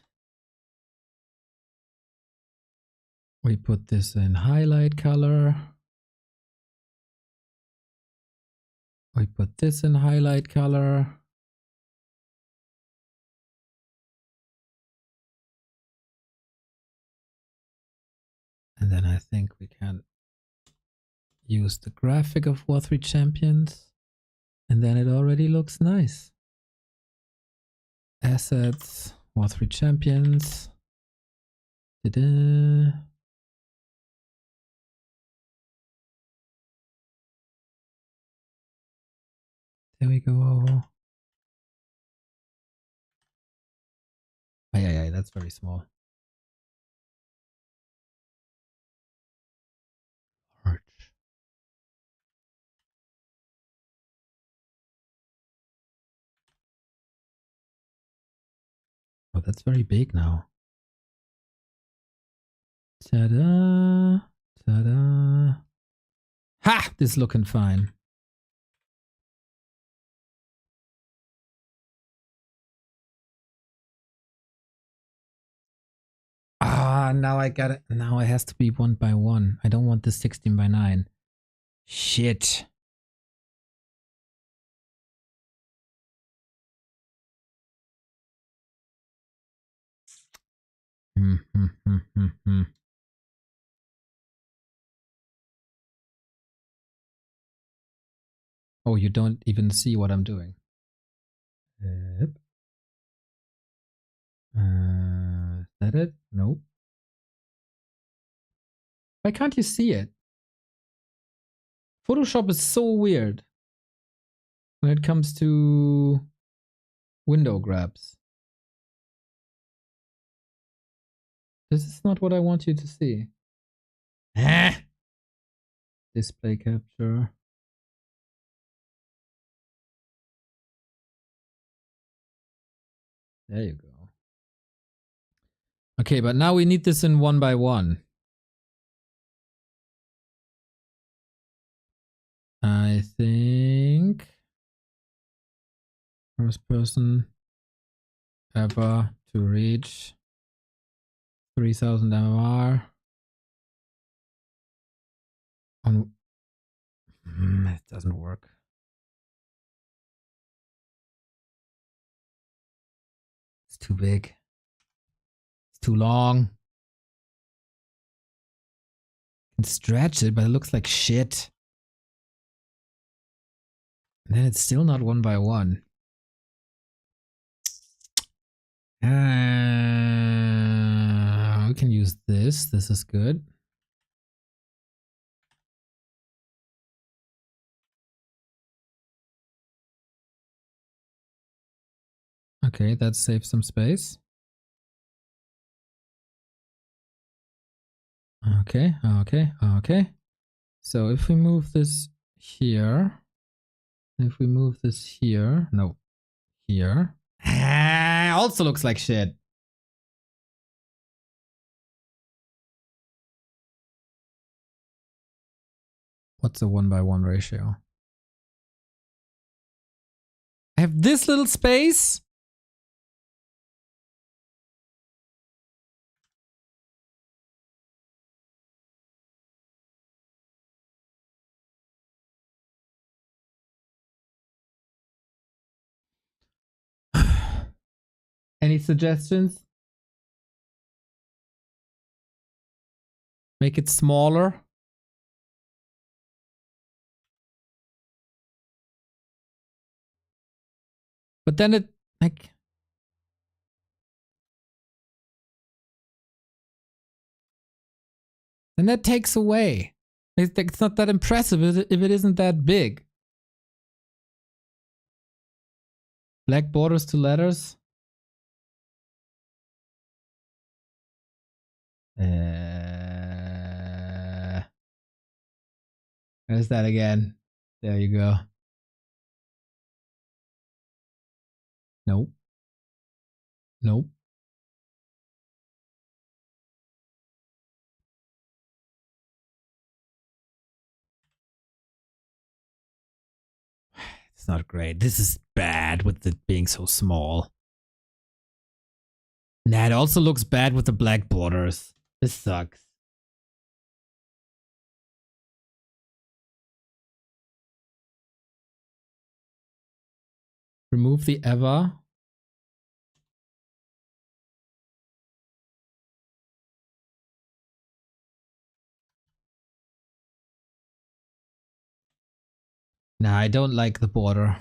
We put this in highlight color. We put this in highlight color. And then I think we can use the graphic of War 3 Champions. And then it already looks nice. Assets, War 3 Champions. Ta-da. There we go. Ay, that's very small. Large. Oh, that's very big now. Ta-da! Ta-da! Ha! This is looking fine. Ah, now I got it. Now it has to be 1 by 1. I don't want this 16 by 9. Shit. Oh, you don't even see what I'm doing. Yep. Is that it? Nope. Why can't you see it? Photoshop is so weird when it comes to window grabs. This is not what I want you to see. Display capture. There you go. Okay, but now we need this in 1 by 1. I think first person ever to reach 3000 MMR on. It doesn't work. It's too big. It's too long. I can stretch it, but it looks like shit. And then it's still not 1 by 1. We can use this. This is good. Okay, that saves some space. Okay. So if we move this here, if we move this here, no, here, also looks like shit. What's a 1 by 1 ratio? I have this little space. Any suggestions? Make it smaller. But then it like then that takes away. It's not that impressive if it isn't that big. Black borders to letters. There's that again. There you go. Nope. Nope. It's not great. This is bad with it being so small. Nah, it also looks bad with the black borders. This sucks. Remove the ever. Nah, I don't like the border.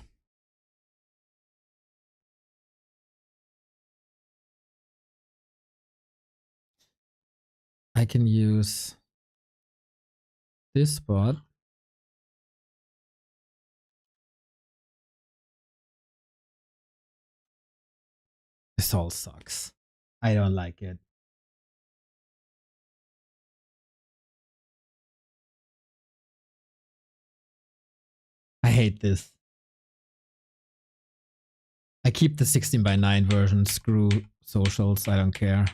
I can use this spot. This all sucks. I don't like it. I hate this. I keep the 16:9 version. Screw socials. I don't care.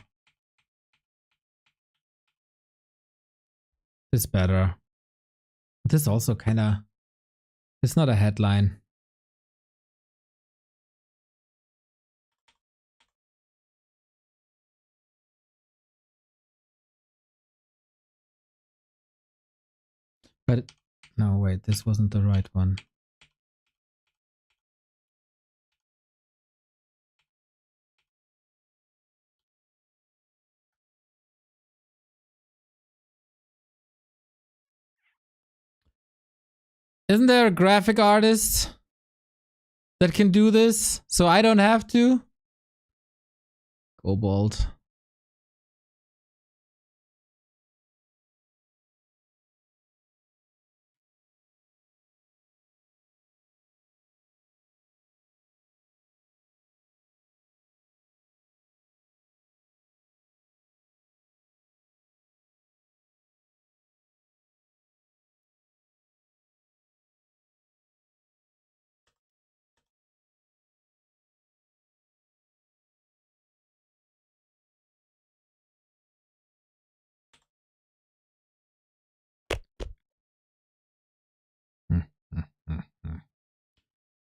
This better. This also kind of... It's not a headline. But no, wait, this wasn't the right one. Isn't there a graphic artist that can do this so I don't have to? Cobalt.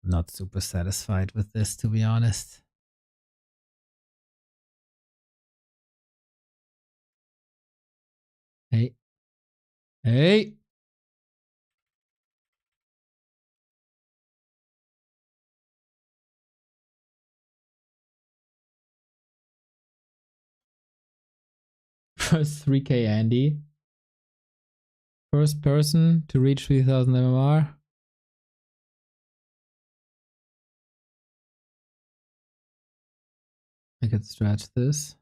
Not super satisfied with this, to be honest. Hey. Hey. First 3K Andy. First person to reach 3000 MMR. I could stretch this.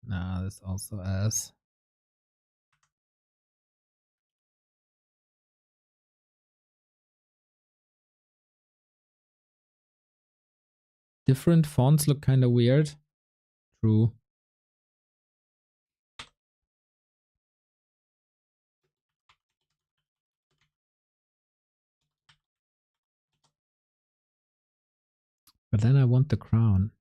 Nah, this also ass. Different fonts look kind of weird. True. But then I want the crown.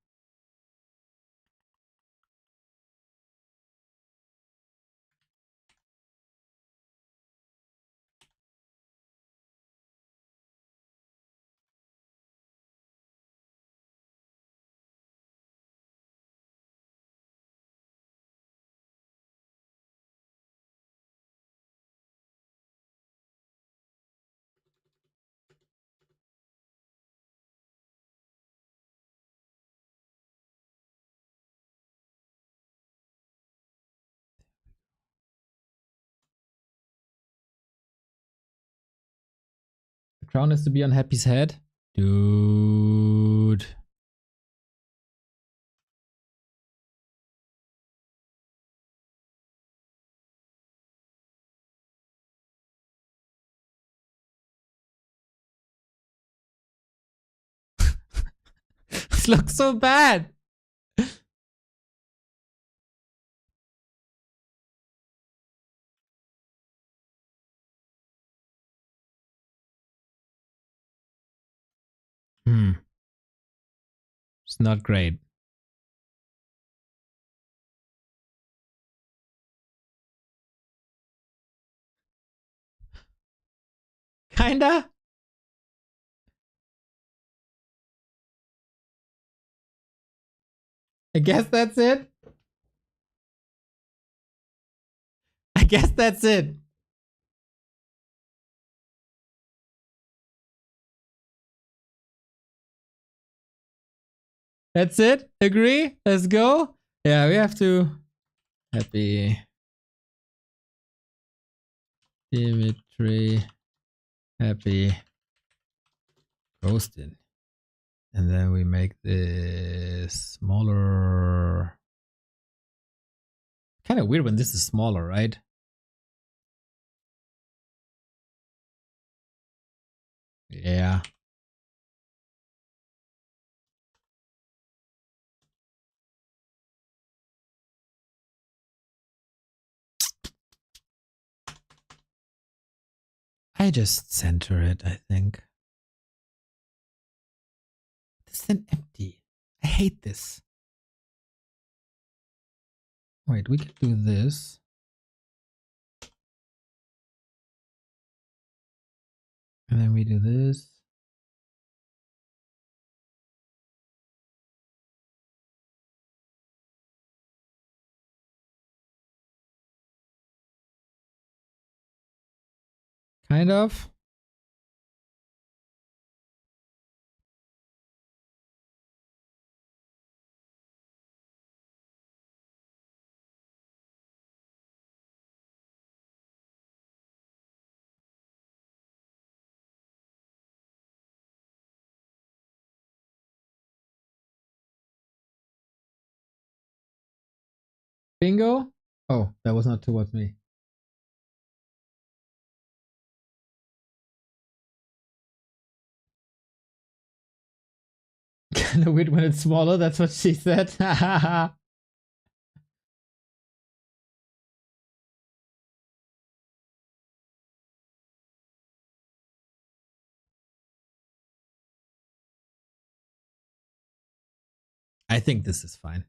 The crown has to be on Happy's head. Dude. This looks so bad. It's not great. Kinda? I guess that's it. I guess that's it. That's it? Agree? Let's go? Yeah, we have to... Happy... Dimitri... Happy... Ghosted. And then we make this smaller... Kind of weird when this is smaller, right? Yeah. I just center it, I think. This is an empty. I hate this. Wait, we can do this. And then we do this. Kind of. Bingo. Oh, that was not towards me. Kind of weird when it's smaller. That's what she said. I think this is fine.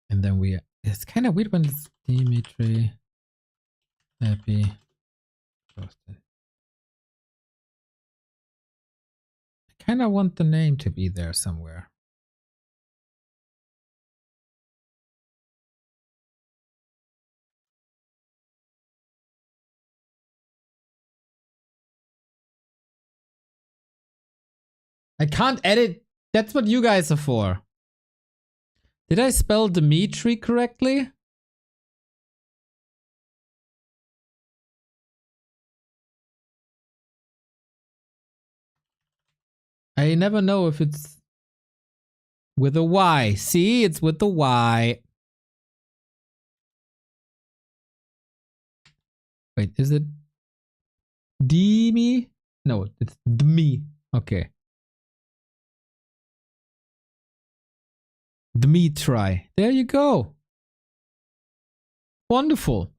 And then we... It's kind of weird when it's Dimitri... Happy... Ghosted. I kind of want the name to be there somewhere. I can't edit. That's what you guys are for. Did I spell Dimitri correctly? I never know if it's with a Y. See, it's with the Y. Wait, is it Demi? No, it's Dmi. Okay. Dmitri. There you go. Wonderful.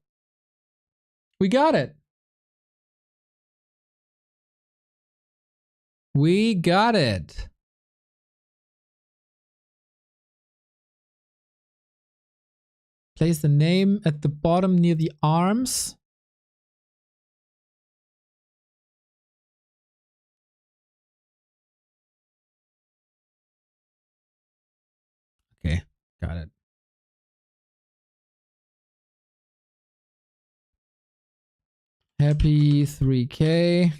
We got it. We got it. Place the name at the bottom near the arms. Okay, got it. Happy 3K.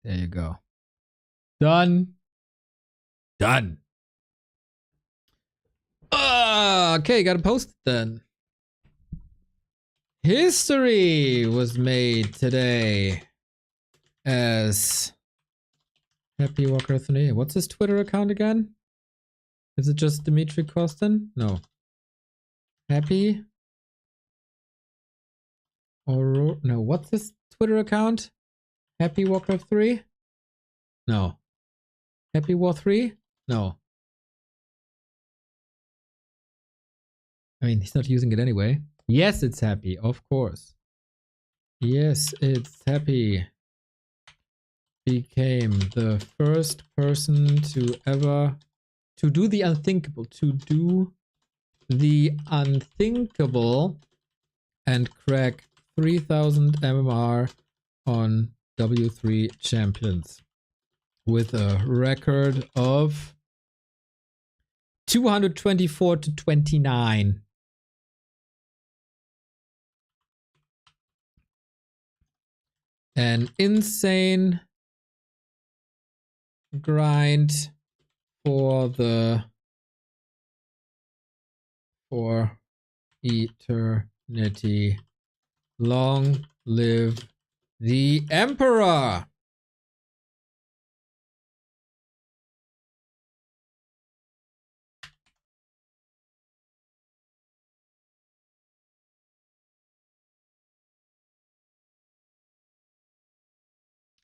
There you go. Done. Done. Okay, gotta post it then. History was made today as Happy Walker 3. What's his Twitter account again? Is it just Dimitri Kostin? No. Happy? Or no, what's his Twitter account? Happy Walker 3? No. Happy War 3? No. I mean, he's not using it anyway. Yes, it's happy, of course. Yes, it's happy. became the first person to ever to do the unthinkable, and crack 3000 MMR on W3 champions with a record of 224 to 29. An insane grind for eternity. Long live the Emperor!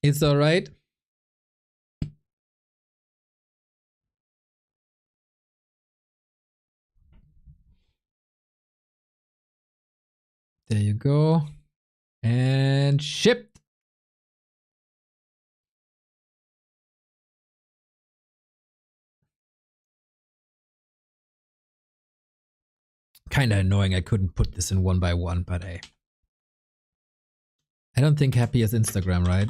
It's alright. There you go. And shipped. Kinda annoying I couldn't put this in one by one, but hey. I don't think Happy has Instagram, right?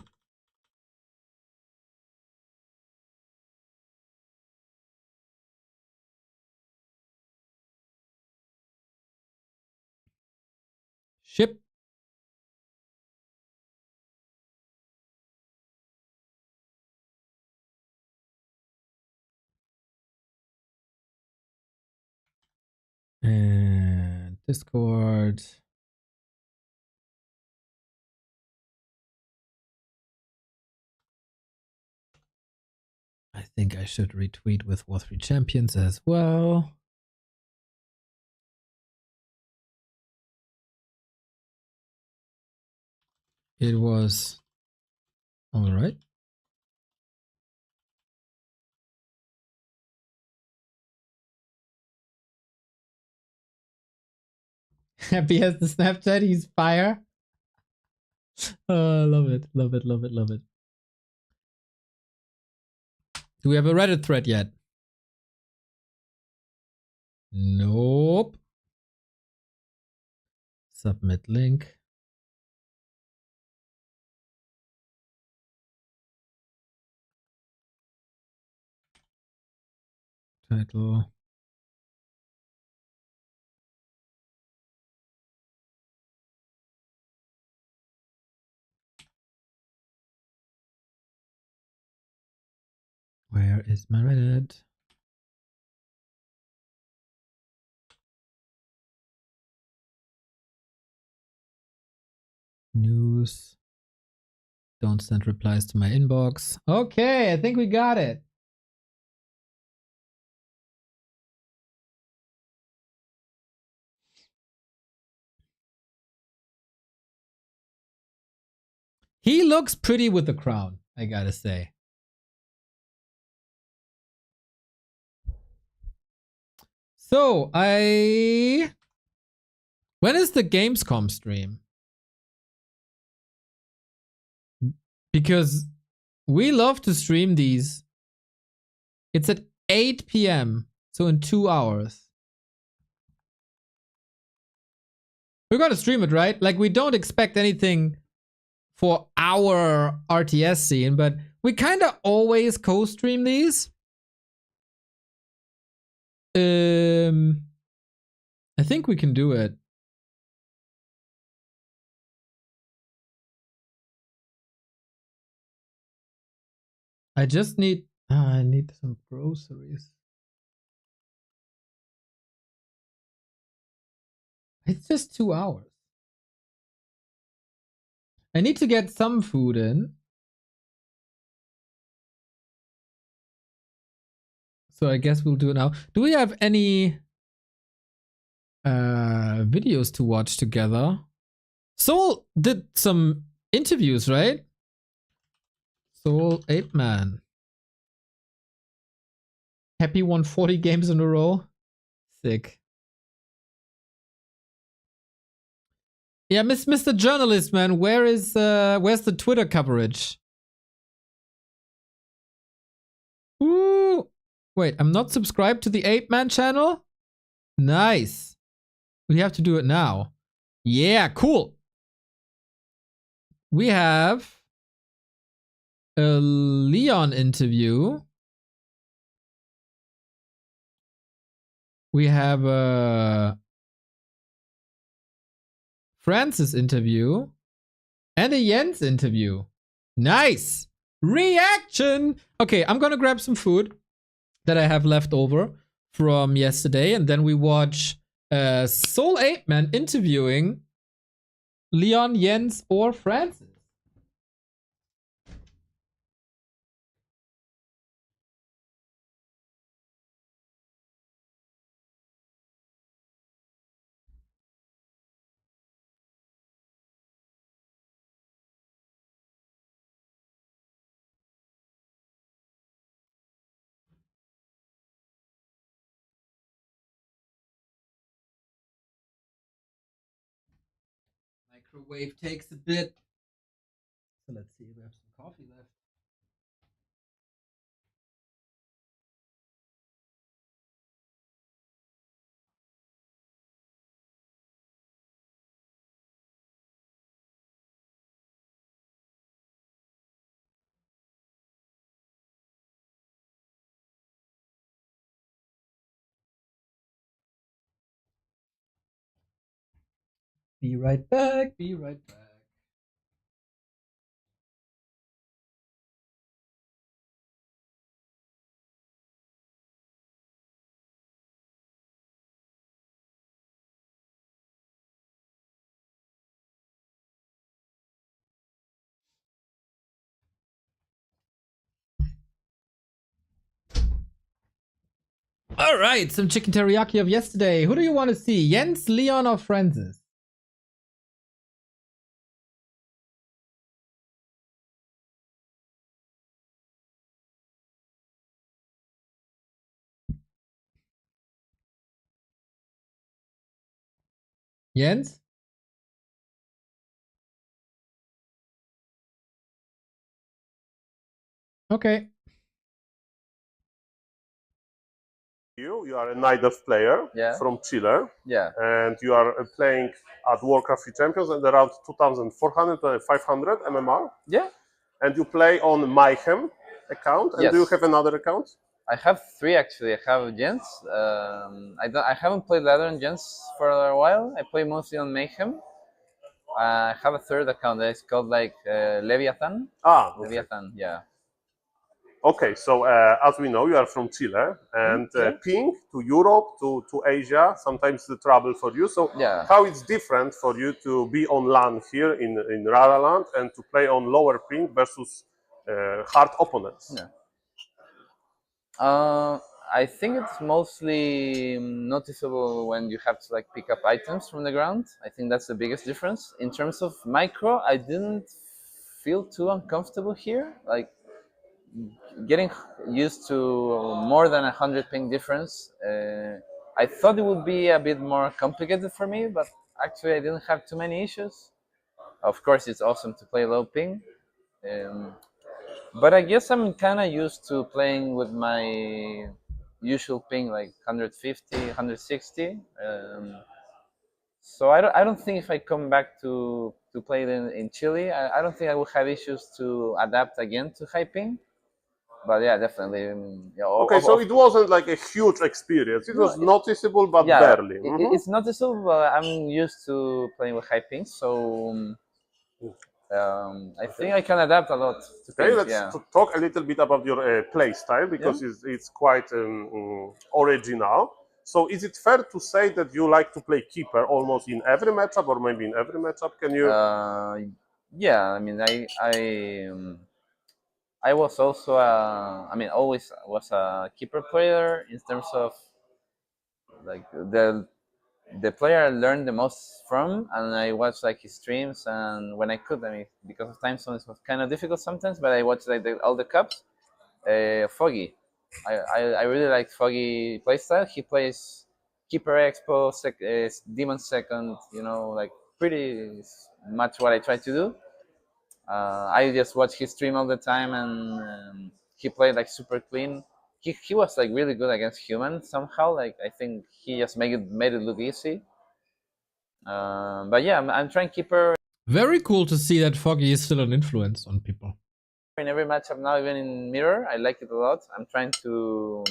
Ship. And Discord. I think I should retweet with WAL3 champions as well. It was all right. Happy has the Snapchat, he's fire. Oh, love it, love it, love it, love it. Do we have a Reddit thread yet? Nope. Submit link. Title. Where is my Reddit? News. Don't send replies to my inbox. Okay, I think we got it. He looks pretty with the crown, I gotta say. So, when is the Gamescom stream? Because we love to stream these. It's at 8 p.m. So in 2 hours. We're gonna stream it, right? Like, we don't expect anything for our RTS scene, but we kind of always co-stream these. I think we can do it. I just need I need some groceries. It's just 2 hours. I need to get some food in. So I guess we'll do it now. Do we have any videos to watch together? Soul did some interviews, right? Soul 8-man. Happy won 40 games in a row. Sick. Yeah, Mr. Journalist, man, where's the Twitter coverage? Wait, I'm not subscribed to the 8-man channel? Nice. We have to do it now. Yeah, cool. We have a Leon interview. We have a Francis interview. And a Jens interview. Nice. Reaction. Okay, I'm gonna grab some food that I have left over from yesterday. And then we watch Soul 8-Man interviewing Leon, Jens, or Francis. Microwave takes a bit. So let's see if we have some coffee left. Be right back. Be right back. All right, some chicken teriyaki of yesterday. Who do you want to see? Jens, Leon, or Francis? Jens? Okay. You are a Night player from Chile, and you are playing at Warcraft 3 Champions and around 2,400 to 500 MMR. Yeah, And you play on Mayhem account. And do you Yes. have another account? I have three actually. I have Gens. I haven't played Ladder and Gens for a while. I play mostly on Mayhem. I have a third account that is called like Leviathan. Ah, okay. Leviathan, yeah. Okay, so as we know, you are from Chile, and yeah. ping to Europe, to Asia, sometimes the trouble for you. So Yeah. how it's different for you to be on LAN here in Rara Land and to play on lower ping versus hard opponents? Yeah. I think it's mostly noticeable when you have to like pick up items from the ground. I think that's the biggest difference. In terms of micro, I didn't feel too uncomfortable here. Like getting used to more than 100 ping difference. I thought it would be a bit more complicated for me, but actually I didn't have too many issues. Of course, it's awesome to play low ping. But I guess I'm kind of used to playing with my usual ping, like 150, 160. So I don't think if I come back to play it in Chile, I don't think I will have issues to adapt again to high ping. But yeah, definitely. Yeah, Okay, so it wasn't like a huge experience. It was noticeable, but barely. It's noticeable, but I'm used to playing with high pings, so I think I can adapt a lot to Okay, pings, let's talk a little bit about your play style, because it's quite original. So is it fair to say that you like to play keeper almost in every matchup, or maybe in every matchup? Can you? Yeah, I mean, I was also always was a keeper player in terms of like the player I learned the most from, and I watched like his streams, and when I could, I mean, because of time zones, it was kind of difficult sometimes, but I watched like all the cups. Foggy, I really like Foggy playstyle. He plays keeper expo, demon second, you know, like pretty much what I try to do. I just watch his stream all the time, and he played like super clean. he was like really good against humans somehow. Like I think he just made it look easy. But yeah, I'm trying keeper Very cool to see that Foggy is still an influence on people. in every matchup now, even in mirror. I like it a lot. I'm trying to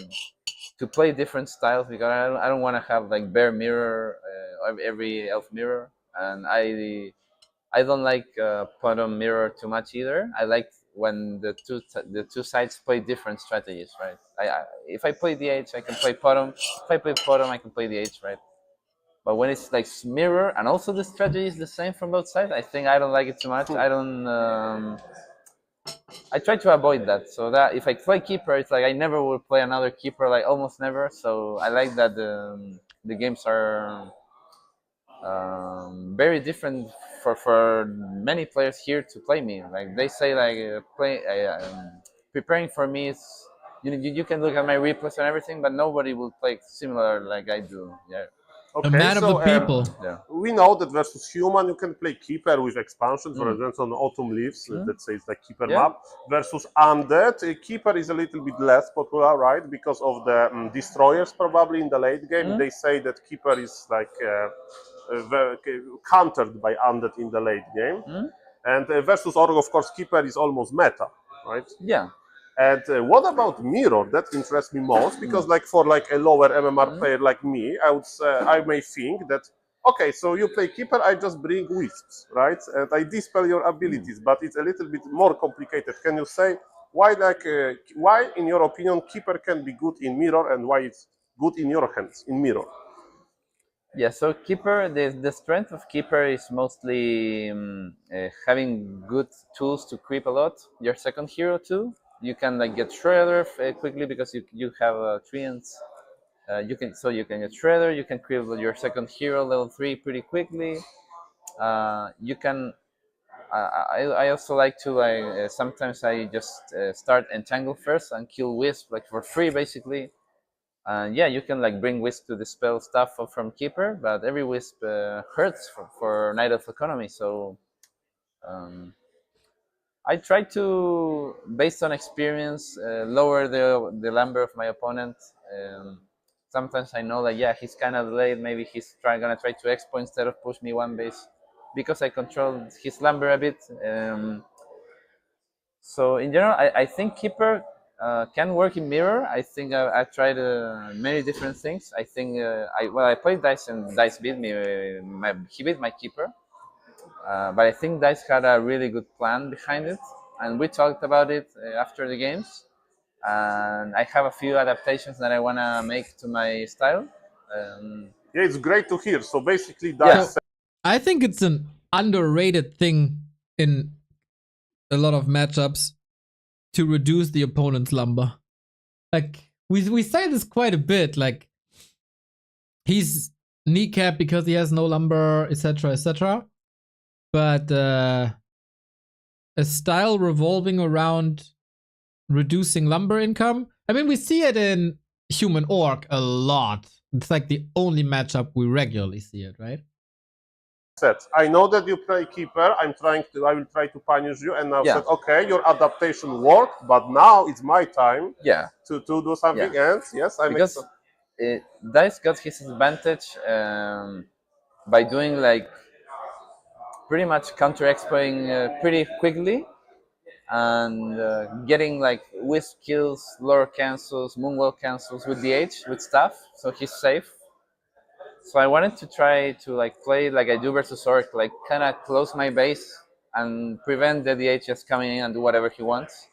play different styles because I don't want to have like bare mirror every elf mirror, and I don't like bottom mirror too much either. I like when the two sides play different strategies, right? If I play DH, I can play bottom. If I play bottom, I can play DH, right? But when it's like mirror and also the strategy is the same from both sides, I think I don't like it too much. I don't. I try to avoid that. So that if I play keeper, it's like I never will play another keeper, like almost never. So I like that the games are very different for many players here to play me. Like they say, like preparing for me is you can look at my replays and everything, but nobody will play similar like I do. Yeah. A Okay, man of the so people. Yeah. we know that versus human you can play keeper with expansion, for example on Autumn Leaves, let's say it's like keeper Yeah. map, versus undead. Keeper is a little bit less popular, right? Because of the destroyers probably in the late game. They say that keeper is like countered by undead in the late game. And versus orc, of course, keeper is almost meta, right? Yeah. And what about mirror? That interests me most because, like, for like a lower MMR player like me, I may think that okay, so you play keeper, I just bring wisps, right? And I dispel your abilities, but it's a little bit more complicated. Can you say why, why, in your opinion, keeper can be good in mirror and why it's good in your hands in mirror? Yeah, so keeper, the strength of keeper is mostly having good tools to creep a lot. Your second hero too. You can like get shredder quickly because you have treants. You can get shredder. You can creep your second hero level 3 pretty quickly. You can. I also like to like sometimes I just start entangle first and kill wisp like for free basically. And yeah, you can like bring wisp to dispel stuff from keeper, but every wisp hurts for Knight of Economy. So I try to, based on experience, lower the lumber of my opponent. Sometimes I know that yeah, he's kind of delayed. Maybe he's gonna try to expo instead of push me one base because I control his lumber a bit. So in general, I think keeper can work in mirror. I think I've tried many different things. I think I played dice and dice beat me. He beat my keeper, but I think dice had a really good plan behind it, and we talked about it after the games. And I have a few adaptations that I wanna make to my style. Yeah, it's great to hear. So basically, Yeah. dice. I think it's an underrated thing in a lot of matchups to reduce the opponent's lumber. Like we say this quite a bit. Like he's kneecap because he has no lumber, etc., etc. But a style revolving around reducing lumber income. I mean, we see it in human orc a lot. It's like the only matchup we regularly see it, right? I know that you play keeper. I will try to punish you. And now Yeah. said, okay, your adaptation worked, but now it's my time Yeah. to do something. Yeah. And yes, I'm Because Dice got his advantage by doing like pretty much counter expoing pretty quickly and getting like wisp kills, lore cancels, moonwell cancels with DH with stuff, so he's safe. So I wanted to try to like play like I do versus Orc, like kind of close my base and prevent the DHs coming in and do whatever he wants.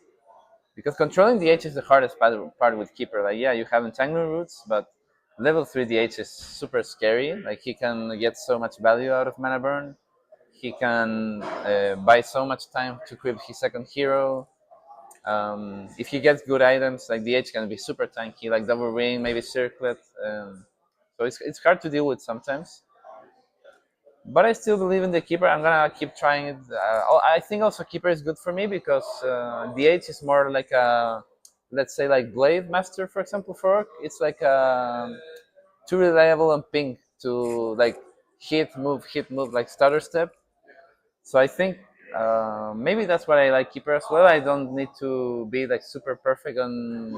Because controlling DH is the hardest part with Keeper. Like yeah, you have entanglement roots, but level 3 DH is super scary. Like he can get so much value out of mana burn. He can buy so much time to equip his second hero. If he gets good items, like DH can be super tanky, like double ring, maybe circlet. So it's hard to deal with sometimes. But I still believe in the keeper. I'm gonna keep trying it. I think also keeper is good for me because DH is more like a, let's say like blade master, for example, for orc. It's like too reliable on ping to like hit move like stutter step. So I think maybe that's what I like keeper as well. I don't need to be like super perfect on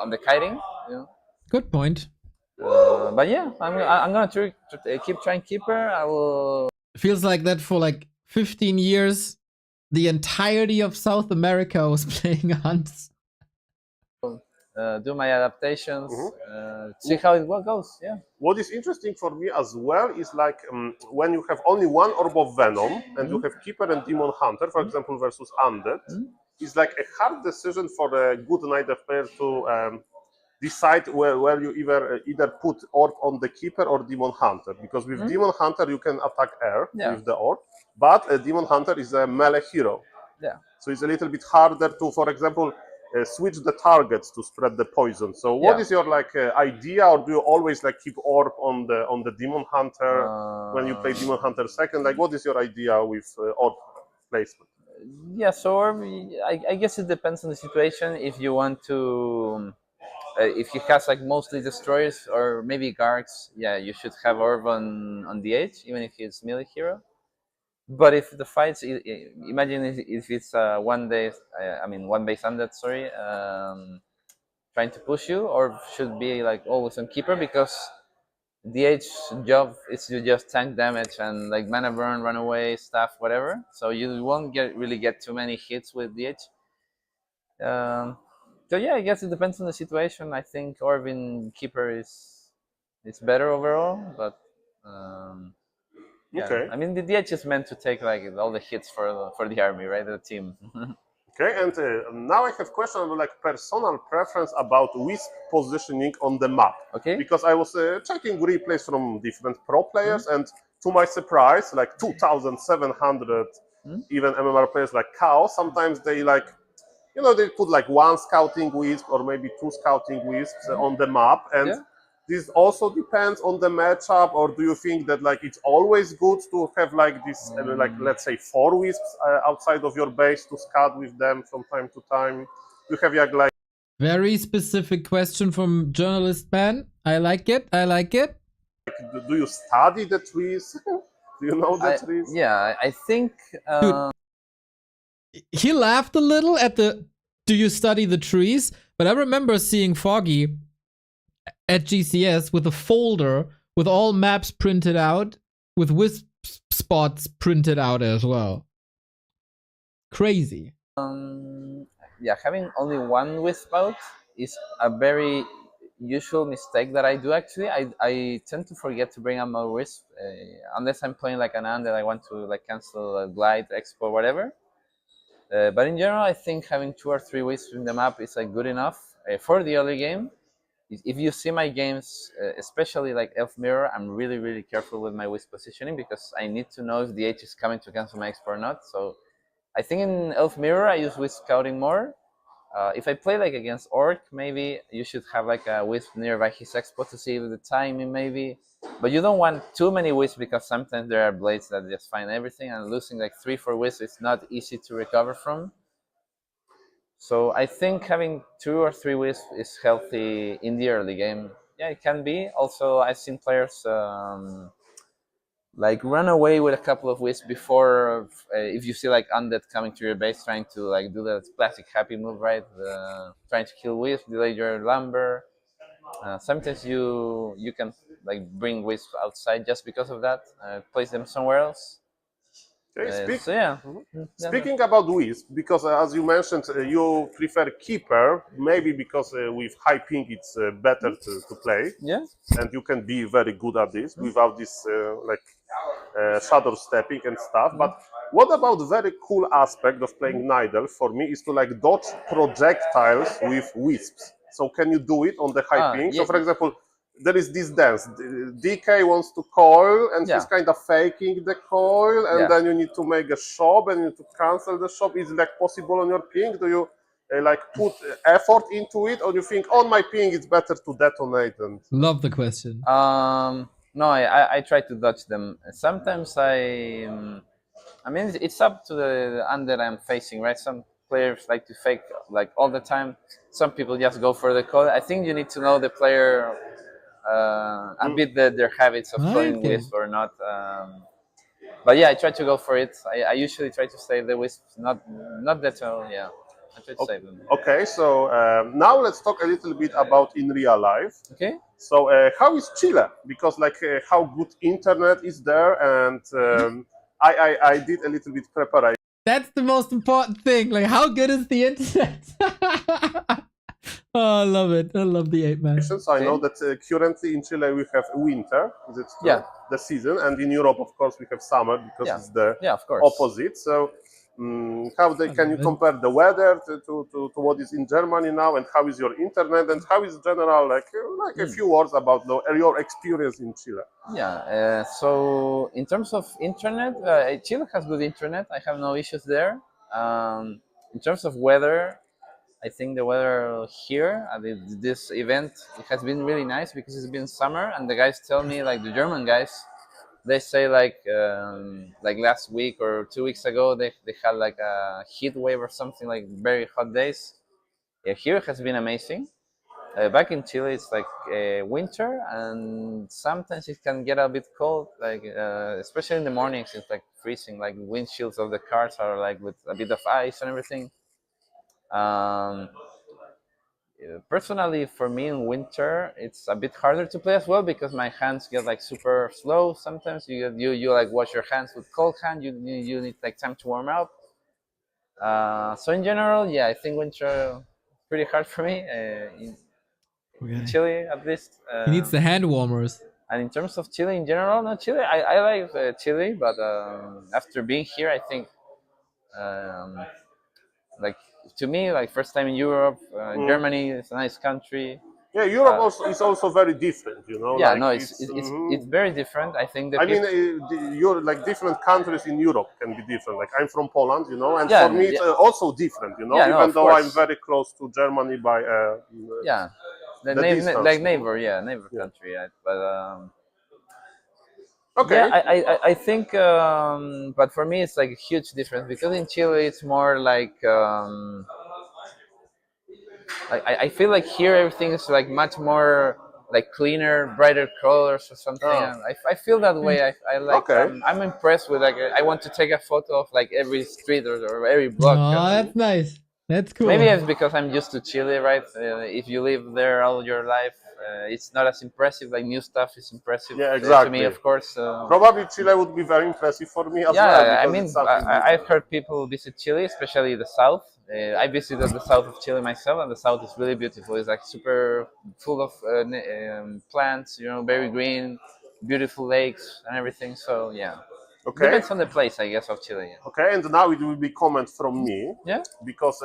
the kiting, you know. Good point. But yeah, I'm gonna keep trying keeper. I will. Feels like that for like 15 years, the entirety of South America was playing hunts. Do my adaptations, see how it goes. Yeah. What is interesting for me as well is like when you have only one orb of venom and you have keeper and demon hunter, for example, versus undead, it's like a hard decision for a good night elf player to decide where you either put orb on the keeper or demon hunter, because with demon hunter you can attack air with the orb, but a demon hunter is a melee hero. Yeah. So it's a little bit harder to, for example, switch the targets to spread the poison. So what is your like idea, or do you always like keep orb on the demon hunter when you play demon hunter second? Like, what is your idea with orb placement? Yeah, so I guess it depends on the situation. If you want to, if he has like mostly destroyers or maybe guards, yeah, you should have orb on the edge, even if he's melee hero. But if the fights, imagine if it's one base undead, sorry, trying to push you, or should be like always on keeper, because the edge job is to just tank damage and like mana burn, run away, stuff, whatever. So you won't really get too many hits with the edge. So yeah, I guess it depends on the situation. I think Orvin keeper is better overall, but. Yeah. Okay. I mean, the DH is meant to take like all the hits for the army, right? The team. Okay, and now I have a question about like personal preference about wisp positioning on the map. Okay. Because I was checking replays from different pro players, and to my surprise, like 2,700 even MMR players like Kaho, sometimes they like, you know, they put like one scouting wisp or maybe two scouting wisps on the map, and this also depends on the matchup, or do you think that like it's always good to have like this, like let's say 4 wisps outside of your base to scout with them from time to time? You have like Very specific question from journalist man. I like it. I like it. do you study the trees? Do you know the trees? Yeah, I think. Dude, he laughed a little at the "Do you study the trees?" But I remember seeing Foggy at GCS with a folder with all maps printed out, with wisp spots printed out as well. Crazy. Yeah, having only one wisp out is a very usual mistake that I do. Actually, I tend to forget to bring out my wisp unless I'm playing like an undead. I want to like cancel a glide, expo, whatever. But in general, I think having 2 or 3 wisps in the map is like good enough for the early game. If you see my games, especially like Elf Mirror, I'm really careful with my wisp positioning, because I need to know if the H is coming to cancel my expo or not. So I think in Elf Mirror I use wisp scouting more. If I play like against Orc, maybe you should have like a wisp nearby his expo to see the timing maybe. But you don't want too many wisps, because sometimes there are blades that just find everything, and losing like 3-4 wisps is not easy to recover from. So I think having 2 or 3 wisps is healthy in the early game. Yeah, it can be. Also, I've seen players like run away with a couple of wisps before. If you see like undead coming to your base, trying to like do that classic happy move, right? Trying to kill wisp, delay your lumber. Sometimes you can like bring wisps outside just because of that. Place them somewhere else. Okay, So yeah. Speaking about wisp, because as you mentioned, you prefer keeper, maybe because with high ping it's better to play. Yeah. And you can be very good at this without this shadow stepping and stuff. But what about very cool aspect of playing Nidal for me is to like dodge projectiles with wisps. So can you do it on the high ping? Yeah. So for example, there is this dance. DK wants to coil, and he's kind of faking the coil, and then you need to make a shop, and you need to cancel the shop. Is it like possible on your ping? Do you like put effort into it, or you think on my ping it's better to detonate? And love the question. No, I try to dodge them. Sometimes I mean, it's up to the undead I'm facing, right? Some players like to fake like all the time. Some people just go for the call. I think you need to know the player a bit their habits of playing with or not. But yeah, I try to go for it. I usually try to save the wisps, not that. Yeah, I try to save them. Okay, so now let's talk a little bit about in real life. Okay. So how is Chile? Because like how good internet is there, and I did a little bit preparation. That's the most important thing. Like, how good is the internet? Oh, I love it. I love the 8-man. So I know that currently in Chile we have winter, is it true? Yeah. The season, and in Europe, of course, we have summer because Yeah. it's the Yeah, of course. opposite. So how can you compare the weather to what is in Germany now, and how is your internet, and how is general like a few words about your experience in Chile? Yeah. So in terms of internet, Chile has good internet. I have no issues there. In terms of weather, I think the weather here at this event, it has been really nice because it's been summer, and the guys tell me, like the German guys, they say like last week or 2 weeks ago they had like a heat wave or something, like very hot days. Yeah, here it has been amazing. Back in Chile, it's like winter, and sometimes it can get a bit cold. Like especially in the mornings, it's like freezing. Like windshields of the cars are like with a bit of ice and everything. Um, Personally, for me in winter, it's a bit harder to play as well because my hands get like super slow. Sometimes you like wash your hands with cold hand. You need like time to warm up. So in general, yeah, I think winter pretty hard for me. In Chile, at least. He needs the hand warmers. And in terms of Chile in general, no, Chile, I like Chile, but after being here, I think, like, to me, like, first time in Europe, Germany is a nice country. Yeah, Europe also is also very different, you know. Yeah, like no, it's very different. I think I mean, you're like different countries in Europe can be different. Like I'm from Poland, you know, and Yeah, for me it's also different, you know, Yeah, no, even of though I'm course. very close to Germany by Yeah, the distance. like neighbor, neighbor country, right? But Okay. yeah, I think, but for me, it's like a huge difference because in Chile, it's more like, I feel like here everything is like much more like cleaner, brighter colors or something. Oh. And I feel that way. I like, Okay. I'm impressed with like, I want to take a photo of like every street or every Oh, block. that's nice. That's cool. Maybe it's because I'm used to Chile, right? If you live there all your life, it's not as impressive. Like new stuff is impressive Yeah, to exactly. me, of course. Probably Chile would be very impressive for me as well. Yeah, I because mean, it's something I've heard people visit Chile, especially the south. I visited the south of Chile myself, and the south is really beautiful. It's like super full of plants, you know, very green, beautiful lakes and everything. So yeah, Okay. depends on the place, I guess, of Chile. Yeah. Okay, and now it will be comment from me. Yeah. Because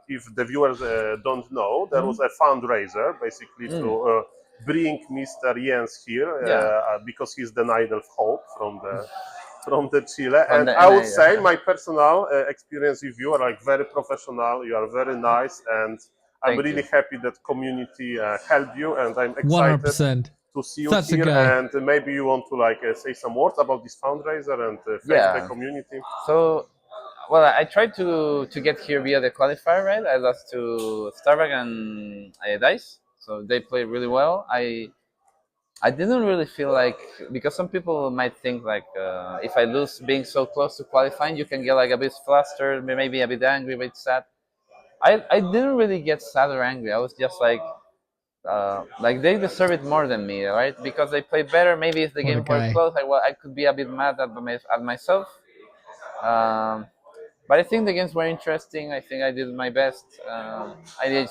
if the viewers don't know, there was a fundraiser basically to bring Mr. Jens here Yeah. because he's the night of hope from the Chile. From And the I would NA, say yeah. my personal experience with you are like very professional. You are very nice, and I'm Thank really you. happy that community helped you, and I'm excited 100%. to see you Such a here. guy. And maybe you want to like say some words about this fundraiser and thank Yeah. the community. So, well, I tried to get here via the qualifier, right? I lost to Starbuck and Dice, so they played really well. I didn't really feel like, because some people might think like if I lose being so close to qualifying, you can get like a bit flustered, maybe a bit angry, a bit sad. I didn't really get sad or angry. I was just like they deserve it more than me, right? Because they played better. Maybe if the What a game were guy. close, I could be a bit mad at myself. But I think the games were interesting. I think I did my best. I did.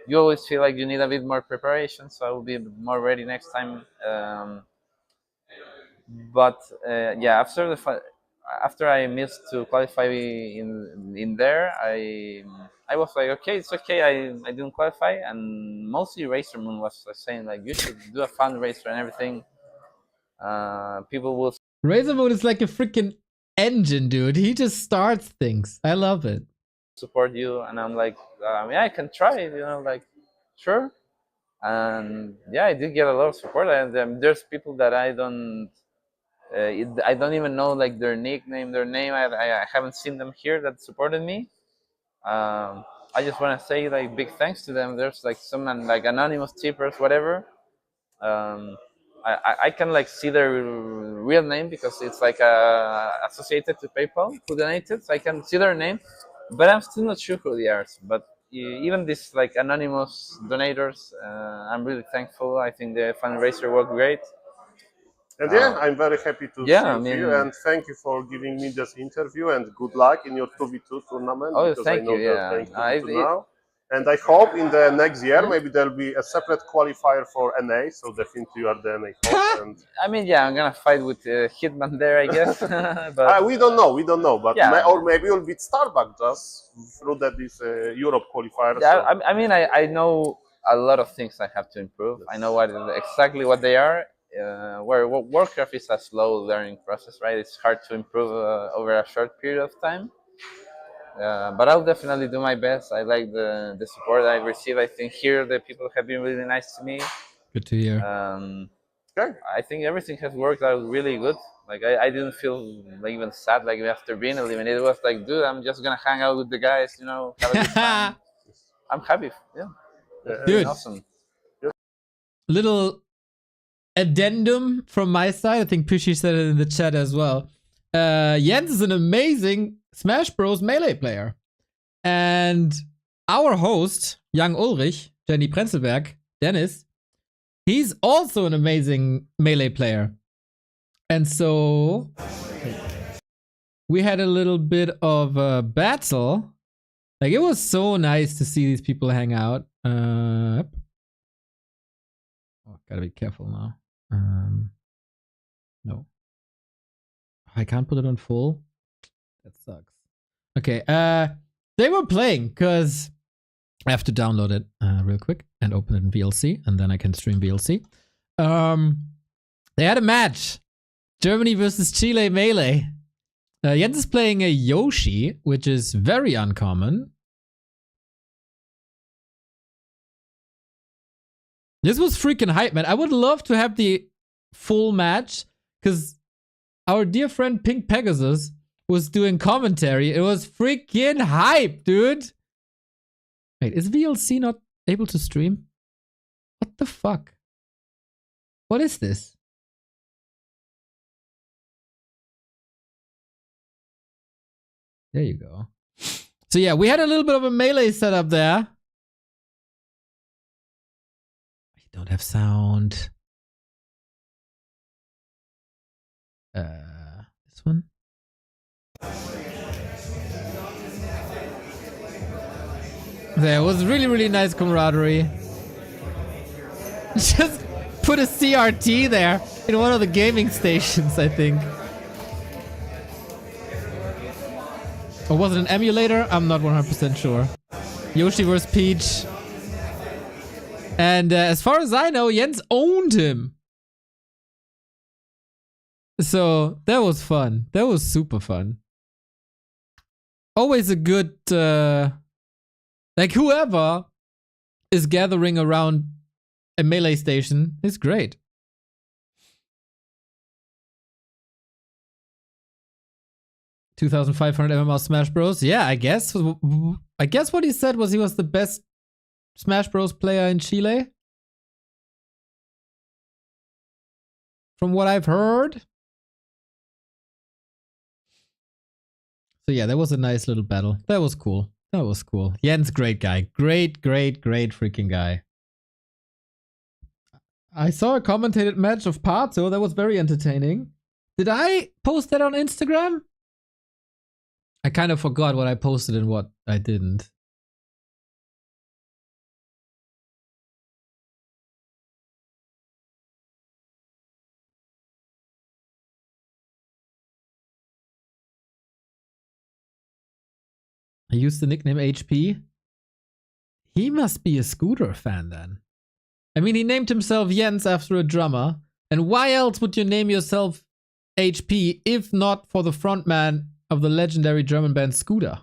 You always feel like you need a bit more preparation, so I will be more ready next time. But yeah, after I missed to qualify in there, I was like, okay, it's okay. I didn't qualify, and mostly Racer Moon was saying like you should do a fundraiser and everything. People will Razor Mode is like a freaking engine, dude. He just starts things. I love it. support you, and I'm like, yeah, I can try it, you know, like, sure. And yeah, I did get a lot of support, and there's people that I don't even know like their nickname, their name. I haven't seen them here that supported me. I just want to say like big thanks to them. There's like some like anonymous tippers, whatever. I can like see their real name because it's like associated to PayPal who donated, so I can see their name, but I'm still not sure who they are. But even these like anonymous donators, I'm really thankful. I think the fundraiser worked great. And yeah, I'm very happy to Yeah, see I you mean- here, and thank you for giving me this interview, and good luck in your 2v2 tournament, Oh, because I thank know you, they're yeah. playing 2v2 It- now. And I hope in the next year, Yeah. maybe there'll be a separate qualifier for NA, so definitely you are the NA host. And I mean, yeah, I'm gonna fight with Hitman there, I guess. But we don't know, but Yeah. or maybe you'll beat Starbuck just through that this Europe qualifier. yeah, So. I mean, I know a lot of things I have to improve. I know exactly what they are. Where Warcraft is a slow learning process, right? It's hard to improve over a short period of time. But I'll definitely do my best. I like the support I receive. I think here the people have been really nice to me. Good to hear. Okay. I think everything has worked out really good. Like I didn't feel like even sad like after being eliminated. It was like, dude, I'm just gonna hang out with the guys, you know, have a good time. I'm happy. Yeah, that's been Good. awesome. Little addendum from my side. I think Pushy said it in the chat as well. Jens is an amazing Smash Bros. Melee player. And our host, young Ulrich, Jenny Prenzelberg, Dennis, he's also an amazing Melee player. And so we had a little bit of a battle. Like, it was so nice to see these people hang out. Oh, gotta be careful now. No. I can't put it on full. That sucks. Okay, they were playing because I have to download it real quick and open it in VLC, and then I can stream VLC. They had a match. Germany versus Chile Melee. Jens is playing a Yoshi, which is very uncommon. This was freaking hype, man. I would love to have the full match, because our dear friend Pink Pegasus was doing commentary. It was freaking hype, dude. Wait, is VLC not able to stream? What the fuck? What is this? There you go. So yeah, we had a little bit of a melee setup there. I don't have sound. This one? There was really, really nice camaraderie. Just put a CRT there in one of the gaming stations, I think. Or was it an emulator? I'm not 100% sure. Yoshi vs. Peach. And as far as I know, Jens owned him. So that was fun. That was super fun. Always a good... like, whoever is gathering around a melee station is great. $2,500 MMR Smash Bros. Yeah, I guess. I guess what he said was he was the best Smash Bros. Player in Chile. From what I've heard. So yeah, that was a nice little battle. That was cool. That was cool. Jens, great guy. Great, great, great freaking guy. I saw a commentated match of Pato. That was very entertaining. Did I post that on Instagram? I kind of forgot what I posted and what I didn't. I used the nickname HP. He must be a Scooter fan then. I mean, he named himself Jens after a drummer. And why else would you name yourself HP if not for the frontman of the legendary German band Scooter?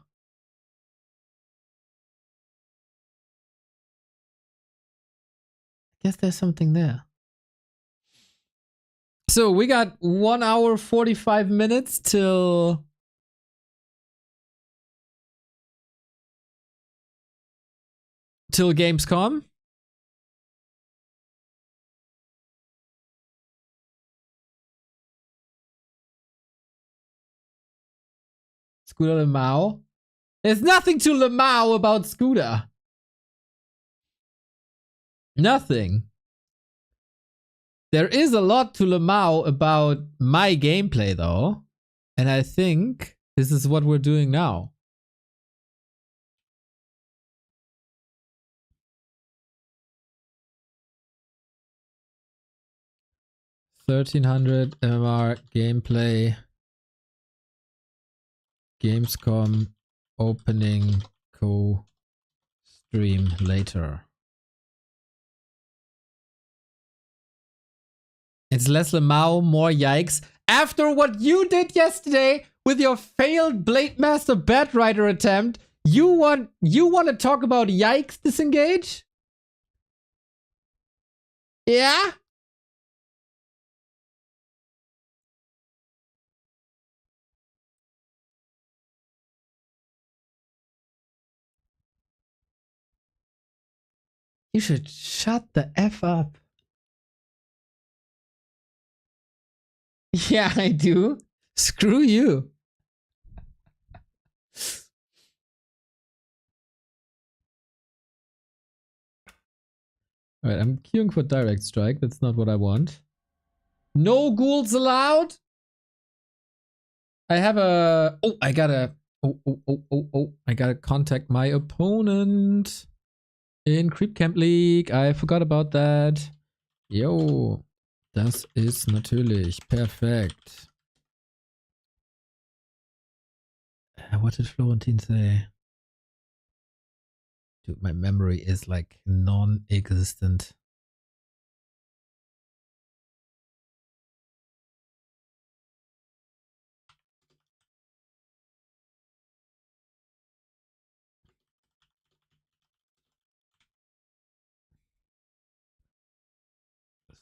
I guess there's something there. So we got 1 hour 45 minutes till Gamescom. Scooter Lemao. There's nothing to Lemao about Scooter. Nothing. There is a lot to Lemao about my gameplay though. And I think this is what we're doing now. $1,300 MMR gameplay. Gamescom opening co-stream later. It's less Lemao, more yikes. After what you did yesterday with your failed Blade Master Batrider attempt, you want to talk about yikes, Disengage? Yeah? You should shut the F up. Yeah, I do. Screw you. Alright, I'm queuing for Direct Strike. That's not what I want. No ghouls allowed? I have a... Oh, I gotta... Oh. I gotta contact my opponent in Creep Camp League. I forgot about that. Yo. Das ist natürlich perfekt. What did Florentin say? Dude, my memory is like non-existent.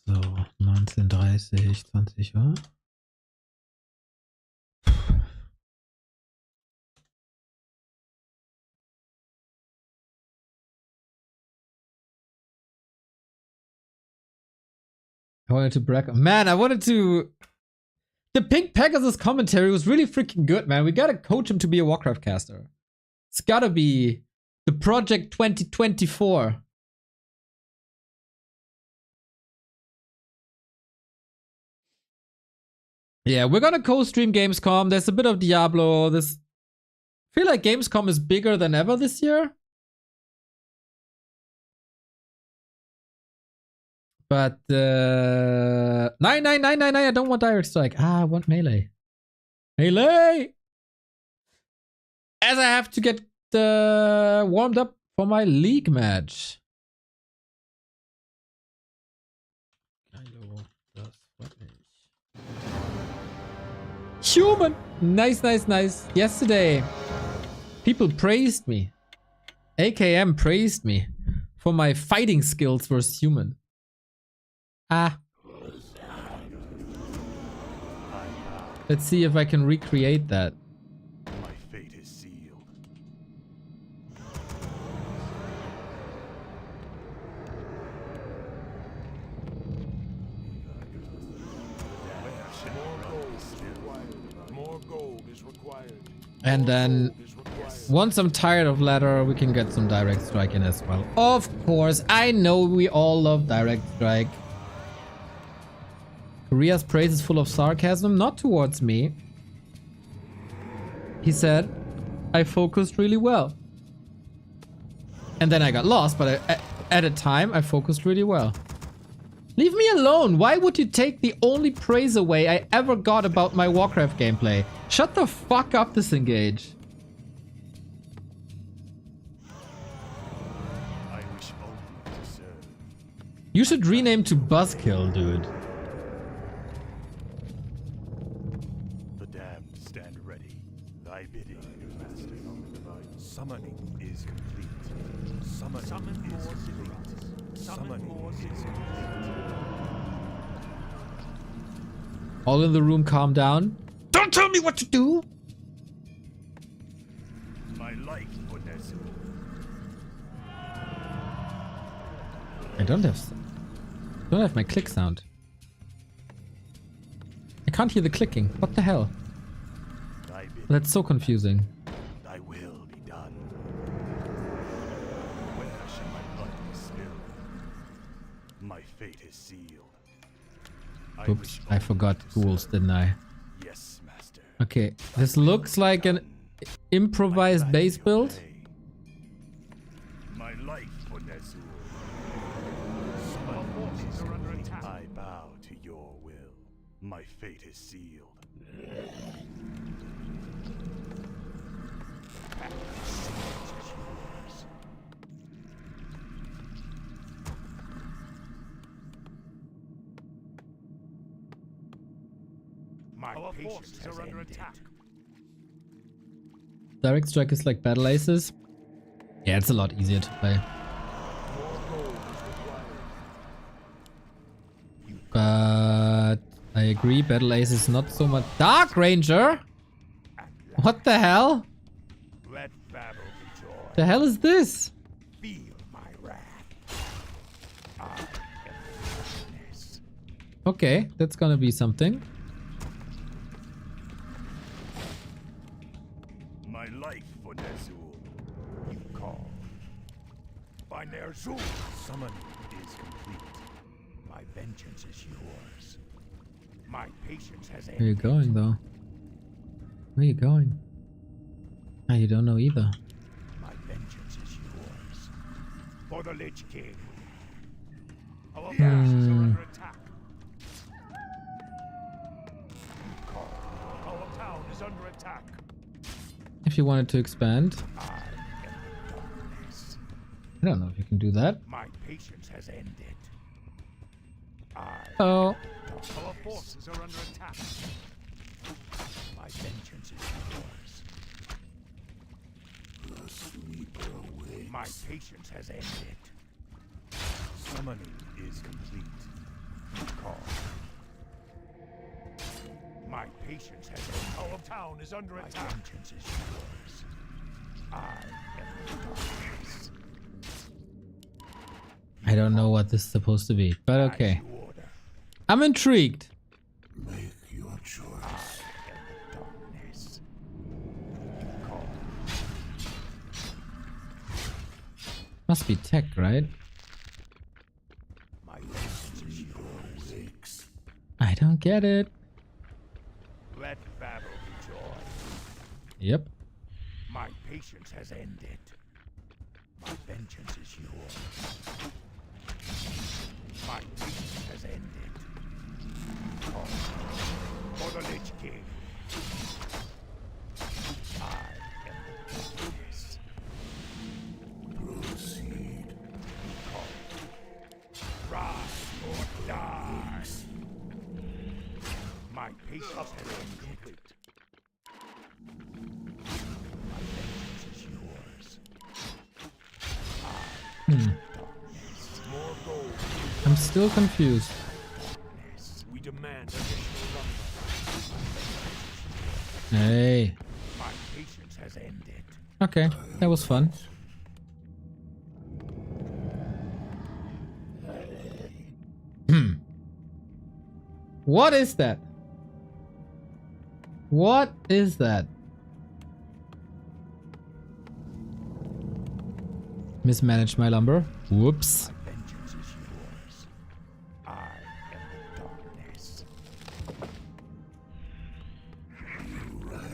So, 19:30, 20 Uhr. I wanted to brag. Man, I wanted to... The Pink Pegasus commentary was really freaking good, man. We gotta coach him to be a Warcraft caster. It's gotta be the Project 2024. Yeah, we're gonna co-stream Gamescom. There's a bit of Diablo. I feel like Gamescom is bigger than ever this year. But, 99999, I don't want Direct Strike. I want Melee. Melee! As I have to get warmed up for my league match. Human! Nice. Yesterday, people praised me. AKM praised me for my fighting skills versus human. Let's see if I can recreate that. My fate is sealed. More gold is required. And then, once I'm tired of ladder, we can get some Direct Strike in as well. Of course, I know we all love Direct Strike. Korea's praise is full of sarcasm, not towards me. He said, I focused really well. And then I got lost, but at a time, I focused really well. Leave me alone. Why would you take the only praise away I ever got about my Warcraft gameplay? Shut the fuck up, Disengage. I wish only to serve. You should rename to Buzzkill, dude. The damned stand ready. Thy bidding, master. Summoning is complete. Summoning is complete. Summoning is complete. All in the room, calm down. Don't tell me what to do! My light, Onesu. I don't have my click sound. I can't hear the clicking. What the hell? Thy bidding. That's so confusing. Thy will be done. Where shall my blood be spilled? My fate is sealed. Oops, I forgot rules, didn't I? Yes, master. Okay, this looks like an improvised base build. My life for Nezul. Our forces are under attack. I bow to your will. My fate is sealed. Our forces are under attack. Direct strike is like battle aces. Yeah, it's a lot easier to play. But I agree, battle ace is not so much. Dark Ranger? What the hell? Let battle be joy. The hell is this? Feel my wrath. I am darkness. Okay, that's gonna be something. My life for Nezul. You call. By Nezul. Summoning is complete. My vengeance is yours. My patience has Where are you ended. going though? Where are you going? Ah, you don't know either. My vengeance is yours. For the Lich King. Our forces are under attack. You call. Our town is under attack. If you wanted to expand. I am the darkness. I don't know if you can do that. My patience has ended. Oh. Our forces are under attack. My vengeance is yours. The sweeper awaits. My patience has ended. Summoning is complete. Call. My patience has ended. Our town is under attack. My vengeance is yours. I am the darkness. I don't know what this is supposed to be, but okay. As you order. I'm intrigued. Make your choice. I am the darkness. Call. Must be tech, right? My vengeance is yours. I don't get it. Let battle be joy. Yep. My patience has ended. My vengeance is yours. My patience has ended. Call for the Lich King. I am the darkness. Proceed. Call. Rise or die. My patience has ended. My vengeance is yours. More gold. I'm still confused. We demand additional lumber. Hey. My patience has ended. Okay, that was fun. What is that? What is that? Mismanaged my lumber. Whoops. My vengeance is yours. I am the darkness.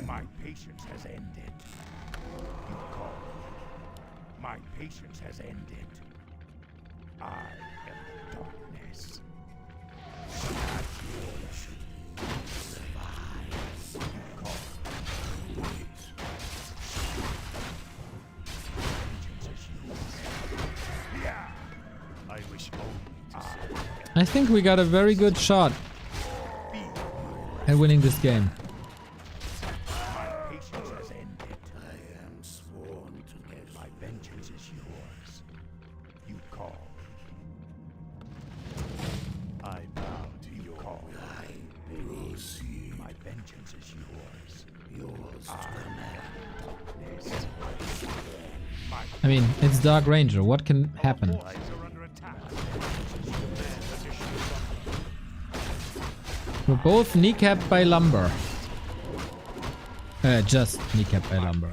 My patience has ended. You call. My patience has ended. I am the darkness. At yours. Survive. You call. Wait. Vengeance is yours. Yeah. I wish only to serve. I think we got a very good shot at winning this game. My patience has ended. I am sworn to live. My vengeance is yours. You call. I bow to your call. I proceed. My vengeance is yours. Yours to command. I mean, it's Dark Ranger. What can happen? Forces are under attack. We're both kneecapped by lumber. Just kneecapped by lumber.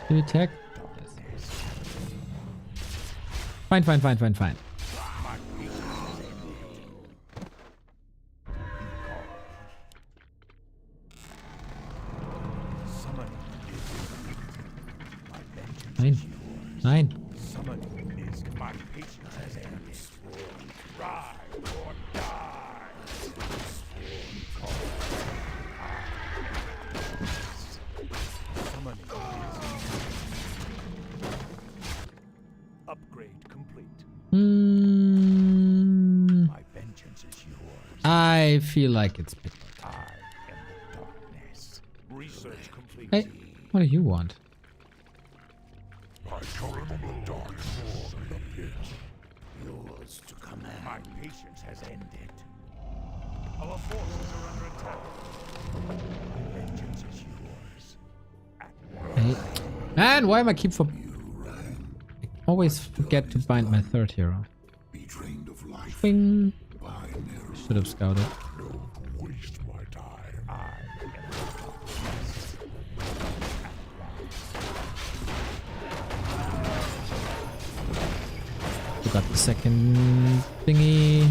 Did you attack? Yes. Fine, fine, fine, fine, fine. Nein. Nein. My patience has ended. Ride or die. Summoning upgrade complete. My vengeance is yours. I feel like it's big. I am the darkness. Research complete. Hey, what do you want? I come from the dark floor of the pit. Yours to command. My patience has ended. Our forces are under attack. My vengeance is yours. Hey. And why am I keep for... I always forget to bind my third hero. Be drained of life. Bing. By narrow. Should have scouted. Don't waste my time. I am the darkness. You got the second thingy.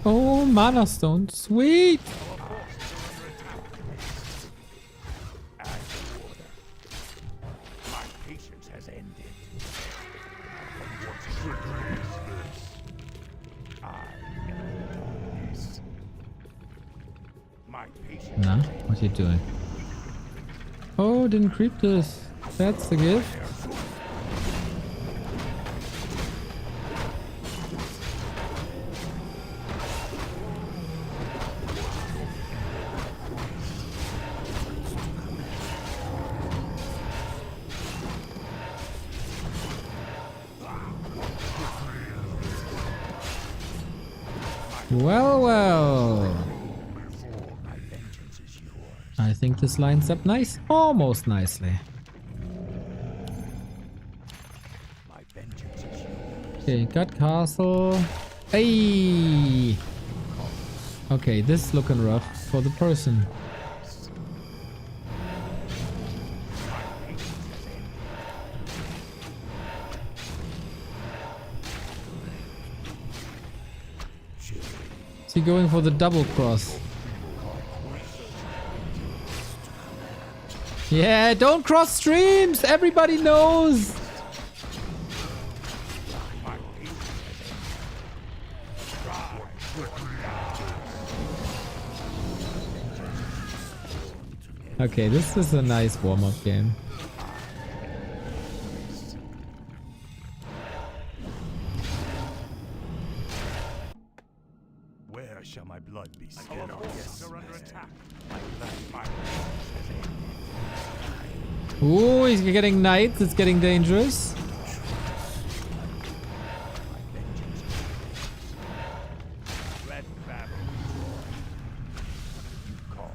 Oh, mana stone, sweet. My patience has ended. What trickery is this? I am the darkness. My patience. Nah, what are you doing? Oh, didn't creep this. That's the gift. Well, well. I think this lines up nice, almost nicely. Okay, got castle. Hey. Okay, this is looking rough for the person. Is he going for the double cross? Yeah, don't cross streams! Everybody knows! Okay, this is a nice warm-up game. Where shall my blood be spilled? Are under attack. Ooh, he's getting knights. It's getting dangerous. Red battle. You call.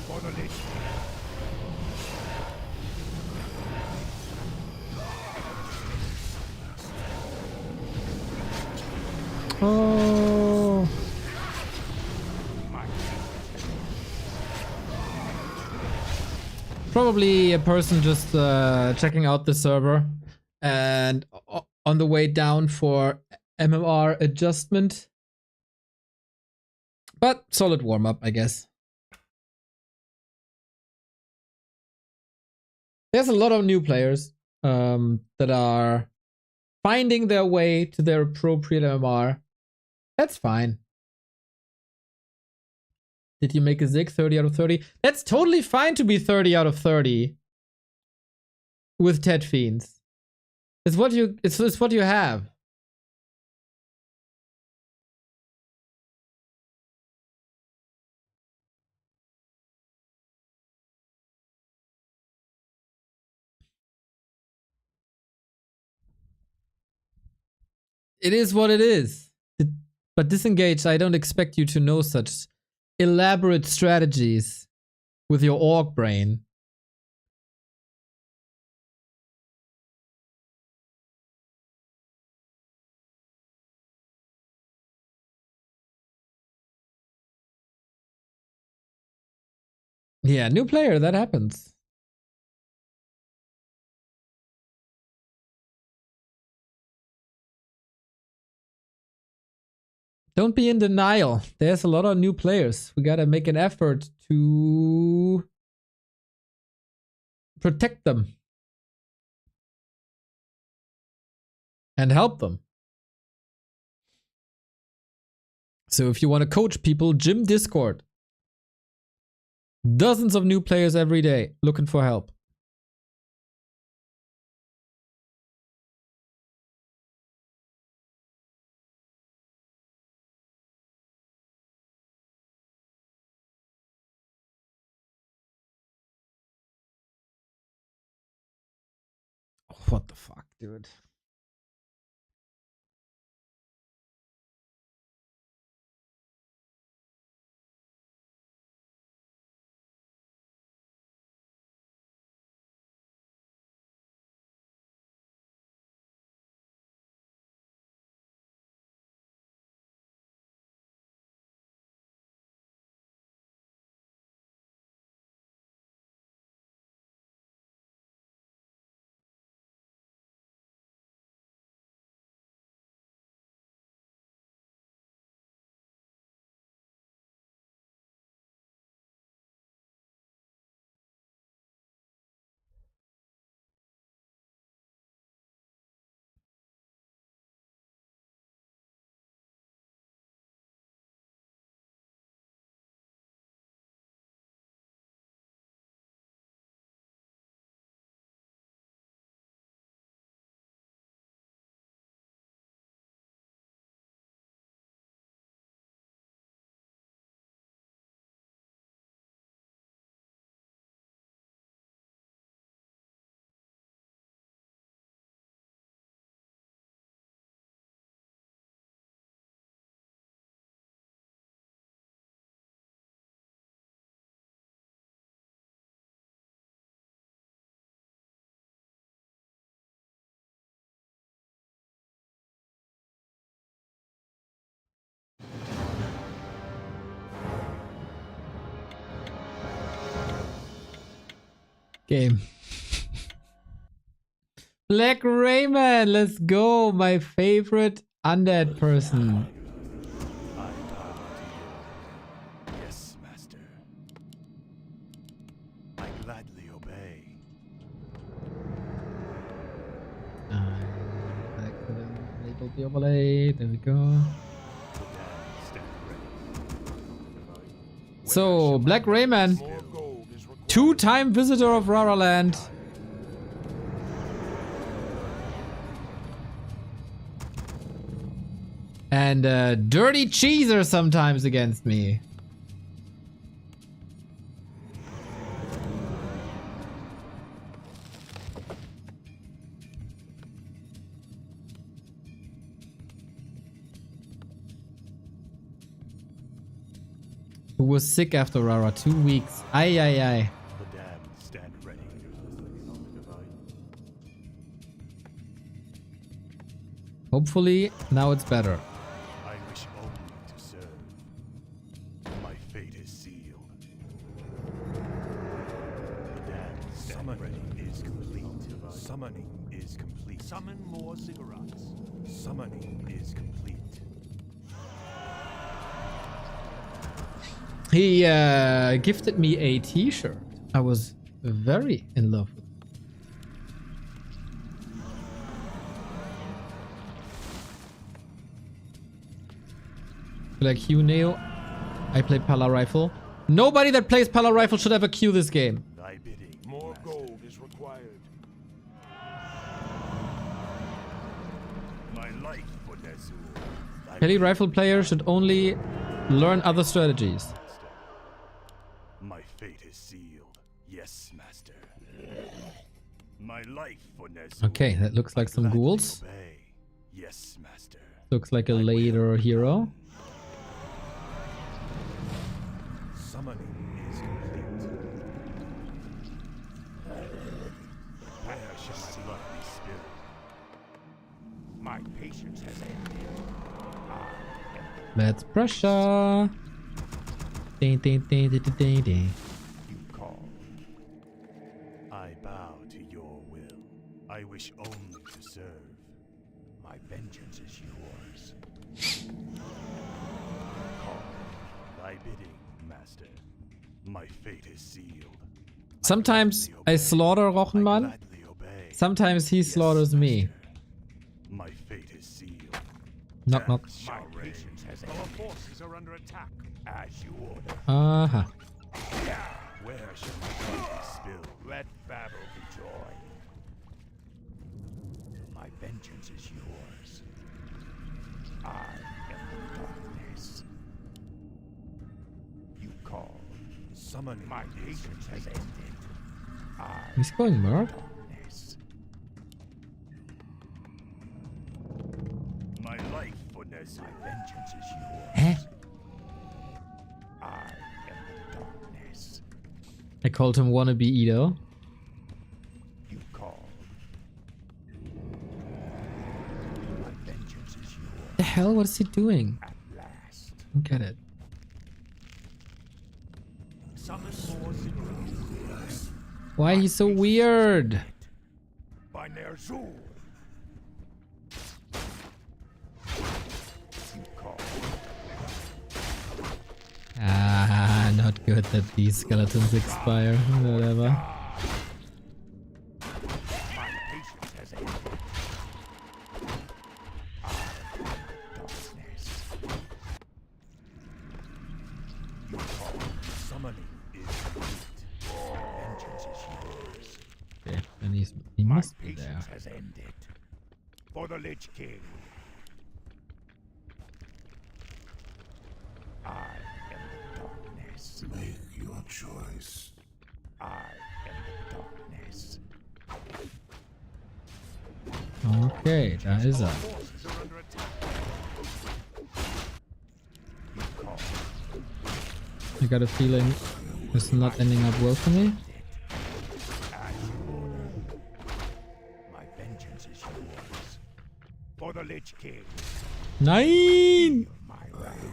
For the nation. Oh. Probably a person just checking out the server and on the way down for MMR adjustment. But solid warm-up, I guess. There's a lot of new players that are finding their way to their appropriate MMR. That's fine. Did you make a zig 30 out of 30? That's totally fine to be 30 out of 30 with Ted Fiends. It's what you it's what you have. It is what it is. But disengaged, I don't expect you to know such elaborate strategies with your orc brain. Yeah, new player, that happens. Don't be in denial. There's a lot of new players. We gotta make an effort to protect them and help them. So if you want to coach people, gym Discord. Dozens of new players every day looking for help. What the fuck, dude? Game. Black Rayman, let's go. My favorite undead person. Yes, master. I gladly obey. Label the overlay. There we go. Stand ready. So, Black Rayman, More gold is required. two-time visitor of Raraland. And Dirty Cheeser sometimes against me. Who was sick after Rara? 2 weeks. Ay, ay, ay. The damned stand ready. Hopefully, now it's better. I wish only to serve. My fate is sealed. The damned stand ready is complete. Summoning is complete. Summon more ziggurats. Summoning is complete. He gifted me a t-shirt. I was very in love with it. Like Q Neo, I play Pala Rifle. Nobody that plays Pala Rifle should ever queue this game. Thy bidding. More gold is required. My life for Nazul. Heli rifle player should only learn other strategies. My fate is sealed. Yes, master. My life for Nazul. Okay, that looks like some Gladly ghouls. obey. Yes, master. Looks like a later hero. Summoning is complete. Where shall my blood be spilled? My patience has ended. Let's pressure. Ding, ding, ding, ding, ding, ding. You call. I bow to your will. I wish only to serve. My vengeance is yours. Call. Thy bidding, master. My fate is sealed. Sometimes I slaughter I Rochenmann. gladly obey. Sometimes he Yes, slaughters me. master. My fate is sealed. Knock, knock. My patience has ended. Our forces are under attack. As you order. Uh-huh. Where shall my blood be spilled? Let battle be joy. My vengeance is yours. I am the darkness. You call. Summon my patience has ended. I He's going Merc. darkness. My life for Nezzy. My vengeance is yours. Eh? I am the darkness. I called him wannabe Edo. You call. My vengeance is yours The hell? What is he doing? at last. I don't get it. Summon more Ziggurat. Why he's so weird? By Nerzul. You call. Ah, not good that these skeletons expire. Whatever. My patience has ended. Darkness. You call. Summoning is complete. Vengeance is yours. Okay, then he My must be there. patience has ended. For the Lich King. I am the darkness. Make your choice. I am the darkness. Okay, da ist er. Forces are under attack. You call. I got a feeling it's not ending up well for me. As you order. My vengeance is yours. For the Lich King. Nein! My wrath.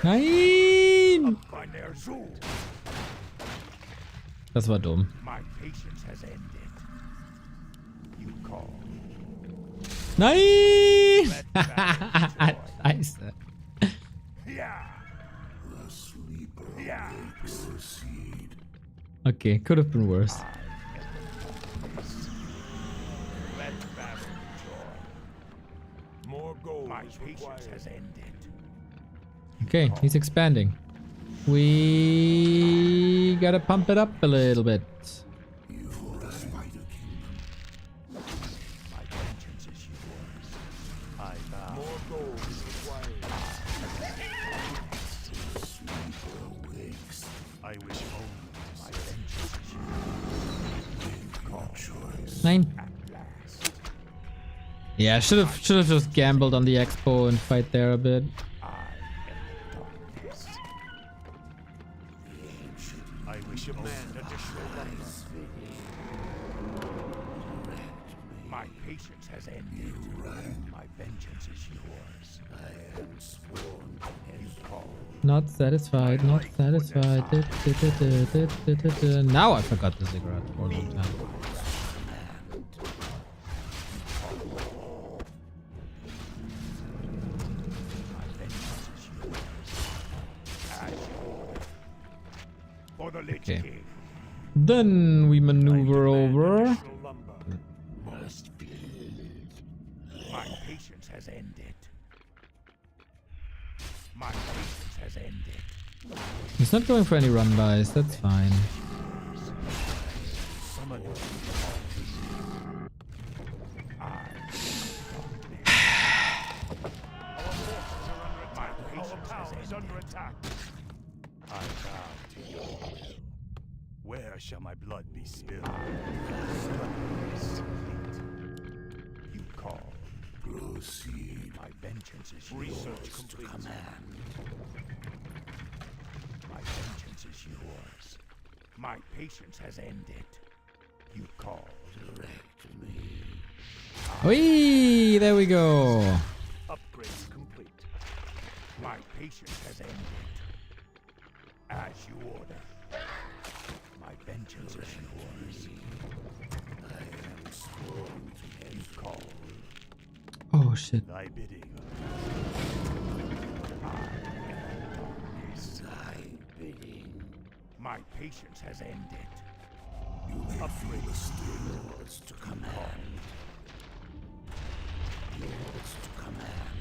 Nein! By Nerzul. Das war dumm. My patience has ended. You call. Nein! Let battle be joy. Scheiße. Yeah. The sleeper Yeah. wakes the seed. Okay, could have been worse. Let battle be joy. More gold. My patience has ended. Okay, he's expanding. We gotta pump it up a little bit. You for the spider kingdom. My vengeance is yours. I bow. More gold is required. The sleeper wakes. I wish only to my vengeance is yours. Make your choice. Nein. At last. Yeah, should have just gambled on the expo and fight there a bit. I am the darkness. I wish only additional lumber. My patience has ended. My vengeance is yours. I am sworn. You call. Not satisfied, not satisfied. Now I forgot the cigarette for a long time. My vengeance is yours. As you order. For the Lich Okay. King. Then we maneuver over. Additional lumber. Must be. My patience has ended. My patience has ended. He's not going for any run-bys, that's fine. Summon. I under attack. I bow to your will. Where shall my blood be spilled? You call. Proceed. My vengeance is Research yours to complete. command. My vengeance is yours. My patience has ended. You call. Direct me. Whee! There we go. Upgrades complete. My patience has ended. As you order. My vengeance is yours. I am sworn to You call. Oh shit. Thy bidding. thy bidding. My patience has ended. You may feel the yours to command. Yours to command.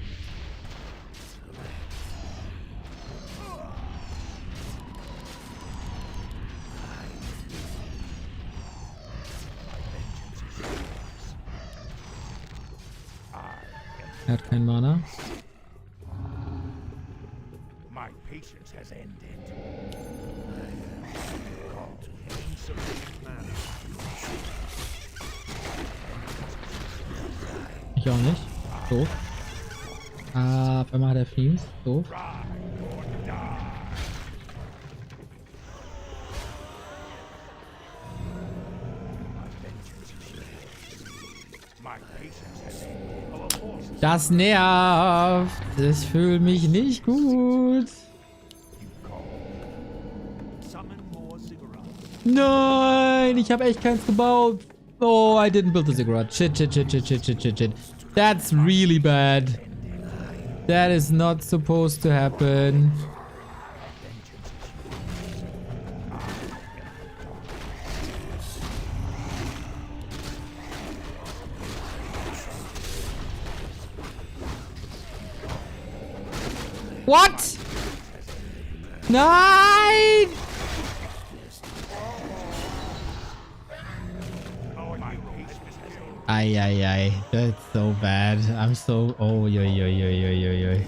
Direct. Er hat kein Mana. My patience has ended. Call to insufficient mana. Ich auch nicht. Doof. Ah, auf einmal hat er Fiends. Doof. Ride or die. My vengeance is yours. My patience has ended. Our forces Das nervt. Ich fühle mich nicht gut. call. Summon more ziggurats. Nein, ich habe echt keins gebaut. Oh, I didn't build the ziggurat. Shit, shit, shit, shit, shit, shit, shit, shit. That's really bad. That is not supposed to happen. What? Nein! Ay, ay, ay. That's so bad. I'm so... Oh, yo, yo, yo, yo, yo, yo.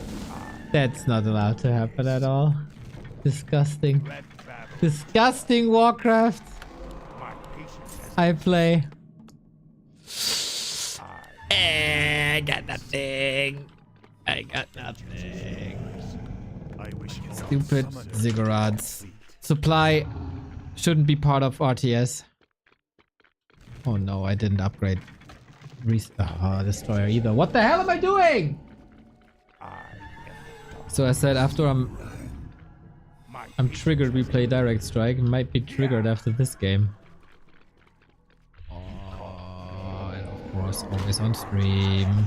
That's not allowed to happen at all. Disgusting. Red Babel. Disgusting Warcraft. My patience has I play. I got nothing. I got nothing. I wish you Stupid ziggurats. Supply shouldn't be part of RTS. Oh no, I didn't upgrade Destroyer either. What the hell am I doing? So I said after I'm triggered, we play Direct Strike. Might be triggered after this game. Oh, and of course always on stream.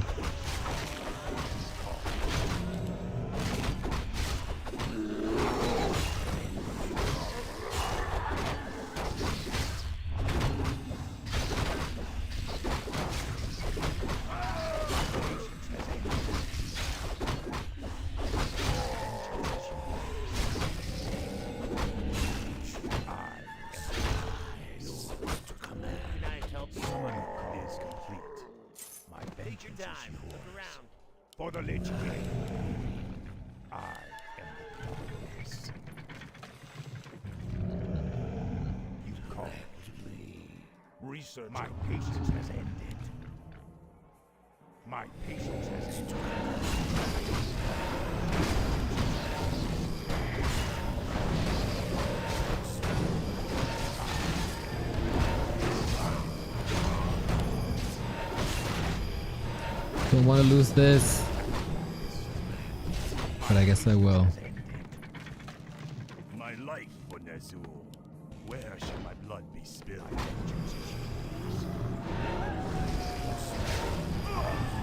is complete. My vengeance is yours. For the Lich King. I am the darkness. You call to me. Research. My patience has ended. My patience has ended. Don't want to lose this. But I guess I will. My life, Bonezul. Where shall my blood be spilled?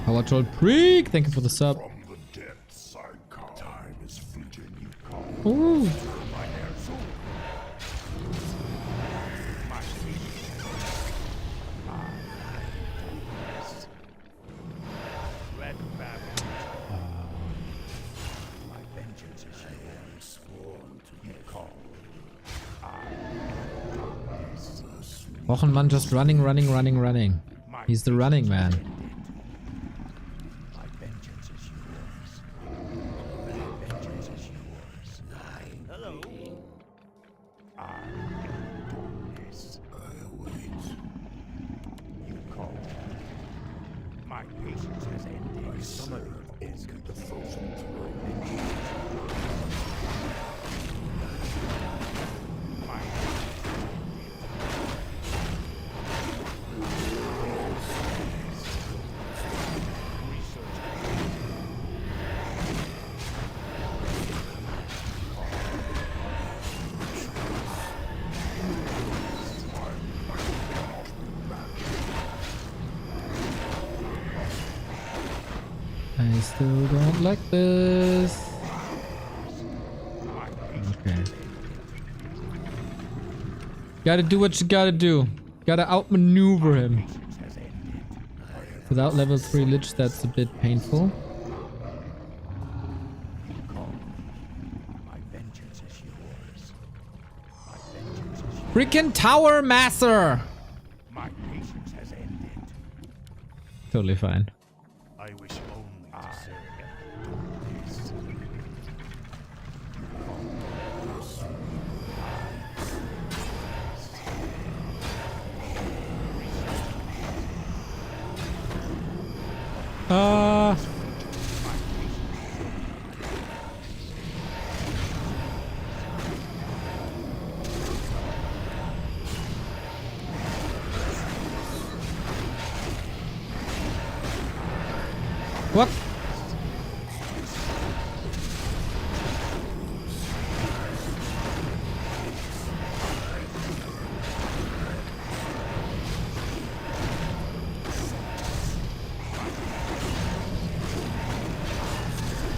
Power Troll Preek, thank you for the sub. From the depths I come. Time is fleeting. You call. Ooh. My eer0. My Red Babel. My vengeance is yours. Sworn to you call. Wochenmann just running. He's the running man. My vengeance is yours. My vengeance is yours. Summoning is the frozen I still don't like this. Okay. Gotta do what you gotta do. Gotta outmaneuver him. Without level 3 Lich, that's a bit painful. My vengeance is yours. Freaking Tower Masser! My patience has ended. Totally fine. I wish only to serve. What?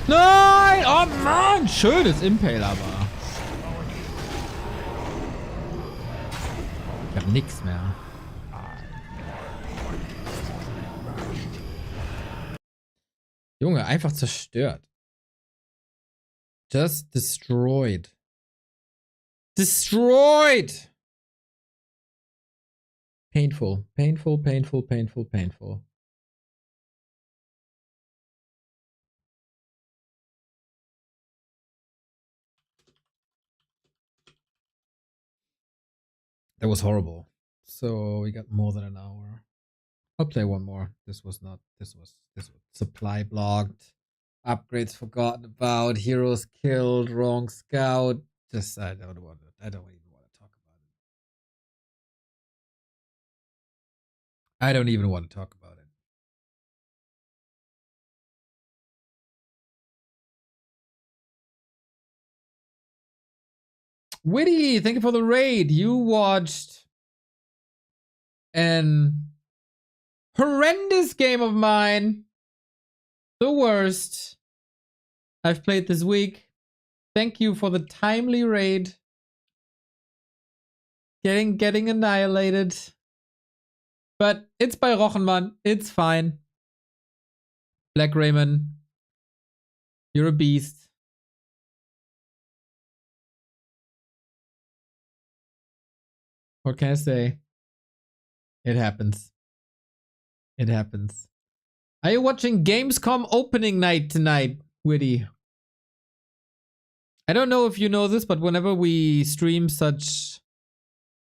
Nein! Oh Mann! Schönes Impale aber. Ich hab nix mehr. Junge, einfach zerstört. Just destroyed. Destroyed! Painful. Painful, painful, painful, painful. That was horrible. So we got more than an hour. I'll play one more. This was supply blocked. Upgrades forgotten about. Heroes killed. Wrong scout. Just I don't even want to talk about it. I don't even want to talk about it. Witty, thank you for the raid. You watched an horrendous game of mine. The worst I've played this week. Thank you for the timely raid. Getting annihilated. But it's by Rochenmann. It's fine. Black Raymond. You're a beast. What can I say? It happens. It happens. Are you watching Gamescom opening night tonight, Witty? I don't know if you know this, but whenever we stream such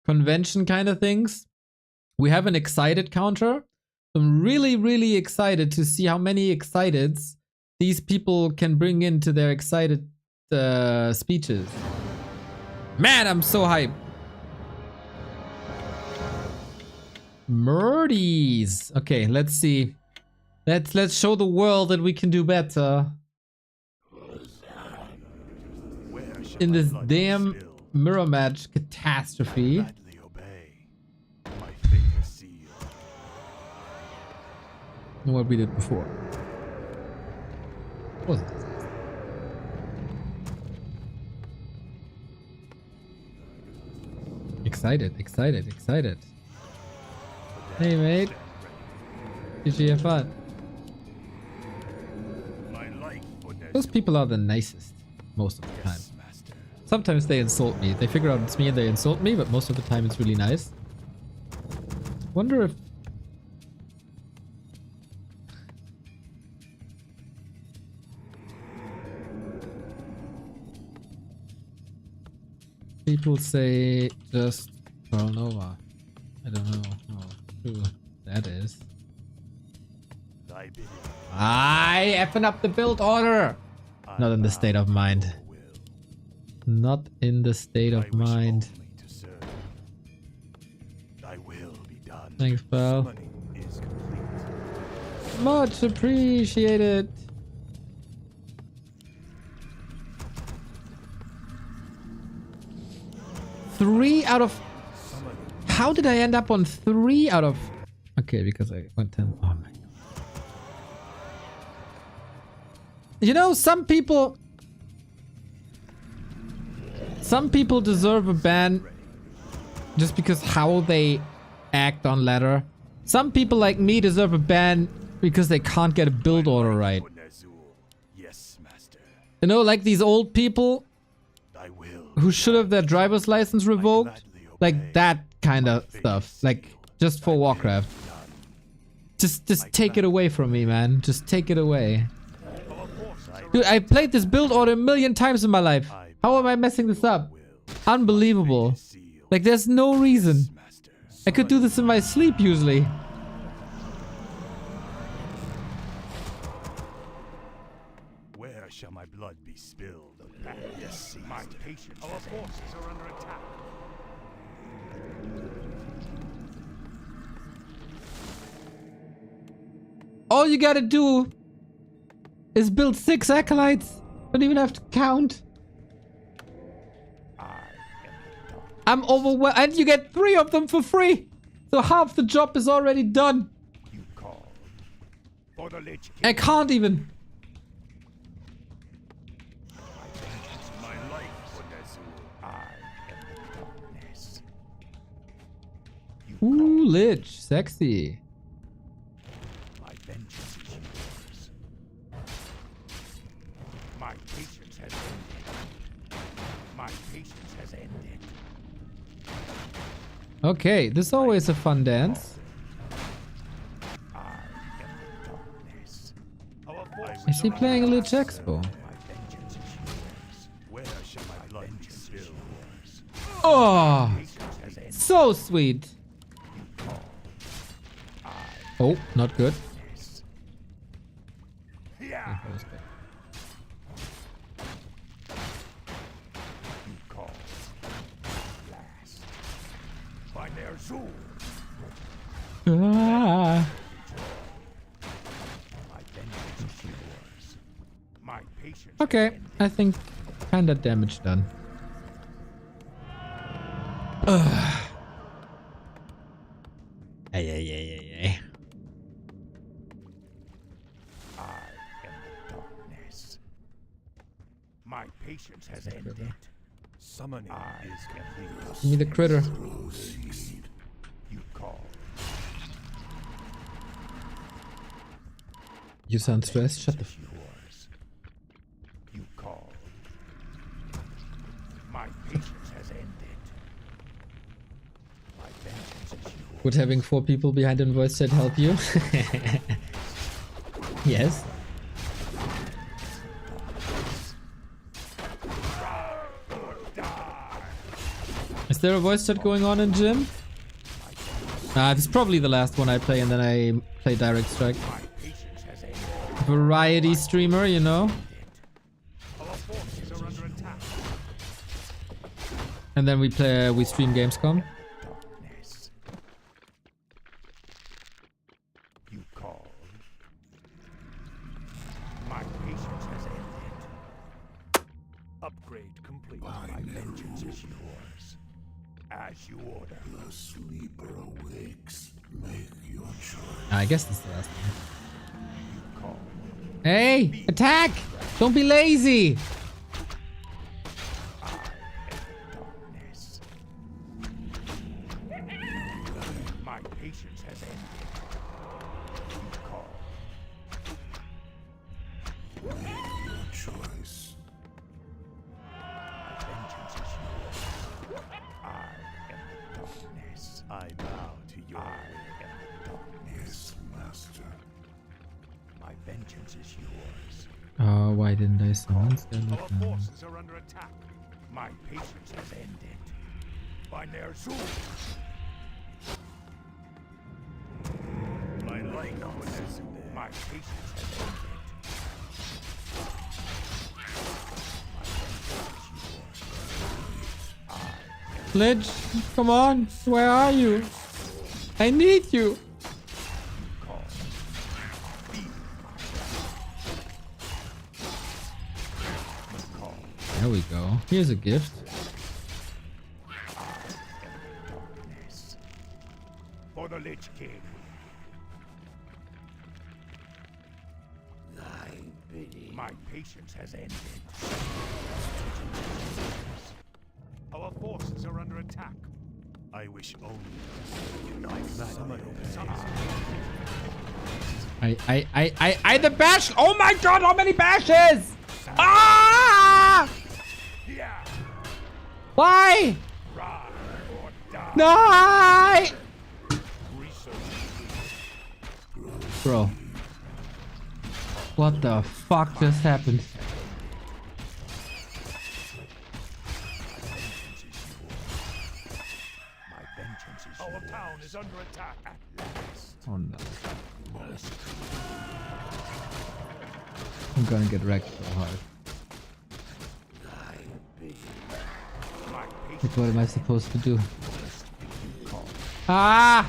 convention kind of things, we have an excited counter. I'm really, really excited to see how many exciteds these people can bring into their excited speeches. Man, I'm so hyped. Murdies. Okay, let's see. Let's show the world that we can do better. In this damn mirror match catastrophe. Know what we did before. What was it? Excited. Hey mate. Did you have fun? Those people are the nicest most of the time. Sometimes they insult me. They figure out it's me and they insult me, but most of the time it's really nice. Wonder if people say just Pearl Nova. I don't know how true that is. Thy thy bidding. I effing up the build order. Not in the state of mind. Not in the state I of wish mind. only to serve. Thy will be done. Thanks, pal. Summoning is complete. Much appreciated. Three out of... How did I end up on 3 out of... Okay, because I went 10. Oh my god. You know, some people deserve a ban just because how they act on ladder. Some people like me deserve a ban because they can't get a build order right. Yes, master. You know, like these old people Thy will. who should have their driver's license revoked. Like that kind of stuff. Like, just for Warcraft. Just take it away from me, man. Just take it away. Dude, I played this build order 1,000,000 times in my life. How am I messing this up? Unbelievable. Like, there's no reason. I could do this in my sleep usually. Where shall my blood be spilled? Yes, my patience. Our forces are under attack. All you gotta do is build 6 acolytes. Don't even have to count. I'm overwhelmed. And you get 3 of them for free. So half the job is already done. You call for the Lich King. I can't even. My life for Nazul. I am the darkness. Ooh, Lich. Sexy. My vengeance is yours. My patience has ended. My patience has ended. Okay, this is always a fun dance. I am the darkness. Our forces Is he are playing a under Lich attack. Expo? My vengeance is yours. Where shall my blood be spilled? Oh, Patience has ended. so sweet. Oh, not good. Yeah. You call last. By their Zoom. Ah. My vengeance is yours. My patience. Okay, I think kinda damage done. Ugh. Ay. I am the darkness. My patience has ended. Summoning is complete. Give me the critter. You call. You sound stressed. Shut the f. Yours. You call. My patience has ended. My vengeance is yours. Would having 4 people behind in voice chat help you? Yes. Is there a voice chat going on in gym? This is probably the last one I play and then I play Direct Strike. My patience has ended. Variety streamer, you know? Our forces are under attack. And then we stream Gamescom. Darkness. You call. My patience has ended. Upgrade complete. My vengeance is yours. As you order. The sleeper awakes. Make your choice. I guess this is the last one. You call. Hey! Attack! Don't be lazy! Darkness. My patience has ended. You call. Make your choice. My vengeance is yours. I am the darkness. I bow to your will. I am the darkness. Yes, master. My vengeance is yours. Oh, why didn't I summon Stand Our Up now? forces are under attack. My patience has ended. By their Zoom. My light for Nazul. My My patience has ended. Lich, come on. Where are you? I need you. There we go. Here's a gift. For the Lich King. My patience has ended. Our forces are under attack. I wish only the bash. Oh my god, how many bashes? Ah! yeah. Why? Rise or die. No! Bro. What the fuck just happened? My vengeance is our town is under attack at last. Oh no. I'm gonna get wrecked so hard. Like, what am I supposed to do? Ah!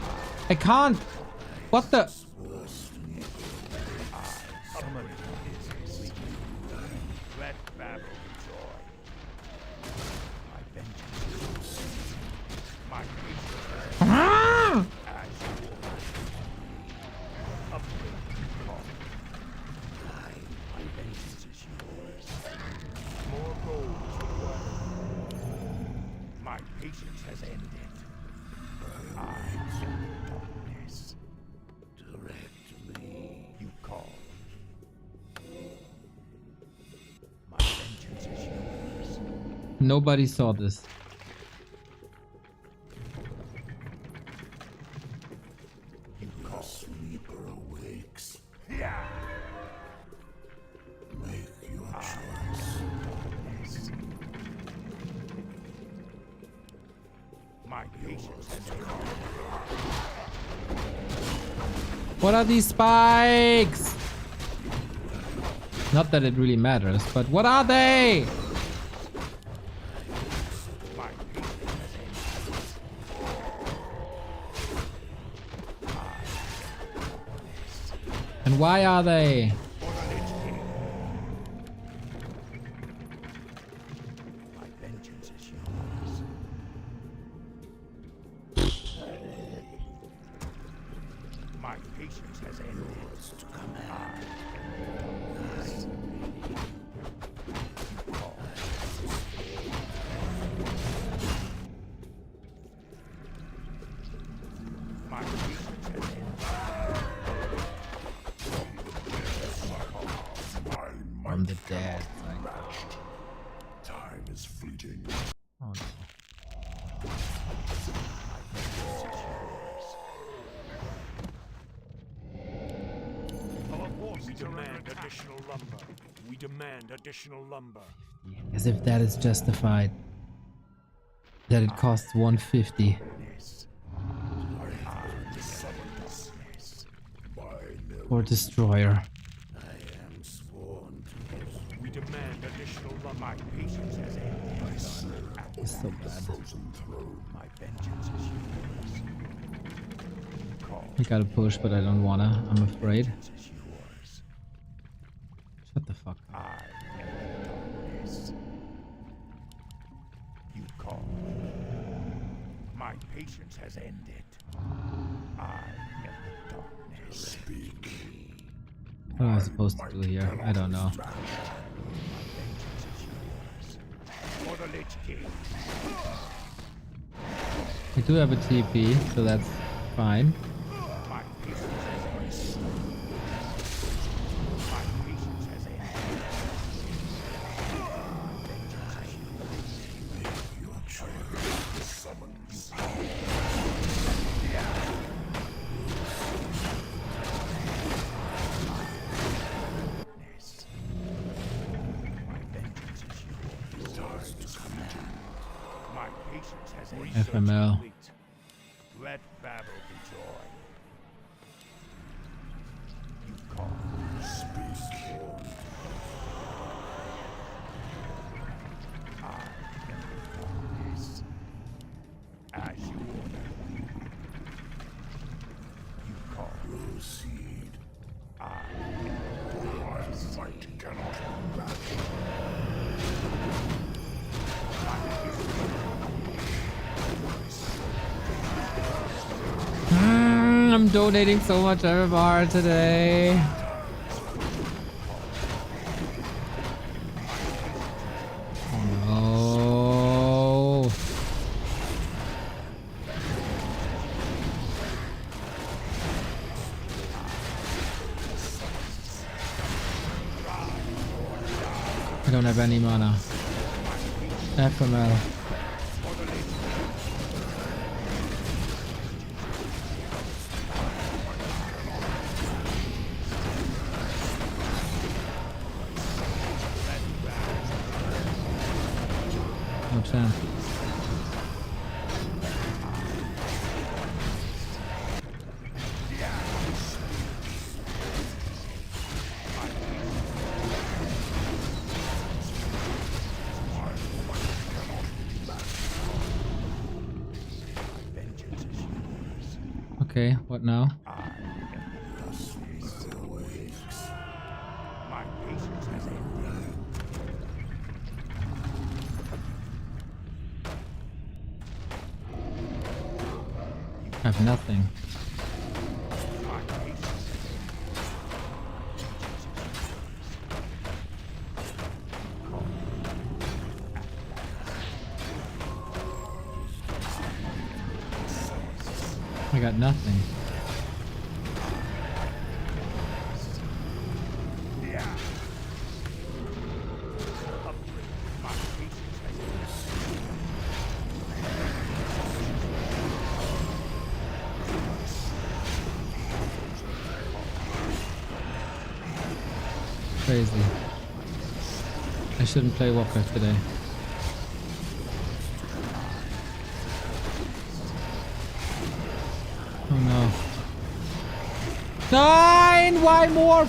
I can't! What the? Let battle joy. My vengeance. My patience. Ah! My vengeance is yours. More gold is required. My patience has ended. I am darkness. Direct me. You call. My vengeance is yours. Nobody saw this. You call. Sleeper awakes. Yeah. Make your choice. My patience has ended. What are these spikes? Not that it really matters, but what are they? My patience has ended. And why are they? For the Lich King. My vengeance is yours. My patience has ended. To command. My patience has ended. From the dead. Time is fleeting. Oh no. Our forces demand additional lumber. We demand additional lumber. As if that is justified. That it costs 150 for destroyer. We demand additional lumber. My patience has ended. It's so bad. My vengeance is yours. I gotta push, but I don't wanna. I'm afraid. Vengeance is yours. Shut the fuck up. I am the darkness. You call. My patience has ended. I am the darkness. Speak. What am I supposed to do here? I don't know. My vengeance is yours. For the Lich King. We do have a TP, so that's fine. My patience has ended. My patience has ended. Your choice summons. My vengeance is yours. Time is fleeting. My patience has ended. FML. Complete. Let battle be joy. You call. I'm donating so much MMR today. Oh no. I don't have any mana. FML. No chance. Okay, what now? My patience has ended. I have nothing. My patience I got nothing. Crazy. I shouldn't play Warcraft today. Oh no. Nine! Why more?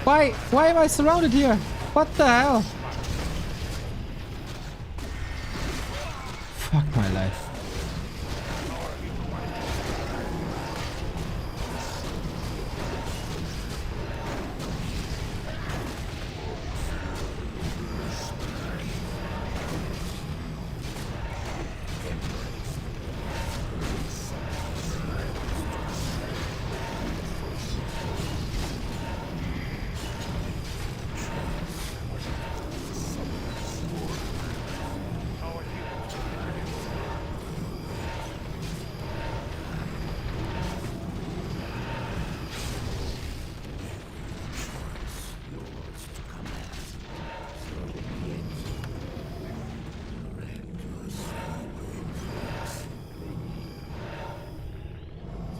Why am I surrounded here? What the hell? Fuck my life.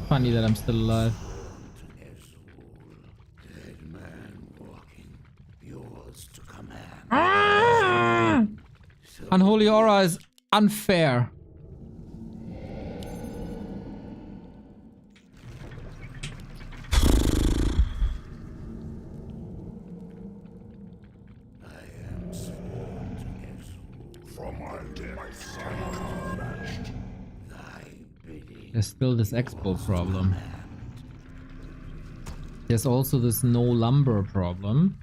Funny that I'm still alive. Dead man walking, yours to command. Unholy Aura is unfair. From my dead, my son matched. Thy bidding. There's still this expo problem. There's also this no lumber problem.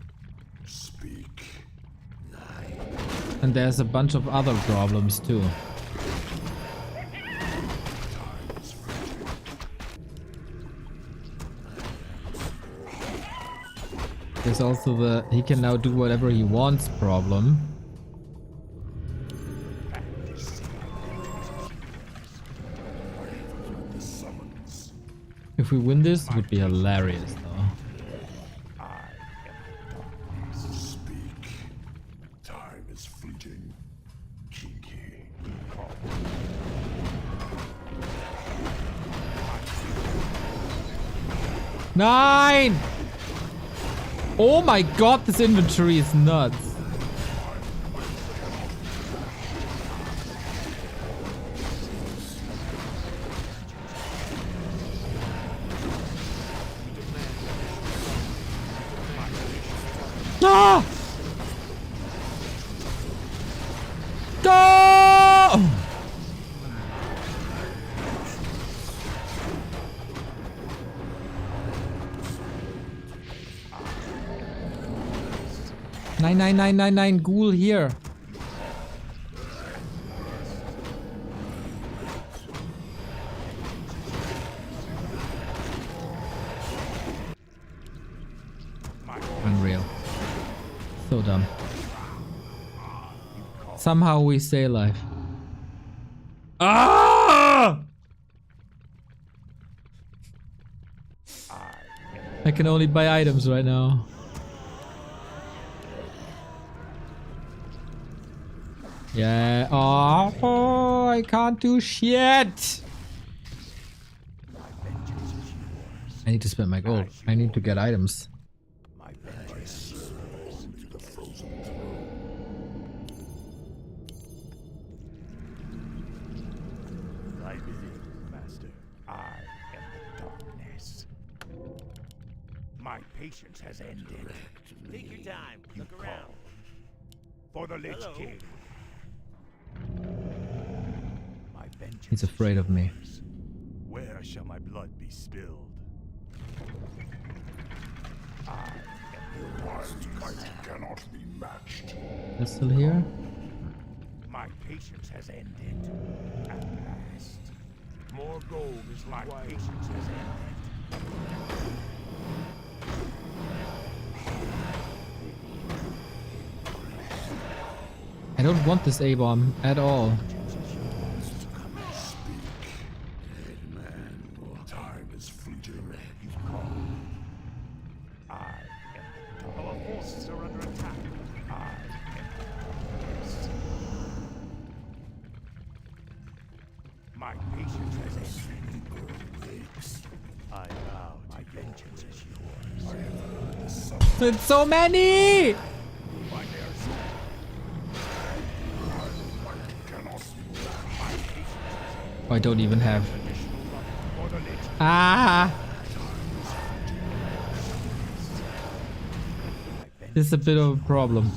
Speak. And there's a bunch of other problems too. There's also the he can now do whatever he wants problem. If we win this, it would be hilarious though. Speak. Time is fleeting. Kinky. 9! Oh my god, this inventory is nuts. Ah! Go! Nine ghoul here. Unreal. So dumb. Somehow we stay alive. Ah! I can only buy items right now. Yeah. Oh, I can't do shit. I need to spend my gold. I need to get items. My vengeance. Thy bidding, master. I am the darkness. My patience has ended. Take your time. Look around. For the Lich Hello. King. My vengeance. He's afraid of me. Where shall my blood be spilled? I am the Might cannot be matched. They're still here? My patience has ended. At last. More gold is my patience has ended. I don't want this A-bomb at all. Time is fleeting. I am. Our forces are under attack. I am. Yes. My patience has ended. I vow my vengeance is yours. It's so many! By their sword. Oh, I don't even have. For the Lich. Ah! This is a bit of a problem.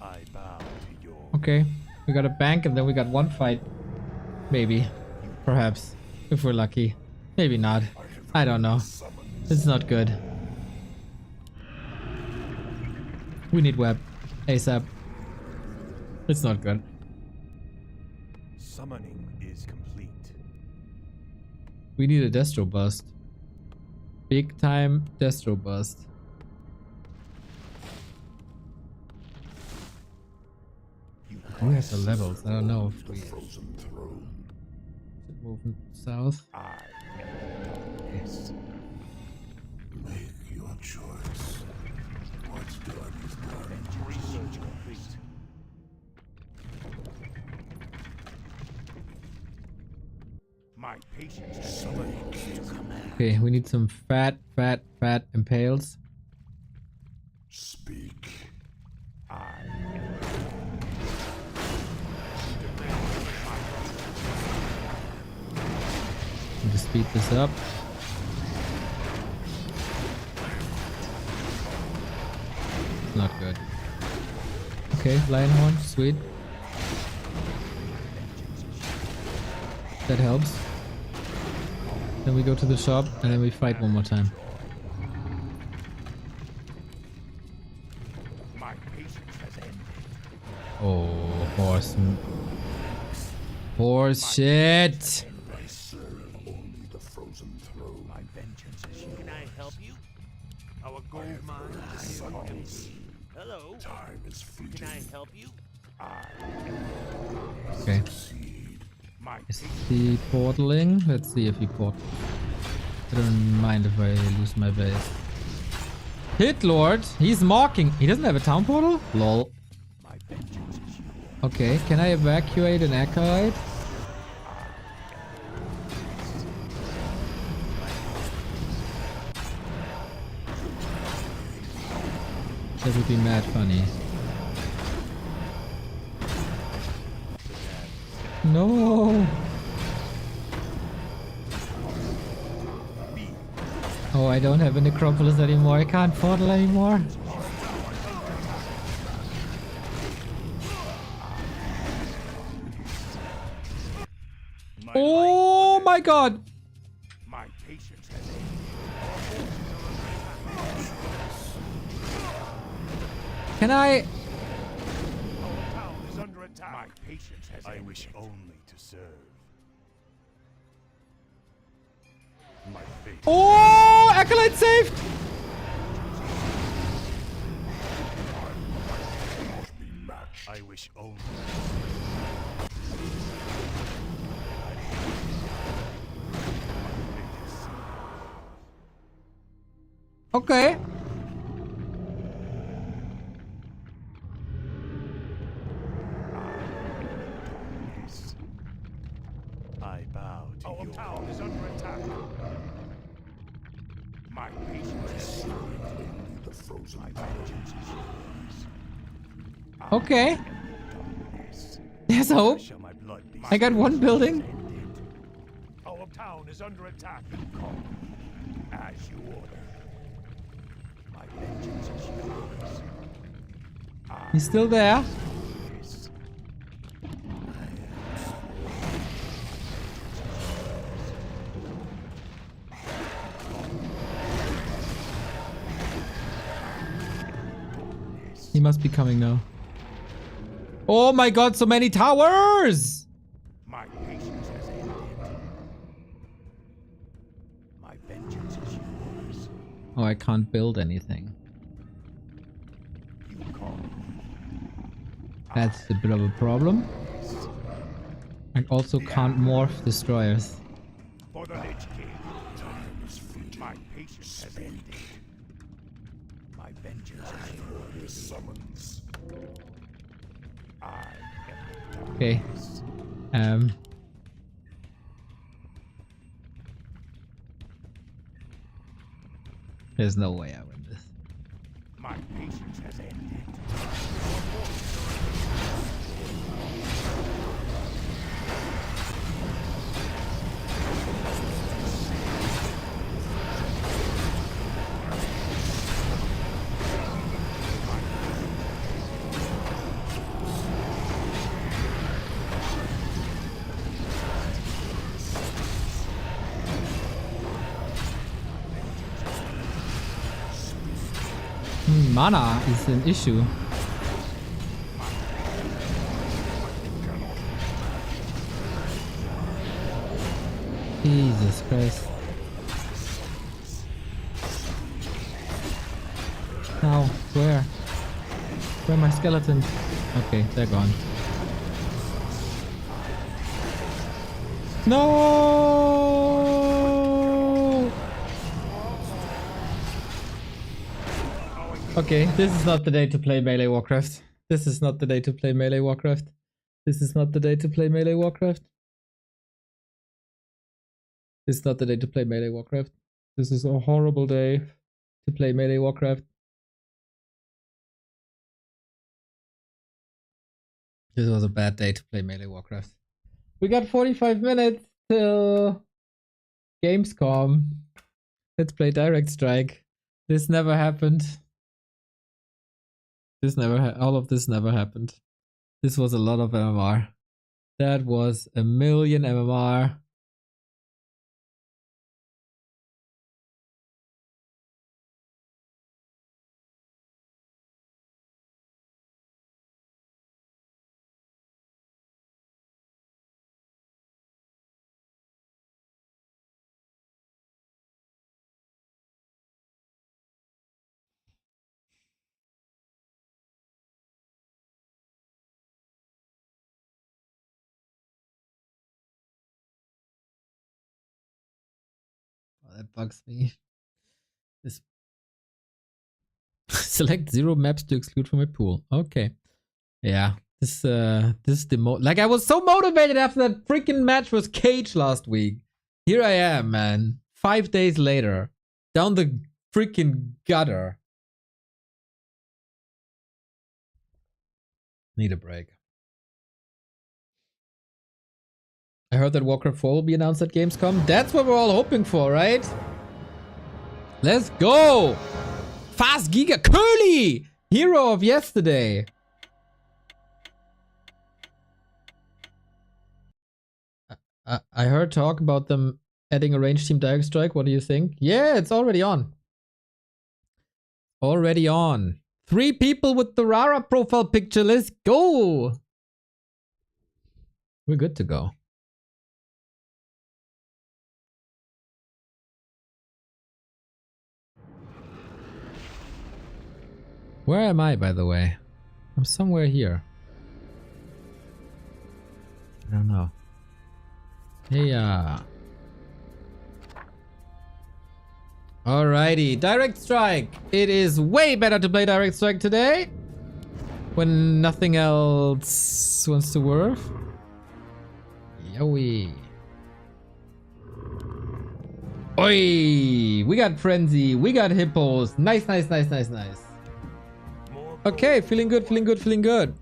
I bow to your. Okay, we got a bank and then we got one fight. Maybe. Perhaps. If we're lucky. Maybe not. I don't know. It's not good. We need web. ASAP. It's not good. Summoning is complete. We need a destro bust. Big time destro bust. We have the levels. I don't know if we Frozen throne. should move south. I am the darkness. Make your choice. What's done is done. Research complete. My patience has summoned to command. Okay, we need some fat impales. Speak. I Need to speed this up. Not good. Okay, lion horn, sweet. That helps. Then we go to the shop and then we fight one more time. my patience has ended. Oh, horse. Horse shit. I serve only the frozen throne. My vengeance is yours. Can I help you? Our gold mine is nearly complete. Hello. Time is fleeting. Can I help you? Okay. My Is he portaling? Let's see if he port. I don't mind if I lose my base. Hit Lord! He's mocking. He doesn't have a town portal? Lol. my vengeance is yours. Okay, can I evacuate an acolyte? That would be mad funny. No! Oh, I don't have a necropolis anymore. I can't portal anymore. Oh my god! My patience has ended. Can I? Our town is under attack. My patience has ended. I wish only to serve. Oh, Acolyte saved! I wish only. Okay. I bow to Our your town is under attack. My patience is The frozen my vengeance is yours. Okay. There's hope. shall my blood be. I got one building. Our town is under attack. As you order. My vengeance is yours. He's still there. He must be coming now. Oh my god, so many towers! My patience has ended. My vengeance is yours. Oh, I can't build anything. You call. That's a bit of a problem. I also can't morph destroyers. For the Lich King. My patience has ended. My vengeance is yours. summons. I am the Okay. There's no way I win this. My patience has ended. Mana is an issue. Jesus Christ. Now, where? Where are my skeletons? Okay, they're gone. No! Okay, this is not the day to play Melee Warcraft. This is not the day to play Melee Warcraft. This is not the day to play Melee Warcraft. This is not the day to play Melee Warcraft. This is a horrible day to play Melee Warcraft. This was a bad day to play Melee Warcraft. We got 45 minutes till Gamescom. Let's play Direct Strike. This never happened. This never all of this never happened. This was a lot of MMR. That was a million MMR. Oh, that bugs me. This select 0 maps to exclude from a pool. Okay. Yeah. This like I was so motivated after that freaking match with Cage last week. Here I am, man. 5 days later. Down the freaking gutter. Need a break. I heard that Warcraft 4 will be announced at Gamescom. That's what we're all hoping for, right? Let's go! Fast Giga Curly! Hero of yesterday. I heard talk about them adding a range team direct strike. What do you think? Yeah, it's already on. Already on. 3 people with the Rara profile picture. Let's go! We're good to go. Where am I, by the way? I'm somewhere here. I don't know. Hey, alrighty, Direct Strike. It is way better to play Direct Strike today when nothing else wants to work. Yowie. Oi! We got Frenzy. We got Hippos. Nice, nice, nice, nice, nice. Okay, feeling good, feeling good, feeling good.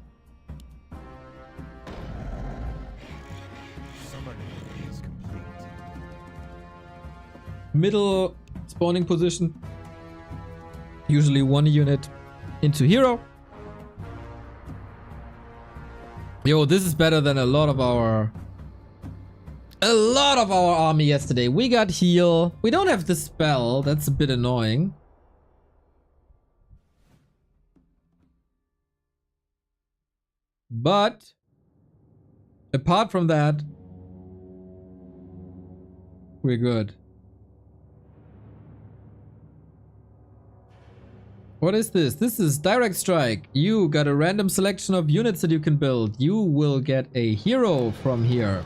Middle spawning position. Usually one unit into hero. Yo, this is better than a lot of our army yesterday. We got heal. We don't have the spell. That's a bit annoying. But apart from that, we're good. What is this? This is Direct Strike. You got a random selection of units that you can build. You will get a hero from here.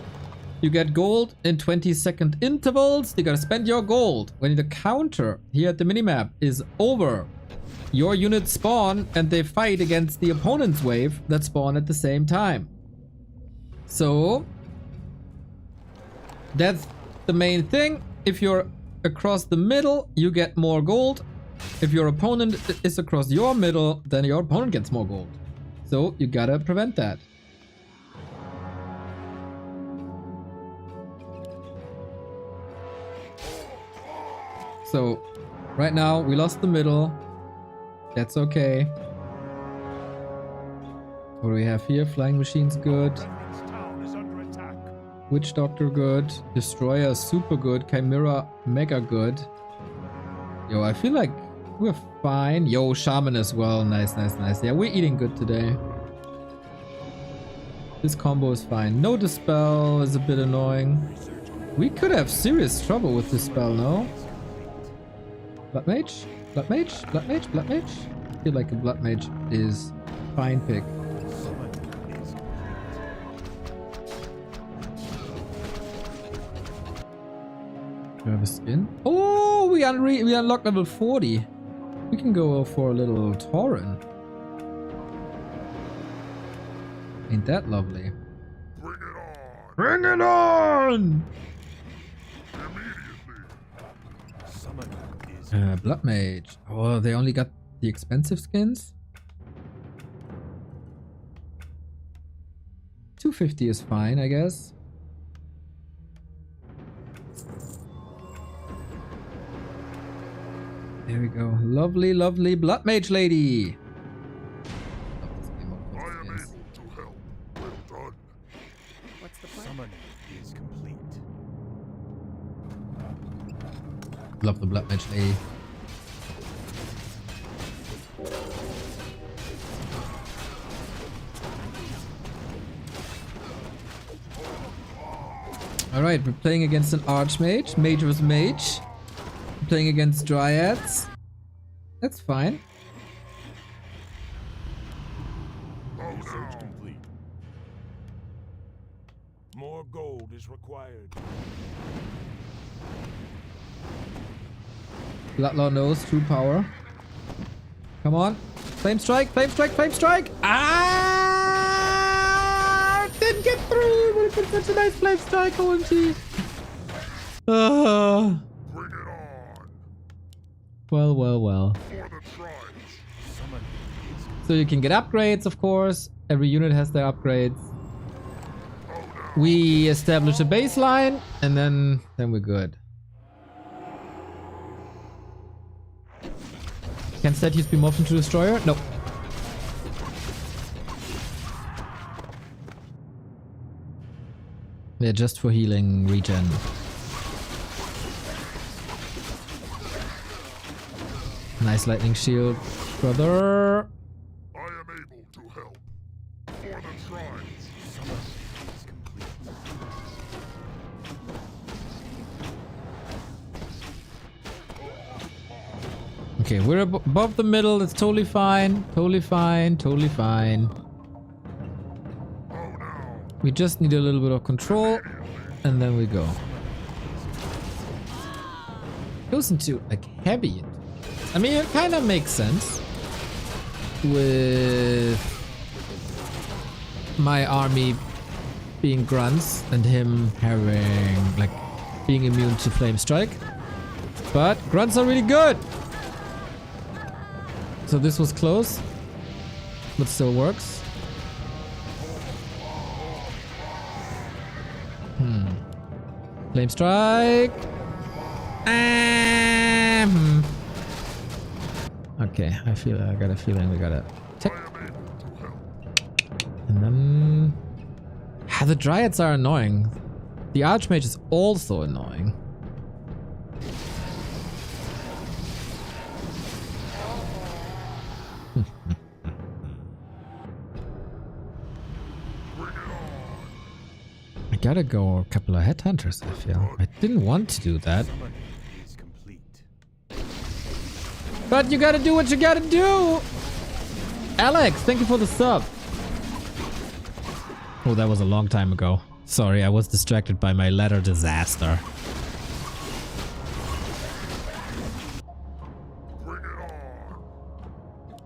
You get gold in 20-second intervals. You gotta spend your gold. When the counter here at the minimap is over, your units spawn and they fight against the opponent's wave that spawn at the same time. So that's the main thing. If you're across the middle, you get more gold. If your opponent is across your middle, then your opponent gets more gold. So you gotta prevent that. So right now we lost the middle. That's okay. What do we have here? Flying Machine's good. Witch Doctor good. Destroyer super good. Chimera mega good. Yo, I feel like we're fine. Yo, Shaman as well. Nice, nice, nice. Yeah, we're eating good today. This combo is fine. No Dispel is a bit annoying. We could have serious trouble with this spell, no? Blood Mage? Blood Mage? Blood Mage? Blood Mage? I feel like a Blood Mage is fine pick. Do I have a skin? Oh, we unlocked level 40. We can go for a little Tauren. Ain't that lovely? Bring it on! Bring it on! Blood Mage. Oh, they only got the expensive skins? 250 is fine, I guess. There we go. Lovely, lovely Blood Mage lady. I am able to help. Well done. What's the plan? Summoning is complete. Love the Blood Mage lady. Alright, we're playing against an Archmage. Mage vs Mage. We're playing against Dryads. That's fine. Research complete. More gold is required. Bloodlaw knows true power. Come on. Flame strike, flame strike, flame strike! Ah! Didn't get through! Would have been such a nice flame strike, OMG. Bring it on! Well, well, well. For the tribes! Summoning is So you can get upgrades, of course. Every unit has their upgrades. We establish a baseline, and then we're good. Can statues be morphed into destroyer? No. They're just for healing regen. Nice lightning shield, brother. I am able to help. For the tribes! summoning is complete. Okay, we're above the middle. It's totally fine. Totally fine. Totally fine. We just need a little bit of control. And then we go. Goes into like heavy. I mean, it kind of makes sense. With my army being grunts and him having like being immune to flame strike. But grunts are really good. So this was close, but still works. Flame strike. Okay, I got a feeling we gotta tick. And then the dryads are annoying. The archmage is also annoying. I gotta go a couple of headhunters, I feel. I didn't want to do that. Is complete. But you gotta do what you gotta do! Alex, thank you for the sub. Oh, that was a long time ago. Sorry, I was distracted by my ladder disaster.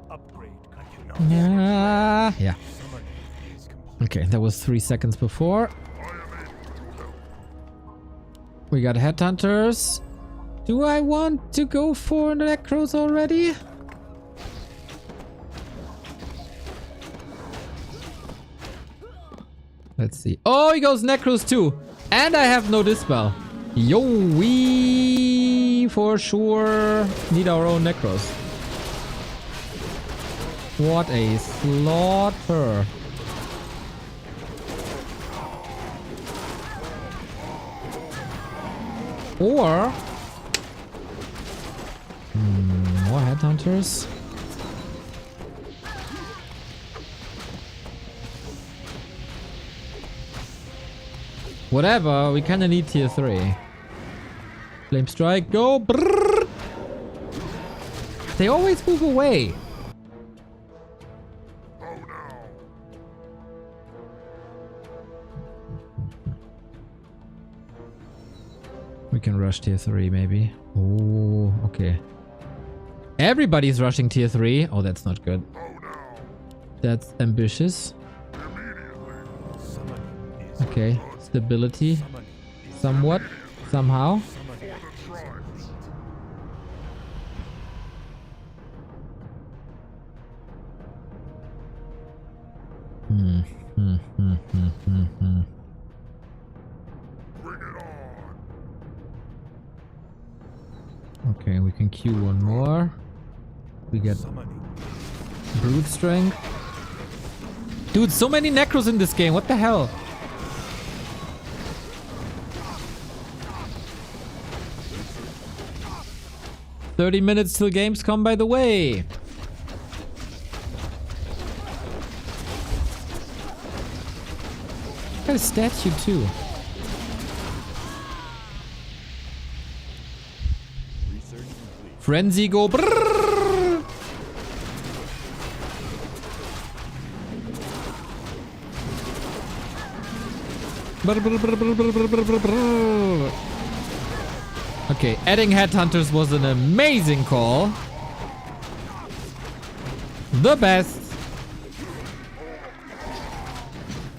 Upgrade. I cannot. Yeah. Summon is complete. Okay, that was 3 seconds before. We got headhunters. Do I want to go for necros already? Let's see. Oh, he goes necros too. And I have no dispel. Yo, we for sure need our own necros. What a slaughter. Or more headhunters. Whatever, we kinda need tier 3. Flame strike, go! Brrr. They always move away. We can rush tier 3 maybe. Oh, okay. Everybody's rushing tier 3. Oh, that's not good. That's ambitious. Okay, stability. Somewhat. Somehow. Okay, we can queue one more. We get brute strength. Dude, so many necros in this game. What the hell? "30 minutes till Gamescom, by the way." Got a statue too. Frenzy go brrrr. Brr, brr, brr, brr, brr, brr, brr, brr. Okay, adding headhunters was an amazing call. The best.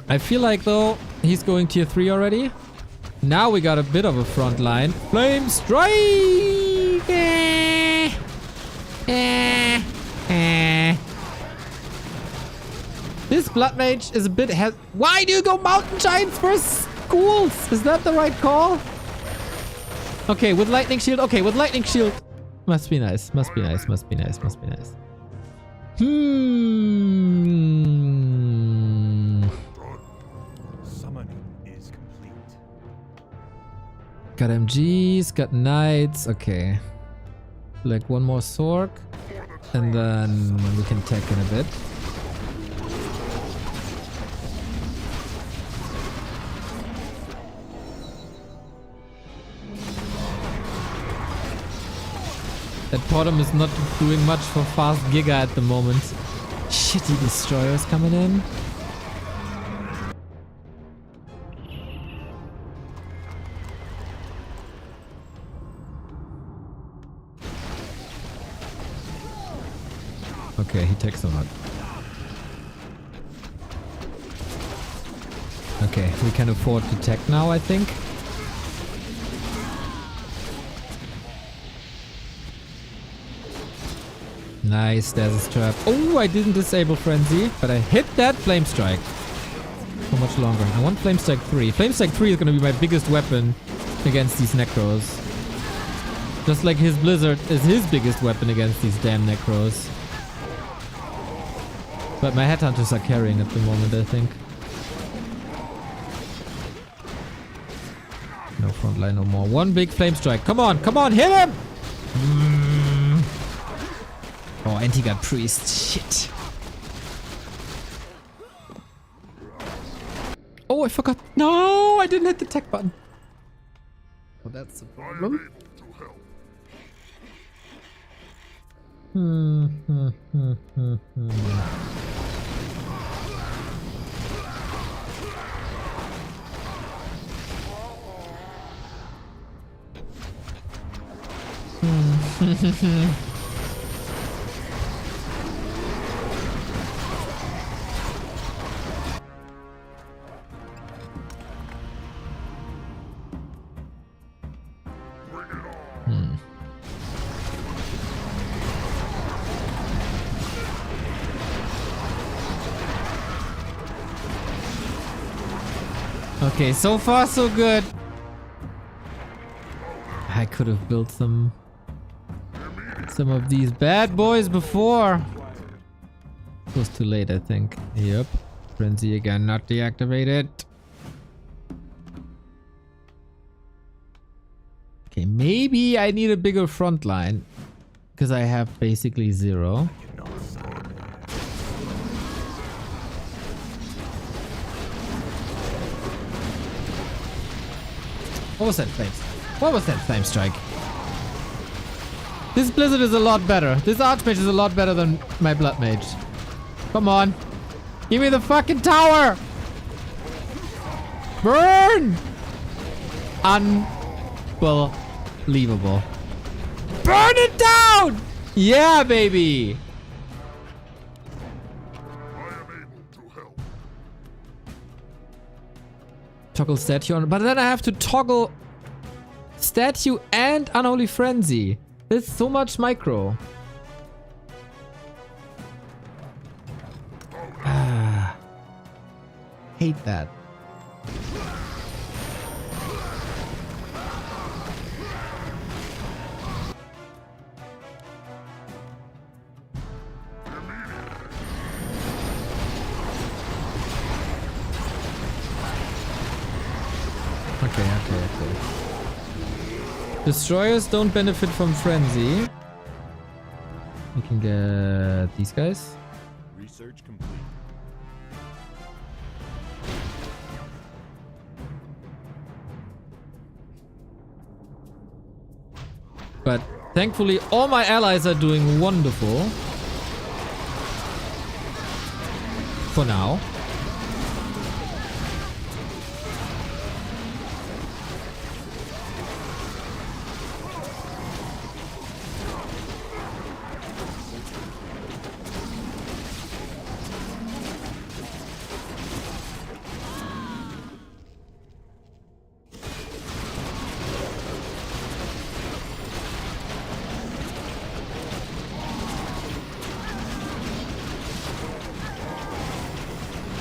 I feel like though he's going tier 3 already. Now we got a bit of a front line. Flame strike. This blood mage is a bit Why do you go mountain giants first? Schools? Is that the right call? Okay, with lightning shield. Okay, with lightning shield. Must be nice. Must be nice. Must be nice. Must be nice. Summoning is complete. Got MGs, got knights. Okay. Like one more sword. And then we can tech in a bit. That bottom is not doing much for fast Giga at the moment. Shitty destroyers coming in. Okay, he takes a lot. Okay, we can afford to tech now, I think. Nice, there's a trap. Oh, I didn't disable Frenzy, but I hit that Flame Strike. How much longer? I want Flame Strike 3. Flame Strike 3 is going to be my biggest weapon against these Necros. Just like his Blizzard is his biggest weapon against these damn Necros. But my Headhunters are carrying at the moment, I think. No front line no more. One big Flame Strike. Come on, hit him! Oh, and he got Priest. Shit. Oh, I forgot. No, I didn't hit the tech button. Oh, that's the problem. Okay, so far so good. I could have built some of these bad boys before. It was too late, I think. Yep. Frenzy again, not deactivated. Okay, maybe I need a bigger front line. Because I have basically 0. What was that flame? What was that flame strike? This Blizzard is a lot better. This Archmage is a lot better than my Blood Mage. Come on. Give me the fucking tower! Burn! Unbelievable. Burn it down! Yeah, baby! Toggle statue on, but then I have to toggle statue and unholy frenzy. There's so much micro. Hate that. Okay. Destroyers don't benefit from frenzy. We can get these guys. Research complete. But thankfully all my allies are doing wonderful. For now.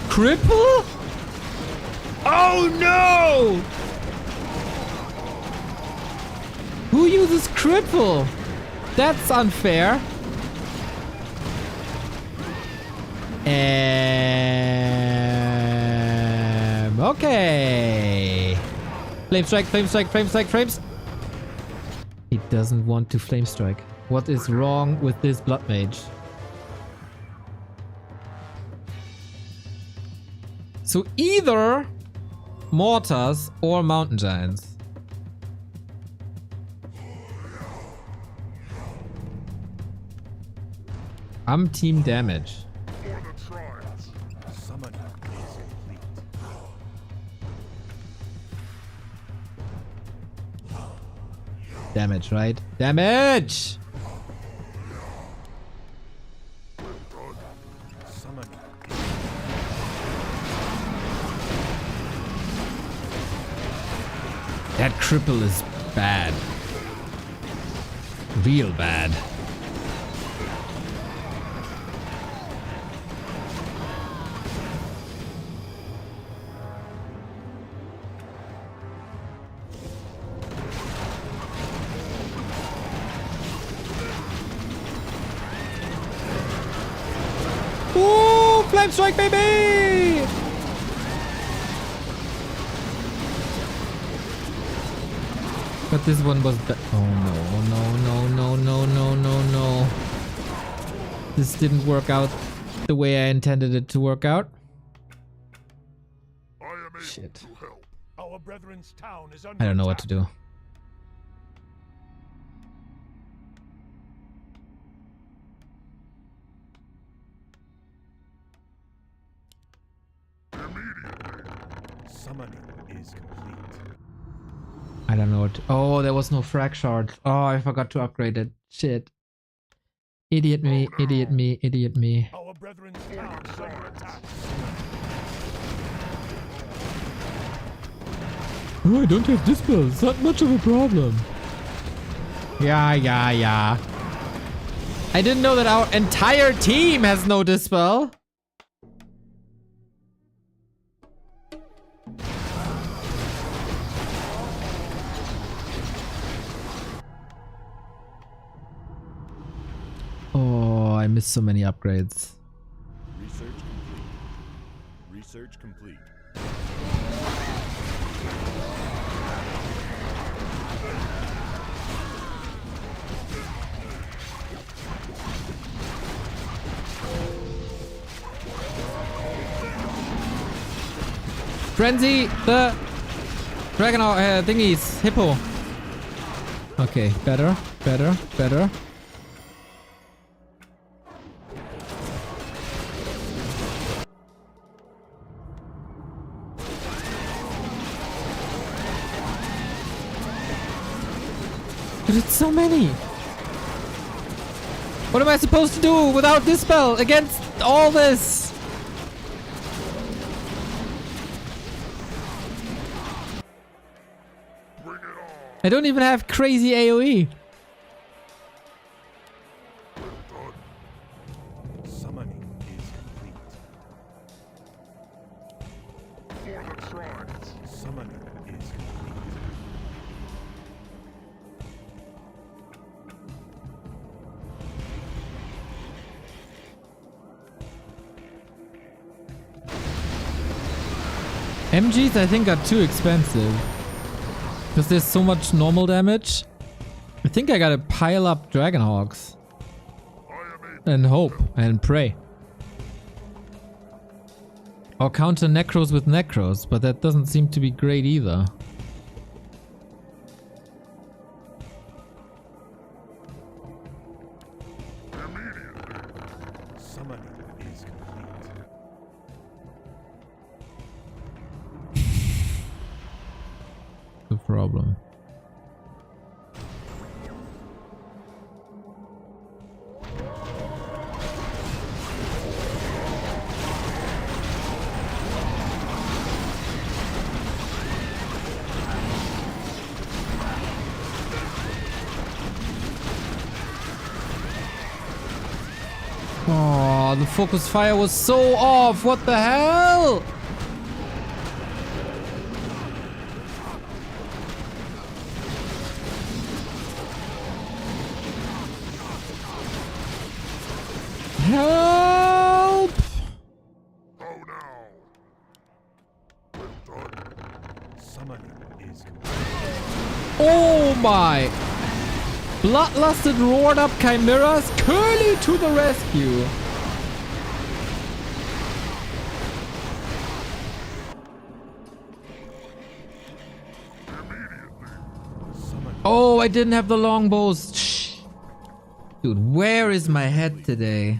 Cripple? Oh no! Who uses cripple? That's unfair. Okay. Flame strike, flame strike, flame strike, flames. He doesn't want to flame strike. What is wrong with this blood mage? So either mortars or mountain giants. I'm team damage. Summoning is complete. Damage, right? Damage! Summoning. That cripple is bad. Real bad. Ooh, flame strike, baby! But this one was oh no. This didn't work out the way I intended it to work out. I am able Shit. to help. Our brethren's town is under I don't know what to attack. do. Summoning is complete. I don't know what to, oh, there was no frag shard. Oh, I forgot to upgrade it. Shit. Idiot me, idiot me, idiot me. Our brethren's town is under attack. Oh, I don't have dispel. It's not much of a problem. Yeah. I didn't know that our entire team has no dispel. Oh, I missed so many upgrades. Research complete. Research complete. Frenzy the dragon thingies, hippo. Okay, better. But it's so many. What am I supposed to do without this spell against all this? I don't even have crazy AoE. Summoning is complete. For the tribe. Summoning is complete. MGs I think are too expensive. Because there's so much normal damage. I think I gotta pile up Dragonhawks. And hope and pray. Or counter Necros with Necros, but that doesn't seem to be great either. Summoning is complete. The problem. Oh, the focus fire was so off. What the hell? Help! Oh no. Summoning is complete. Oh my! Bloodlusted roared up chimeras, Curly to the rescue! Oh, I didn't have the longbows. Shh. Dude, where is my head today?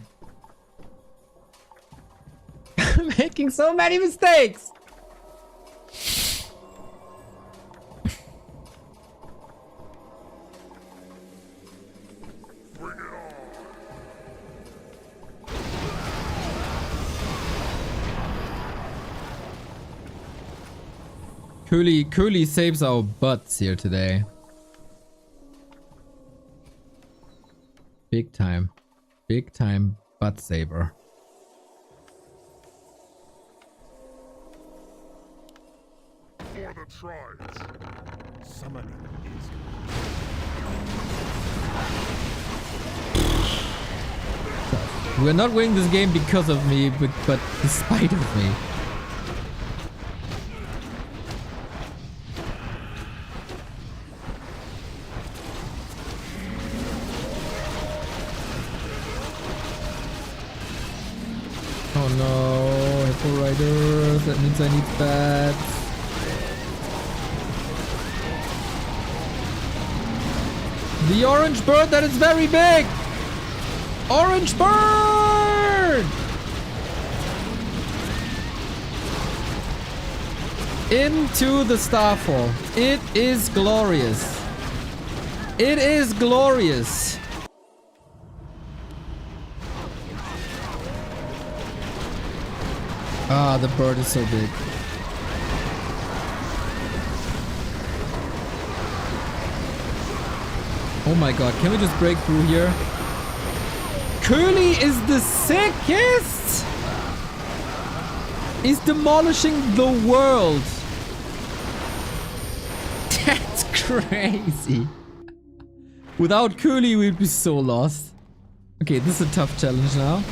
making so many mistakes. Curly saves our butts here today. Big time. Big time butt saver. For the tribes. Summoning is We're not winning this game because of me, but despite of me. Oh no, Hippo Riders, that means I need bats. The orange bird that is very big! Orange bird! Into the starfall. It is glorious. It is glorious. Ah, the bird is so big. Oh my god, can we just break through here? Curly is the sickest! He's demolishing the world. That's crazy. Without Curly, we'd be so lost. Okay, this is a tough challenge now.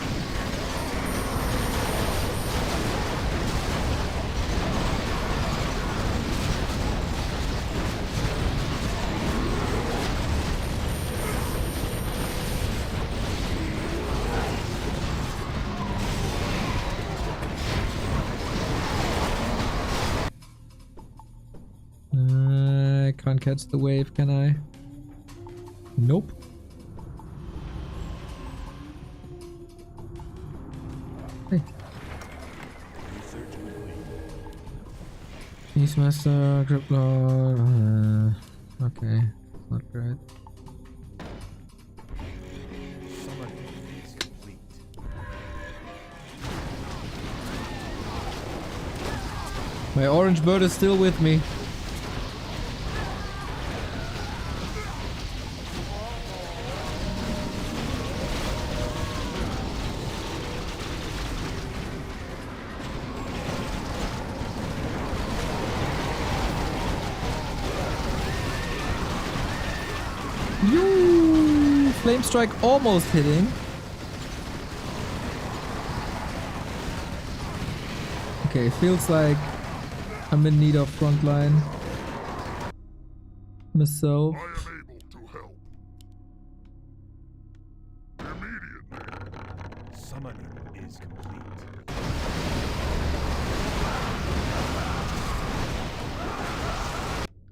I can't catch the wave, can I? Nope. Hey. Beastmaster, Grip Lord. Okay, not great. summoning is complete. My orange bird is still with me. Yoo! Flame strike almost hitting. Okay, feels like I'm in need of frontline myself. I am able to help. Immediately. Summoning is complete.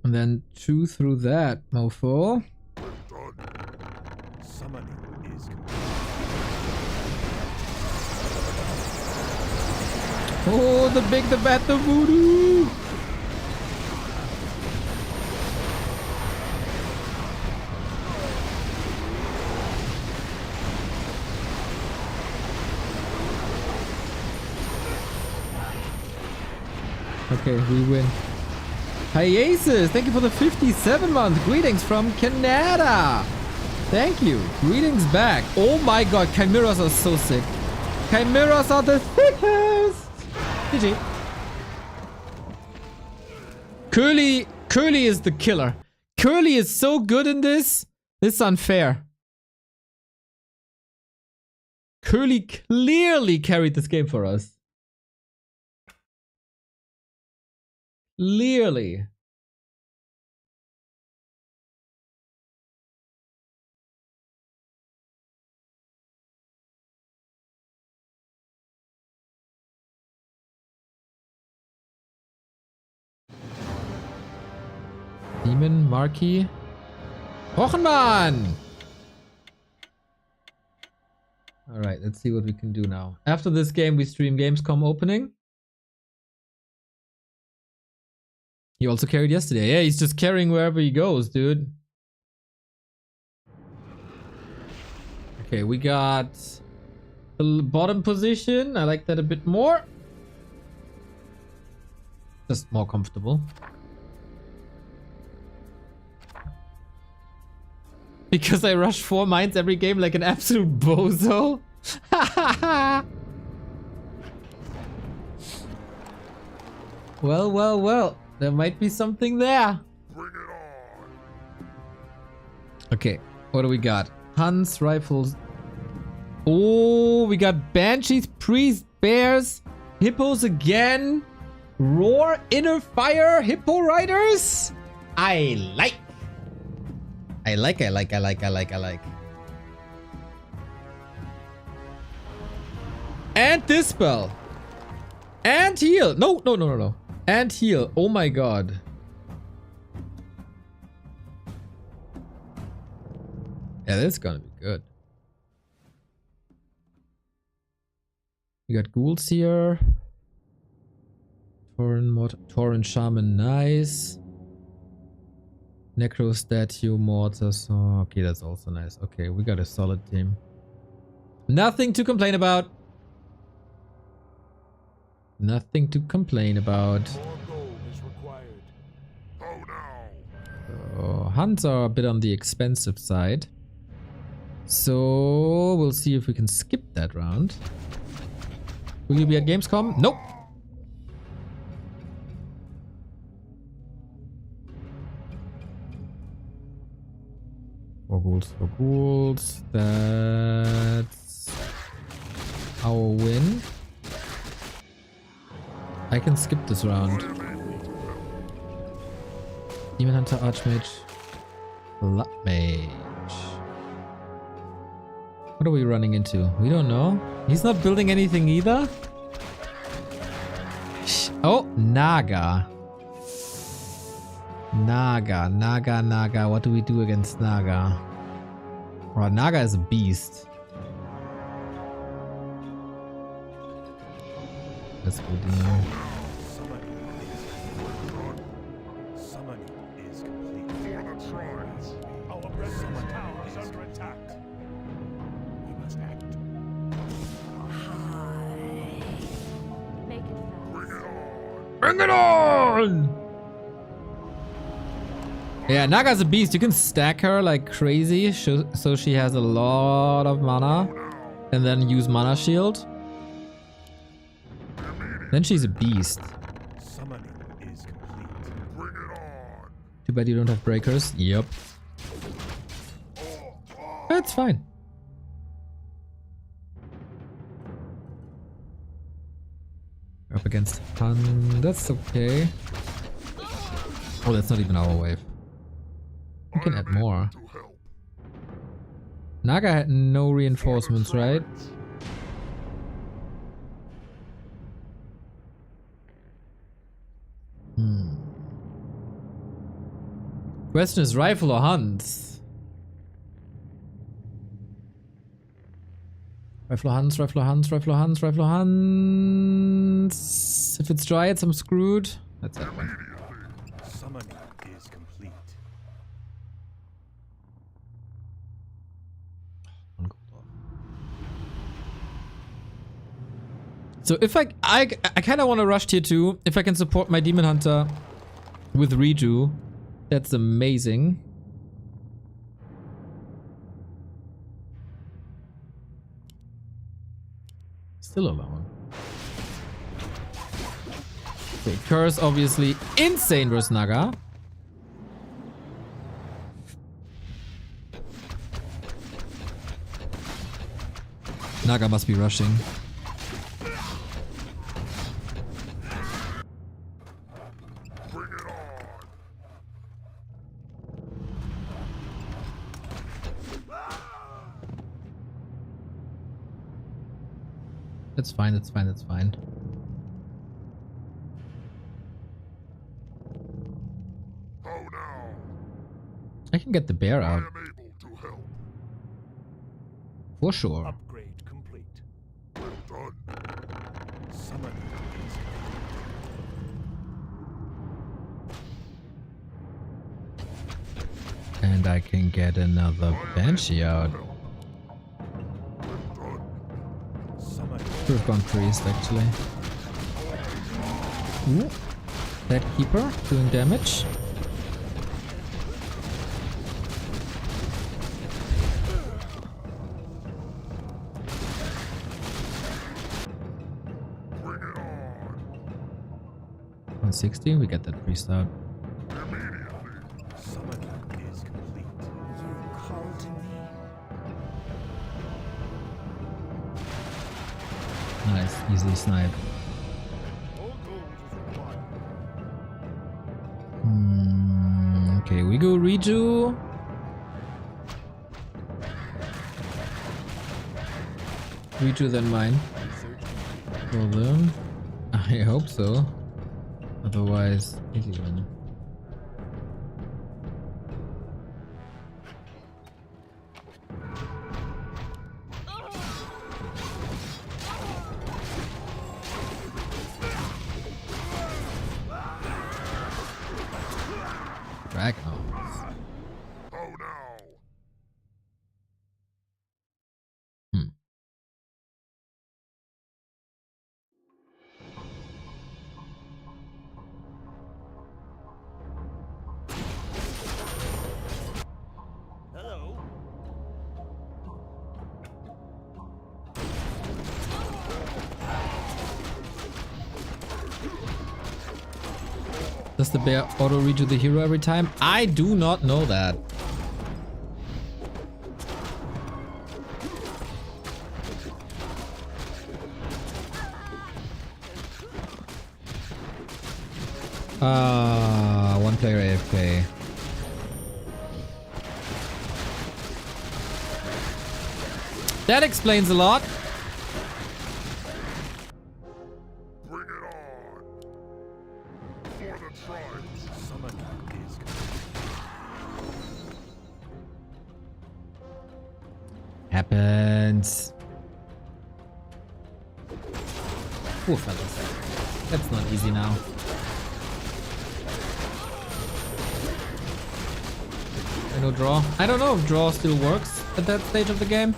And then chew through that, mofo. Well done. Summoning is complete. Oh, the big, the bad, the voodoo! Okay, we win. Hiaces, thank you for the 57-month. Greetings from Canada. Thank you. Greetings back. Oh my god, chimeras are so sick. Chimeras are the thickest. GG. Curly is the killer. Curly is so good in this. This is unfair. Curly clearly carried this game for us. Clearly. Demon, Marquis. Hochenmann! Alright, let's see what we can do now. After this game, we stream Gamescom opening. He also carried yesterday. Yeah, he's just carrying wherever he goes, dude. Okay, we got the bottom position. I like that a bit more. Just more comfortable. Because I rush 4 mines every game like an absolute bozo. Well, well, well. There might be something there. Bring it on. Okay, what do we got? Huns, rifles. Oh, we got banshees, priests, bears, hippos again. Roar, inner fire, hippo riders. I like. I like. And dispel. And heal. No. And heal. Oh my god. Yeah, this is gonna be good. We got ghouls here. Tauren Shaman, nice. Necro Statue, Mortars. Oh, okay, that's also nice. Okay, we got a solid team. Nothing to complain about. Nothing to complain about. More gold is required. How now? Oh, hunts are a bit on the expensive side. So we'll see if we can skip that round. Will you be at Gamescom? Nope. For ghouls. That's our win. I can skip this round. Demon Hunter, Archmage, Laby. What are we running into? We don't know. He's not building anything either. Oh, Naga. Naga. What do we do against Naga? Right, Naga is a beast. Let's go down. Summoning is complete. For the tribes. Our brethren's town is under attack. We must act. Make it fast. Bring it on! Yeah, Naga's a beast. You can stack her like crazy, so she has a lot of mana, and then use mana shield. Then she's a beast. Summoning is complete. Bring it on. Too bad you don't have breakers. Yep. That's fine. Up against Hun. That's okay. Oh, that's not even our wave. We can add more. To help. Naga had no reinforcements, right? Question is rifle or hunts? Rifle or hunts. If it's Dryads, I'm screwed. That's that one. Summoning is complete. So if I kind of want to rush tier 2. If I can support my Demon Hunter with Reju, that's amazing. Still alone. Okay, Curse obviously insane versus Naga. Naga must be rushing. Bring it on. That's fine, that's fine, that's fine. How now? I can get the bear I out. am able to help. For sure. Upgrade complete. Well done. Summoning is complete. And I can get another Banshee out. Should have gone priest actually. Ooh. That keeper doing damage. Bring it on. 160, we get that priest out. Immediately. Summoning is complete. You call to me. Nice, easy snipe. All gold is required. Okay, we go redo. Redo then mine. For them. I hope so. Otherwise, easy win. Dragons. How now? Hello. Does the bear auto redo the hero every time? I do not know that. One player AFK. That explains a lot. Bring it on. For the tribes. Summoning is complete. Happens. Poor fellas. That's not easy now. No draw. I don't know if draw still works at that stage of the game.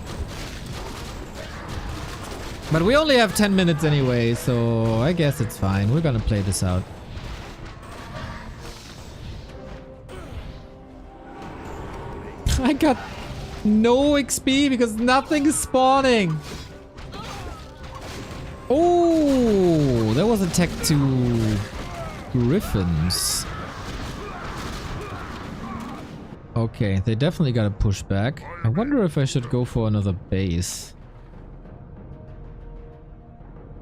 But we only have 10 minutes anyway, so I guess it's fine. We're gonna play this out. I got no XP because nothing is spawning. Oh, that was a tech to Griffins. Okay, they definitely gotta push back. I wonder if I should go for another base.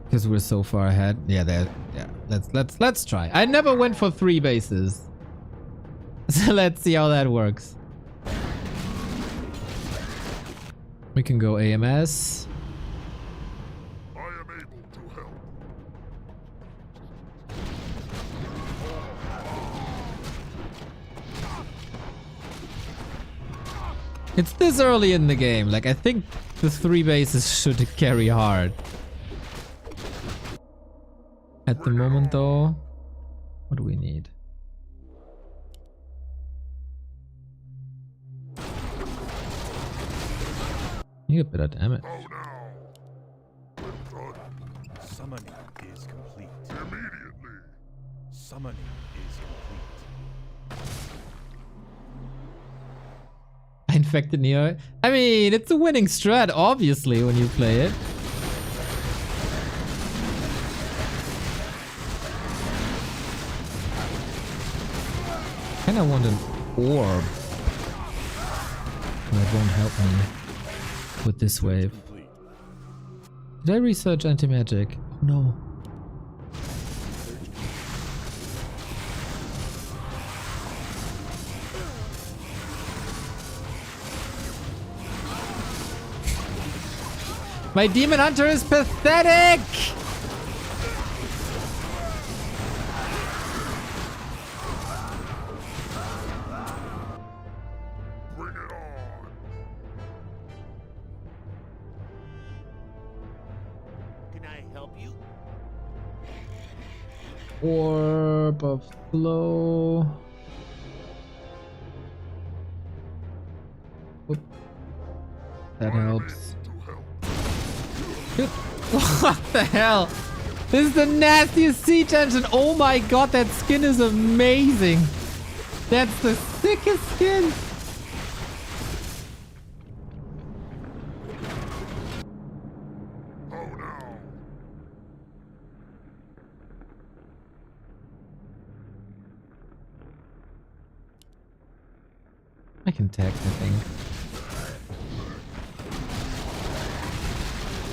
Because we're so far ahead. Yeah, let's try. I never went for 3 bases. So let's see how that works. We can go AMS. I am able to help. It's this early in the game. Like, I think the 3 bases should carry hard. At the moment, though, what do we need? Need a bit of damage. How now? Done. Summoning is complete. Immediately. Summoning is complete. Infected Neo. I mean, it's a winning strat, obviously, when you play it. Kinda want an orb. That won't help me with this wave. Did I research anti-magic? Oh no. My demon hunter is pathetic! Bring it on. Can I help you? Orb of flow. Oop. That helps. Dude, what the hell? This is the nastiest siege engine. Oh my god, that skin is amazing. That's the sickest skin. I can tech, I think.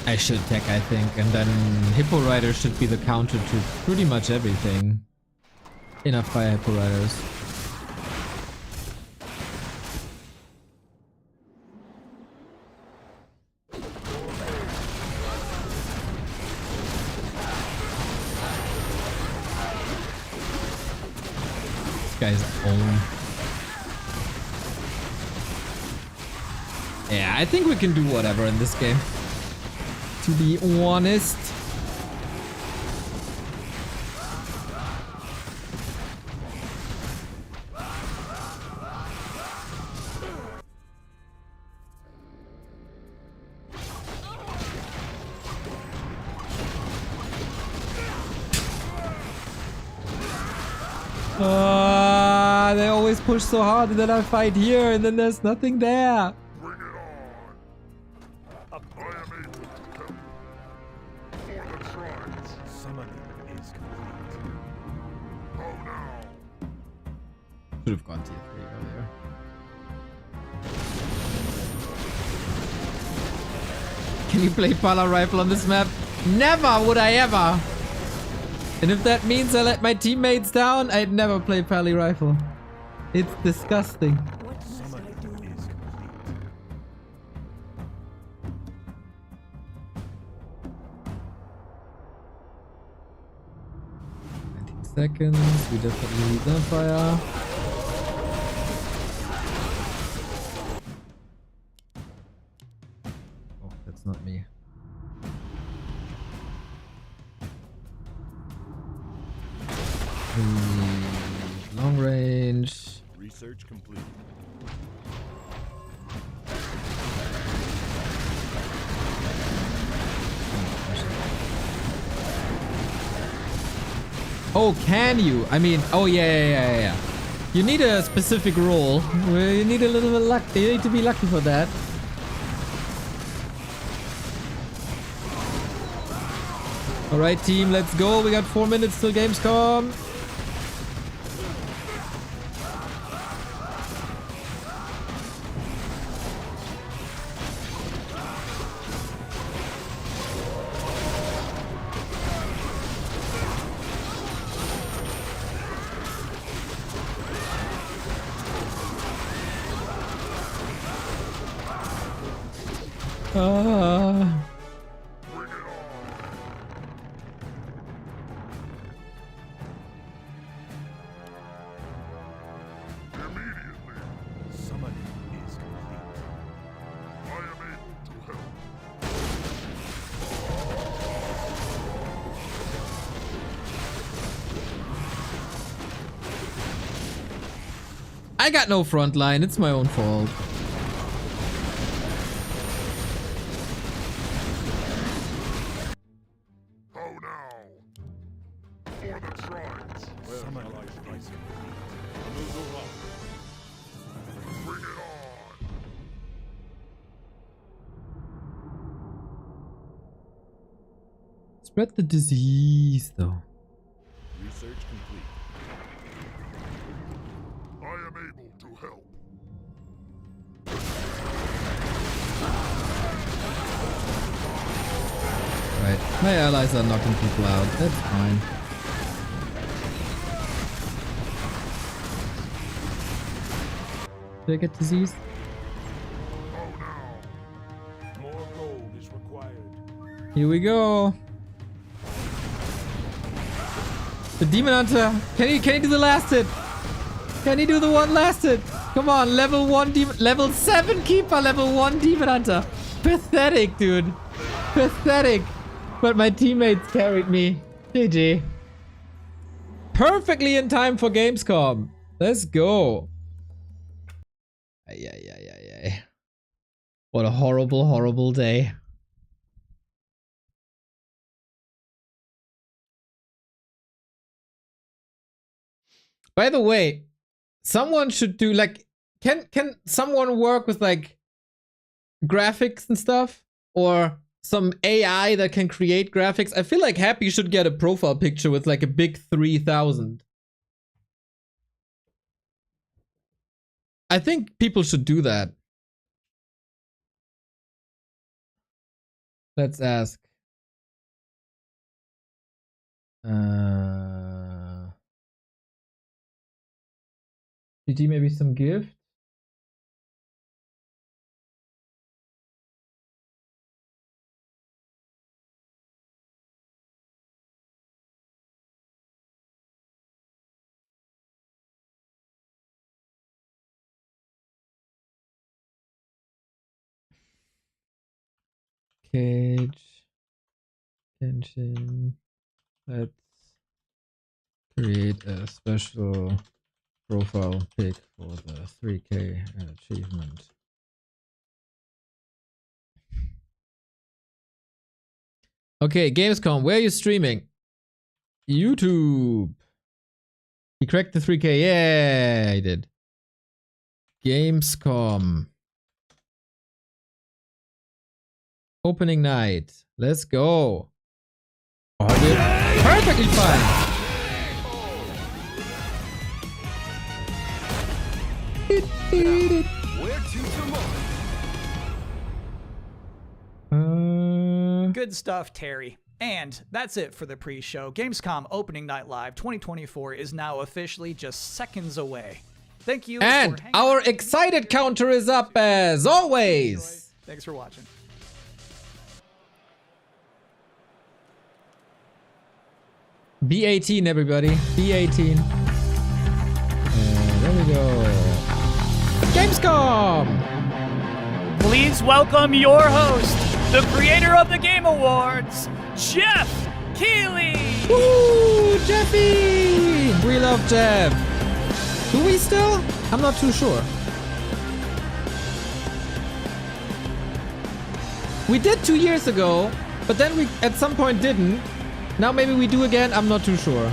I should tech, I think, and then Hippo Rider should be the counter to pretty much everything. Enough fire Hippo Riders. This guy's own. Yeah, I think we can do whatever in this game. To be honest. They always push so hard and then I fight here and then there's nothing there. Should have gone tier 3 earlier. Can you play Pala Rifle on this map? Never would I ever! And if that means I let my teammates down, I'd never play Pally Rifle. It's disgusting. What must I do? 19 seconds, we definitely need that fire. Oh, that's not me. Long range. Research complete. Oh, can you? I mean, oh yeah. You need a specific role. You need a little bit of luck. You need to be lucky for that. Alright team, let's go. We got 4 minutes till Gamescom. I got no front line. It's my own fault. Oh no! For the tribes. Summon life. Bring it on! Spread the disease, though. Research complete. I am able to help. Right. My allies are knocking people out. That's fine. Did I get disease? Oh no! More gold is required. Here we go. The Demon Hunter. Can he do the last hit? Can he do the one last hit? Come on, level 1 demon, level 7 keeper, level 1 Demon Hunter. Pathetic, dude. Pathetic. But my teammates carried me. GG. Perfectly in time for Gamescom. Let's go. Ay. What a horrible, horrible day. By the way, someone should do like, can someone work with like graphics and stuff? Or some AI that can create graphics? I feel like Happy should get a profile picture with like a big 3000. I think people should do that. Let's ask. GG, maybe some gift? Cage. Tension. Let's create a special profile pic for the 3K achievement. Okay, Gamescom, where are you streaming? YouTube. He cracked the 3K. Yeah, he did. Gamescom. Opening night. Let's go. Oh, we're perfectly fine. Where to tomorrow? Good stuff, Terry. And that's it for the pre-show. Gamescom Opening Night Live 2024 is now officially just seconds away. Thank you. And our excited counter is up as always. Thanks for watching. B18, everybody. B18. And there we go. Gamescom! Please welcome your host, the creator of the Game Awards, Jeff Keighley! Woo! Jeffy! We love Jeff. Do we still? I'm not too sure. We did 2 years ago, but then we at some point didn't. Now maybe we do again, I'm not too sure.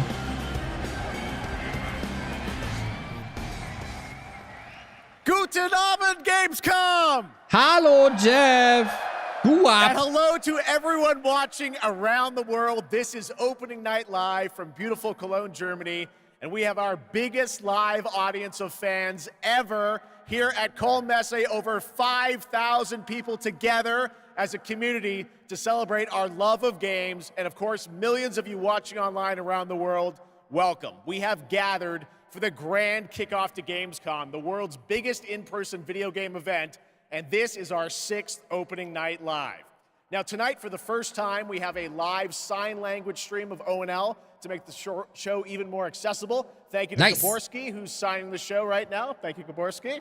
Guten Abend, Gamescom! Hello, Jeff! And hello to everyone watching around the world. This is Opening Night Live from beautiful Cologne, Germany. And we have our biggest live audience of fans ever here at Cologne Messe. Over 5,000 people together as a community to celebrate our love of games. And of course, millions of you watching online around the world, welcome. We have gathered for the grand kickoff to Gamescom, the world's biggest in-person video game event, and this is our 6th Opening Night Live. Now tonight, for the first time, we have a live sign language stream of ONL to make the show even more accessible. Thank you to Kaborski, who's signing the show right now. Thank you, Kaborski.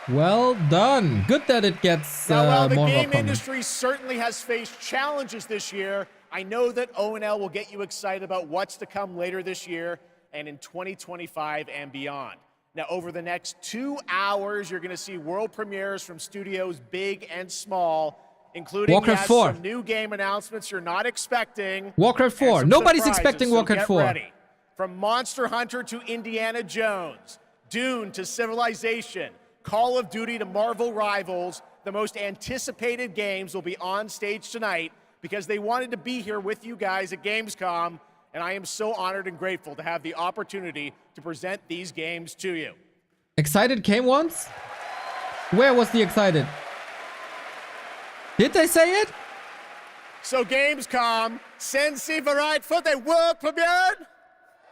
Well done. Good that it gets now, while the more game common. industry certainly has faced challenges this year, I know that ONL will get you excited about what's to come later this year and in 2025 and beyond. Now, over the next 2 hours, you're going to see world premieres from studios big and small, including Warcraft 4. Some new game announcements you're not expecting. Warcraft 4. Nobody's expecting Warcraft 4. Ready. From Monster Hunter to Indiana Jones, Dune to Civilization, Call of Duty to Marvel Rivals, the most anticipated games will be on stage tonight because they wanted to be here with you guys at Gamescom, and I am so honored and grateful to have the opportunity to present these games to you. Excited came once? Where was the excited? Did they say it? So Gamescom, sind Sie bereit for the world premiere?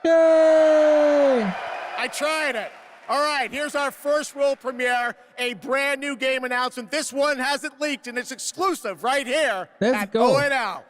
Yay! I tried it. All right, here's our first world premiere, a brand new game announcement. This one hasn't leaked, and it's exclusive right here at ONL.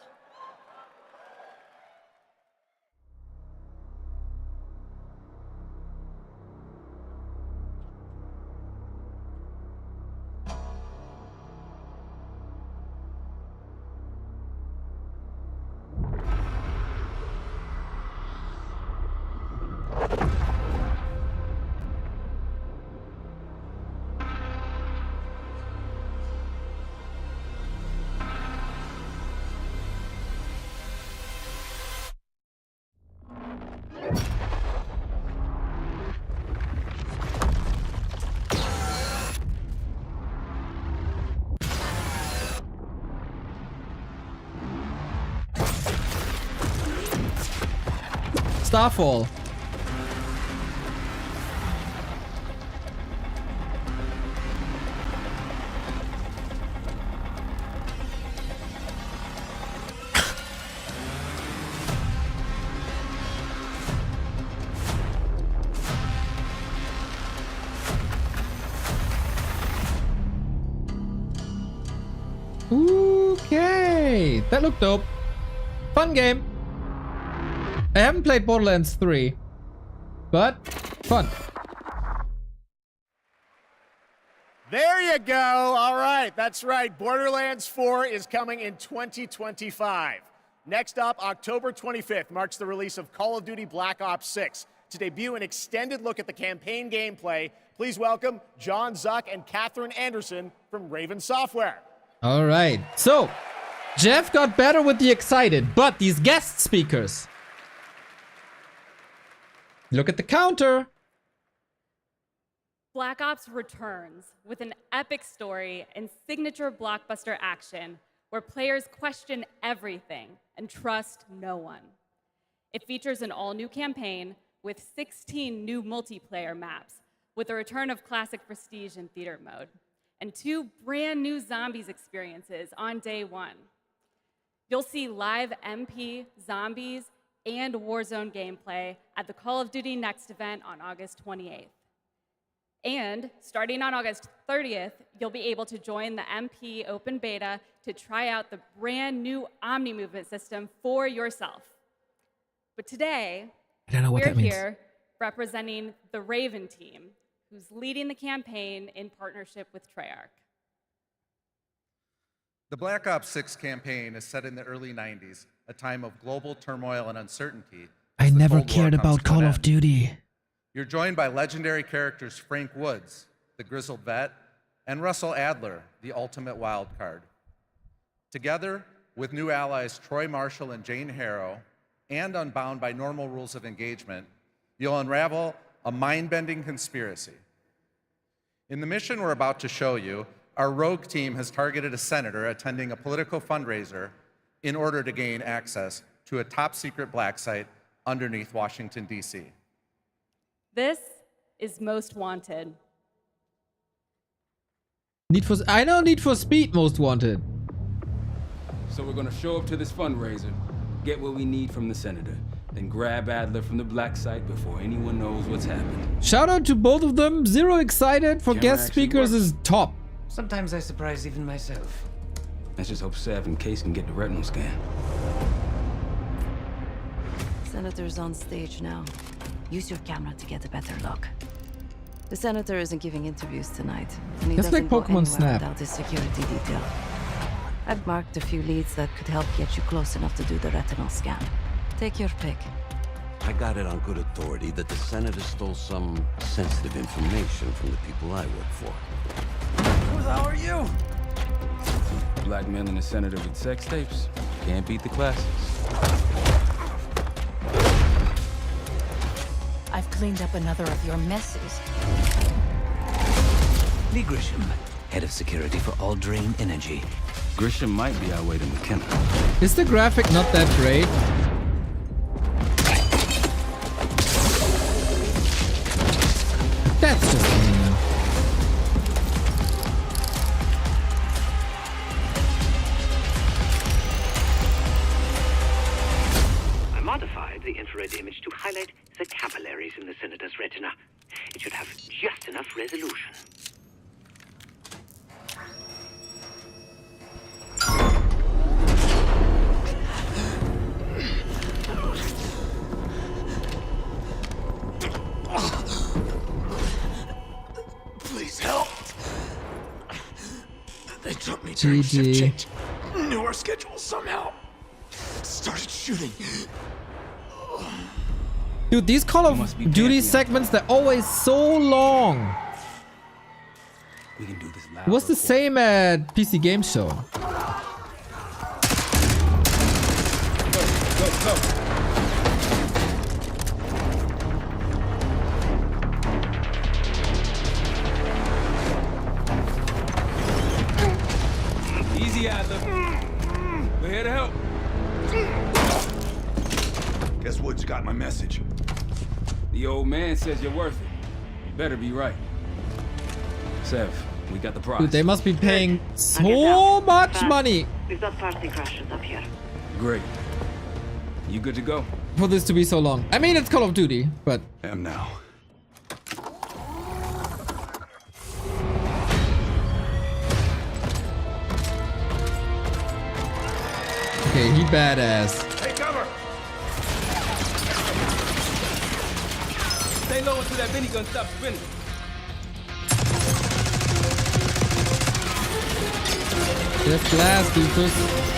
Starfall. Okay, that looked dope. Fun game. I haven't played Borderlands 3, but fun. There you go. All right, that's right. Borderlands 4 is coming in 2025. Next up, October 25th marks the release of Call of Duty Black Ops 6. To debut an extended look at the campaign gameplay, please welcome John Zuck and Catherine Anderson from Raven Software. All right, so Jeff got better with the excited, but these guest speakers. Look at the counter. Black Ops returns with an epic story and signature blockbuster action where players question everything and trust no one. It features an all-new campaign with 16 new multiplayer maps, with a return of classic Prestige and Theater mode, and 2 brand new Zombies experiences on day 1. You'll see live MP, Zombies, and Warzone gameplay at the Call of Duty Next event on August 28th. And starting on August 30th, you'll be able to join the MP open beta to try out the brand new Omni movement system for yourself. But today, I don't know what we're that means. here representing the Raven team, who's leading the campaign in partnership with Treyarch. The Black Ops 6 campaign is set in the early 90s, a time of global turmoil and uncertainty. I never cared about Call of Duty. You're joined by legendary characters Frank Woods, the grizzled vet, and Russell Adler, the ultimate wild card. Together with new allies Troy Marshall and Jane Harrow, and unbound by normal rules of engagement, you'll unravel a mind-bending conspiracy. In the mission we're about to show you, our rogue team has targeted a senator attending a political fundraiser in order to gain access to a top-secret black site underneath Washington, D.C. This is Most Wanted. I know Need for Speed Most Wanted. So we're gonna show up to this fundraiser, get what we need from the senator, then grab Adler from the black site before anyone knows what's happened. Shout out to both of them. Zero excited for Camera guest actually speakers works. is top. Sometimes I surprise even myself. Let's just hope Sav and Case can get the retinal scan. Senator's on stage now. Use your camera to get a better look. The senator isn't giving interviews tonight, and he That's doesn't like go Pokemon anywhere Snap. without his security detail. I've marked a few leads that could help get you close enough to do the retinal scan. Take your pick. I got it on good authority that the senator stole some sensitive information from the people I work for. Who the hell are you? Blackmailing a senator with sex tapes. Can't beat the classics. I've cleaned up another of your messes. Lee Grisham, head of security for All Drain Energy. Grisham might be our way to McKenna. Is the graphic not that great? That's just mean. I modified the infrared image to highlight the capillaries in the senator's retina. It should have just enough resolution. Please help. They took me GG. during shift change. Knew our schedule somehow. Started shooting. Dude, these Call of Duty segments, they're always so long. We can do this loud. It was the same at PC Game Show. Go. Easy, Adler. We're here to help. Guess what Woods got my message. The old man says you're worth it. You better be right. Sev, we got the prize. Dude, they must be paying so much money We've got party crashers up here. Great. You good to go? for this to be so long. I mean, it's Call of Duty, but... Am now. Okay, he badass. Take cover! Stay low until that minigun stops spinning. Just glass, Doofus.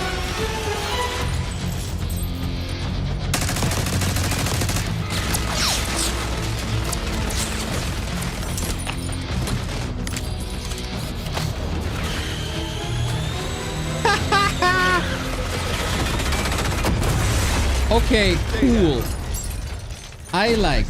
Okay, cool. I like.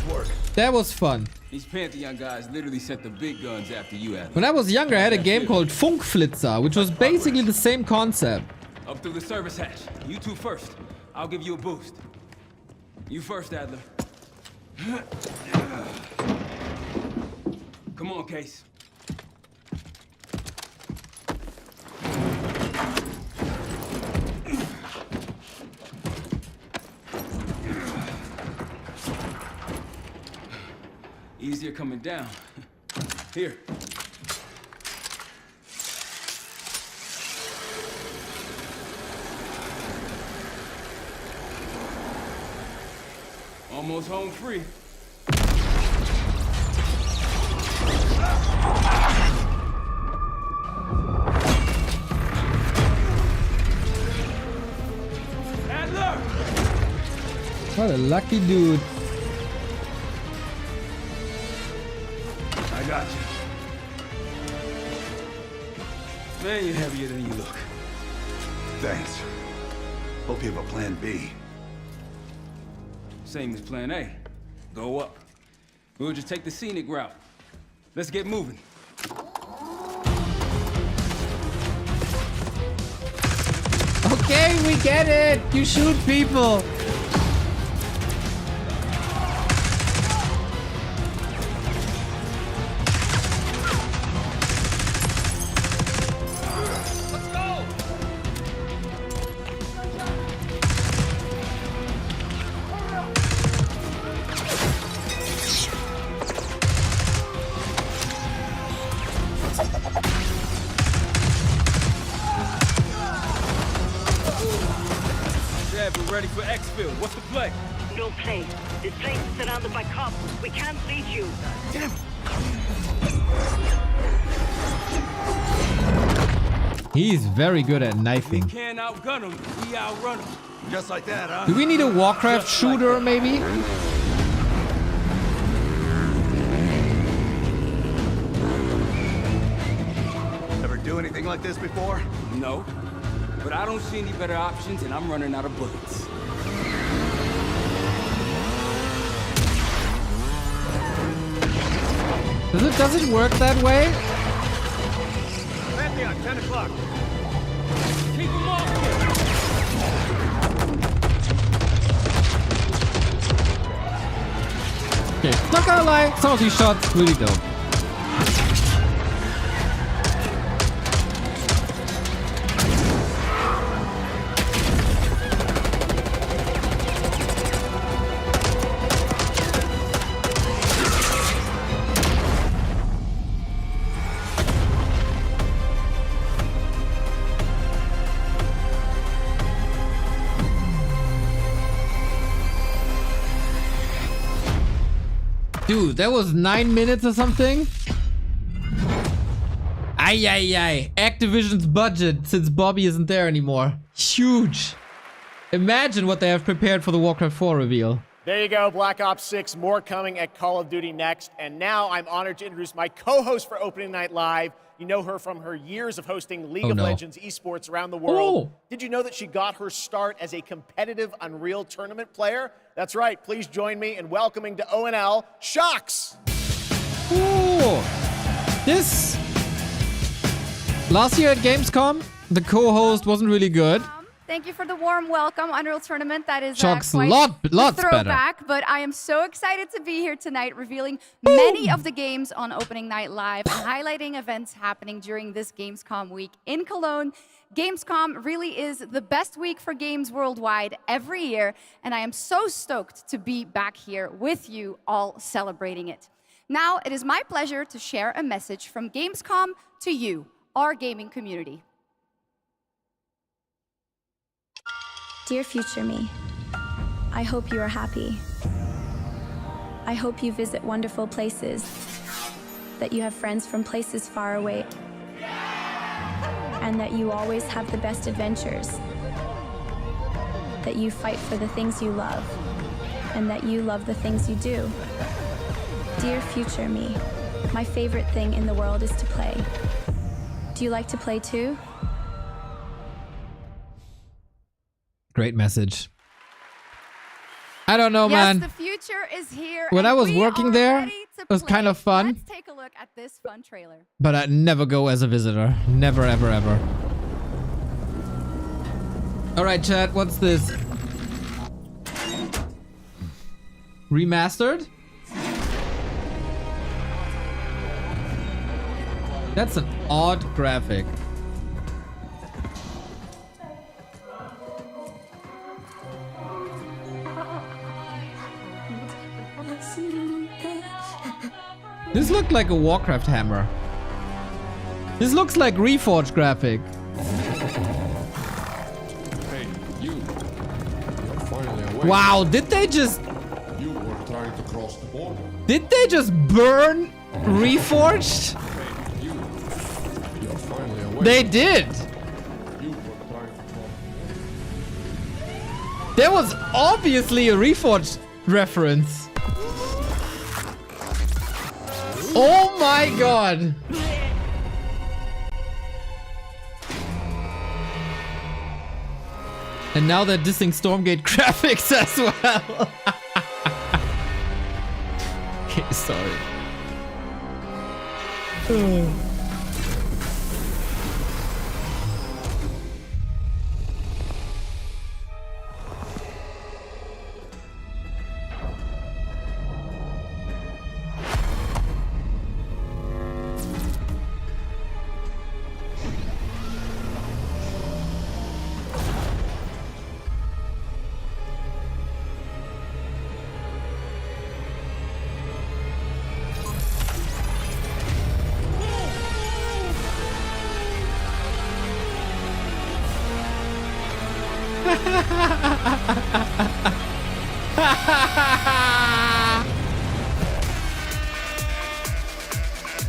That was fun. These Pantheon guys literally sent the big guns after you, Adler. When I was younger, I had a game called Funkflitzer, which was basically the same concept. Up through the service hatch. You two first. I'll give you a boost. You first, Adler. Come on, Case. Easier coming down. Here. Almost home free. Adler! What a lucky dude. I got you. Man, you're heavier than you look. Thanks. Hope you have a plan B. Same as plan A. Go up. We'll just take the scenic route. Let's get moving. Okay, we get it. You shoot people. We're ready for exfil. What's the play? No play. This place is surrounded by cops. We can't reach you. Damn it. He's very good at knifing. We can't outgun them. We outrun them. Just like that, huh? Do we need a Warcraft shooter, maybe? Ever do anything like this before? No. But I don't see any better options, and I'm running out of bullets. Does it work that way? Pantheon, 10 o'clock. Keep them off! Okay, not gonna lie, some of these shots really dope. Dude, that was 9 minutes or something? Ay, ay, ay. Activision's budget, since Bobby isn't there anymore. Huge. Imagine what they have prepared for the Warcraft 4 reveal. There you go, Black Ops 6, more coming at Call of Duty next. And now I'm honored to introduce my co-host for Opening Night Live. You know her from her years of hosting League of Legends esports around the world. Did you know that she got her start as a competitive Unreal Tournament player? That's right. Please join me in welcoming to ONL, Shocks. Ooh. This... Last year at Gamescom, the co-host wasn't really good. Thank you for the warm welcome, Unreal Tournament. That is Chuck's quite lots throwback, but I am so excited to be here tonight, revealing many of the games on Opening Night Live and highlighting events happening during this Gamescom week in Cologne. Gamescom really is the best week for games worldwide every year, and I am so stoked to be back here with you all celebrating it. Now, it is my pleasure to share a message from Gamescom to you, our gaming community. Dear future me, I hope you are happy. I hope you visit wonderful places, that you have friends from places far away, and that you always have the best adventures, that you fight for the things you love, and that you love the things you do. Dear future me, my favorite thing in the world is to play. Do you like to play too? Great message. I don't know, yes, man. The future is here. When I was working there, it was kind of fun. Let's take a look at this fun trailer. But I'd never go as a visitor. Never, ever, ever. Alright, chat, what's this? Remastered? That's an odd graphic. This looked like a Warcraft hammer. This looks like Reforged graphic. Hey, you. You're finally awake. Wow, did they just... You were trying to cross the border. Did they just burn Reforged? Hey, you. You're finally awake. They did. You were trying to cross the border. There was obviously a Reforged reference. Oh my god! And now they're dissing Stormgate graphics as well. Okay, sorry.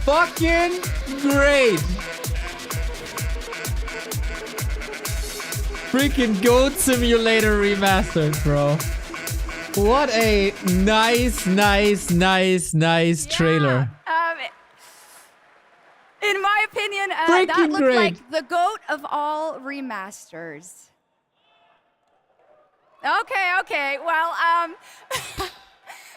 Fucking great! Freaking Goat Simulator remastered, bro. What a nice trailer. In my opinion, Freaking that looks great. like the GOAT of all remasters. Okay. Well,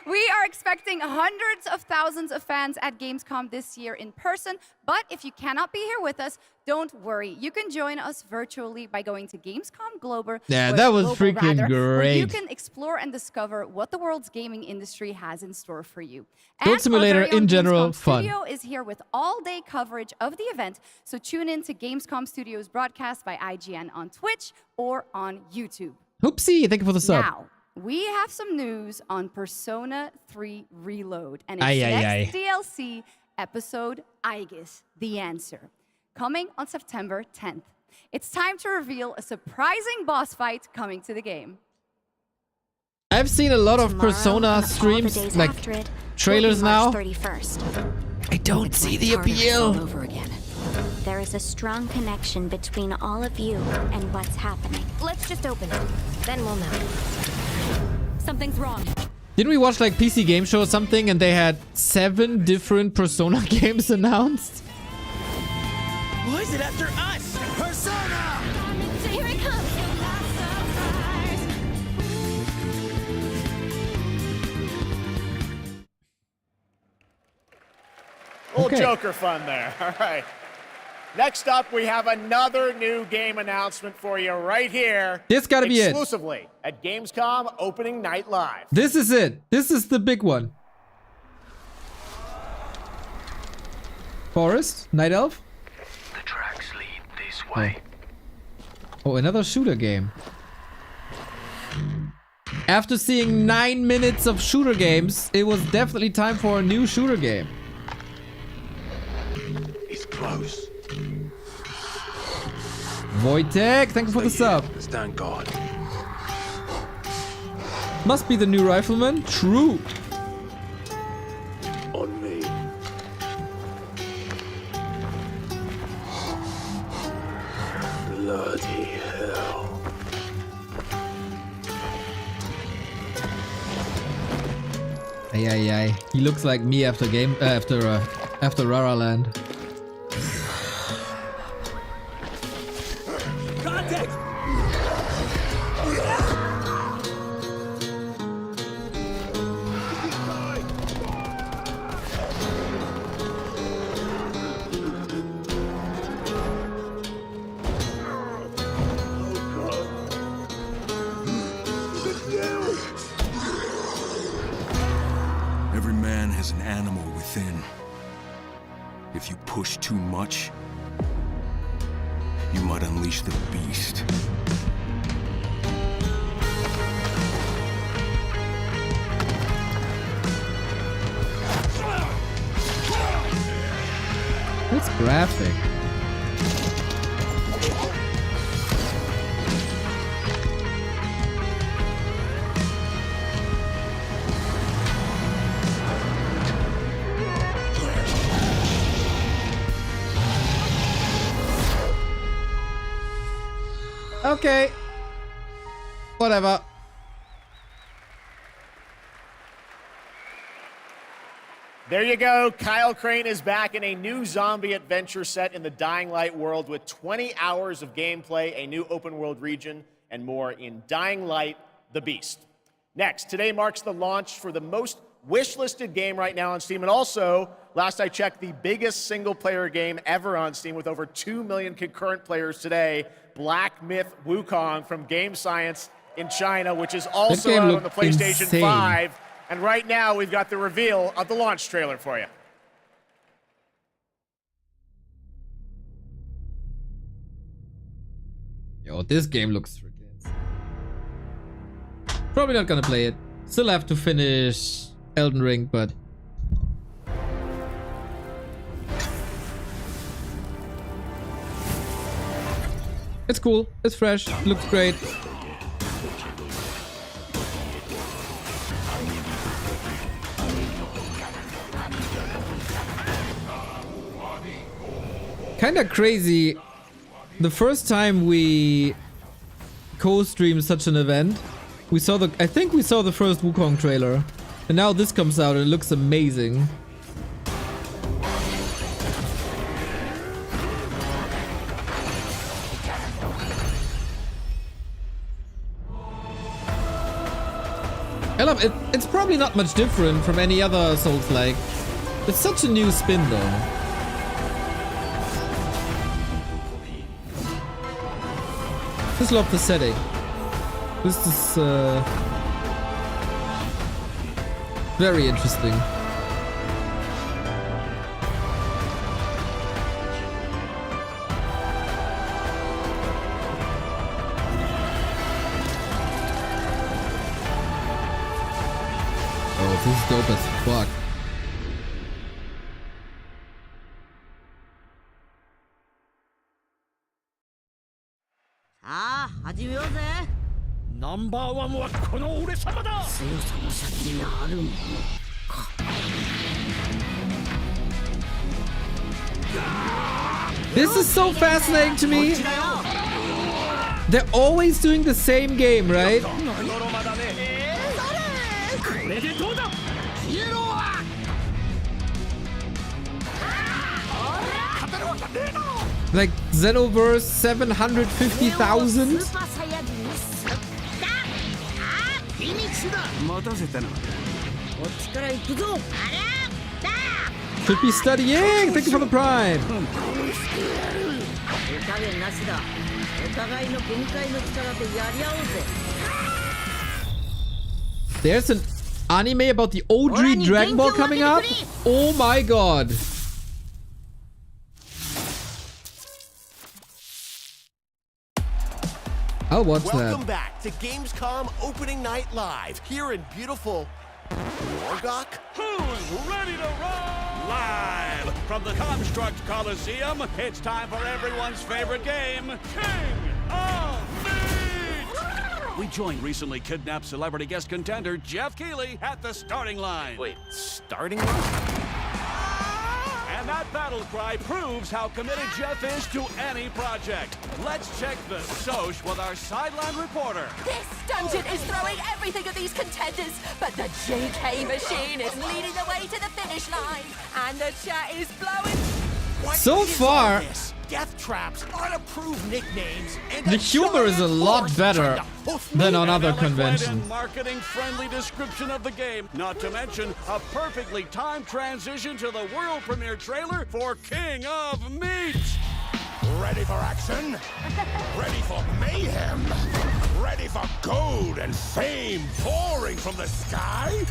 we are expecting hundreds of thousands of fans at Gamescom this year in person, but if you cannot be here with us, don't worry. You can join us virtually by going to Gamescom Global. Yeah, that was freaking where great. you can explore and discover what the world's gaming industry has in store for you. Goat And Simulator our very own in general, Gamescom fun. Studio is here with all-day coverage of the event, so tune in to Gamescom Studios broadcast by IGN on Twitch or on YouTube. Oopsie, thank you for the sub. Now, we have some news on Persona 3 Reload and its Aye, aye, next aye. DLC episode, Aegis, The Answer, coming on September 10th. It's time to reveal a surprising boss fight coming to the game. I've seen a lot of Tomorrow, Persona and all the streams, days like after it, trailers will be now. March 31st. I don't see the Harder appeal. all over again. There is a strong connection between all of you and what's happening. Let's just open it. Then we'll know. Something's wrong. Didn't we watch like PC Game Show or something and they had 7 different Persona games announced? Why is it after us? Persona! Here it comes. Little Joker fun there. All right. Next up, we have another new game announcement for you right here. This gotta be it. Exclusively at Gamescom Opening Night Live. This is it. This is the big one. Forest? Night Elf? The tracks lead this way. Oh, another shooter game. After seeing 9 minutes of shooter games, it was definitely time for a new shooter game. He's close. Wojtek, thank you for the sub. Stand guard. Must be the new rifleman. True. On me. Bloody hell. Ay. He looks like me after Rara Land. Contact! Every man has an animal within. If you push too much, you might unleash the beast. It's graphic. Okay. Whatever. There you go. Kyle Crane is back in a new zombie adventure set in the Dying Light world with 20 hours of gameplay, a new open world region, and more in Dying Light: The Beast. Next, today marks the launch for the most wishlisted game right now on Steam, and also, last I checked, the biggest single-player game ever on Steam with over 2 million concurrent players today, Black Myth Wukong from Game Science in China, which is also out on the PlayStation 5. And right now, we've got the reveal of the launch trailer for you. Yo, this game looks freaking. Probably not gonna play it. Still have to finish Elden Ring, but it's cool. It's fresh. Looks great. Kinda crazy. The first time we co-streamed such an event, I think we saw the first Wukong trailer. And now this comes out and it looks amazing. I love it. It's probably not much different from any other Souls-like. It's such a new spin though. Just love the setting. This is very interesting. Oh, this is dope as fuck. This is so fascinating to me. They're always doing the same game, right? Like Xenoverse 750,000? Should be studying! Thank you for the prime! There's an anime about the OG Dragon Ball coming up? Oh my god. I'll watch that. Welcome back to Gamescom Opening Night Live here in beautiful Wargok. Who's ready to roll? Live from the Construct Coliseum, it's time for everyone's favorite game, King of Meat! We joined recently kidnapped celebrity guest contender Jeff Keighley at the starting line. Wait, starting line? And that battle cry proves how committed Jeff is to any project. Let's check the soch with our sideline reporter. This dungeon is throwing everything at these contenders, but the JK machine is leading the way to the finish line. And the chat is blowing. So far, Death traps, unapproved nicknames, and the humor is a lot better than on other conventions. Marketing-friendly description of the game, not to mention a perfectly timed transition to the world premiere trailer for King of Meat. Ready for action? Ready for mayhem? Ready for gold and fame pouring from the sky?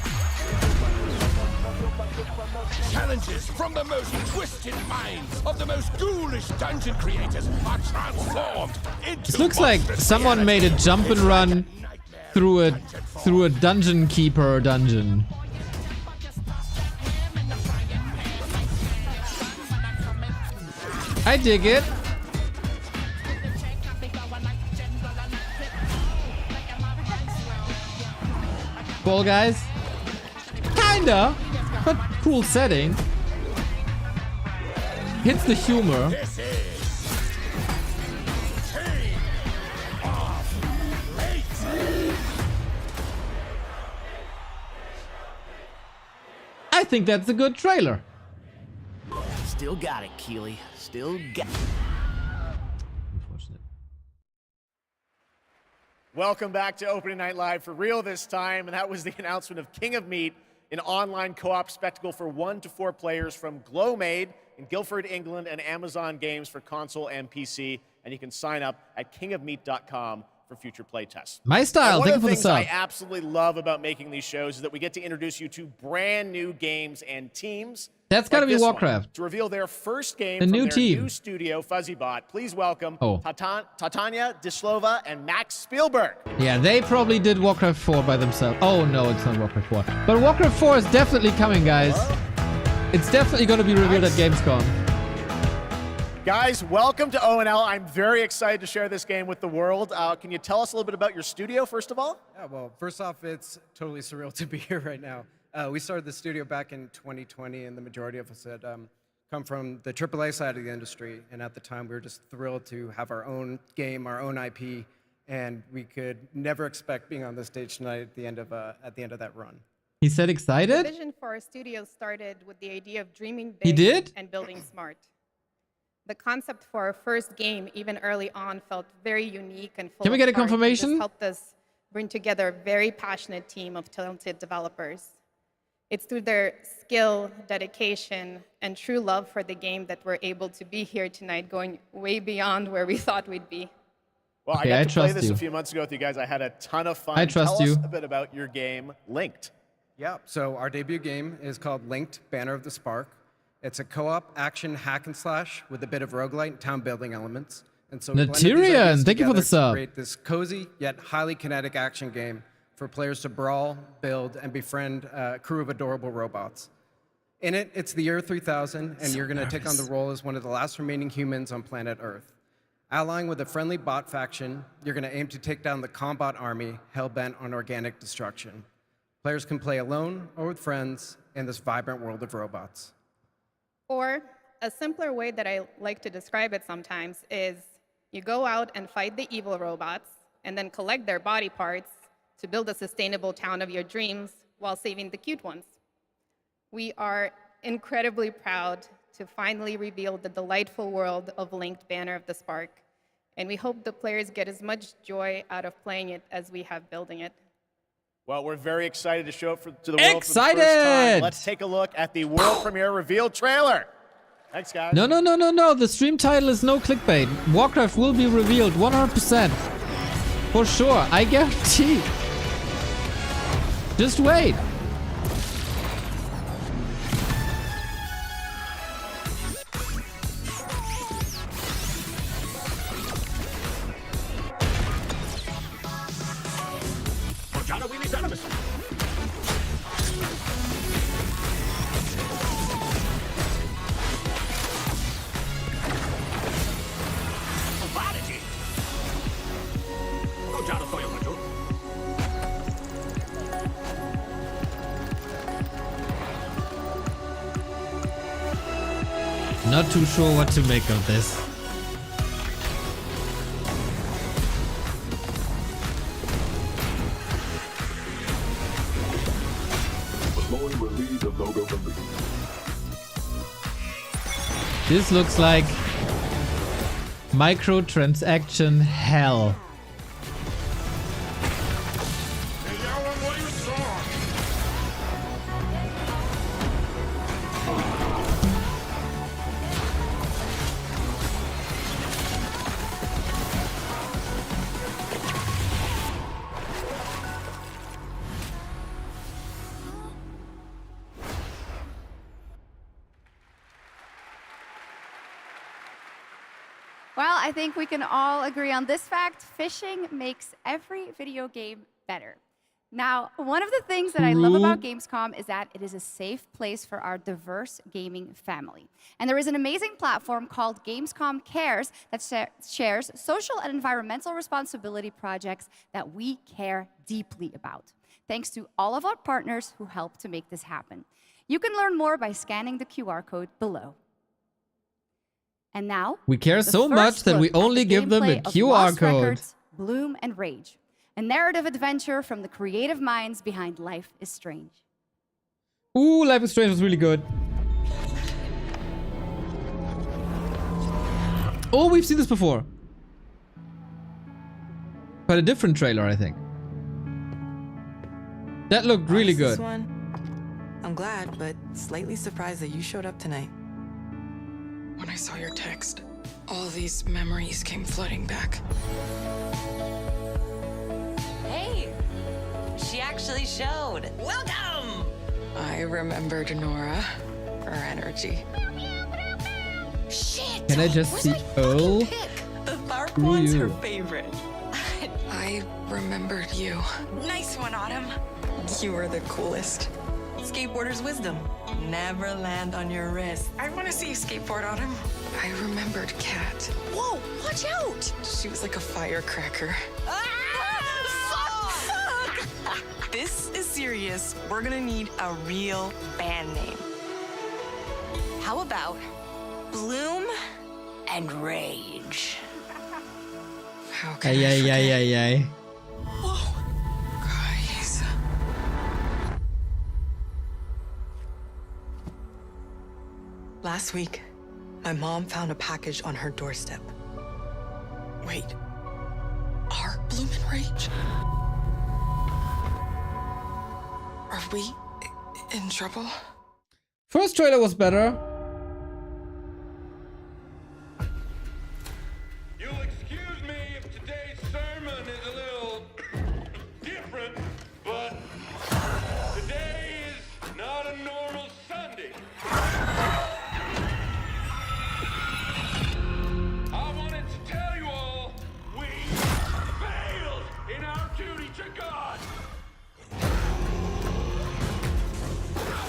Challenges from the most twisted minds of the most ghoulish dungeon creators are transformed into This looks like someone made a jump and run through a dungeon keeper dungeon. I dig it. Fall Guys? Kinda, but cool setting. Hits the humor. I think that's a good trailer. Still got it, Keighley. Still got it. Unfortunate. Welcome back to Opening Night Live for real this time, and that was the announcement of King of Meat, an online co-op spectacle for 1 to 4 players from Glowmade in Guildford, England, and Amazon Games for console and PC. And you can sign up at kingofmeat.com for future playtests. My style. Thank you for the sub. One of the things I absolutely love about making these shows is that we get to introduce you to brand new games and teams. That's gotta be this one, Warcraft. to reveal their first game The from new their team. new studio, FuzzyBot. Please welcome Oh. Tatania Dislova and Max Spielberg. Yeah, they probably did Warcraft 4 by themselves. Oh no, it's not Warcraft 4. But Warcraft 4 is definitely coming, guys. It's definitely going to be revealed at Gamescom. Guys, welcome to ONL. I'm very excited to share this game with the world. Can you tell us a little bit about your studio, first of all? Yeah, well, first off, it's totally surreal to be here right now. We started the studio back in 2020, and the majority of us had come from the AAA side of the industry. And at the time, we were just thrilled to have our own game, our own IP, and we could never expect being on this stage tonight at the end of that run. He said excited? The vision for our studio started with the idea of dreaming big He did? and building smart. The concept for our first game, even early on, felt very unique and full Can we of get a heart, and confirmation? this helped us bring together a very passionate team of talented developers. It's through their skill, dedication, and true love for the game that we're able to be here tonight, going way beyond where we thought we'd be. Well, Okay, I I got to play trust this you. a few months ago with you guys. I had a ton of fun. I trust Tell you. us a bit about your game, Linked. Yeah, so our debut game is called Linked Banner of the Spark. It's a co-op action hack and slash with a bit of roguelite and town building elements. And so we blended these Naturian, ideas thank you for the together to sub. create this cozy yet highly kinetic action game for players to brawl, build, and befriend a crew of adorable robots. In it, it's the year 3000, and you're going to take on the role as one of the last remaining humans on planet Earth. Allying with a friendly bot faction, you're going to aim to take down the Combot army hell-bent on organic destruction. Players can play alone or with friends in this vibrant world of robots. Or a simpler way that I like to describe it sometimes is you go out and fight the evil robots and then collect their body parts to build a sustainable town of your dreams while saving the cute ones. We are incredibly proud to finally reveal the delightful world of Linked Banner of the Spark, and we hope the players get as much joy out of playing it as we have building it. Well, we're very excited to show it to the world for the first Excited! time. Let's take a look at the world premiere reveal trailer. Thanks, guys. No, no, no, no, no. The stream title is no clickbait. Warcraft will be revealed 100%. For sure. I guarantee. Just wait. Not too sure what to make of this. This looks like microtransaction hell. Well, I think we can all agree on this fact. Fishing makes every video game better. Now, one of the things that I love about Gamescom is that it is a safe place for our diverse gaming family. And there is an amazing platform called Gamescom Cares that shares social and environmental responsibility projects that we care deeply about. Thanks to all of our partners who help to make this happen. You can learn more by scanning the QR code below. And now, we care so much that we only give them a QR code. Records, Bloom and Rage, a narrative adventure from the creative minds behind Life is Strange. Ooh, Life is Strange was really good. Oh, we've seen this before. But a different trailer, I think. That looked really good. This one, I'm glad, but slightly surprised that you showed up tonight. When I saw your text, all these memories came flooding back. Hey, she actually showed. Welcome! I remembered Nora, her energy. Shit! Can I just see Earl? The dark Screw one's you. her favorite. I remembered you. Nice one, Autumn. You were the coolest. Skateboarder's wisdom. Never land on your wrist. I want to see you skateboard, Autumn. I remembered Kat. Whoa, watch out! She was like a firecracker. Fuck! This is serious. We're gonna need a real band name. How about Bloom and Rage? How can Ay, I ay, forget? ay, ay, ay. Whoa. Guys. Last week, my mom found a package on her doorstep. Wait. Are Bloom and Rage? Are we in trouble? First trailer was better. You'll excuse me if today's sermon is a little different, but today is not a normal Sunday. I wanted to tell you all, we failed in our duty to God.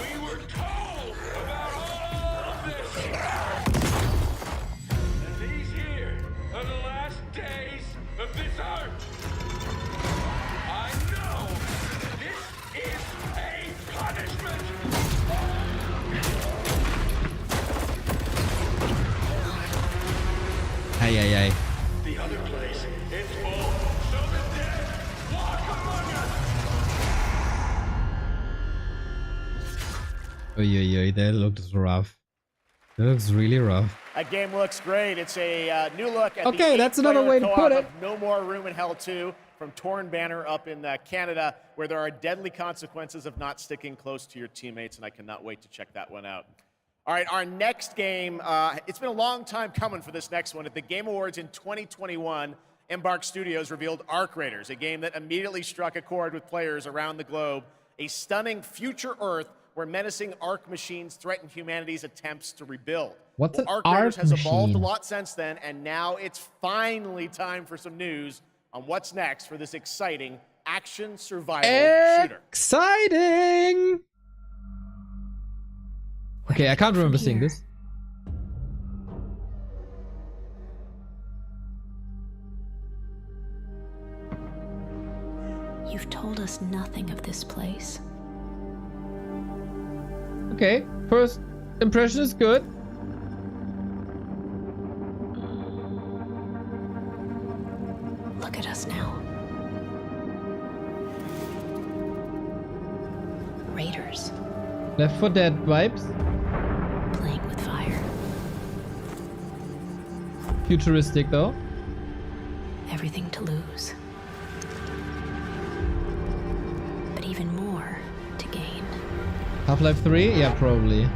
We were told about all of this. And these here are the last days of this earth. I know this is a punishment. Ay, ay, ay. The other place, it's full, so the dead walk among us. Oy, oy, oy, that looks rough. That looks really rough. That game looks great. It's a new look at Okay, the that's another eight-player way to co-op put it. of No More Room in Hell 2 from Torn Banner up in Canada, where there are deadly consequences of not sticking close to your teammates, and I cannot wait to check that one out. All right, our next game, it's been a long time coming for this next one. At the Game Awards in 2021, Embark Studios revealed Arc Raiders, a game that immediately struck a chord with players around the globe. A stunning future Earth where menacing Arc machines threaten humanity's attempts to rebuild. What's an Arc Raiders Arc has evolved a machine? lot since then, and now it's finally time for some news on what's next for this exciting action survival shooter. Exciting! Okay, I can't remember seeing this. You've told us nothing of this place. Okay, first impression is good. Look at us now. Raiders. Left 4 Dead vibes. Playing with fire. Futuristic though. Everything to lose. But even more to gain. Half-Life 3? Yeah, probably.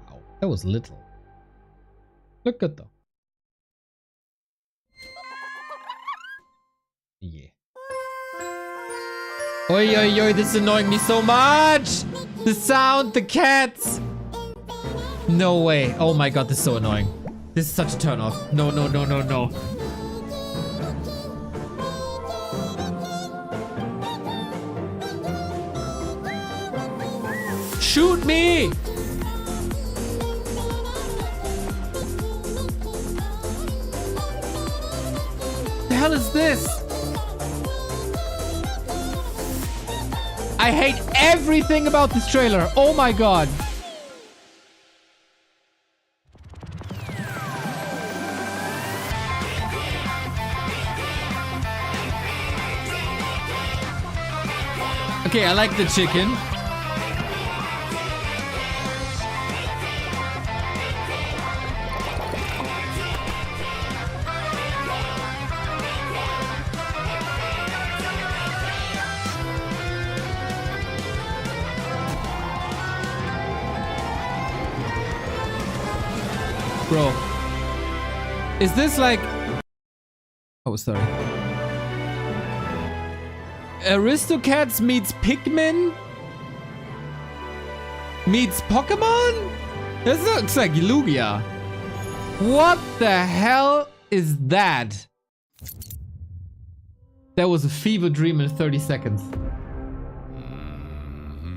Wow, that was little. Look good though. Yeah. Oi, oi, oi, this is annoying me so much! The sound, the cats! No way. Oh my god, this is so annoying. This is such a turn off. No, no, no, no, no. Shoot me! The hell is this? I hate everything about this trailer. Oh my god. Okay, I like the chicken. Bro, is this like... Oh, sorry. Aristocats meets Pikmin? Meets Pokemon? This looks like Lugia. What the hell is that? That was a fever dream in 30 seconds.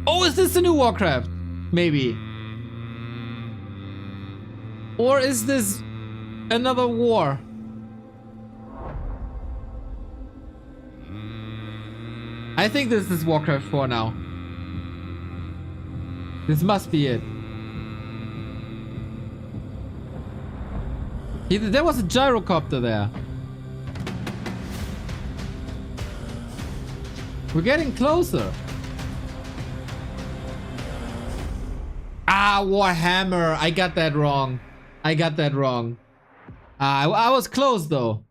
Oh, is this the new Warcraft? Maybe. Or is this another war? I think this is Warcraft 4 now. This must be it. There was a gyrocopter there. We're getting closer. Ah, Warhammer. I got that wrong. I got that wrong. I was close though.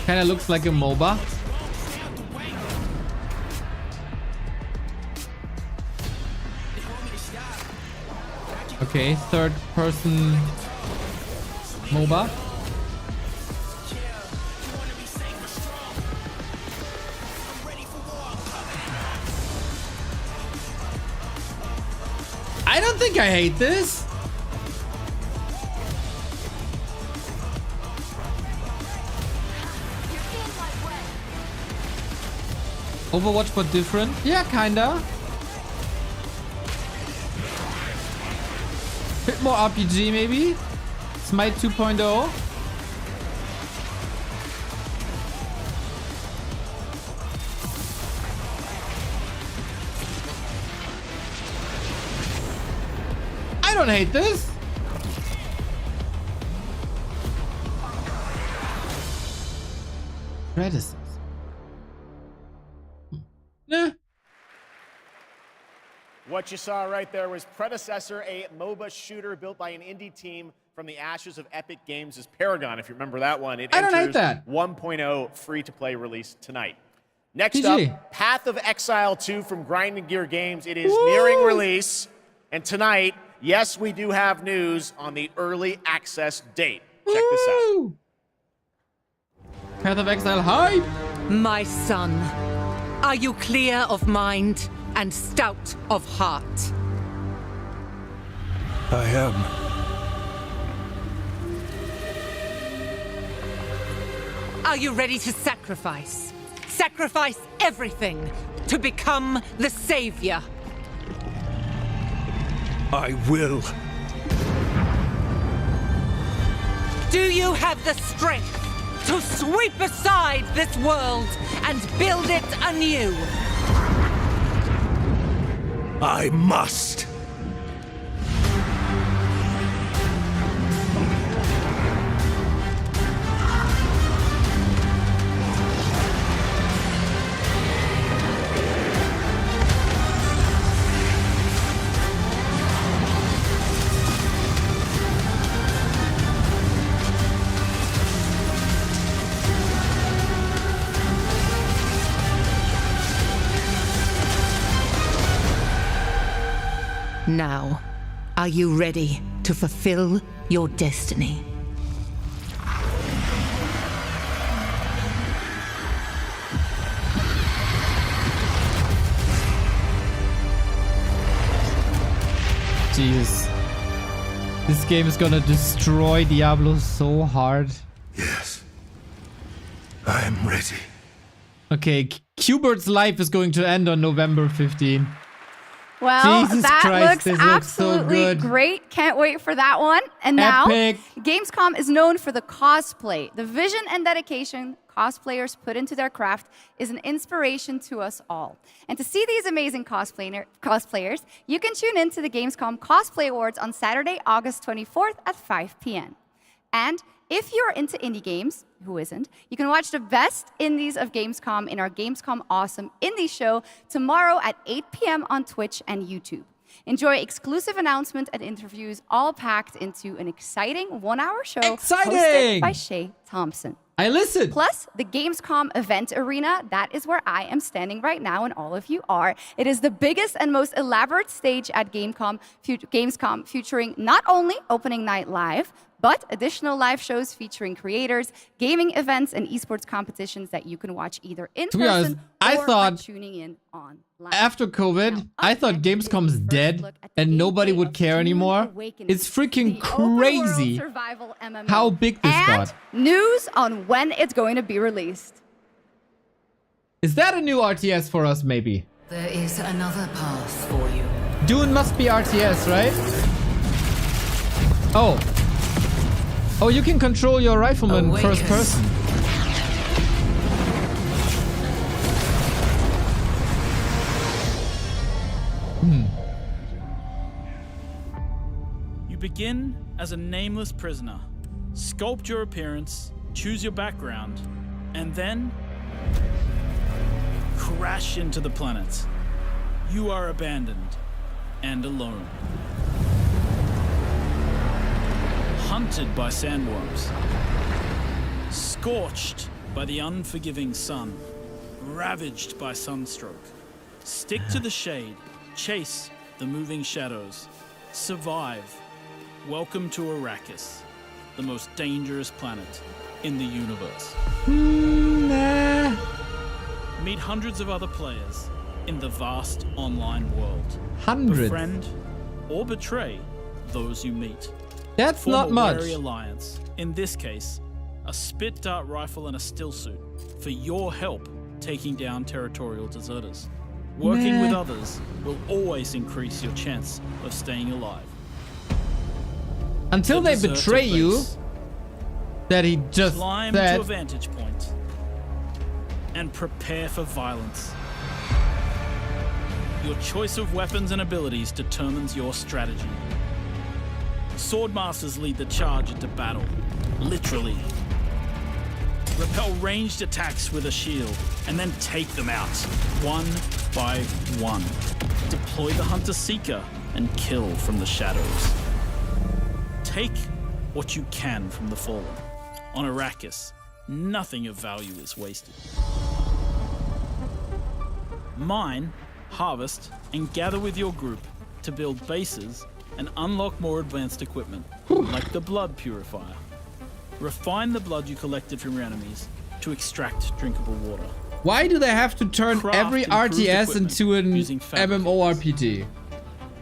Kinda looks like a MOBA. Okay, third person MOBA. I don't think I hate this. Overwatch but different? Yeah, kinda. Bit more RPG maybe? Smite 2.0? I don't hate this. Predecessor. Nah. What you saw right there was Predecessor, a MOBA shooter built by an indie team from the ashes of Epic Games' Paragon. If you remember that one, it I don't hate enters that. 1.0 free-to-play release tonight. Next GG. up, Path of Exile 2 from Grinding Gear Games. It is nearing release, and tonight, yes, we do have news on the early access date. Check this out. Path of Exile hype. My son, are you clear of mind and stout of heart? I am. Are you ready to sacrifice? Sacrifice everything to become the savior? I will. Do you have the strength to sweep aside this world and build it anew? I must. Now, are you ready to fulfill your destiny? Jeez. This game is gonna destroy Diablo so hard. Yes. I am ready. Okay, Q-Bird's life is going to end on November 15. Well, Jesus that Christ, looks this looks so absolutely good. great. Can't wait for that one. And now, Epic. Gamescom is known for the cosplay. The vision and dedication cosplayers put into their craft is an inspiration to us all. And to see these amazing cosplayers, you can tune in to the Gamescom Cosplay Awards on Saturday, August 24th at 5 p.m. And if you're into indie games, who isn't, you can watch the best indies of Gamescom in our Gamescom Awesome Indie Show tomorrow at 8 p.m. on Twitch and YouTube. Enjoy exclusive announcements and interviews all packed into an exciting one-hour show hosted by Shay Thompson. I listened. Plus, the Gamescom event arena, that is where I am standing right now and all of you are. It is the biggest and most elaborate stage at Gamescom featuring not only opening night live, but additional live shows featuring creators, gaming events, and esports competitions that you can watch either in To be honest, person I or by thought tuning in online. after COVID, I thought Gamescom's dead and nobody would care anymore. It's freaking crazy survival MMO. how big this and got. news on when it's going to be released. Is that a new RTS for us, maybe? There is another path for you. Dune must be RTS, right? Oh. Oh, you can control your rifleman first person. You begin as a nameless prisoner. Sculpt your appearance, choose your background, and then crash into the planet. You are abandoned and alone. Hunted by sandworms. Scorched by the unforgiving sun. Ravaged by sunstroke. Stick to the shade. Chase the moving shadows. Survive. Welcome to Arrakis, the most dangerous planet in the universe. Meet hundreds of other players in the vast online world. Hundreds. Befriend or betray those you meet. That's Form not a much. wary alliance. In this case, a spit dart rifle and a still suit for your help taking down territorial deserters. Working with others will always increase your chance of staying alive. Until The they deserter betray you, base. that he just Climb said. to a vantage point and prepare for violence. Your choice of weapons and abilities determines your strategy. Swordmasters lead the charge into battle, literally. Repel ranged attacks with a shield, and then take them out, one by one. Deploy the Hunter-Seeker and kill from the shadows. Take what you can from the Fallen. On Arrakis, nothing of value is wasted. Mine, harvest, and gather with your group to build bases and unlock more advanced equipment, like the Blood Purifier. Refine the blood you collected from your enemies to extract drinkable water. Why do they have to turn Craft every improved RTS equipment into an using fabricators. MMORPG?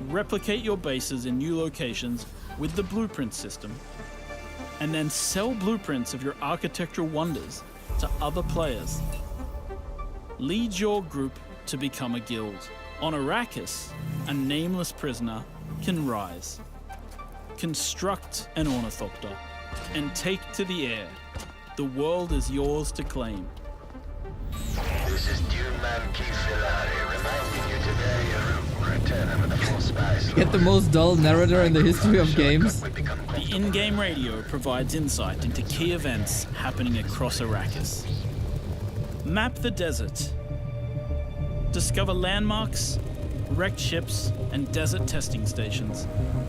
Replicate your bases in new locations with the blueprint system, and then sell blueprints of your architectural wonders to other players. Lead your group to become a guild. On Arrakis, a nameless prisoner can rise. Construct an ornithopter and take to the air. The world is yours to claim. This is Dune Man Keith reminding you today your return with the full spice. Get the most dull narrator in the history of games. The in-game radio provides insight into key events happening across Arrakis. Map the desert. Discover landmarks, wrecked ships, and desert testing stations.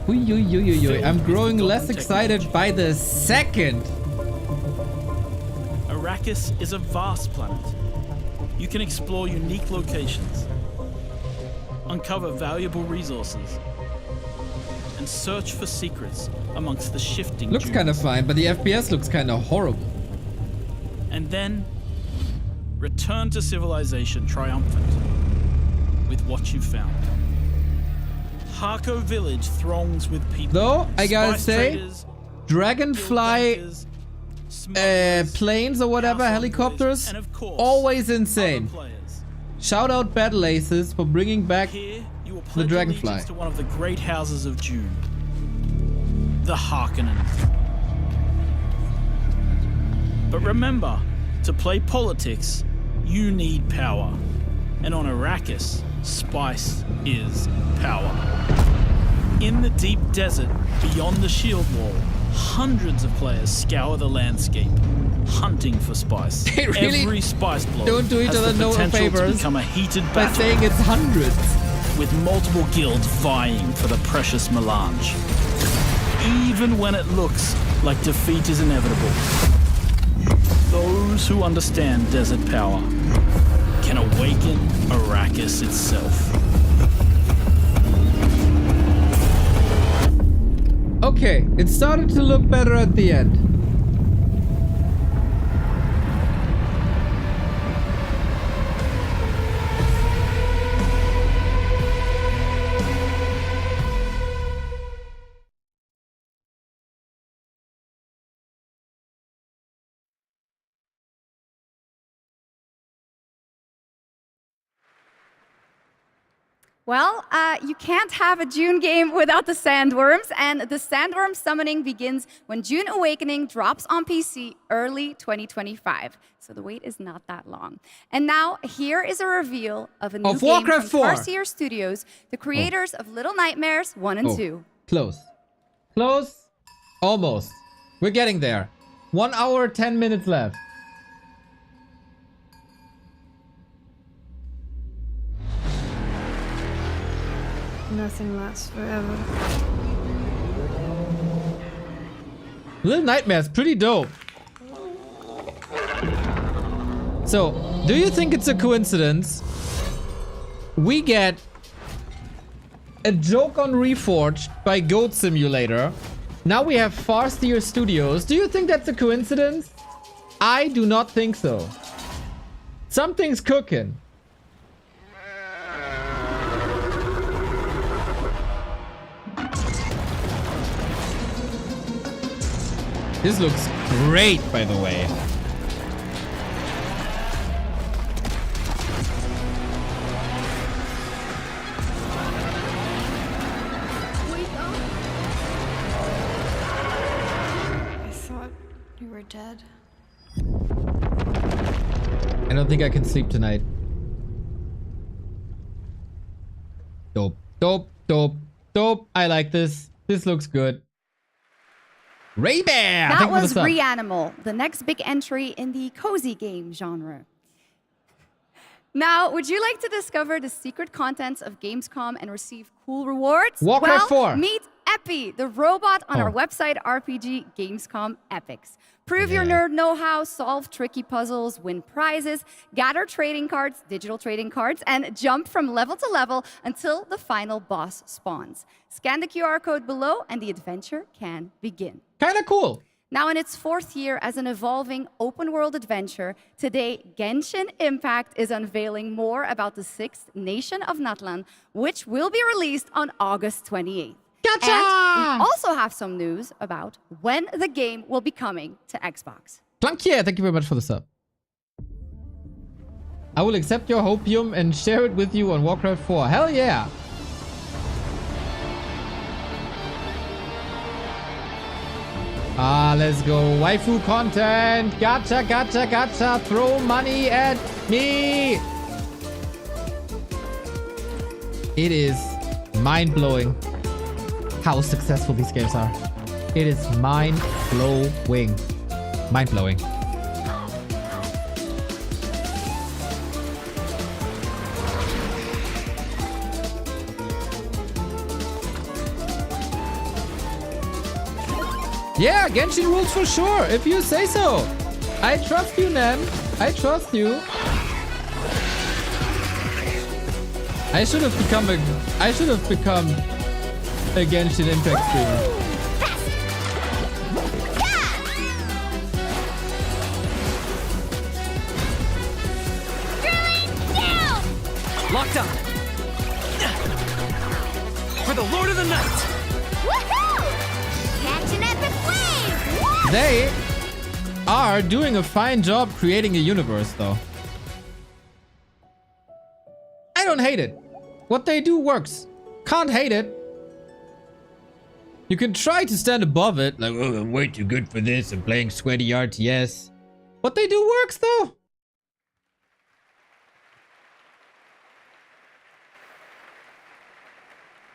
I'm growing less excited by the second. Arrakis is a vast planet. You can explore unique locations, uncover valuable resources, and search for secrets amongst the shifting Looks kind of fine, but the FPS looks kind of horrible. And then return to civilization triumphant with what you found. Harko village throngs with people. Though, I gotta Spice say, traders, Dragonfly planes or whatever, helicopters, always insane. Shout out Battle Aces for bringing back the Dragonfly. To one of the great houses of Dune, the Harkonnen. But remember, to play politics, you need power. And on Arrakis, spice is power. In the deep desert beyond the shield wall, hundreds of players scour the landscape, hunting for spice. They really Every spice block don't do each has other the no potential to favors become a heated by battle, saying it's hundreds. with multiple guilds vying for the precious melange. Even when it looks like defeat is inevitable, those who understand desert power can awaken Arrakis itself. Okay, it started to look better at the end. Well, you can't have a Dune game without the Sandworms, and the Sandworm summoning begins when Dune Awakening drops on PC early 2025. So the wait is not that long. And now, here is a reveal of a new game Warcraft from 4. Farseer Studios, the creators of Little Nightmares 1 and 2. Close. Close. Almost. We're getting there. 1 hour, 10 minutes left. Nothing lasts forever. Little Nightmares, pretty dope. So, do you think it's a coincidence we get a joke on Reforged by Goat Simulator? Now we have Farseer Studios. Do you think that's a coincidence? I do not think so. Something's cooking. This looks great, by the way. I thought you were dead. I don't think I can sleep tonight. Dope, dope, dope, dope. I like this. This looks good. Ray Bear! That was Reanimal, the next big entry in the cozy game genre. Now, would you like to discover the secret contents of Gamescom and receive cool rewards? Warcraft 4. Meet Epi, the robot on our website RPG Gamescom Epics. Prove your nerd know-how, solve tricky puzzles, win prizes, gather trading cards, digital trading cards, and jump from level to level until the final boss spawns. Scan the QR code below and the adventure can begin. Kinda cool. Now, in its 4th year as an evolving open-world adventure, today Genshin Impact is unveiling more about the 6th Nation of Natlan, which will be released on August 28th. Gotcha! And we also have some news about when the game will be coming to Xbox. Plankier, thank you very much for the sub. I will accept your hopium and share it with you on Warcraft 4. Hell yeah! Ah, let's go. Waifu content. Gotcha, gotcha, gotcha. Throw money at me. It is mind-blowing how successful these games are. It is mind-blowing. Mind-blowing. Yeah, Genshin rules for sure, if you say so. I trust you, Nan. I trust you. I should have become a Genshin Impact streamer. Locked on. For the Lord of the Night. Catch an epic wave! They are doing a fine job creating a universe, though. I don't hate it. What they do works. Can't hate it. You can try to stand above it, like, oh, I'm way too good for this. I'm playing sweaty RTS. What they do works, though.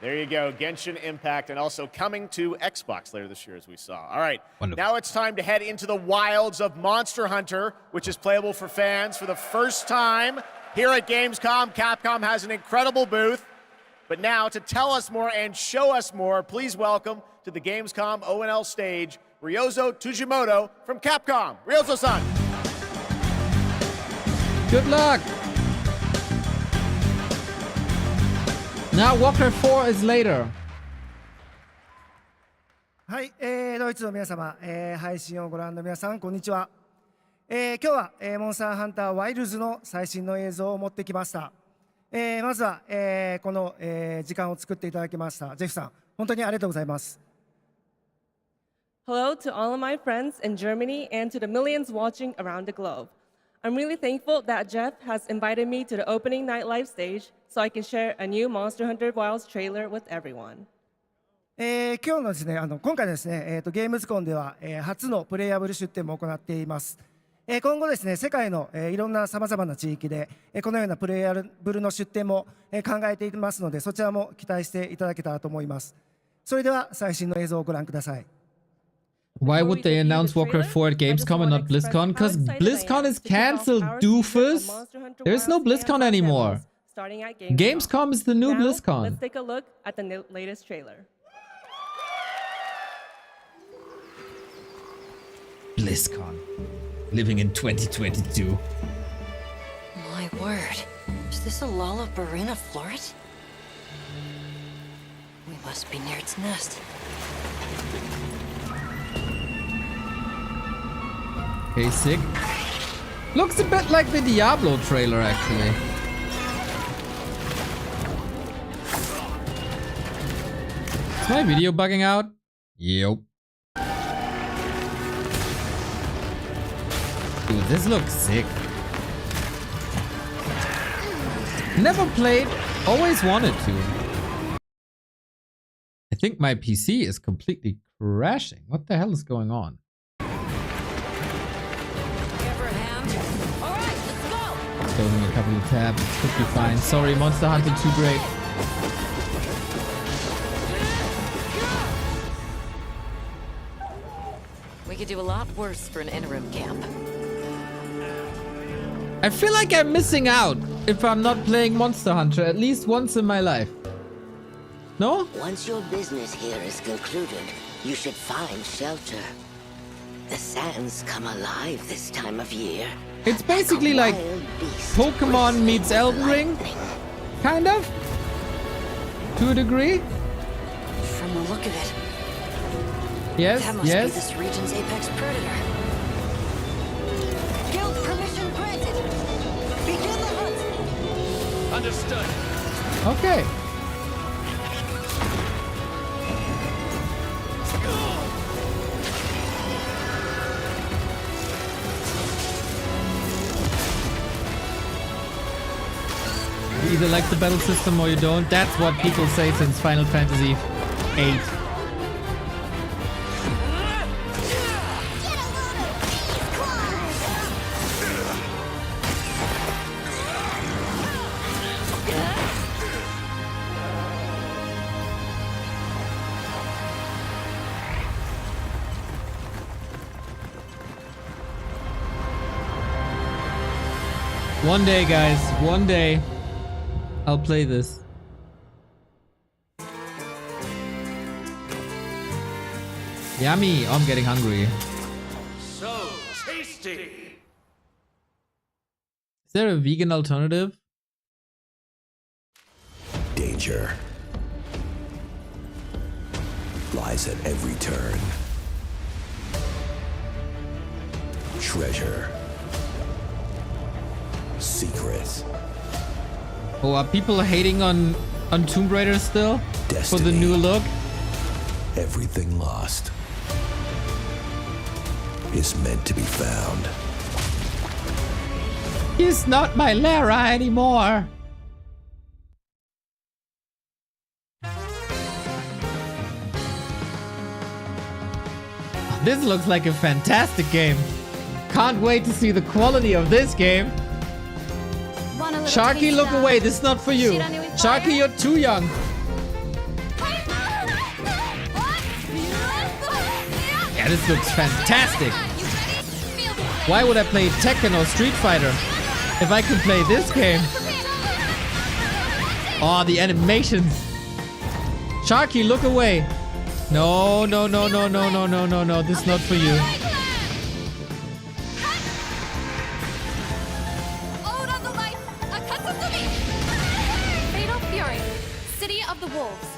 There you go, Genshin Impact, and also coming to Xbox later this year, as we saw. All right, now it's time to head into the wilds of Monster Hunter, which is playable for fans for the first time here at Gamescom. Capcom has an incredible booth. But now, to tell us more and show us more, please welcome to the Gamescom ONL stage, Ryozo Tujimoto from Capcom. Ryozo-san. Good luck. Now Warcraft 4 is later. はい、ドイツの皆様、配信をご覧の皆さん、こんにちは。今日は、モンスターハンターワイルズの最新の映像を持ってきました。まずは、この、時間を作っていただきましたジェフさん、本当にありがとうございます。Hello to all of my friends in Germany and to the millions watching around the globe. I'm really thankful that Jeff has invited me to the opening night live stage so I can share a new Monster Hunter Wilds trailer with everyone. 今日のですね、今回ですね、ゲームズコンでは、初のプレイアブル出展も行っています。今後ですね、世界の、いろんなさまざまな地域で、このようなプレイアブルの出展も、考えていますので、そちらも期待していただけたらと思います。それでは最新の映像をご覧ください。Why would they announce Warcraft 4 at Gamescom and not BlizzCon? Because BlizzCon is cancelled, doofus! There's no BlizzCon anymore. Gamescom is the new BlizzCon. Let's take a look at the latest trailer. BlizzCon. Living in 2022. My word. Is this a Lollabarina floret? We must be near its nest. Okay, sick. Looks a bit like the Diablo trailer, actually. Is my video bugging out? Yep. Dude, this looks sick. Never played, always wanted to. I think my PC is completely crashing. What the hell is going on? Closing a couple of tabs, could be fine. Sorry, Monster Hunter too great. could do a lot worse for an interim camp. I feel like I'm missing out if I'm not playing Monster Hunter at least once in my life. No? Once your business here is concluded, you should find shelter. The sands come alive this time of year. It's basically like Pokemon meets Elden Ring. Kind of. To a degree. From the look of it, Yes, that must yes. be this region's apex predator. Guild permission granted. Begin the hunt. Understood. Okay. You either like the battle system or you don't. That's what people say since Final Fantasy VIII. One day, guys. One day. I'll play this. Yummy. Oh, I'm getting hungry. So tasty. Is there a vegan alternative? Danger lies at every turn. Treasure. Secret. Oh, are people hating on Tomb Raider still? For the new look? Everything lost is meant to be found. He's not my Lara anymore. This looks like a fantastic game. Can't wait to see the quality of this game. Sharky, look away. This is not for you. Sharky, you're too young. Yeah, this looks fantastic. Why would I play Tekken or Street Fighter if I can play this game? Oh, the animations. Sharky, look away. No, no, no, no, no, no, no, no, no. This is not for you.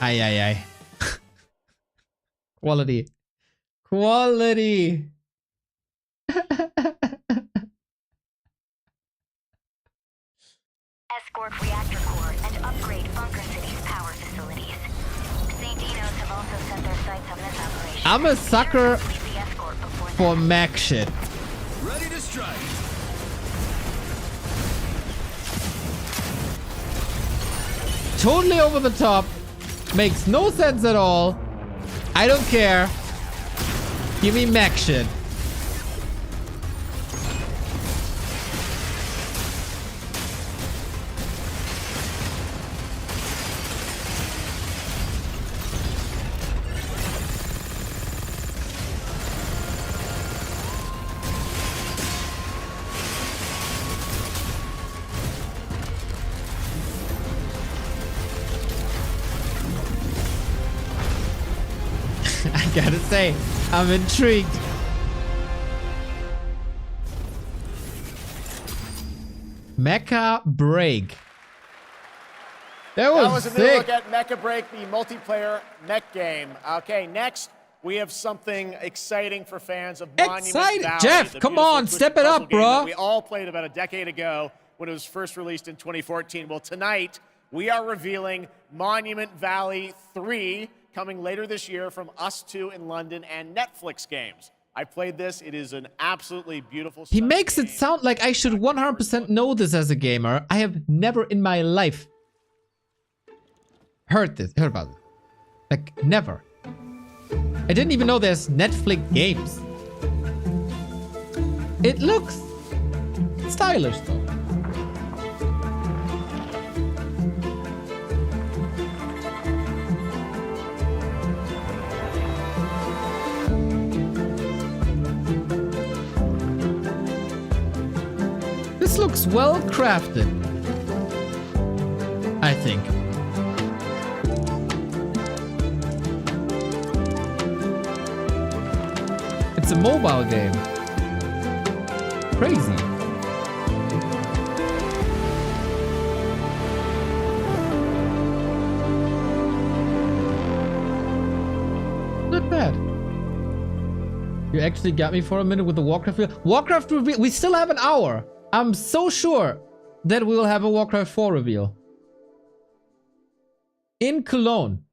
Ay, ay, ay. Quality. Quality. Escort reactor core and upgrade Bunker City's power facilities. St. Dino's have also set their sights on this operation. I'm a sucker for mech shit. Ready to strike. Totally over the top. Makes no sense at all. I don't care. Give me mech shit. I gotta say, I'm intrigued. Mecha Break. That was a sick. new look at Mecha Break, the multiplayer mech game. Okay, next we have something exciting for fans of Monument Valley. Jeff, the come beautiful on, twisted step it puzzle up, game that bro. we all played about a decade ago when it was first released in 2014. Well, tonight we are revealing Monument Valley 3, coming later this year from Us 2 in London and Netflix games. I played this. It is an absolutely beautiful. He makes it sound like I should 100% know this as a gamer. I have never in my life heard about it. Like, never. I didn't even know there's Netflix games. It looks stylish though. looks well crafted, I think. It's a mobile game. Crazy. Not bad. You actually got me for a minute with the Warcraft reveal. Warcraft reveal. We still have an hour. I'm so sure that we will have a Warcraft 4 reveal. In Cologne.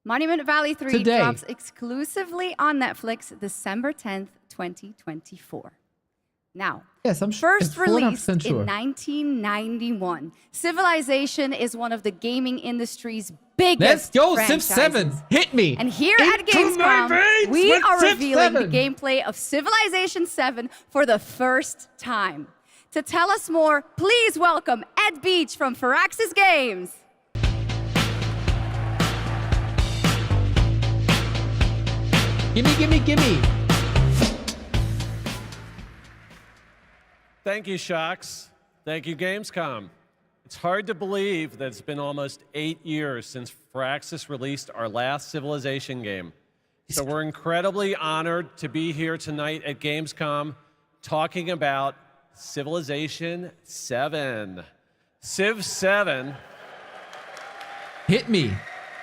Monument Valley 3 Today. drops exclusively on Netflix December 10th, 2024. Now, yes, I'm first released in sure. 1991, Civilization is one of the gaming industry's biggest Let's go, Civ franchises. 7. Hit me. And here at Gamescom, we are revealing the gameplay of Civilization 7 for the first time. To tell us more, please welcome Ed Beach from Firaxis Games. Gimme, gimme, gimme. Thank you, Shocks. Thank you, Gamescom. It's hard to believe that it's been almost 8 years since Firaxis released our last Civilization game. So we're incredibly honored to be here tonight at Gamescom talking about Civilization 7. Civ 7. Hit me.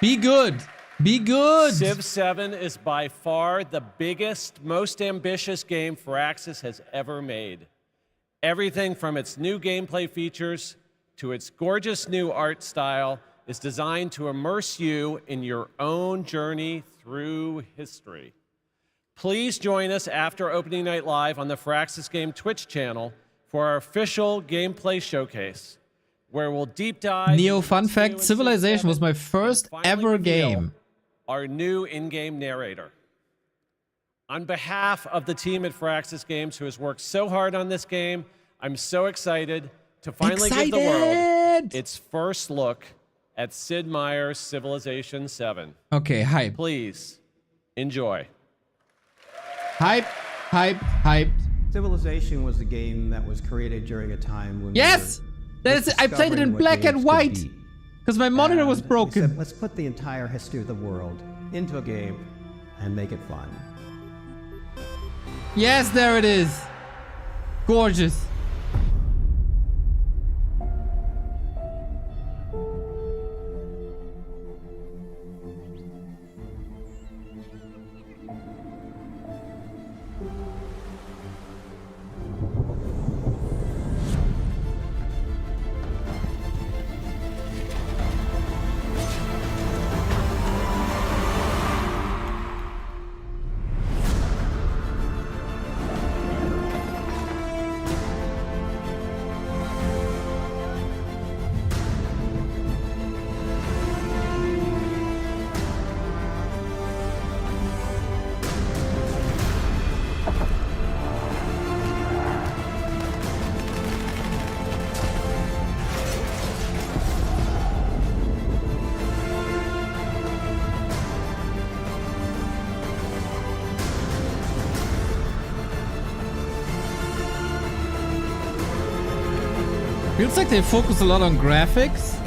Be good. Be good. Civ 7 is by far the biggest, most ambitious game Firaxis has ever made. Everything from its new gameplay features to its gorgeous new art style is designed to immerse you in your own journey through history. Please join us after opening night live on the Firaxis Game Twitch channel for our official gameplay showcase, where we'll deep dive. Neo, fun fact, Civilization was my first ever game. Our new in-game narrator. On behalf of the team at Firaxis Games who has worked so hard on this game, I'm so excited to finally give the world its first look at Sid Meier's Civilization 7. Okay, hype. Please, enjoy. Hype, hype, hype. Civilization was a game that was created during a time when yes! That is, I played it in black and white because my monitor was broken. Said, let's put the entire history of the world into a game and make it fun. Yes, there it is. Gorgeous. Feels like they focus a lot on graphics.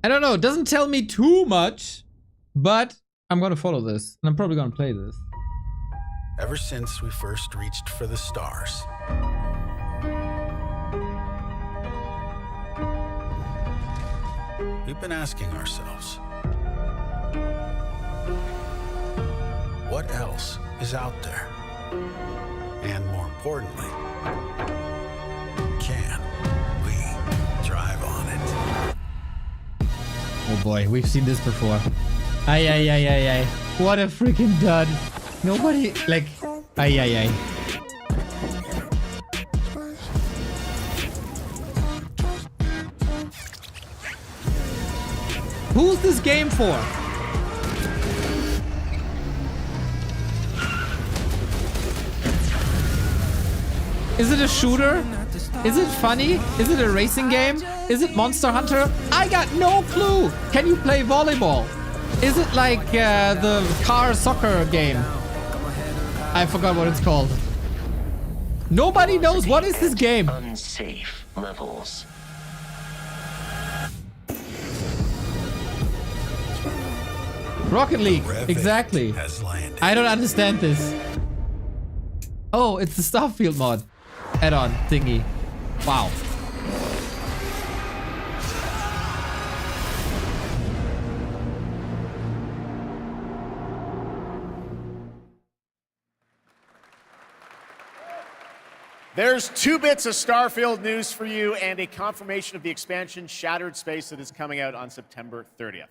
I don't know, it doesn't tell me too much, but I'm gonna follow this, and I'm probably gonna play this. Ever since we first reached for the stars, we've been asking ourselves, what else is out there? And more importantly, can we drive on it? Oh boy, we've seen this before. Ay, ay, ay, ay, ay. What a freaking dud. Nobody, like, ay, ay, ay. Who's this game for? Is it a shooter? Is it funny? Is it a racing game? Is it Monster Hunter? I got no clue. Can you play volleyball? Is it like the car soccer game? I forgot what it's called. Nobody knows. What is this game? Unsafe levels. Rocket League. Exactly. I don't understand this. Oh, it's the Starfield mod. Add-on thingy. Wow. There's 2 bits of Starfield news for you and a confirmation of the expansion Shattered Space that is coming out on September 30th.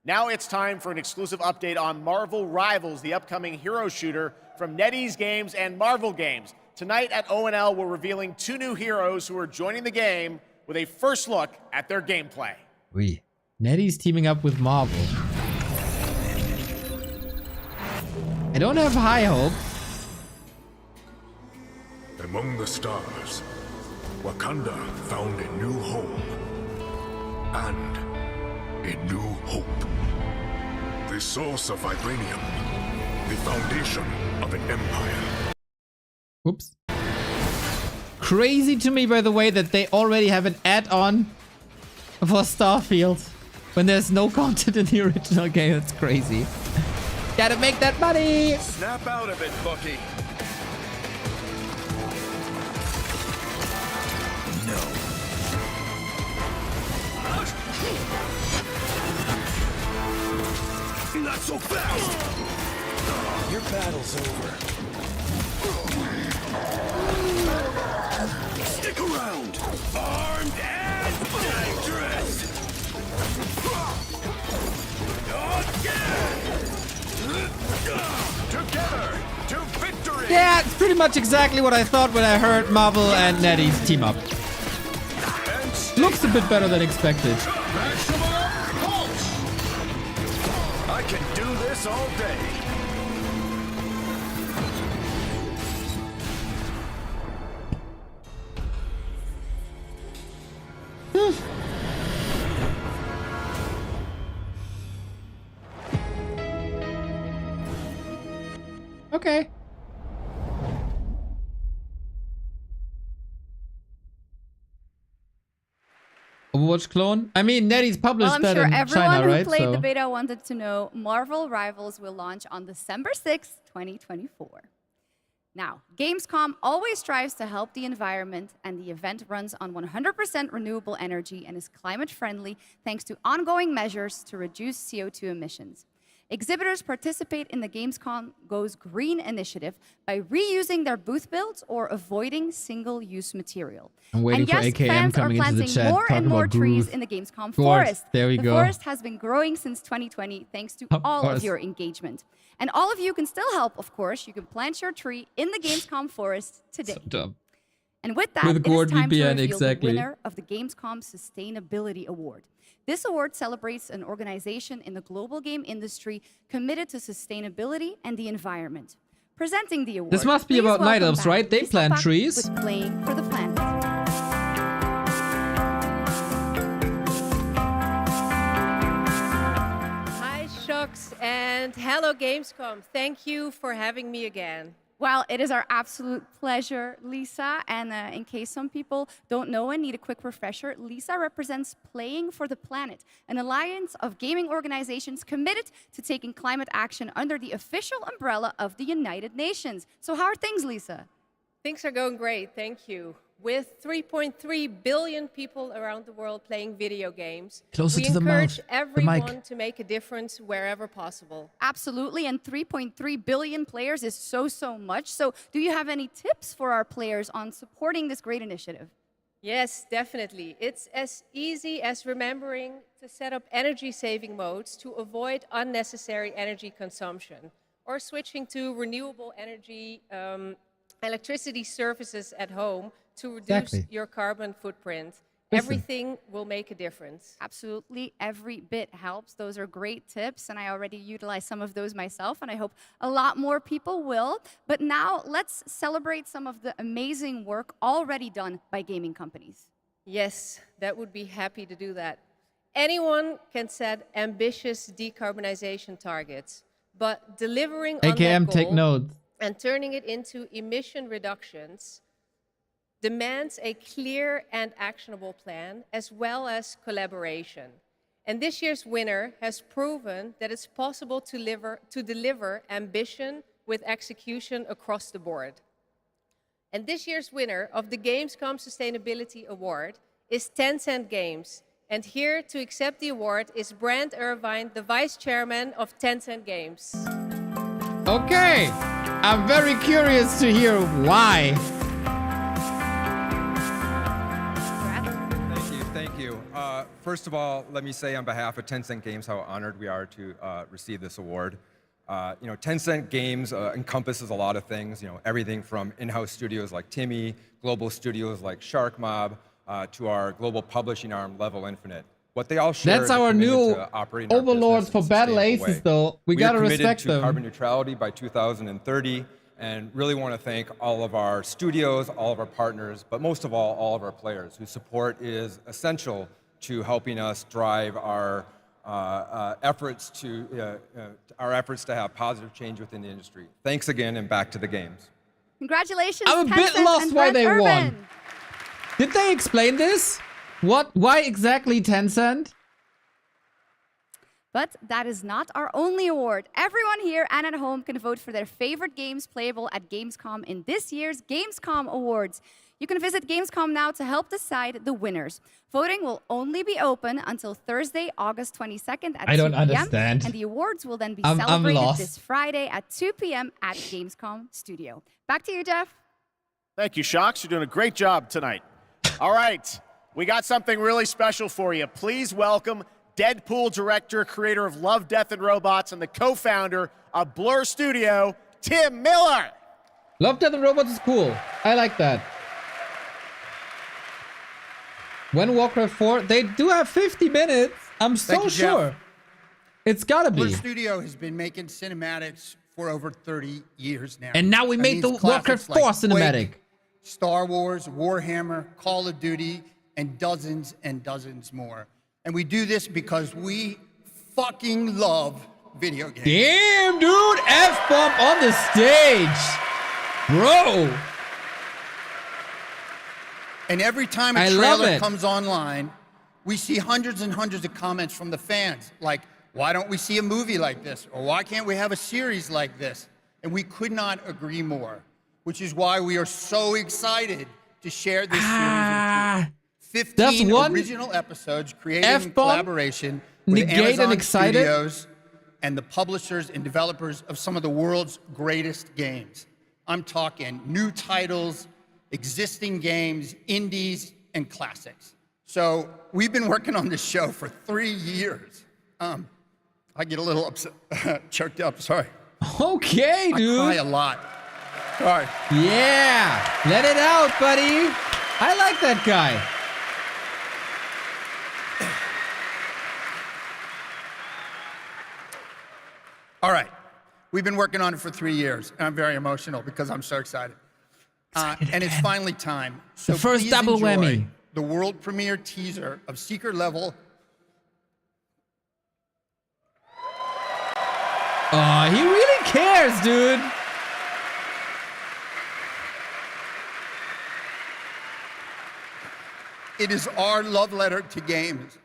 Now it's time for an exclusive update on Marvel Rivals, the upcoming hero shooter from NetEase Games and Marvel Games. Tonight at ONL, we're revealing 2 new heroes who are joining the game with a first look at their gameplay. Oui. NetEase teaming up with Marvel. I don't have high hopes. Among the stars, Wakanda found a new home and a new hope. The source of vibranium, the foundation of an empire. Whoops. Crazy to me, by the way, that they already have an add-on for Starfield when there's no content in the original game. That's crazy. Gotta make that money! Snap out of it, Bucky. Not so fast! Your battle's over. Stick around! Armed and dangerous! Together to victory! Yeah, it's pretty much exactly what I thought when I heard Marvel and NetEase team up. Looks a bit better than expected. I can do this all day. Okay. Overwatch clone? I mean, NetEase published that in China, right? I'm sure everyone who played the beta wanted to know. Marvel Rivals will launch on December 6th, 2024. Now, Gamescom always strives to help the environment, and the event runs on 100% renewable energy and is climate friendly thanks to ongoing measures to reduce CO2 emissions. Exhibitors participate in the Gamescom Goes Green initiative by reusing their booth builds or avoiding single-use material. I'm waiting and yes, for AKM fans coming are into the planting chat. more and Talking more about trees Groove. in the Gamescom Forest. forest. There we the go. forest has been growing since 2020 thanks to all course. of your engagement. And all of you can still help, of course. You can plant your tree in the Gamescom forest today. So dumb. And with that, With it is Gord time to VPN, reveal exactly. the winner of the Gamescom Sustainability Award. This award celebrates an organization in the global game industry committed to sustainability and the environment. Presenting the award, This must be please about night welcome elves, back right? They Lisa plant Buck trees. with Playing for the Planet. Hi, Shocks, and hello, Gamescom. Thank you for having me again. Well, it is our absolute pleasure, Lisa. And in case some people don't know and need a quick refresher, Lisa represents Playing for the Planet, an alliance of gaming organizations committed to taking climate action under the official umbrella of the United Nations. So how are things, Lisa? Things are going great, thank you. With 3.3 billion people around the world playing video games, Closer we to the encourage mouth, the everyone mic. to make a difference wherever possible. Absolutely, and 3.3 billion players is so much. So do you have any tips for our players on supporting this great initiative? Yes, definitely. It's as easy as remembering to set up energy-saving modes to avoid unnecessary energy consumption, or switching to renewable energy electricity services at home to reduce Exactly. your carbon footprint. Everything will make a difference. Absolutely, every bit helps. Those are great tips, and I already utilize some of those myself, and I hope a lot more people will. But now let's celebrate some of the amazing work already done by gaming companies. Yes, that would be happy to do that. Anyone can set ambitious decarbonization targets, but delivering on AKM, that take goal notes. and turning it into emission reductions demands a clear and actionable plan, as well as collaboration. And this year's winner has proven that it's possible to deliver ambition with execution across the board. And this year's winner of the Gamescom Sustainability Award is Tencent Games. And here to accept the award is Brand Irvine, the Vice Chairman of Tencent Games. Okay, I'm very curious to hear why. Thank you. First of all, let me say on behalf of Tencent Games how honored we are to receive this award. Tencent Games encompasses a lot of things, everything from in-house studios like Timmy, global studios like Shark Mob, to our global publishing arm, Level Infinite. What they all share That's is a our commitment new to operating our overlords business for in a Battle sustainable Aces, way. though. We gotta are committed respect to them. carbon neutrality by 2030, and really want to thank all of our studios, all of our partners, but most of all of our players, whose support is essential to helping us drive our efforts to have positive change within the industry. Thanks again, and back to the games. Congratulations, I'm a Tencent bit lost and why Brand they Irvine. won. Did they explain this? Why exactly Tencent? But that is not our only award. Everyone here and at home can vote for their favorite games playable at Gamescom in this year's Gamescom Awards. You can visit Gamescom now to help decide the winners. Voting will only be open until Thursday, August 22nd at 2 p.m. I don't understand. And the awards will then be I'm celebrated lost. this Friday at 2 p.m. at Gamescom Studio. Back to you, Jeff. Thank you, Shocks. You're doing a great job tonight. All right, we got something really special for you. Please welcome Deadpool director, creator of Love, Death, and Robots, and the co-founder of Blur Studio, Tim Miller. Love, Death, and Robots is cool. I like that. When Warcraft 4, they do have 50 minutes. I'm so Thank you, Jeff. sure. It's gotta be. Blur Studio has been making cinematics for over 30 years now. And now we That made means the Warcraft classics 4 like cinematic. Quake, Star Wars, Warhammer, Call of Duty, and dozens more. And we do this because we fucking love video games. Damn, dude. F-bomb on the stage. Bro. And every time a I love trailer it. comes online, we see hundreds and hundreds of comments from the fans. Like, why don't we see a movie like this? Or why can't we have a series like this? And we could not agree more, which is why we are so excited to share this series with you. 15 original episodes created in F-bomb, collaboration with negate Amazon and excited. Studios and the publishers and developers of some of the world's greatest games. I'm talking new titles, existing games, indies, and classics. So we've been working on this show for 3 years. I get a little upset, choked up, sorry. Okay, dude. I cry a lot. Sorry. Yeah. Let it out, buddy. I like that guy. All right. We've been working on it for 3 years, and I'm very emotional because I'm so excited. And it's finally time. So The first please double enjoy whammy. the world premiere teaser of Secret Level. Oh, he really cares, dude. It is our love letter to games.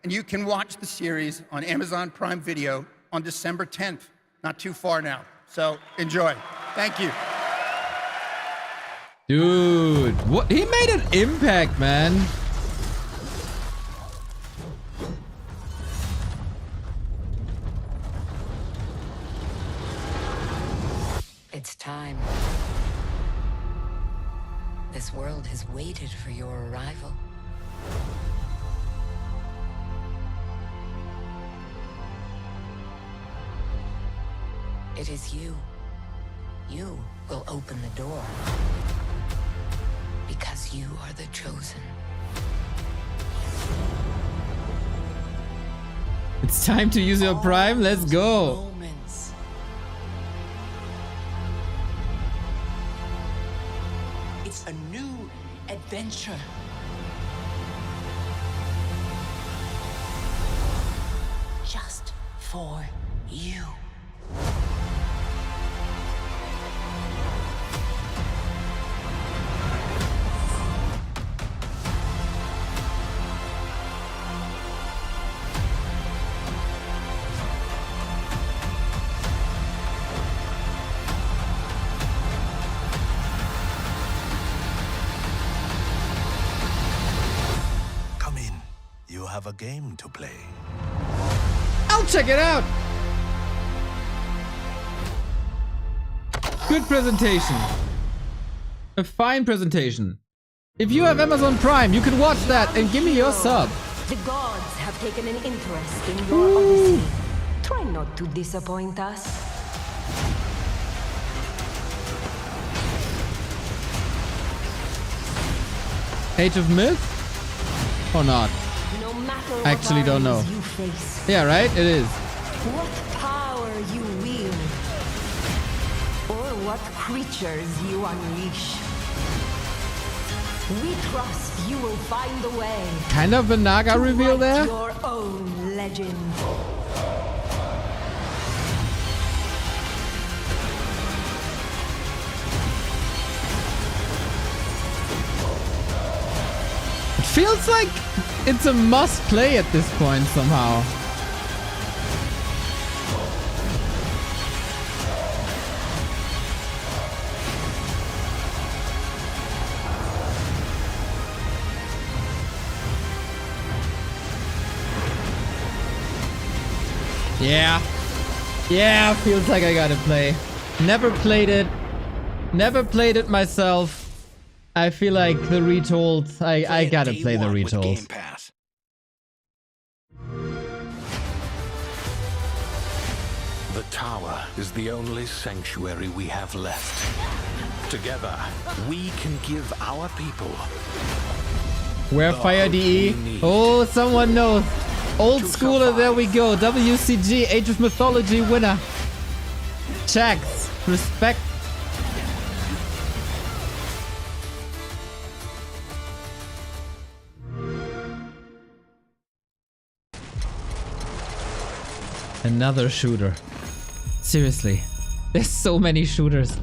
And you can watch the series on Amazon Prime Video on December 10th. Not too far now. So enjoy. Thank you. Dude, what? He made an impact, man. It's time. This world has waited for your arrival. It is you. You will open the door. Because you are the chosen. It's time to use your prime. Let's go. Moments. It's a new adventure. Just for you. Come in. You have a game to play. I'll check it out. Good presentation. A fine presentation. If you have Amazon Prime, you can watch that and give me your sub. The gods have taken an interest in your odyssey. Try not to disappoint us. Age of Myth? Or not? No matter what Actually don't know. you face, Yeah, right? It is. what power you wield, or what creatures you unleash. We trust you will find a way. Kind of a Naga reveal there. Your own legend. It feels like it's a must play at this point somehow. Yeah. Yeah, feels like I gotta play. Never played it. Never played it myself. I feel like the retold. I gotta play the retold. The tower is the only sanctuary we have left. Together, we can give our people Where Fire DE? Oh, someone knows. Old schooler, there we go. WCG, Age of Mythology winner. Checks. Respect. Another shooter. Seriously. There's so many shooters.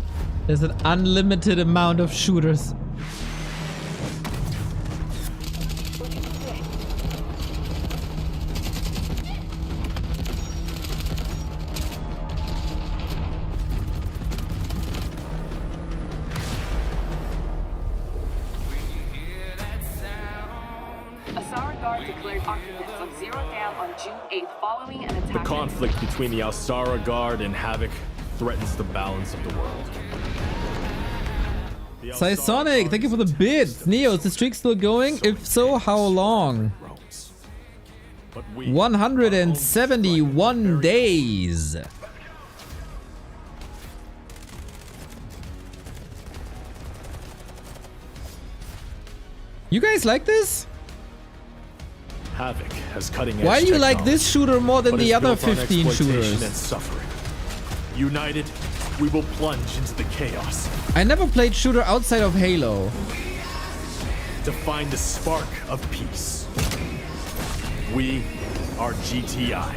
There's an unlimited amount of shooters. The conflict between the Alsara Guard and Havoc threatens the balance of the world. Sonic, thank you for the bids. Neo, is the streak still going? If so, how long? 171 days. You guys like this? Havoc has cutting-edge Why do you like technology, this shooter more than but the is other built on 15 exploitation shooters? and suffering. United, we will plunge into the chaos I never played shooter outside of Halo. to find the spark of peace. We are GTI.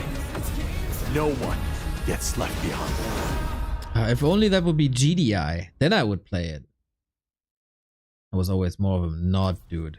No one gets left behind. If only that would be GDI, then I would play it. I was always more of a nod dude.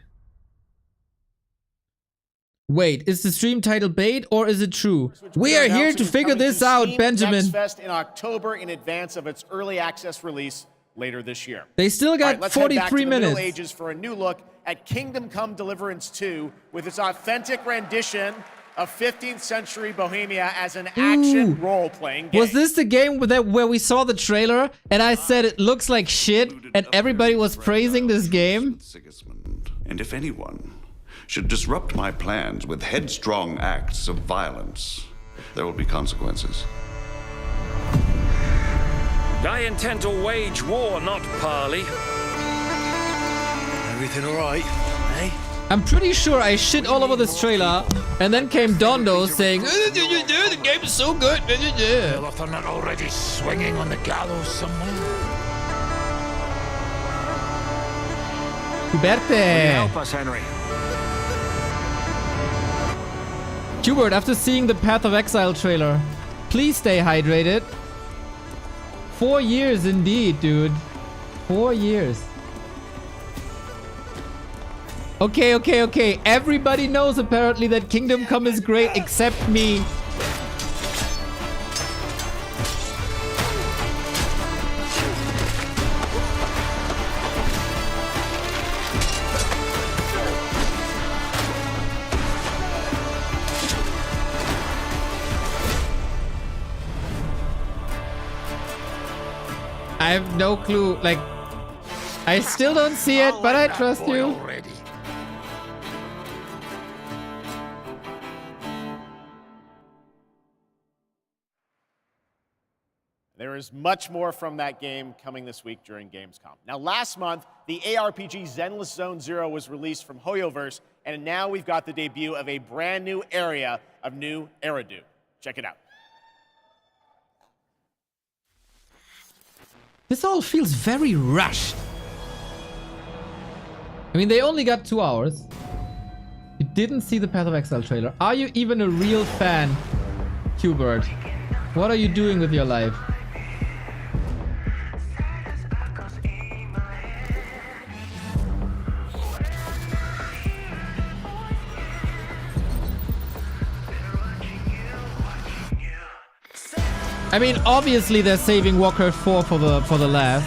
Wait, is the stream title bait or is it true? We are here to figure this out, Benjamin. Next Fest in October in advance of its early access release later this year. They still got Let's head back to 43 the minutes. Middle Ages for a new look at Kingdom Come Deliverance 2 with its authentic rendition of 15th century Bohemia as an action role-playing game. Was this the game where we saw the trailer and I said it looks like shit and everybody was praising this game? And if anyone should disrupt my plans with headstrong acts of violence, there will be consequences. I intend to wage war, not parley. Everything all right, eh? I'm pretty sure I shit all over this trailer, and then came Dondo saying, the game is so good. Well, if they're not already swinging on the gallows somewhere. Huberte. Us, Henry. Hubert, after seeing the Path of Exile trailer, please stay hydrated. 4 years indeed, dude. 4 years. Okay. Everybody knows apparently that Kingdom Come is great except me. I have no clue. Like, I still don't see it, but I trust you. There is much more from that game coming this week during Gamescom. Now, last month, the ARPG Zenless Zone Zero was released from Hoyoverse, and now we've got the debut of a brand new area of new eer0. Check it out. This all feels very rushed. I mean, they only got 2 hours. You didn't see the Path of Exile trailer. Are you even a real fan, Hubert? What are you doing with your life? I mean, obviously they're saving Warcraft 4 for the last.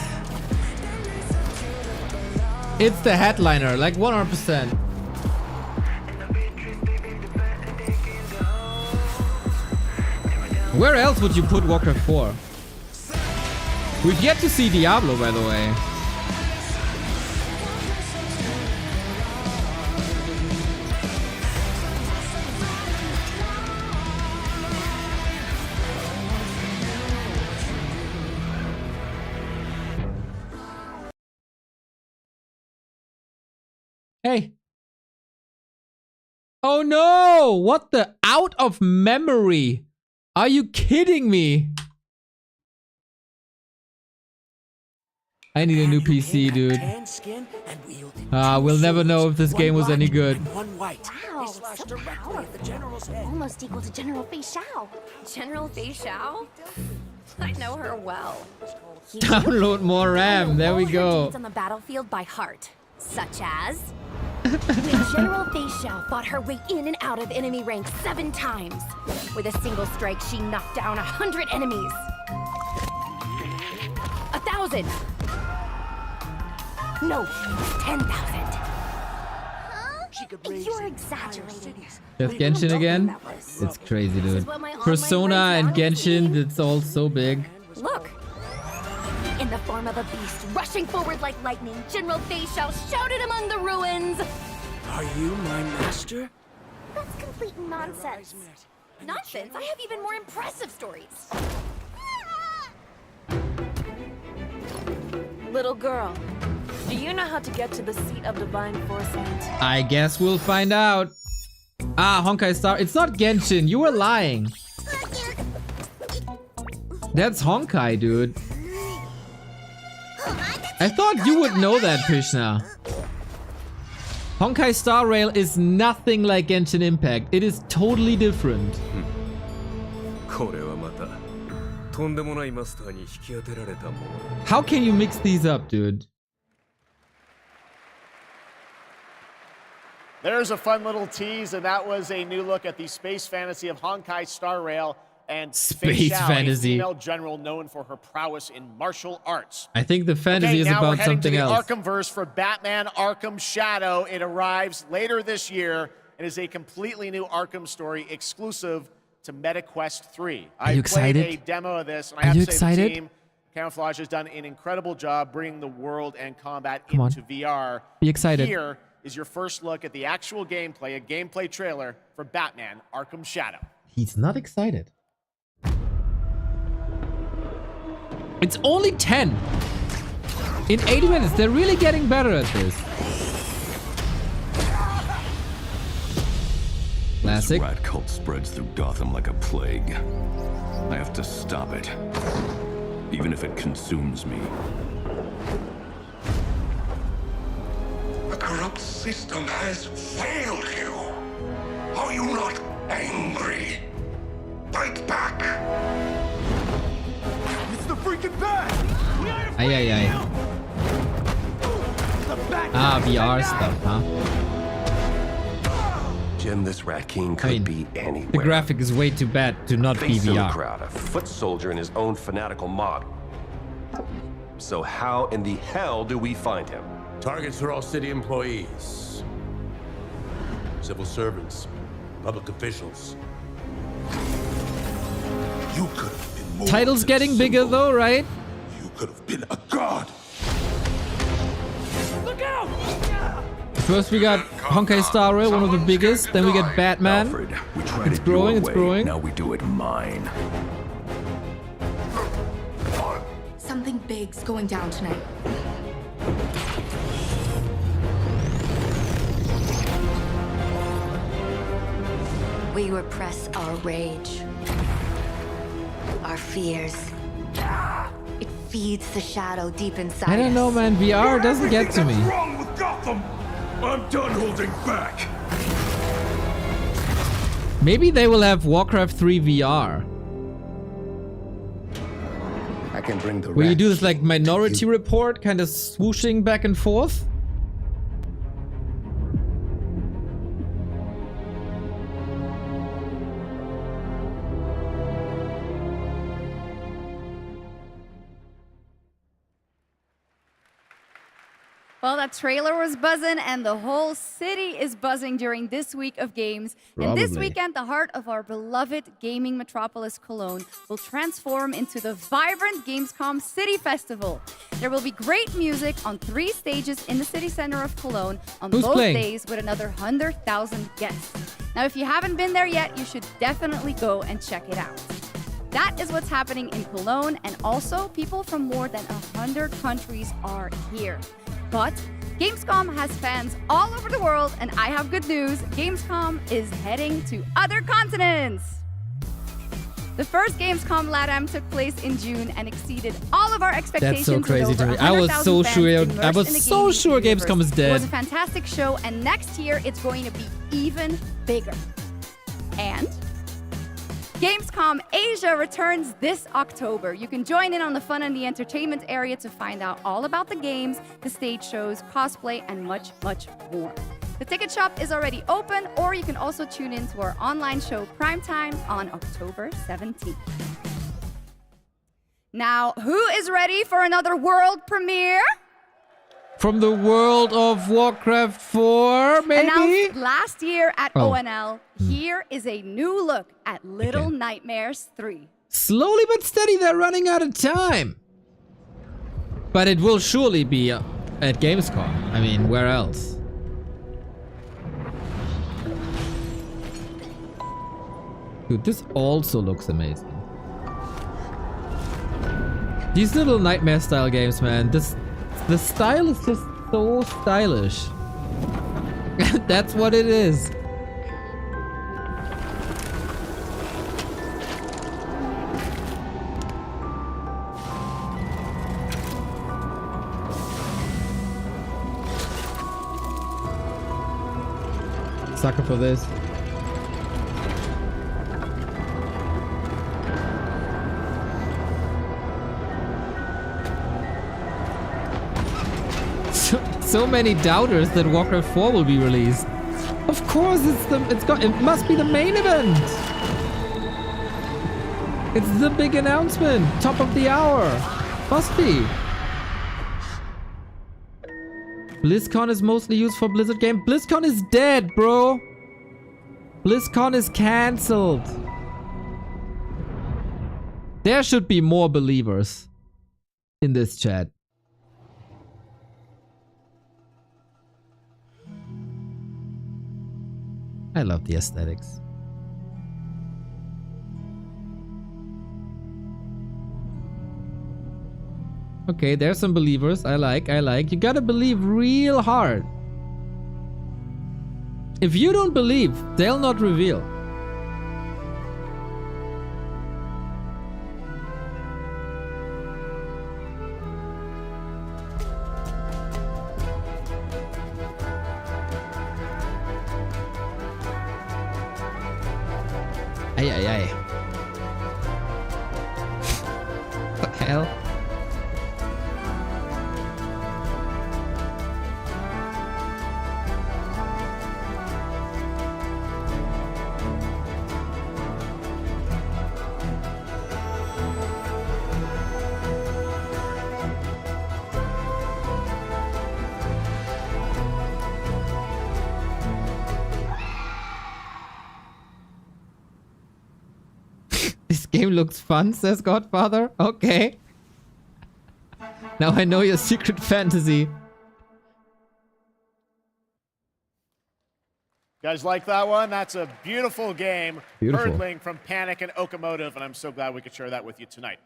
It's the headliner, like 100%. Where else would you put Warcraft 4? We've yet to see Diablo, by the way. Hey. Oh no! What the? Out of memory? Are you kidding me? I need a new PC, dude. We'll never know if this game was any good. Wow, so powerful. Almost equal to General Fei Xiao. General Fei Xiao? I know her well. Download more RAM. There we go. On the battlefield by heart, such as when General Fei Xiao fought her way in and out of enemy ranks 7 times. With a single strike, she knocked down 100 enemies. 1,000. No, 10,000. You're exaggerating. There's Genshin again? It's crazy, dude. Persona and Genshin, it's all so big. Look. In the form of a beast, rushing forward like lightning, General Fei Xiao shouted among the ruins. Are you my master? That's complete nonsense. Nonsense? I have even more impressive stories. Little girl, do you know how to get to the seat of divine foresight? I guess we'll find out. Ah, Honkai Star. It's not Genshin. You were lying. That's Honkai, dude. I thought you would know that, Krishna. Honkai Star Rail is nothing like Genshin Impact. It is totally different. How can you mix these up, dude? There's a fun little tease, and that was a new look at the space fantasy of Honkai Star Rail and Space Fei Xiao, fantasy. a female general known for her prowess in martial arts. I think the fantasy is about something else. Now we're heading to the Arkhamverse for Batman Arkham Shadow. It arrives later this year and is a completely new Arkham story exclusive to MetaQuest 3. Are you excited? I played a demo of this, and I have you to say excited? the team, Camouflage, has done an incredible job bringing the world and combat Come on. into VR. Be excited. Here is your first look at the actual gameplay, a gameplay trailer for Batman Arkham Shadow. He's not excited. It's only 10. In 80 minutes, they're really getting better at this. Classic. This rat cult spreads through Gotham like a plague. I have to stop it, even if it consumes me. The corrupt system has failed you. Are you not angry? Fight back! It's the freaking bat! Ay. Ah, VR stuff, huh? Jim, this rat king could be anywhere. The graphic is way too bad to not be Face in the VR. crowd, a foot soldier and his own fanatical mob. So how in the hell do we find him? Targets are all city employees, civil servants, public officials. You could have been more. Title's getting bigger though, right? You could have been a god. Look out! First we got Honkai Star Rail, one of the biggest. Then we get Batman. Alfred, we tried It's it growing, your it's way. growing. Now we do it mine. Something big's going down tonight. We repress our rage, our fears. It feeds the shadow deep inside I don't know, man. VR doesn't get to me. What's wrong with Gotham? I'm done holding back. Maybe they will have Warcraft 3 VR. I can bring the Where you rat do this like Minority Report, kind of swooshing back and forth. Well, that trailer was buzzing and the whole city is buzzing during this week of games. And this Probably. weekend, the heart of our beloved gaming metropolis Cologne will transform into the vibrant Gamescom City Festival. There will be great music on 3 stages in the city center of Cologne on Who's both playing? days with another 100,000 guests. Now, if you haven't been there yet, you should definitely go and check it out. That is what's happening in Cologne, and also people from more than 100 countries are here. But Gamescom has fans all over the world, and I have good news. Gamescom is heading to other continents. The first Gamescom LATAM took place in June and exceeded all of our expectations. That's so crazy with over to me. I was 100,000 so fans sure. I immersed was in the so gaming sure universe. Gamescom is It dead. was a fantastic show, and next year it's going to be even bigger. And Gamescom Asia returns this October. You can join in on the fun and the entertainment area to find out all about the games, the stage shows, cosplay, and much, much more. The ticket shop is already open, or you can also tune in to our online show Primetime on October 17th. Now, who is ready for another world premiere? From the world of Warcraft 4, maybe? Announced last year at Oh. ONL, here is a new look at Little Nightmares 3. Slowly but steady, they're running out of time. But it will surely be at Gamescom. I mean, where else? Dude, this also looks amazing. These little nightmare style games, man. The style is just so stylish. That's what it is. Sucker for this. So many doubters that Warcraft 4 will be released. Of course, it must be the main event. It's the big announcement, top of the hour. Must be. BlizzCon is mostly used for Blizzard game. BlizzCon is dead, bro. BlizzCon is cancelled. There should be more believers in this chat. I love the aesthetics. Okay, there's some believers. I like. You gotta believe real hard. If you don't believe, they'll not reveal. Ay, ay, ay. What the hell? This game looks fun, says Godfather. Okay. Now I know your secret fantasy. You guys like that one? That's a beautiful game. Beautiful. Hurdling from Panic and Okomotive, and I'm so glad we could share that with you tonight.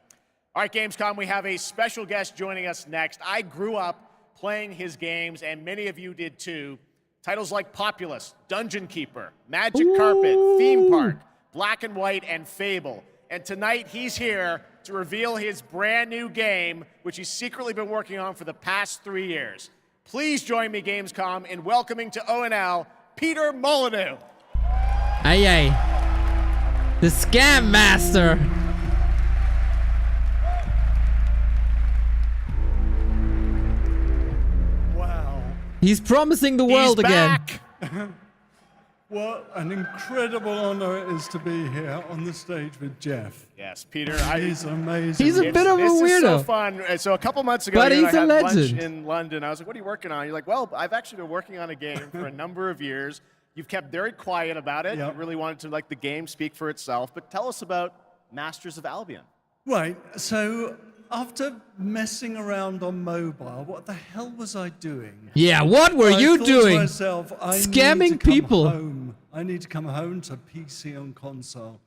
All right, Gamescom, we have a special guest joining us next. I grew up playing his games, and many of you did too. Titles like Populous, Dungeon Keeper, Magic Carpet, Theme Park, Black and White, and Fable. And tonight he's here to reveal his brand new game, which he's secretly been working on for the past 3 years. Please join me, Gamescom, in welcoming to ONL, Peter Molyneux. Ay, ay. The Scam Master. Wow. He's promising the world again. What an incredible honor it is to be here on the stage with Jeff. Yes, Peter. He's amazing. He's a bit of a This is so weirdo. fun. So a couple months ago, But you and he's I a had legend. lunch in London. I was like, what are you working on? You're like, well, I've actually been working on a game for a number of years. You've kept very quiet about it. Yep. You really wanted to let the game speak for itself. But tell us about Masters of Albion. Right, so after messing around on mobile, what the hell was I doing? Yeah, what were I you thought doing? To myself, I Scamming need to come people. Home. I need to come home to PC and console.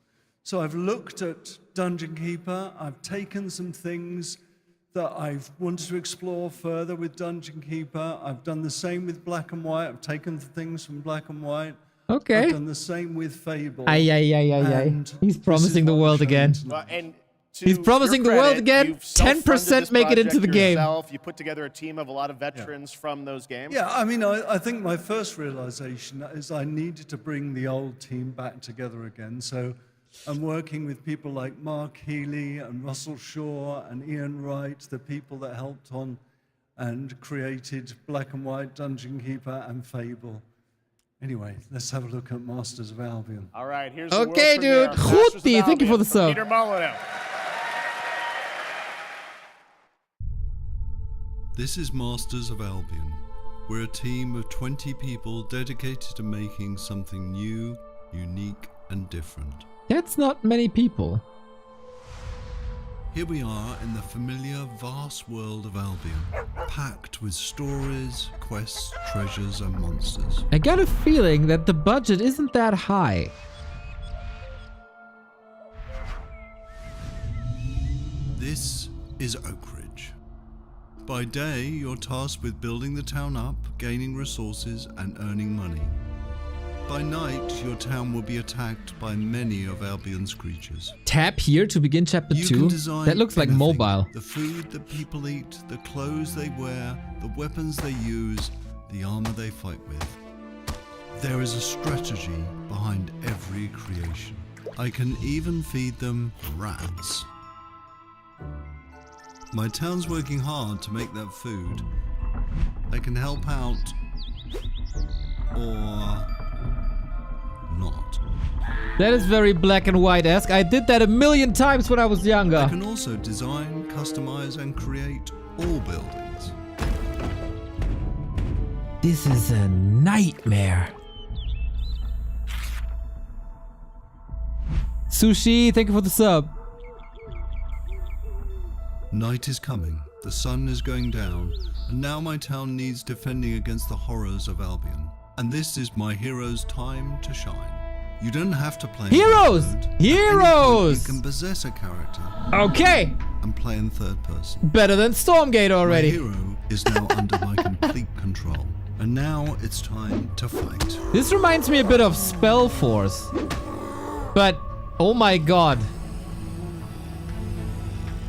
So I've looked at Dungeon Keeper. I've taken some things that I've wanted to explore further with Dungeon Keeper. I've done the same with Black and White. I've taken the things from Black and White. Okay. I've done the same with Fable. Ay, ay, ay, ay, ay. And He's promising the world again. And to He's promising your the world credit, again. you've self-funded 10% this make it into the project game. yourself. You put together a team of a lot of veterans from those games. Yeah, I mean, I think my first realization is I needed to bring the old team back together again. So I'm working with people like Mark Healy and Russell Shaw and Ian Wright, the people that helped on and created Black and White, Dungeon Keeper, and Fable. Anyway, let's have a look at Masters of Albion. All right, here's Okay, the world dude. premiere of Masters of Forti, thank you for Albion the from sub. Peter Molyneux. This is Masters of Albion. We're a team of 20 people dedicated to making something new, unique, and different. That's not many people. Here we are in the familiar, vast world of Albion, packed with stories, quests, treasures, and monsters. I got a feeling that the budget isn't that high. This is Oak Ridge. By day, you're tasked with building the town up, gaining resources, and earning money. By night, your town will be attacked by many of Albion's creatures. Tap here to begin chapter You 2. can design That looks like anything. mobile. The food that people eat, the clothes they wear, the weapons they use, the armor they fight with. There is a strategy behind every creation. I can even feed them rats. My town's working hard to make that food. I can help out, or not. That is very Black and White-esque. I did that a million times when I was I younger. can also design, customize, and create all buildings. This is a nightmare. Sushi, thank you for the sub. Night is coming, the sun is going down, and now my town needs defending against the horrors of Albion. And this is my hero's time to shine. You don't have to play in Heroes! third. At any point, Heroes! You can possess a character. Okay. And play in third person. Better than Stormgate already. My hero is now under my complete control. And now it's time to fight. This reminds me a bit of Spell Force. But, oh my god.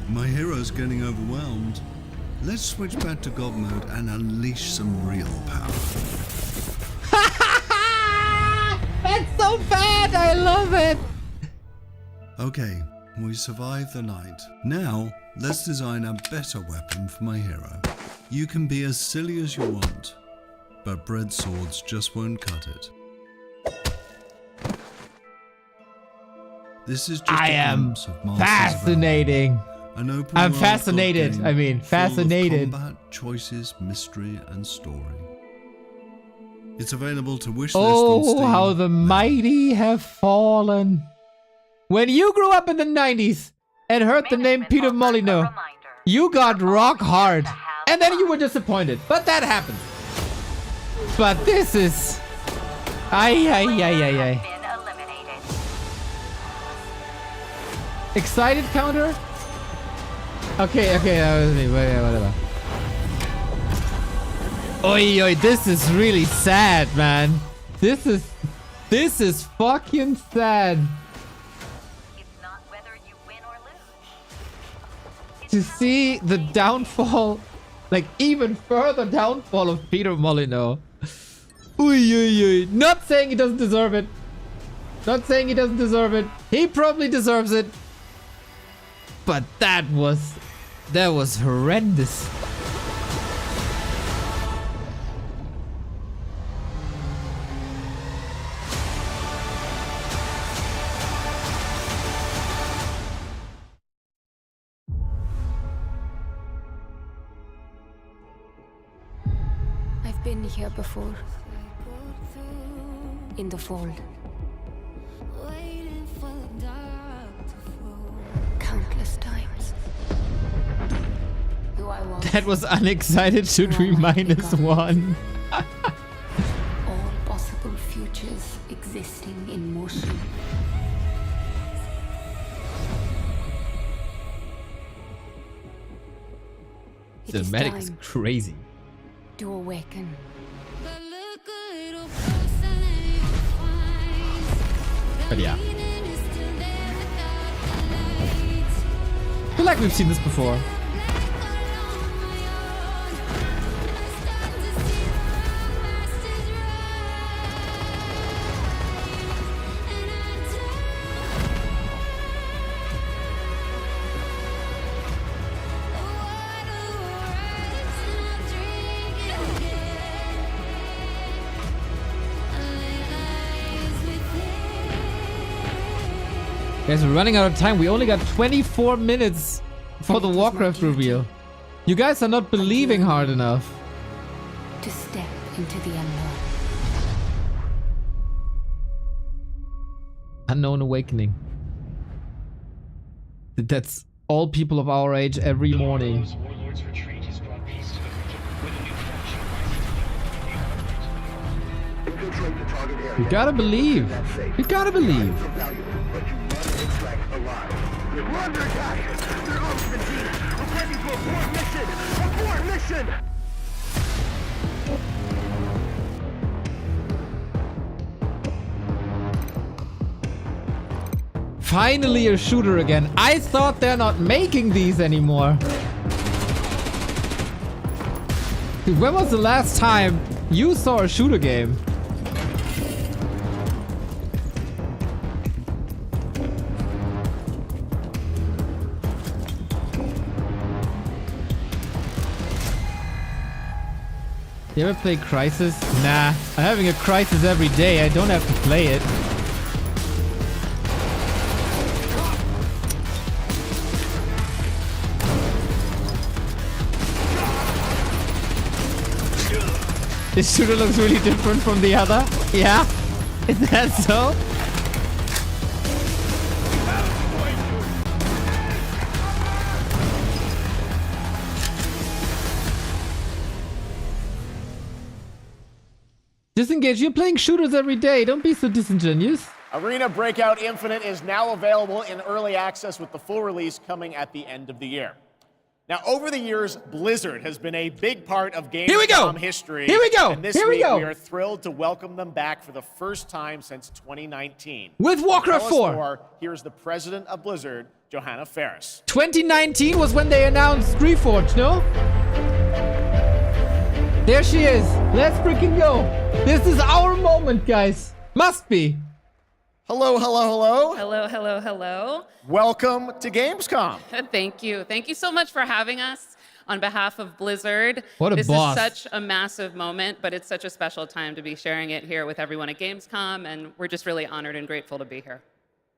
My hero's getting overwhelmed. Let's switch back to God mode and unleash some real power. That's so bad! I love it! Okay, we survived the night. Now, let's design a better weapon for my hero. You can be as silly as you want, but bread swords just won't cut it. This is just a glimpse of Masters fascinating. of Air, an open I'm world fascinated. game I mean, fascinated. full of combat, choices, mystery, and story. It's available to wishlist Oh, on Steam. how the mighty have fallen. When you grew up in the 90s and heard the name Peter Molyneux, you got rock hard. And then you were disappointed. But that happened. But this is... Ay. Excited counter? Okay, whatever. Oi, this is really sad, man. This is fucking sad. To see the downfall, like even further downfall of Peter Molyneux. Oi. Not saying he doesn't deserve it. Not saying he doesn't deserve it. He probably deserves it. But that was horrendous. I've been here before. In the fold. Countless times. Who I was. That was unexcited should be -1. All possible futures existing in motion. It is Cinematic is time crazy. to awaken. But yeah. I feel like we've seen this before. Guys, we're running out of time. We only got 24 minutes for the Warcraft reveal. You guys are not believing hard enough. To step into the unknown. Unknown Awakening. That's all people of our age every morning. You gotta believe. You gotta believe. We're under attack! They're on to the team! Requesting for abort mission! Abort mission! Finally a shooter again. I thought they're not making these anymore. Dude, when was the last time you saw a shooter game? You ever play Crisis? Nah, I'm having a Crisis every day. I don't have to play it. This shooter looks really different from the other. Yeah? Is that so? Disengage. You're playing shooters every day. Don't be so disingenuous. Arena Breakout Infinite is now available in early access with the full release coming at the end of the year. Now, over the years, Blizzard has been a big part of Here we go. Gamescom history. Here we go. And this Here we week, go. we are thrilled to welcome them back for the first time since 2019. With Warcraft To tell us 4. more, here's the president of Blizzard, Johanna Ferris. 2019 was when they announced Reforged, no? There she is. Let's freaking go. This is our moment, guys. Must be. Hello, hello, hello. Hello, hello, hello. Welcome to Gamescom. Thank you. Thank you so much for having us on behalf of Blizzard. What a this boss. is such a massive moment, but it's such a special time to be sharing it here with everyone at Gamescom, and we're just really honored and grateful to be here.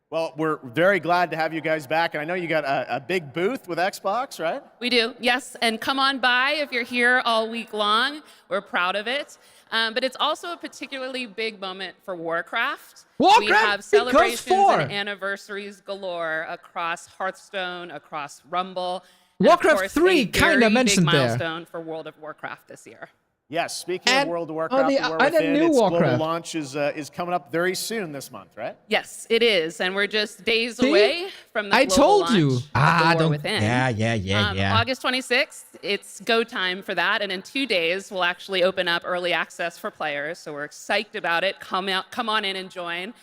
Well, we're very glad to have you guys back, and I know you got a big booth with Xbox, right? We do, yes, and come on by if you're here all week long. We're proud of it. But it's also a particularly big moment for Warcraft. We have celebrations and anniversaries galore across Hearthstone, across Rumble. And Warcraft of course, 3 a kinda very mentioned big there. milestone for World of Warcraft this year. Yes, speaking of World of Warcraft, the War Within, new its Warcraft. global launch is coming up very soon this month, right? Yes, it is, and we're just days See? away from the I global told launch you. of the War don't. Within. Yeah. August 26th, it's go time for that, and in 2 days, we'll actually open up early access for players, so we're psyched about it. Come on in and join.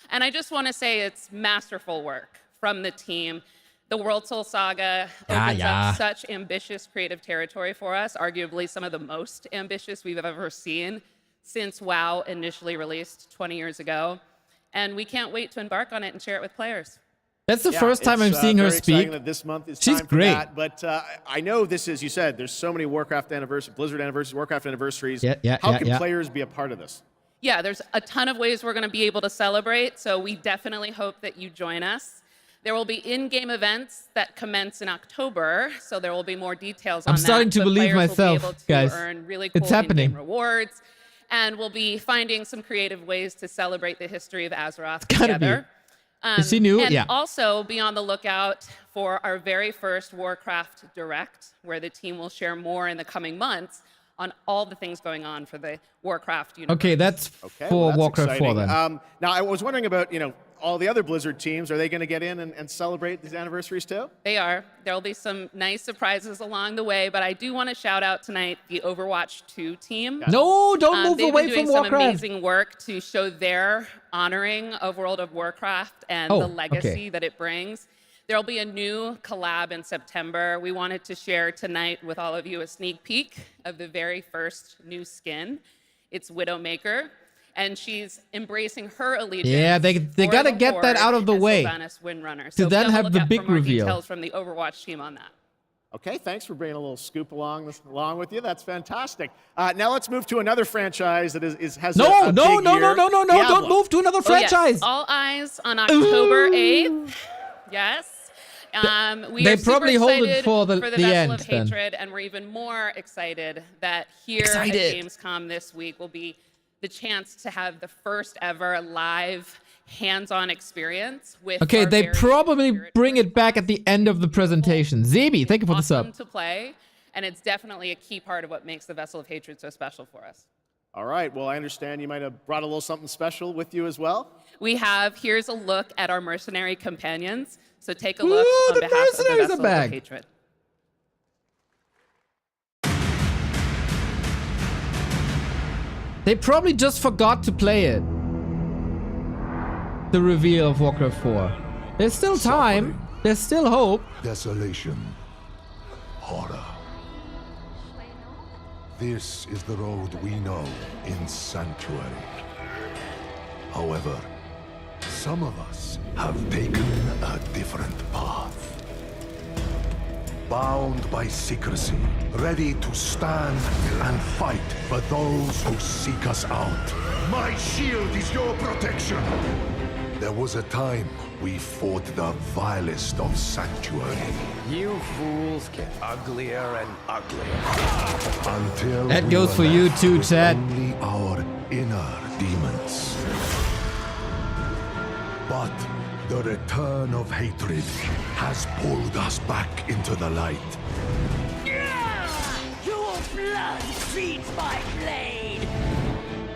And I just want to say it's masterful work from the team. The World Soul Saga opens up such ambitious creative territory for us, arguably some of the most ambitious we've ever seen since WoW initially released 20 years ago. And we can't wait to embark on it and share it with players. That's the first time I'm seeing her very exciting speak. that this month is She's time for great. that. But I know this is, you said, there's so many Warcraft anniversaries, Blizzard anniversaries, Warcraft anniversaries. How can players be a part of this? Yeah, there's a ton of ways we're going to be able to celebrate, so we definitely hope that you join us. There will be in-game events that commence in October, so there will be more details on that. I'm starting to but believe players myself, will be able to guys. earn really It's cool happening. in-game rewards, and we'll be finding some creative ways to celebrate the history of Azeroth gotta together. Is she new? And Yeah. also be on the lookout for our very first Warcraft Direct, where the team will share more in the coming months on all the things going on for the Warcraft universe. Okay, that's Okay, for well, that's Warcraft 4 exciting. then. Now, I was wondering about, all the other Blizzard teams. Are they going to get in and celebrate these anniversaries too? They are. There will be some nice surprises along the way, but I do want to shout out tonight the Overwatch 2 team. No, don't move they've away been doing from some Warcraft. amazing work to show their honoring of World of Warcraft and the legacy that it brings. There will be a new collab in September. We wanted to share tonight with all of you a sneak peek of the very first new skin. It's Widowmaker, and she's embracing her allegiance. Yeah, they for gotta the get that Horde out of the as way. Sylvanas Windrunner. To So then be on have the lookout big for more reveal. details from the Overwatch team on that. Okay, thanks for bringing a little scoop along with you. That's fantastic. Now let's move to another franchise that has a big year. No, don't Diablo. move to another Oh, yes. franchise. All eyes on October 8th. Yes. We They are super probably hold it excited for the Vessel end, of then. Hatred, and we're even more excited that here Excited. at Gamescom this week will be the chance to have the first ever live hands-on experience with Okay, our they very probably bring it back at the end of the presentation. Zebi, thank you for the awesome sub. to play, and it's definitely a key part of what makes the Vessel of Hatred so special for us. All right, well, I understand you might have brought a little something special with you as well. Here's a look at our mercenary companions. So take a look Ooh, on the behalf of the mercenaries are Vessel back. of Hatred. They probably just forgot to play it. The reveal of Warcraft 4. There's still time. There's still hope. Desolation. Horror. This is the road we know in Sanctuary. However, some of us have taken a different path. Bound by secrecy, ready to stand and fight for those who seek us out. My shield is your protection! There was a time we fought the vilest of Sanctuary. You fools get uglier and uglier. Until That we goes were for you left too, with Chad. only our inner demons. But the return of hatred has pulled us back into the light. Your blood feeds my blade!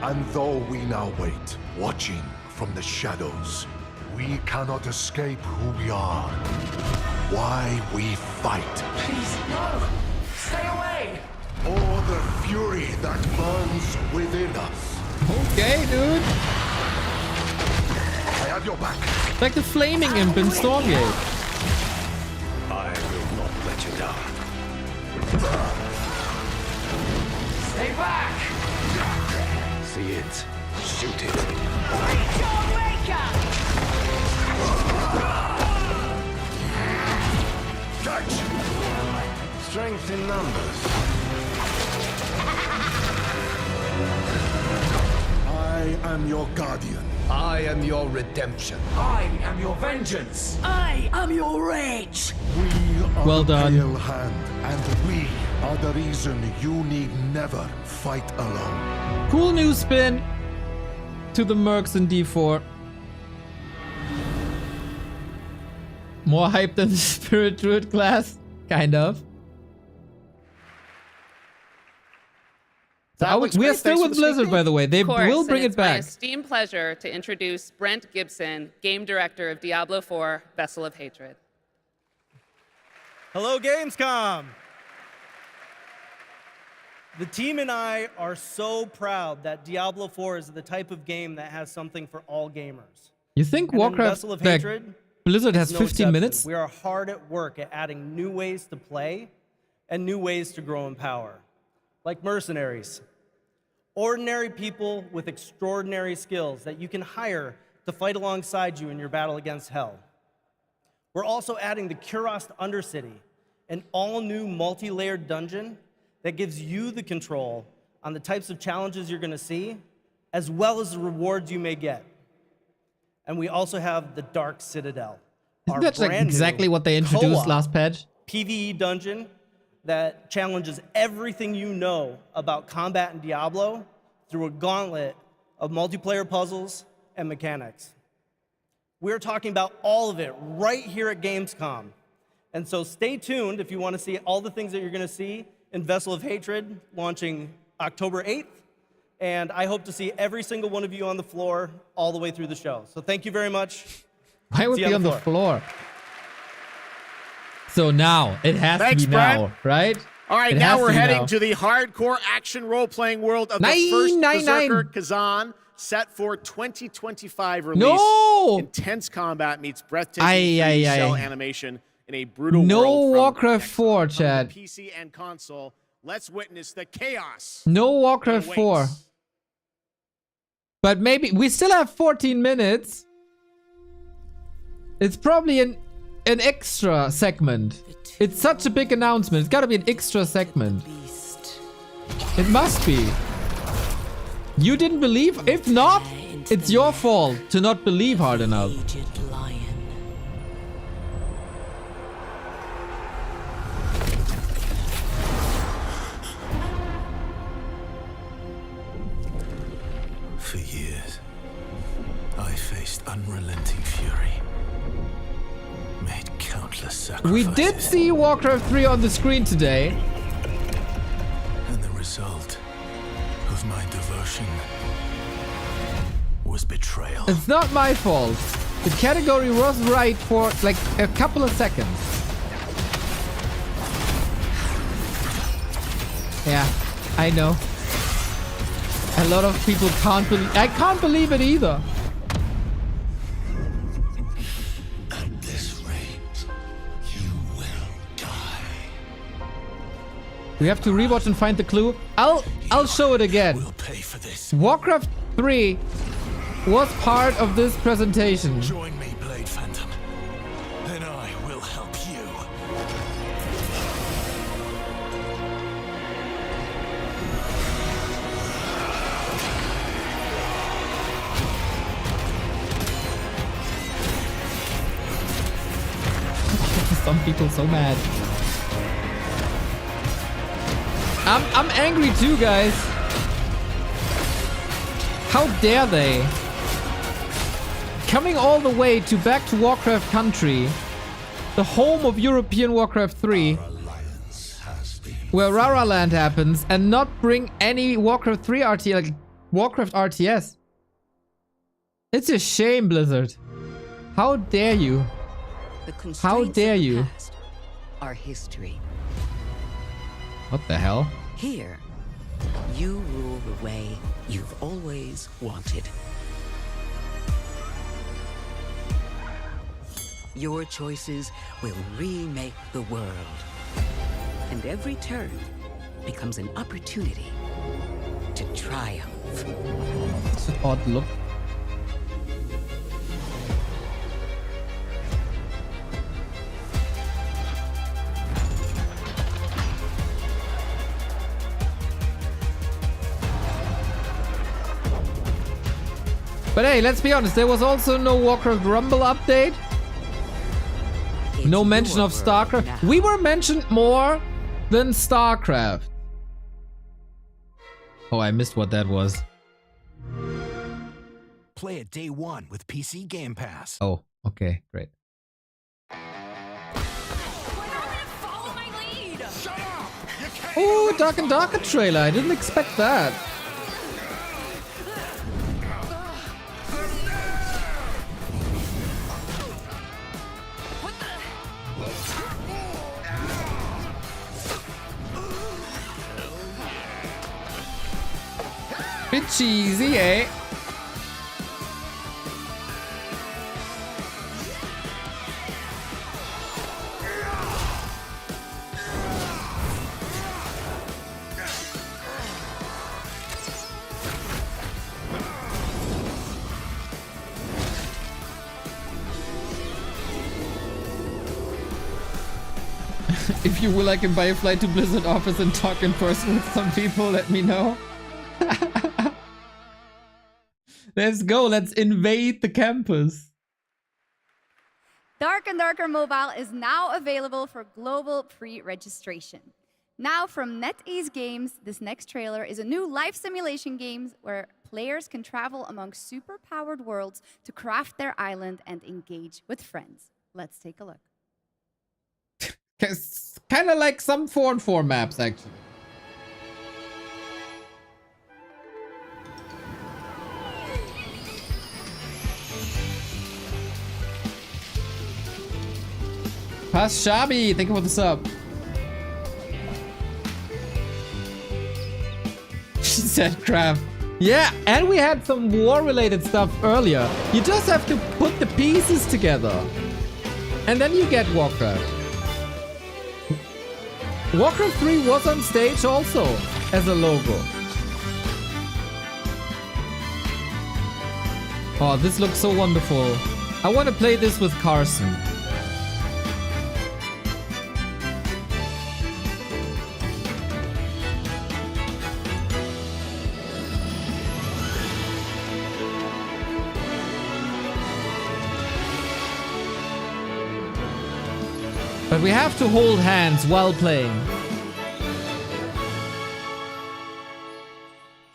And though we now wait, watching from the shadows, we cannot escape who we are. why we fight. Please, no! Stay away! Or the fury that burns within us. Okay, dude. I have your back. Like the flaming imp in Stormgate. I will not let you down. Stay back! See it. Shoot it. Catch! Strength in numbers. I am your guardian. I am your redemption. I am your vengeance! I am your rage. We are Well the done. pale hand, and we are the reason you need never fight alone. Cool new spin to the Mercs in D4. More hype than the Spirit Druid class? Kind of. That looks We are great. still Thanks for with the sneak Blizzard, peek. by the way. They Of course, will and bring it it's my back. esteemed pleasure to introduce Brent Gibson, Game Director of Diablo 4, Vessel of Hatred. Hello, Gamescom! The team and I are so proud that Diablo 4 is the type of game that has something for all gamers. You think And in Warcraft, Vessel of like, Hatred Blizzard has is no 15 exception. minutes? We are hard at work at adding new ways to play and new ways to grow in power. Like mercenaries. Ordinary people with extraordinary skills that you can hire to fight alongside you in your battle against Hell. We're also adding the Kurost Undercity, an all-new multi-layered dungeon that gives you the control on the types of challenges you're going to see, as well as the rewards you may get. And we also have the Dark Citadel. Isn't that like exactly what they introduced last patch? PvE dungeon that challenges everything you know about combat in Diablo through a gauntlet of multiplayer puzzles and mechanics. We're talking about all of it right here at Gamescom. And so stay tuned if you want to see all the things that you're going to see in Vessel of Hatred launching October 8th. And I hope to see every single one of you on the floor all the way through the show. So thank you very much. Why would See you be on the floor? So now, it has Thanks, to be now, Brett. right? All right, It now has we're to be heading now. to the hardcore action role-playing world of the Nine, first nine, Berserker nine. Kazan, set for 2025 release. No! Intense combat meets breathtaking Aye, 3D aye, cell aye. animation in a brutal No world from Warcraft 4, on Chad. PC and console. Let's witness the chaos. No Warcraft that 4. awaits. But maybe we still have 14 minutes. It's probably an extra segment. It's such a big announcement. It's gotta be an extra segment. It must be. You didn't believe? If not, it's your fault to not believe hard enough. For years, I faced unrelenting fury. Made countless sacrifices. We did see Warcraft 3 on the screen today. And the result of my devotion was betrayal. It's not my fault. The category was right for like a couple of seconds. Yeah, I know. A lot of people can't believe. I can't believe it either. At this rate, you will die. We have to rewatch and find the clue. I'll show it again. We'll pay for this. Warcraft 3 was part of this presentation. Join me, Blade Phantom, and I will help you. Some people so mad. I'm angry too, guys. How dare they? Coming all the way back to Warcraft country, the home of European Warcraft 3, where Rara Land happens, and not bring any Warcraft 3 RTS, like Warcraft RTS. It's a shame, Blizzard. How dare you? The How constraints dare of the you? past are history. What the hell? Here, you rule the way you've always wanted. Your choices will remake the world. And every turn becomes an opportunity to triumph. It's an odd look. But hey, let's be honest, there was also no Warcraft Rumble update. No mention of StarCraft. We were mentioned more than StarCraft. Oh, I missed what that was. Play it day one with PC Game Pass. Oh, okay, great. Oh, Dark and Darker trailer. I didn't expect that. Bit cheesy, eh? If you will, I can buy a flight to Blizzard office and talk in person with some people. Let me know. Let's go. Let's invade the campus. Dark and Darker Mobile is now available for global pre-registration. Now from NetEase Games, this next trailer is a new life simulation game where players can travel among super-powered worlds to craft their island and engage with friends. Let's take a look. Kind of like some 4-on-4 maps, actually. Pass Shabby, thank you for the sub. She said craft. Yeah, and we had some war-related stuff earlier. You just have to put the pieces together. And then you get Warcraft. Warcraft 3 was on stage also as a logo. Oh, this looks so wonderful. I want to play this with Carson. But we have to hold hands while playing.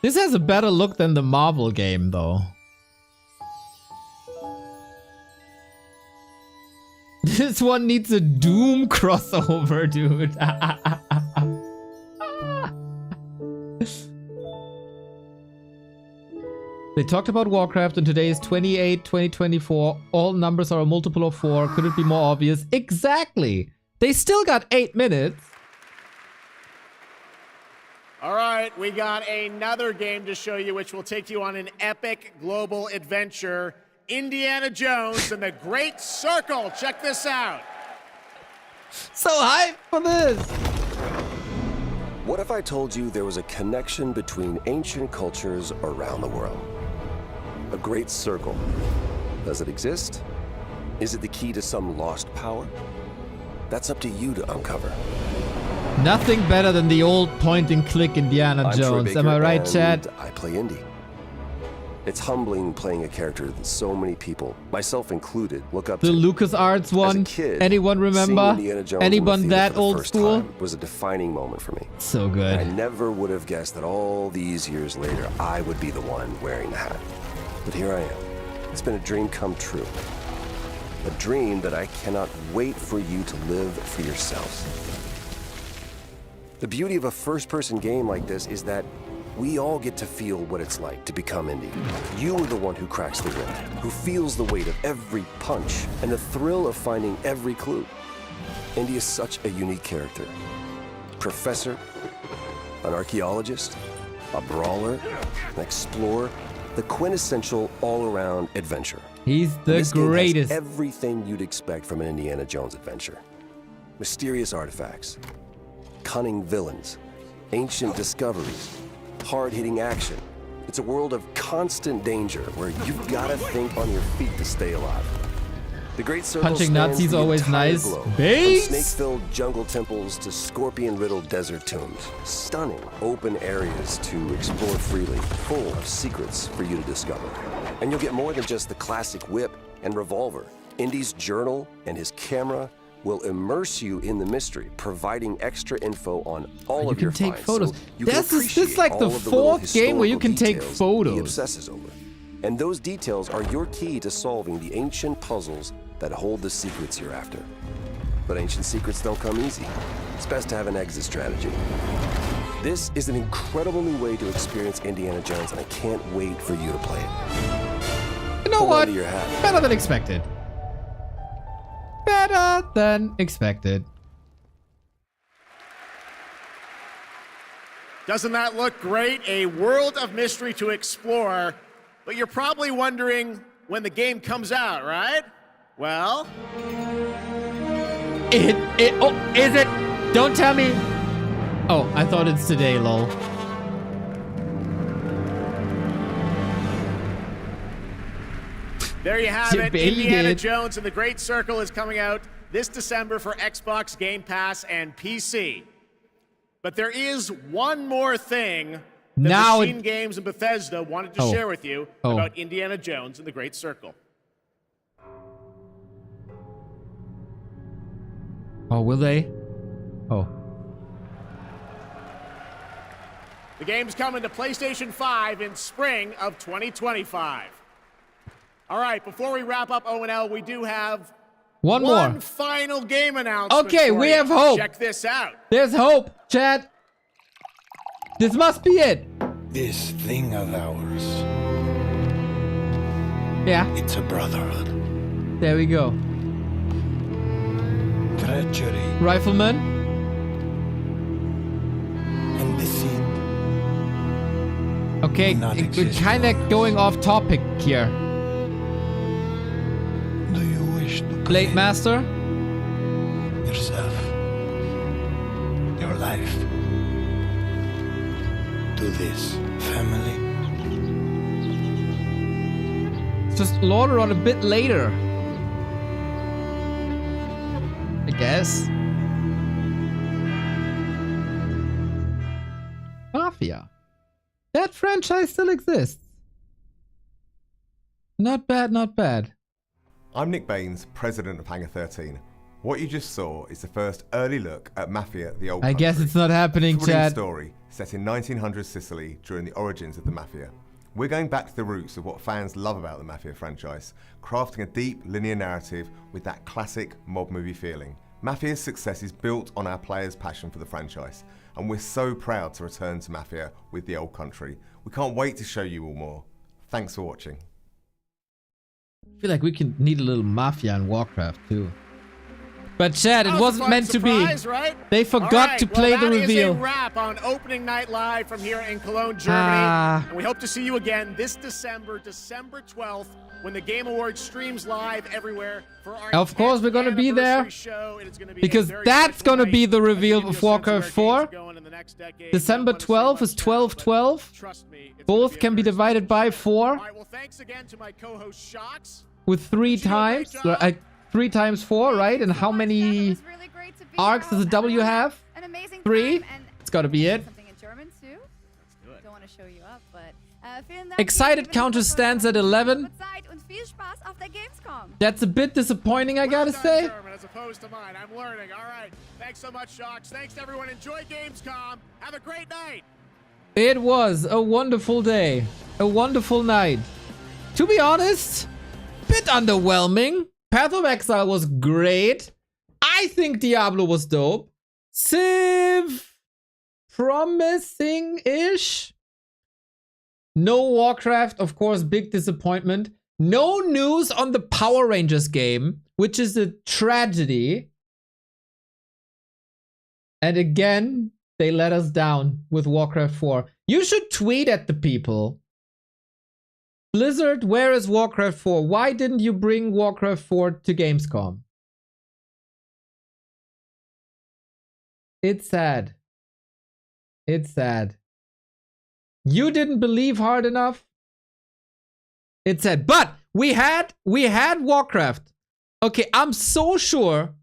This has a better look than the Marvel game, though. This one needs a Doom crossover, dude. They talked about Warcraft and today is 28/2024. All numbers are a multiple of 4. Could it be more obvious? Exactly. They still got 8 minutes. All right, we got another game to show you, which will take you on an epic global adventure. Indiana Jones and the Great Circle. Check this out. So hyped for this. What if I told you there was a connection between ancient cultures around the world? A great circle. Does it exist? Is it the key to some lost power? That's up to you to uncover. Nothing better than the old point-and-click Indiana I'm Jones. Troy Am I Baker, right, and Chad? I play indie. It's humbling playing a character that so many people, myself included, look up The to. LucasArts one. As a kid, Anyone remember? seeing Indiana Jones in the Anyone theater that for the old first school? time was a defining moment for me. So good. I never would have guessed that all these years later, I would be the one wearing the hat. But here I am. It's been a dream come true. A dream that I cannot wait for you to live for yourselves. The beauty of a first-person game like this is that We all get to feel what it's like to become indie. You are the one who cracks the whip, who feels the weight of every punch and the thrill of finding every clue. Indy is such a unique character. Professor, an archaeologist, a brawler, an explorer, the quintessential all-around adventurer. He's the This game has greatest. everything you'd expect from an Indiana Jones adventure. Mysterious artifacts, cunning villains, ancient discoveries, hard-hitting action. It's a world of constant danger where you've got to think on your feet to stay alive. The Great Circle Punching spans Nazis the always entire nice. globe, from Base! snake-filled jungle temples to scorpion-riddled desert tombs. Stunning open areas to explore freely, full of secrets for you to discover. And you'll get more than just the classic whip and revolver. Indy's journal and his camera will immerse you in the mystery, providing extra info on all of You your can take finds, photos. so you can This is appreciate like the all of little 4th game where you can historical take details photos. He obsesses over. And those details are your key to solving the ancient puzzles that hold the secrets you're after. But ancient secrets don't come easy. It's best to have an exit strategy. This is an incredible new way to experience Indiana Jones, and I can't wait for you to play it. You know Hold what? on to your hat. Better than expected. Better than expected. Doesn't that look great? A world of mystery to explore. But you're probably wondering when the game comes out, right? Well, Oh, is it? Don't tell me. Oh, I thought it's today, lol. there you have You it. baited Indiana it. Jones and the Great Circle is coming out this December for Xbox Game Pass and PC. But there is one more thing that Now Machine Games and Bethesda wanted to share with you about Indiana Jones and the Great Circle. Oh, will they? Oh. The game's coming to PlayStation 5 in spring of 2025. All right, before we wrap up O&L, we do have One more. final game announcement. Okay, for we you. have hope. Check this out. There's hope, chat. This must be it. This thing of ours. Yeah. It's a brotherhood. There we go. Treachery Rifleman. and deceit. Okay, we're kind of going off topic here. Do you wish to Blade Master. yourself, your life, to this family? Just Lord on a bit later. I guess. Mafia. That franchise still exists. Not bad, not bad. I'm Nick Baines, president of Hangar 13. What you just saw is the first early look at Mafia: The Old I Country. guess it's not happening, A thrilling Chad. story set in 1900s Sicily during the origins of the Mafia. We're going back to the roots of what fans love about the Mafia franchise, crafting a deep linear narrative with that classic mob movie feeling. Mafia's success is built on our players' passion for the franchise, and we're so proud to return to Mafia with The Old Country. We can't wait to show you all more. Thanks for watching. I feel like we can need a little Mafia in Warcraft too. But Chad, it That was a wasn't fun meant surprise, to be. right? They forgot to play the reveal. That is a wrap on opening night live from here in Cologne, Germany. And we hope to see you again this December, December 12th, when the Game Awards streams live everywhere for our Of course, we're gonna be there because that's gonna be the reveal of Warcraft 4. December 12th is 12/12. Both can be divided by 4 Thanks again to my co-host Shocks. with 3 times. 3 times 4, right? And how many arcs does a W have? 3. It's gotta be it. Something in German too. Don't want to show you up, but vielen Dank. Excited counter stands at 11. Zeit und viel Spaß auf der Gamescom. That's a bit disappointing, I gotta say. German as opposed to mine. I'm learning. All right. Thanks so much, Shocks. Thanks to everyone. Enjoy Gamescom. Have a great night. It was a wonderful day. A wonderful night. To be honest, bit underwhelming. Path of Exile was great. I think Diablo was dope. Civ, promising-ish. No Warcraft, of course, big disappointment. No news on the Power Rangers game, which is a tragedy. And again, they let us down with Warcraft 4. You should tweet at the people. Blizzard, where is Warcraft 4? Why didn't you bring Warcraft 4 to Gamescom? It's sad. It's sad. You didn't believe hard enough? It's sad. But we had Warcraft. Okay, I'm so sure.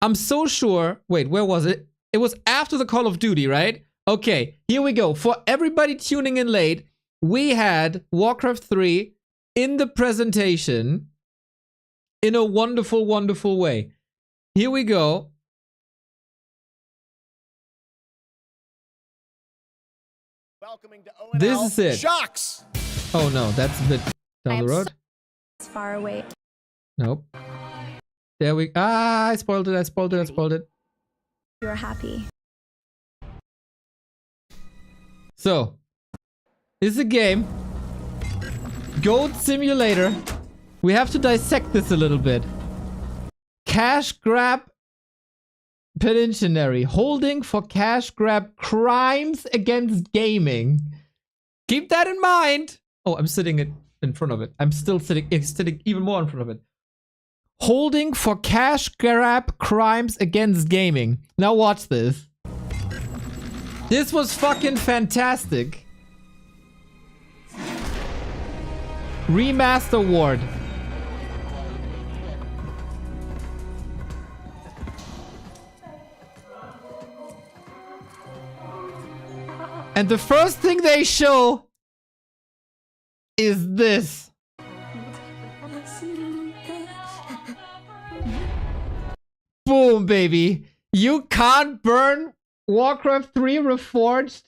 Wait, where was it? It was after the Call of Duty, right? Okay, here we go. For everybody tuning in late, we had Warcraft 3 in the presentation in a wonderful, wonderful way. Here we go. Welcoming to This is it. Shocks. Oh no, that's a bit down the road. It's far away. Nope. There we... I spoiled it. You're happy. So, it's a game. Goat Simulator. We have to dissect this a little bit. Cash grab penitentiary. Holding for cash grab crimes against gaming. Keep that in mind. Oh, I'm sitting in front of it. I'm still sitting even more in front of it. Holding for cash grab crimes against gaming. Now watch this. This was fucking fantastic. Remaster Award. And the first thing they show is this. Boom, baby. You can't burn Warcraft 3 Reforged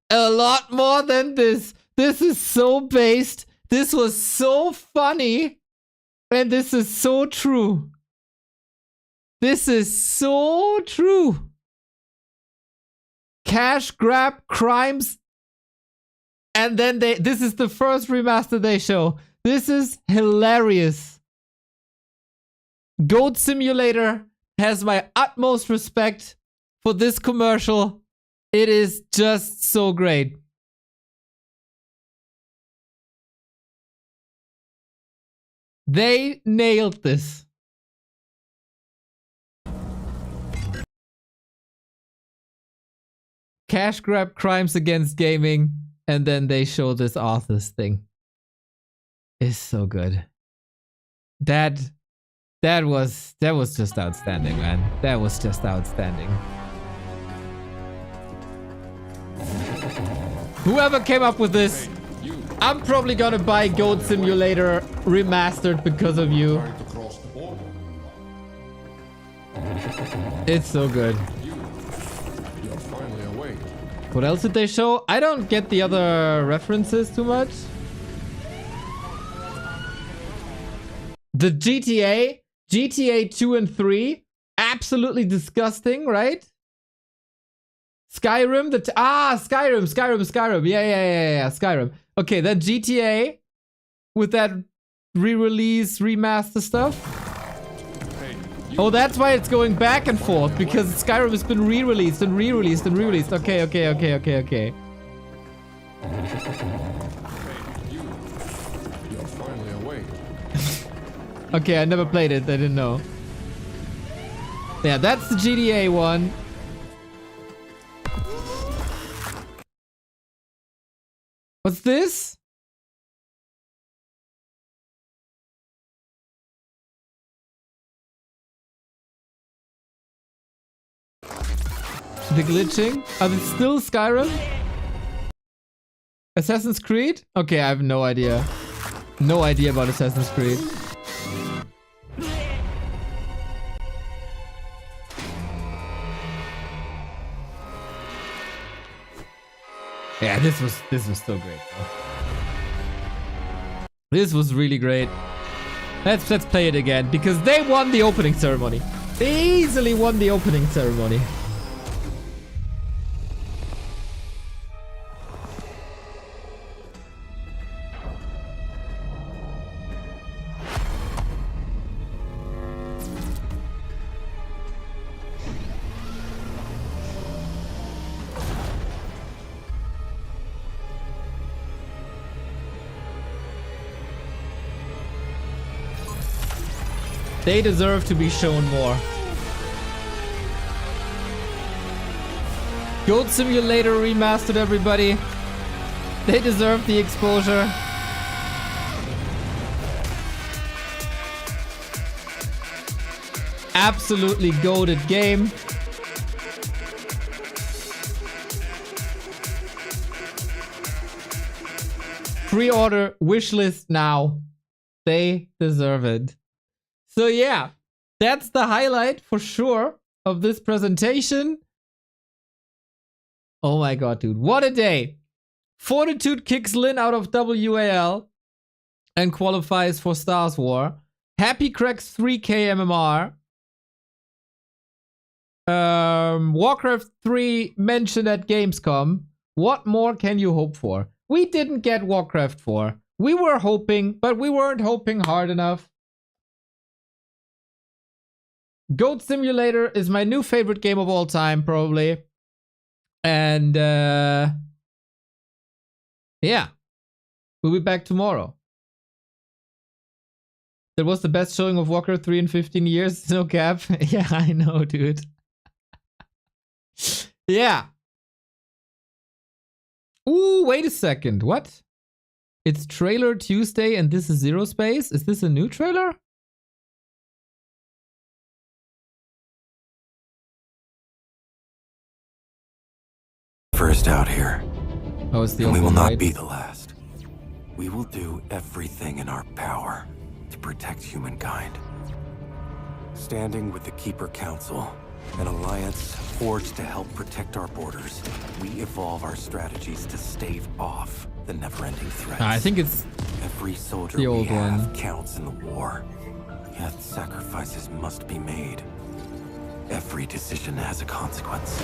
a lot more than this. This is so based. This was so funny. And this is so true. This is so true. Cash grab crimes. And then this is the first remaster they show. This is hilarious. Goat Simulator has my utmost respect for this commercial. It is just so great. They nailed this. Cash grab crimes against gaming, and then they show this Arthur's thing. It's so good. That was just outstanding, man. That was just outstanding. Whoever came up with this, I'm probably gonna buy Goat Simulator Remastered because of you. It's so good. What else did they show? I don't get the other references too much. The GTA 2 and 3, absolutely disgusting, right? Skyrim, Skyrim. Yeah, Skyrim. Okay, that GTA with that re-release, remaster stuff. Oh, that's why it's going back and forth, because Skyrim has been re-released and re-released and re-released. Okay. You're finally awake. Okay, I never played it. I didn't know. Yeah, that's the GTA one. What's this? The glitching? Are they still Skyrim? Assassin's Creed? Okay, I have no idea. No idea about Assassin's Creed. Yeah, this was so great. This was really great. Let's play it again, because they won the opening ceremony. They easily won the opening ceremony. They deserve to be shown more. Goat Simulator remastered, everybody. They deserve the exposure. Absolutely goated game. Pre-order, wishlist now. They deserve it. So yeah, that's the highlight for sure of this presentation. Oh my god, dude. What a day. Fortitude kicks Lin out of WAL and qualifies for Stars War. Happy cracks 3K MMR. Warcraft 3 mentioned at Gamescom. What more can you hope for? We didn't get Warcraft 4. We were hoping, but we weren't hoping hard enough. Goat Simulator is my new favorite game of all time, probably. And yeah, we'll be back tomorrow. That was the best showing of Warcraft 3 in 15 years. No cap. Yeah, I know, dude. Yeah. Ooh, wait a second. What? It's Trailer Tuesday and this is Zero Space? Is this a new trailer? First out here. Oh, it's the and we will old not one, right? be the last. We will do everything in our power to protect humankind. Standing with the Keeper Council, an alliance forged to help protect our borders, we evolve our strategies to stave off the never-ending threats. I think it's every soldier the we old have one. counts in the war. Yet sacrifices must be made. Every decision has a consequence.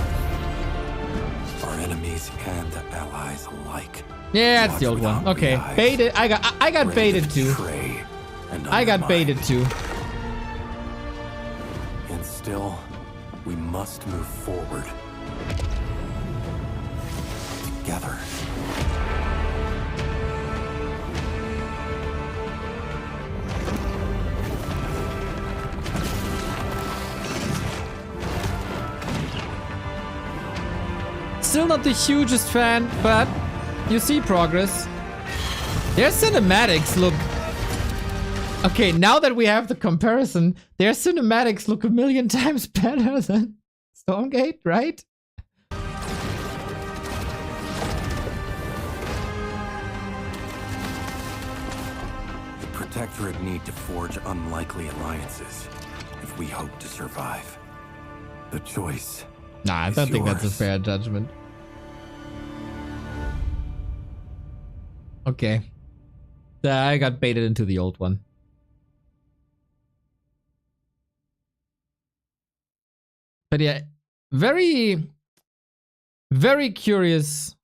Our enemies and allies alike. Yeah, it's the old one. Okay, baited. I got baited too. I got baited too. And still, we must move forward. Together. Still not the hugest fan, but you see progress. Their cinematics look... Okay, now that we have the comparison, their cinematics look a million times better than Stormgate, right? The Protectorate need to forge unlikely alliances if we hope to survive. The choice. Nah, I don't think that's a fair judgment. Okay. I got baited into the old one. But yeah, very, very curious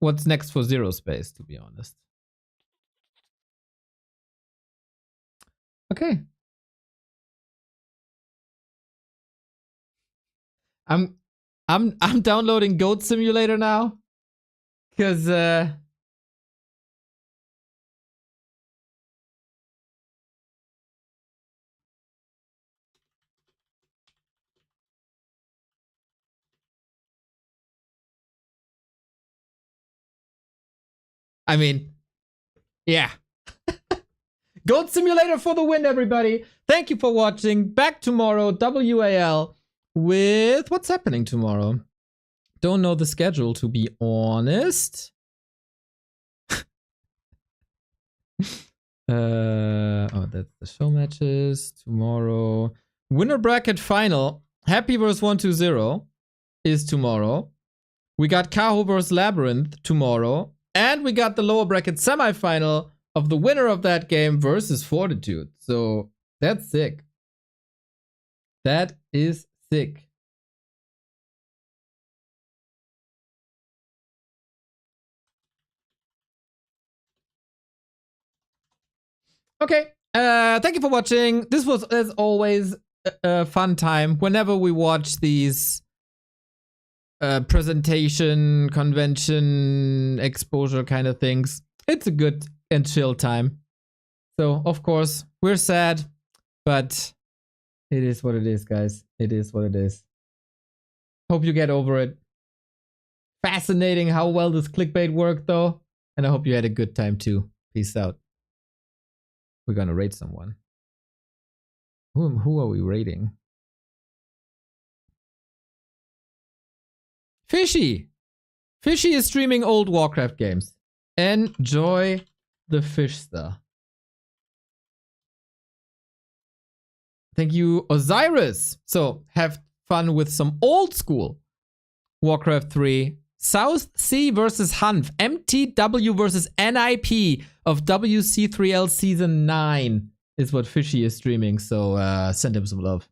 what's next for Zero Space, to be honest. Okay. I'm downloading Goat Simulator now. Cause I mean, yeah. Goat Simulator for the win, everybody. Thank you for watching. Back tomorrow, WAL, with what's happening tomorrow. Don't know the schedule, to be honest. Oh, that's the show matches tomorrow. Winner bracket final. Happy vs 120 is tomorrow. We got Kaho vs Labyrinth tomorrow. And we got the lower bracket semifinal of the winner of that game versus Fortitude. So that's sick. That is sick. Okay. Thank you for watching. This was, as always, a fun time. Whenever we watch these presentation, convention, exposure kind of things, it's a good and chill time. So, of course, we're sad, but It is what it is, guys. It is what it is. Hope you get over it. Fascinating how well this clickbait worked, though. And I hope you had a good time, too. Peace out. We're gonna rate someone. Who are we rating? Fishy! Fishy is streaming old Warcraft games. Enjoy the fish star. Thank you, Osiris. So, have fun with some old school Warcraft 3. South Sea versus Hanf. MTW versus NIP of WC3L Season 9 is what Fishy is streaming. So, send him some love.